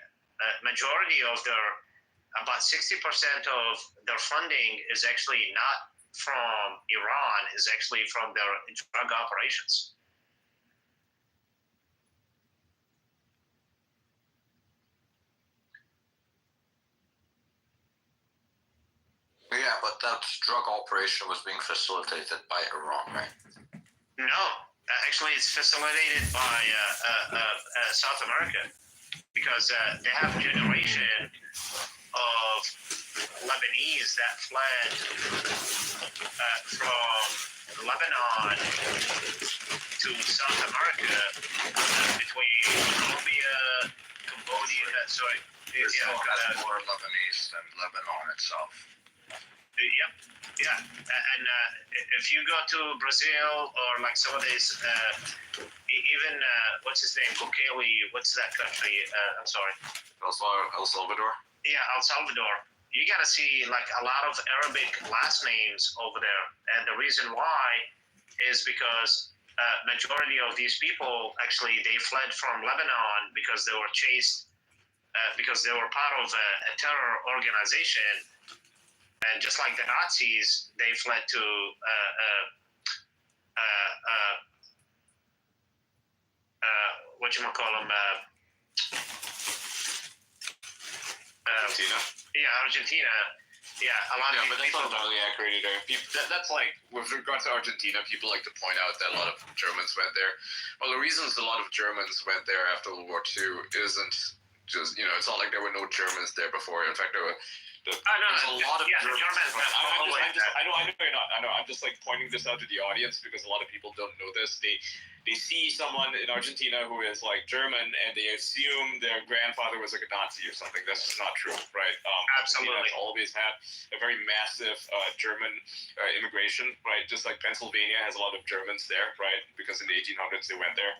majority of their, about 60% of their funding is actually not from Iran, is actually from their drug operations. Yeah, but that drug operation was being facilitated by Iran, right? No, actually it's facilitated by South America, because they have a generation of Lebanese that fled from Lebanon to South America between Colombia, Cambodia, There's more Lebanese than Lebanon itself. Yep. Yeah. And if you go to Brazil or like some of these, even what's his name, Bukele, what's that country? I'm sorry. El Salvador. Yeah, El Salvador. You got to see like a lot of Arabic last names over there, and the reason why is because majority of these people actually they fled from Lebanon because they were chased because they were part of a terror organization. And just like the Nazis, they fled to whatchamacallem, Argentina. Yeah, Argentina. Yeah, a lot of but that's not entirely accurate either. That's like, with regard to Argentina, people like to point out that a lot of Germans went there. Well, the reasons a lot of Germans went there after World War II isn't just, it's not like there were no Germans there before. In fact, there were. There's a lot of Germans. I know you're not. I know. I'm just like pointing this out to the audience because a lot of people don't know this. They see someone in Argentina who is like German and they assume their grandfather was like a Nazi or something. That's just not true, right? Argentina has always had a very massive German immigration, right? Just like Pennsylvania has a lot of Germans there, right? Because in the 1800s they went there.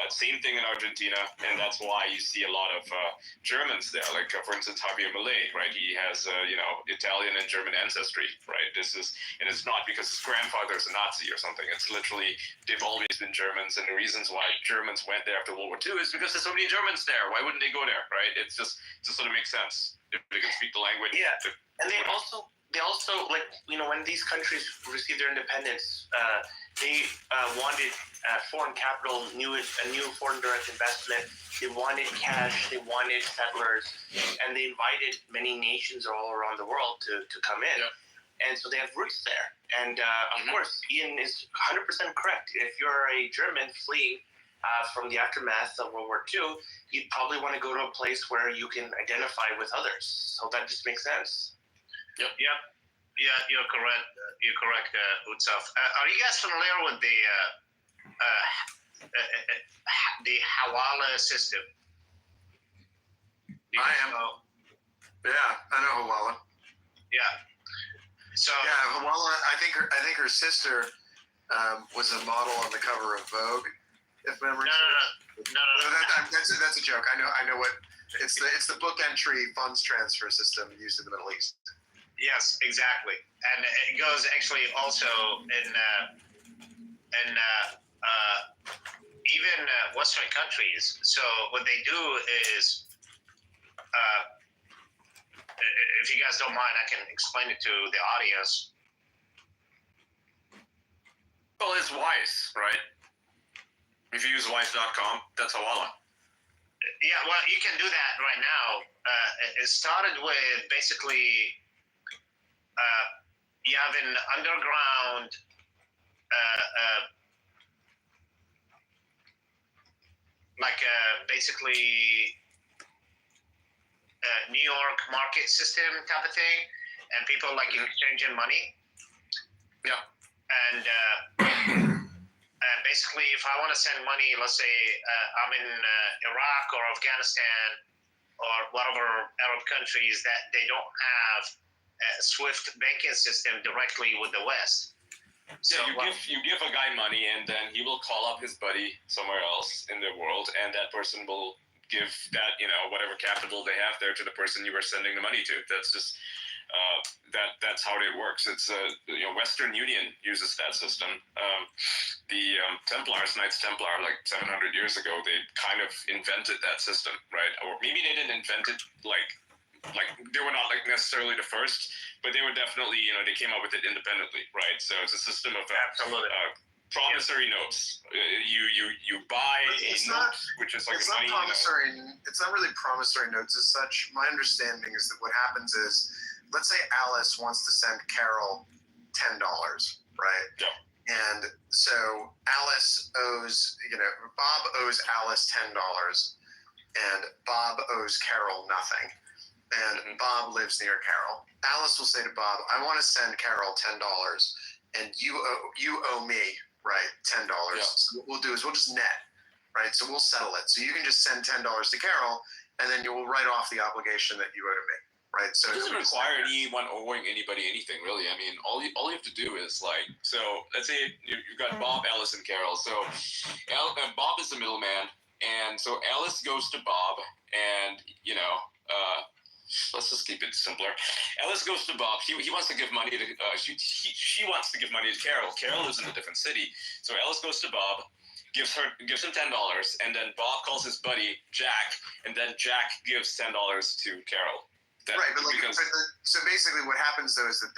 Same thing in Argentina, and that's why you see a lot of Germans there. Like, for instance, Javier Milei, right? He has, Italian and German ancestry, right? And it's not because his grandfather is a Nazi or something. It's literally, they've always been Germans, and the reasons why Germans went there after World War II is because there's so many Germans there. Why wouldn't they go there, right? It just sort of makes sense if they can speak the language. Yeah, and they also like, when these countries received their independence, they wanted foreign capital, a new foreign direct investment. They wanted cash. They wanted settlers, and they invited many nations all around the world to come in. Yeah. And so they have roots there. And of course, Ian is 100% correct. If you're a German fleeing from the aftermath of World War II, you'd probably want to go to a place where you can identify with others. So that just makes sense. Yep. Yeah, you're correct. You're correct, Utsaf. Are you guys familiar with the Hawala system? I am. Yeah, I know Hawala. Yeah. So yeah, Hawala. I think her sister was a model on the cover of Vogue. If memory serves. No. That's a joke. I know what. It's the book entry funds transfer system used in the Middle East. Yes, exactly, and it goes actually also in even Western countries. So what they do is, if you guys don't mind, I can explain it to the audience. Well, it's Wise, right? If you use Wise.com, that's Hawala. Yeah, well, you can do that right now. It started with basically. You have an underground basically New York market system type of thing, and people like exchanging money. Yeah. And basically, if I want to send money, let's say I'm in Iraq or Afghanistan or whatever Arab countries that they don't have a SWIFT banking system directly with the West. So you give a guy money, and then he will call up his buddy somewhere else in the world, and that person will give that, whatever capital they have there to the person you were sending the money to. That's just that's how it works. It's Western Union uses that system. The Templars, Knights Templar, like 700 years ago, they kind of invented that system, right? Or maybe they didn't invent it like they were not like necessarily the first, but they were definitely, they came up with it independently, right? So it's a system of promissory notes. You buy a note, which is like it's money. Not promissory. It's not really promissory notes as such. My understanding is that what happens is, let's say Alice wants to send Carol $10, right? Yeah. And so Alice owes, Bob owes Alice $10, and Bob owes Carol nothing. And Bob lives near Carol. Alice will say to Bob, I want to send Carol $10, and you owe me, right, $10. Yeah. So what we'll do is we'll just net, right? So we'll settle it. So you can just send $10 to Carol, and then you will write off the obligation that you owe to me, right? So it doesn't require anyone owing anybody anything, really. I mean, all you have to do is so let's say you've got Bob, Alice, and Carol. So Bob is the middleman, and so Alice goes to Bob, and let's just keep it simpler. Alice goes to Bob. He wants to give money to she wants to give money to Carol. Carol lives in a different city, so Alice goes to Bob, gives him $10, and then Bob calls his buddy Jack, and then Jack gives $10 to Carol. Right, but so basically, what happens though is that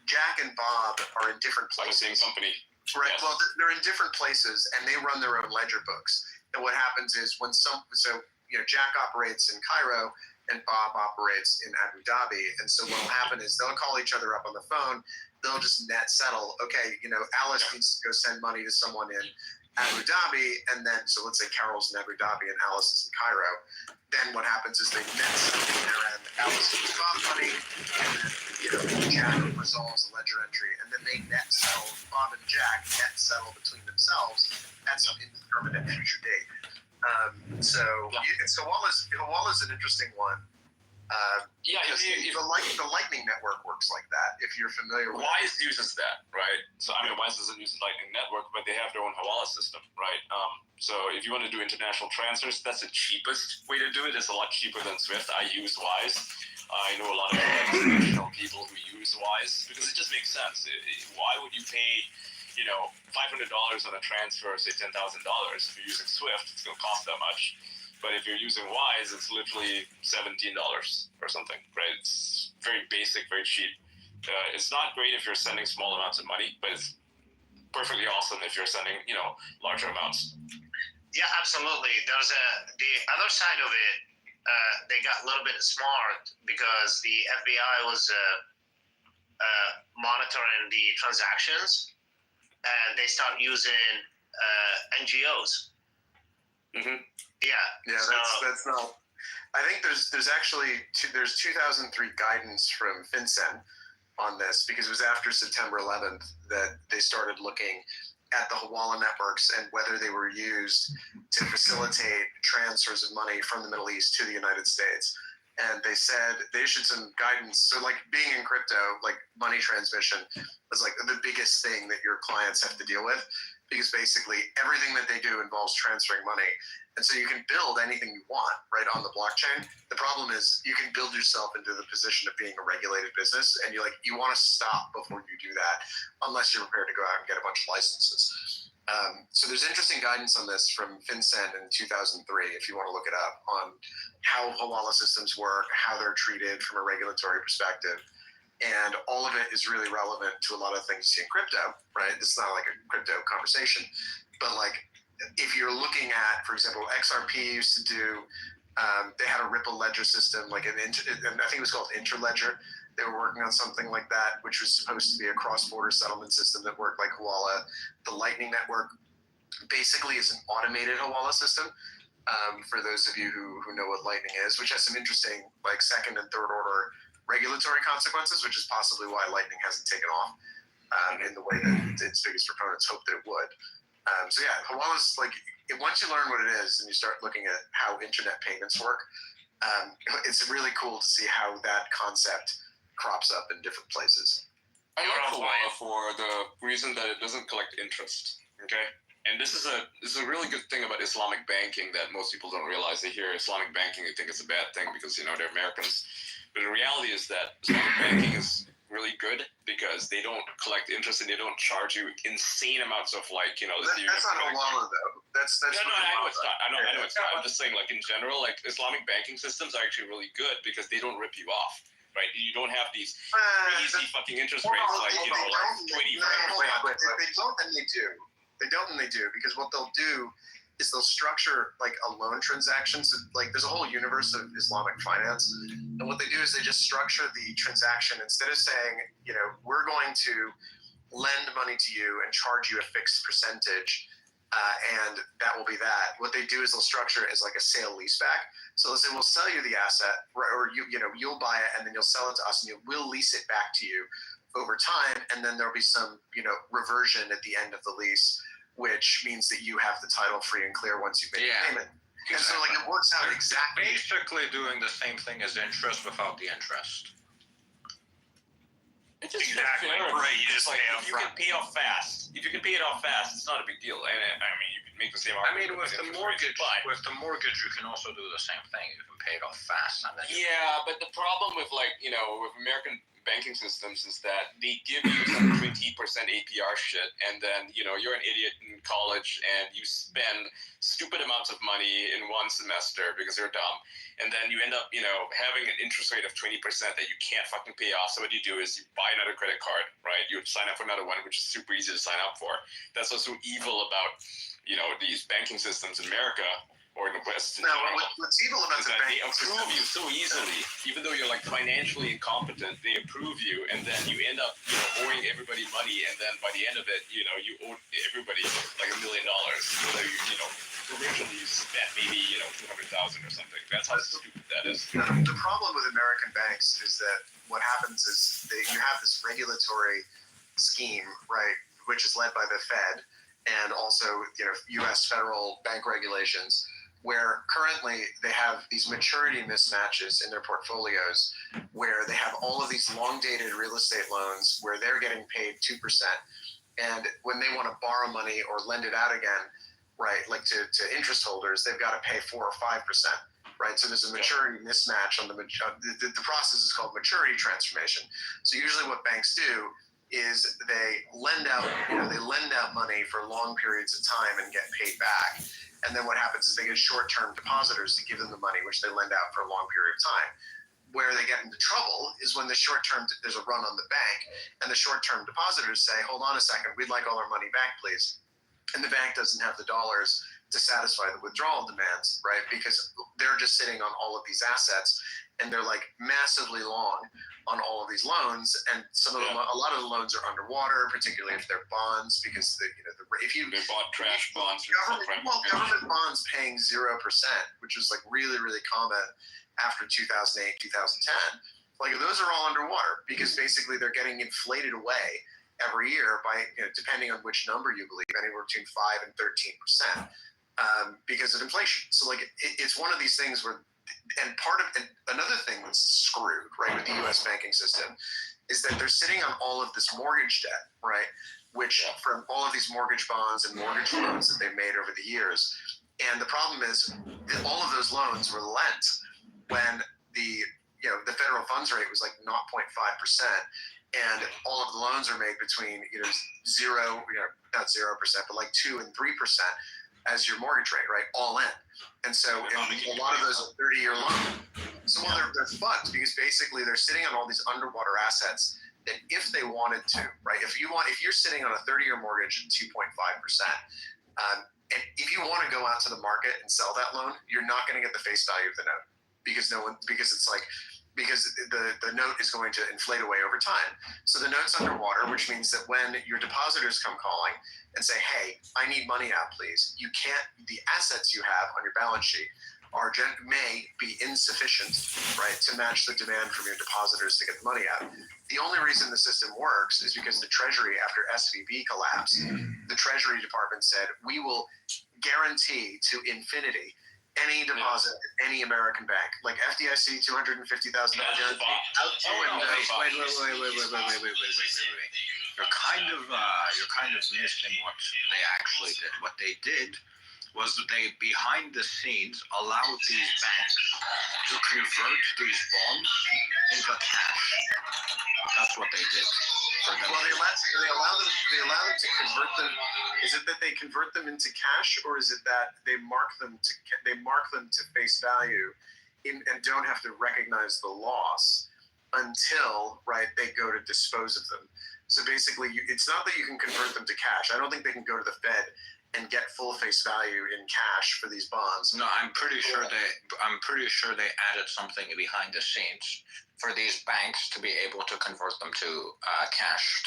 Jack and Bob are in different places. Like the same company. Right. Yes. Well, they're in different places, and they run their own ledger books. And what happens is Jack operates in Cairo and Bob operates in Abu Dhabi. And so what will happen is they'll call each other up on the phone. They'll just net settle. Okay, Alice needs to go send money to someone in Abu Dhabi, and then so let's say Carol's in Abu Dhabi and Alice is in Cairo. Then what happens is they net settle on their end. Alice gives Bob money, and then Jack resolves the ledger entry, and then they net settle. Bob and Jack net settle between themselves at some indeterminate future date. So Hawala's an interesting one. The Lightning Network works like that. If you're familiar with Wise uses that, right? So Wise doesn't use the Lightning Network, but they have their own Hawala system, right? So if you want to do international transfers, that's the cheapest way to do it. It's a lot cheaper than SWIFT. I use Wise. I know a lot of international people who use Wise because it just makes sense. Why would you pay, $500 on a transfer, say $10,000? If you're using SWIFT, it's going to cost that much. But if you're using Wise, it's literally $17 or something, right? It's very basic, very cheap. It's not great if you're sending small amounts of money, but it's perfectly awesome if you're sending, larger amounts. Yeah, absolutely. There's the other side of it. They got a little bit smart because the FBI was monitoring the transactions, and they start using NGOs. Mm-hmm. Yeah. That's not. I think there's actually there's 2003 guidance from FinCEN on this because it was after September 11th that they started looking at the Hawala networks and whether they were used to facilitate transfers of money from the Middle East to the United States. And they issued some guidance. So like being in crypto, like money transmission is like the biggest thing that your clients have to deal with because basically everything that they do involves transferring money. And so you can build anything you want right on the blockchain. The problem is you can build yourself into the position of being a regulated business and you want to stop before you do that unless you're prepared to go out and get a bunch of licenses. So there's interesting guidance on this from FinCEN in 2003 if you want to look it up on how Hawala systems work, how they're treated from a regulatory perspective. And all of it is really relevant to a lot of things you see in crypto, right? This is not like a crypto conversation, but like if you're looking at, for example, XRP used to do, they had a Ripple ledger system, like I think it was called Interledger. They were working on something like that, which was supposed to be a cross-border settlement system that worked like Hawala. The Lightning Network basically is an automated Hawala system. For those of you who know what Lightning is, which has some interesting like second and third order regulatory consequences, which is possibly why Lightning hasn't taken off in the way that its biggest proponents hoped that it would. So yeah, Hawala's like, once you learn what it is and you start looking at how internet payments work, it's really cool to see how that concept crops up in different places. I like Hawala for the reason that it doesn't collect interest, okay? And this is a really good thing about Islamic banking that most people don't realize. They hear Islamic banking, they think it's a bad thing because, they're Americans. But the reality is that Islamic banking is really good because they don't collect interest and they don't charge you insane amounts of that's not Hawala though. That's I know it's not. I know it's not. I'm just saying, like in general, like Islamic banking systems are actually really good because they don't rip you off, right? You don't have these crazy fucking interest rates like like 20. They don't and they do. They don't and they do because what they'll do is they'll structure like a loan transaction. So like there's a whole universe of Islamic finance. And what they do is they just structure the transaction instead of saying, we're going to lend money to you and charge you a fixed percentage and that will be that. What they do is they'll structure it as like a sale leaseback. So they'll say, we'll sell you the asset or you'll buy it and then you'll sell it to us and we'll lease it back to you over time. And then there'll be some, reversion at the end of the lease, which means that you have the title free and clear once you make the payment. And so like it works out exactly. Basically doing the same thing as interest without the interest. It's just exactly fair. Right. You just like, pay if you can pay off fast, it's not a big deal. And I mean, you can make the same argument. with the mortgage, you can also do the same thing. You can pay it off fast. And then but the problem with with American banking systems is that they give you some 20% APR shit, and then you're an idiot in college and you spend stupid amounts of money in one semester because you're dumb, and then you end up having an interest rate of 20% that you can't fucking pay off. So what you do is you buy another credit card, right? You sign up for another one, which is super easy to sign up for. That's what's so evil about these banking systems in America or in the West in general. What's evil about is the that they banking approve you so easily, even though you're like financially incompetent. They approve you, and then you end up owing everybody money, and then by the end of it, you owe everybody like $1 million. So originally you spent maybe $200,000 or something. That's how stupid that is. The problem with American banks is that what happens is you have this regulatory scheme, right, which is led by the Fed and also U.S. federal bank regulations, where currently they have these maturity mismatches in their portfolios, where they have all of these long-dated real estate loans where they're getting paid 2%, and when they want to borrow money or lend it out again, right, like to interest holders, they've got to pay 4 or 5%. Right, so there's a maturity mismatch on the process is called maturity transformation. So usually, what banks do is they lend out money for long periods of time and get paid back. And then what happens is they get short-term depositors to give them the money, which they lend out for a long period of time. Where they get into trouble is when there's a run on the bank, and the short-term depositors say, hold on a second, we'd like all our money back, please. And the bank doesn't have the dollars to satisfy the withdrawal demands, right? Because they're just sitting on all of these assets, and they're like massively long on all of these loans, and some of them, a lot of the loans are underwater, particularly if they're bonds, because they bought trash bonds. Government bonds paying 0%, which is like really, really common after 2008, 2010. Like those are all underwater because basically they're getting inflated away every year by, depending on which number you believe, anywhere between 5 and 13%, because of inflation. So like it's one of these things where. And another thing that's screwed, right, with the U.S. banking system is that they're sitting on all of this mortgage debt, right, which from all of these mortgage bonds and mortgage loans that they've made over the years. And the problem is that all of those loans were lent when the federal funds rate was like 0.5%, and all of the loans are made between not 0%, but like 2 and 3% as your mortgage rate, right, all in. And so a lot of those are 30-year loans. So they're fucked because basically they're sitting on all these underwater assets that if they wanted to, right, if you're sitting on a 30-year mortgage at 2.5%, and if you want to go out to the market and sell that loan, you're not going to get the face value of the note because the note is going to inflate away over time. So the note's underwater, which means that when your depositors come calling and say, hey, I need money out, please, the assets you have on your balance sheet may be insufficient, right, to match the demand from your depositors to get the money out. The only reason the system works is because the Treasury, after SVB collapsed, the Treasury Department said, we will guarantee to infinity any deposit at any American bank, like FDIC, $250,000 guarantee. Wait. You're kind of missing what they actually did. What they did was that they, behind the scenes, allowed these banks to convert these bonds into cash. That's what they did. Well, they allow them to convert them. Is it that they convert them into cash, or is it that they mark them to face value, and don't have to recognize the loss until they go to dispose of them? So basically, it's not that you can convert them to cash. I don't think they can go to the Fed and get full face value in cash for these bonds. No, I'm pretty sure they added something behind the scenes for these banks to be able to convert them to cash,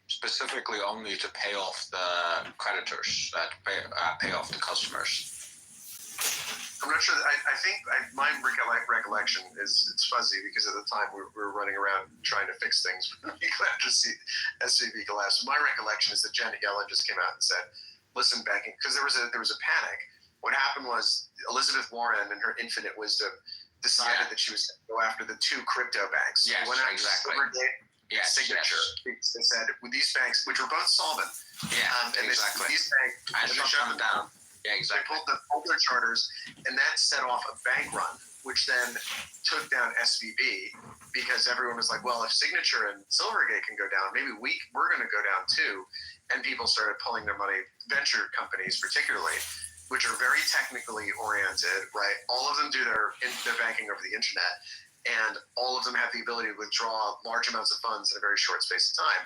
specifically only to pay off the creditors, that pay off the customers. I'm not sure. I think my recollection is it's fuzzy because at the time we were running around trying to fix things after SVB collapsed. My recollection is that Janet Yellen just came out and said, "Listen, banking," because there was a panic. What happened was Elizabeth Warren, in her infinite wisdom, decided that she was going to go after the two crypto banks. Yes, went after exactly. Signature. Yes. They said these banks, which were both solvent. Yeah, and exactly. These banks, I shut them down. Yeah, exactly. They pulled their charters, and that set off a bank run, which then took down SVB because everyone was like, well, if Signature and Silvergate can go down, maybe we're going to go down too. And people started pulling their money, venture companies particularly, which are very technically oriented, right? All of them do their banking over the internet, and all of them have the ability to withdraw large amounts of funds in a very short space of time.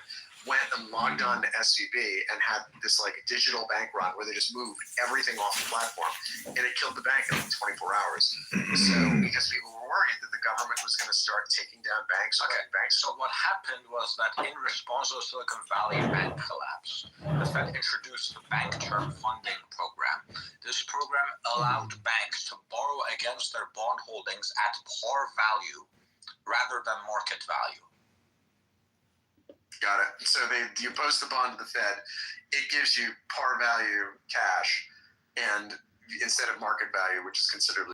Went and logged on to SVB and had this like digital bank run where they just moved everything off the platform, and it killed the bank in like 24 hours. So because people were worried that the government was going to start taking down banks. So what happened was that in response to the Silicon Valley Bank collapse, the Fed introduced the Bank Term Funding Program. This program allowed banks to borrow against their bond holdings at par value rather than market value. Got it. So you post the bond to the Fed, it gives you par value cash, and instead of market value, which is considerably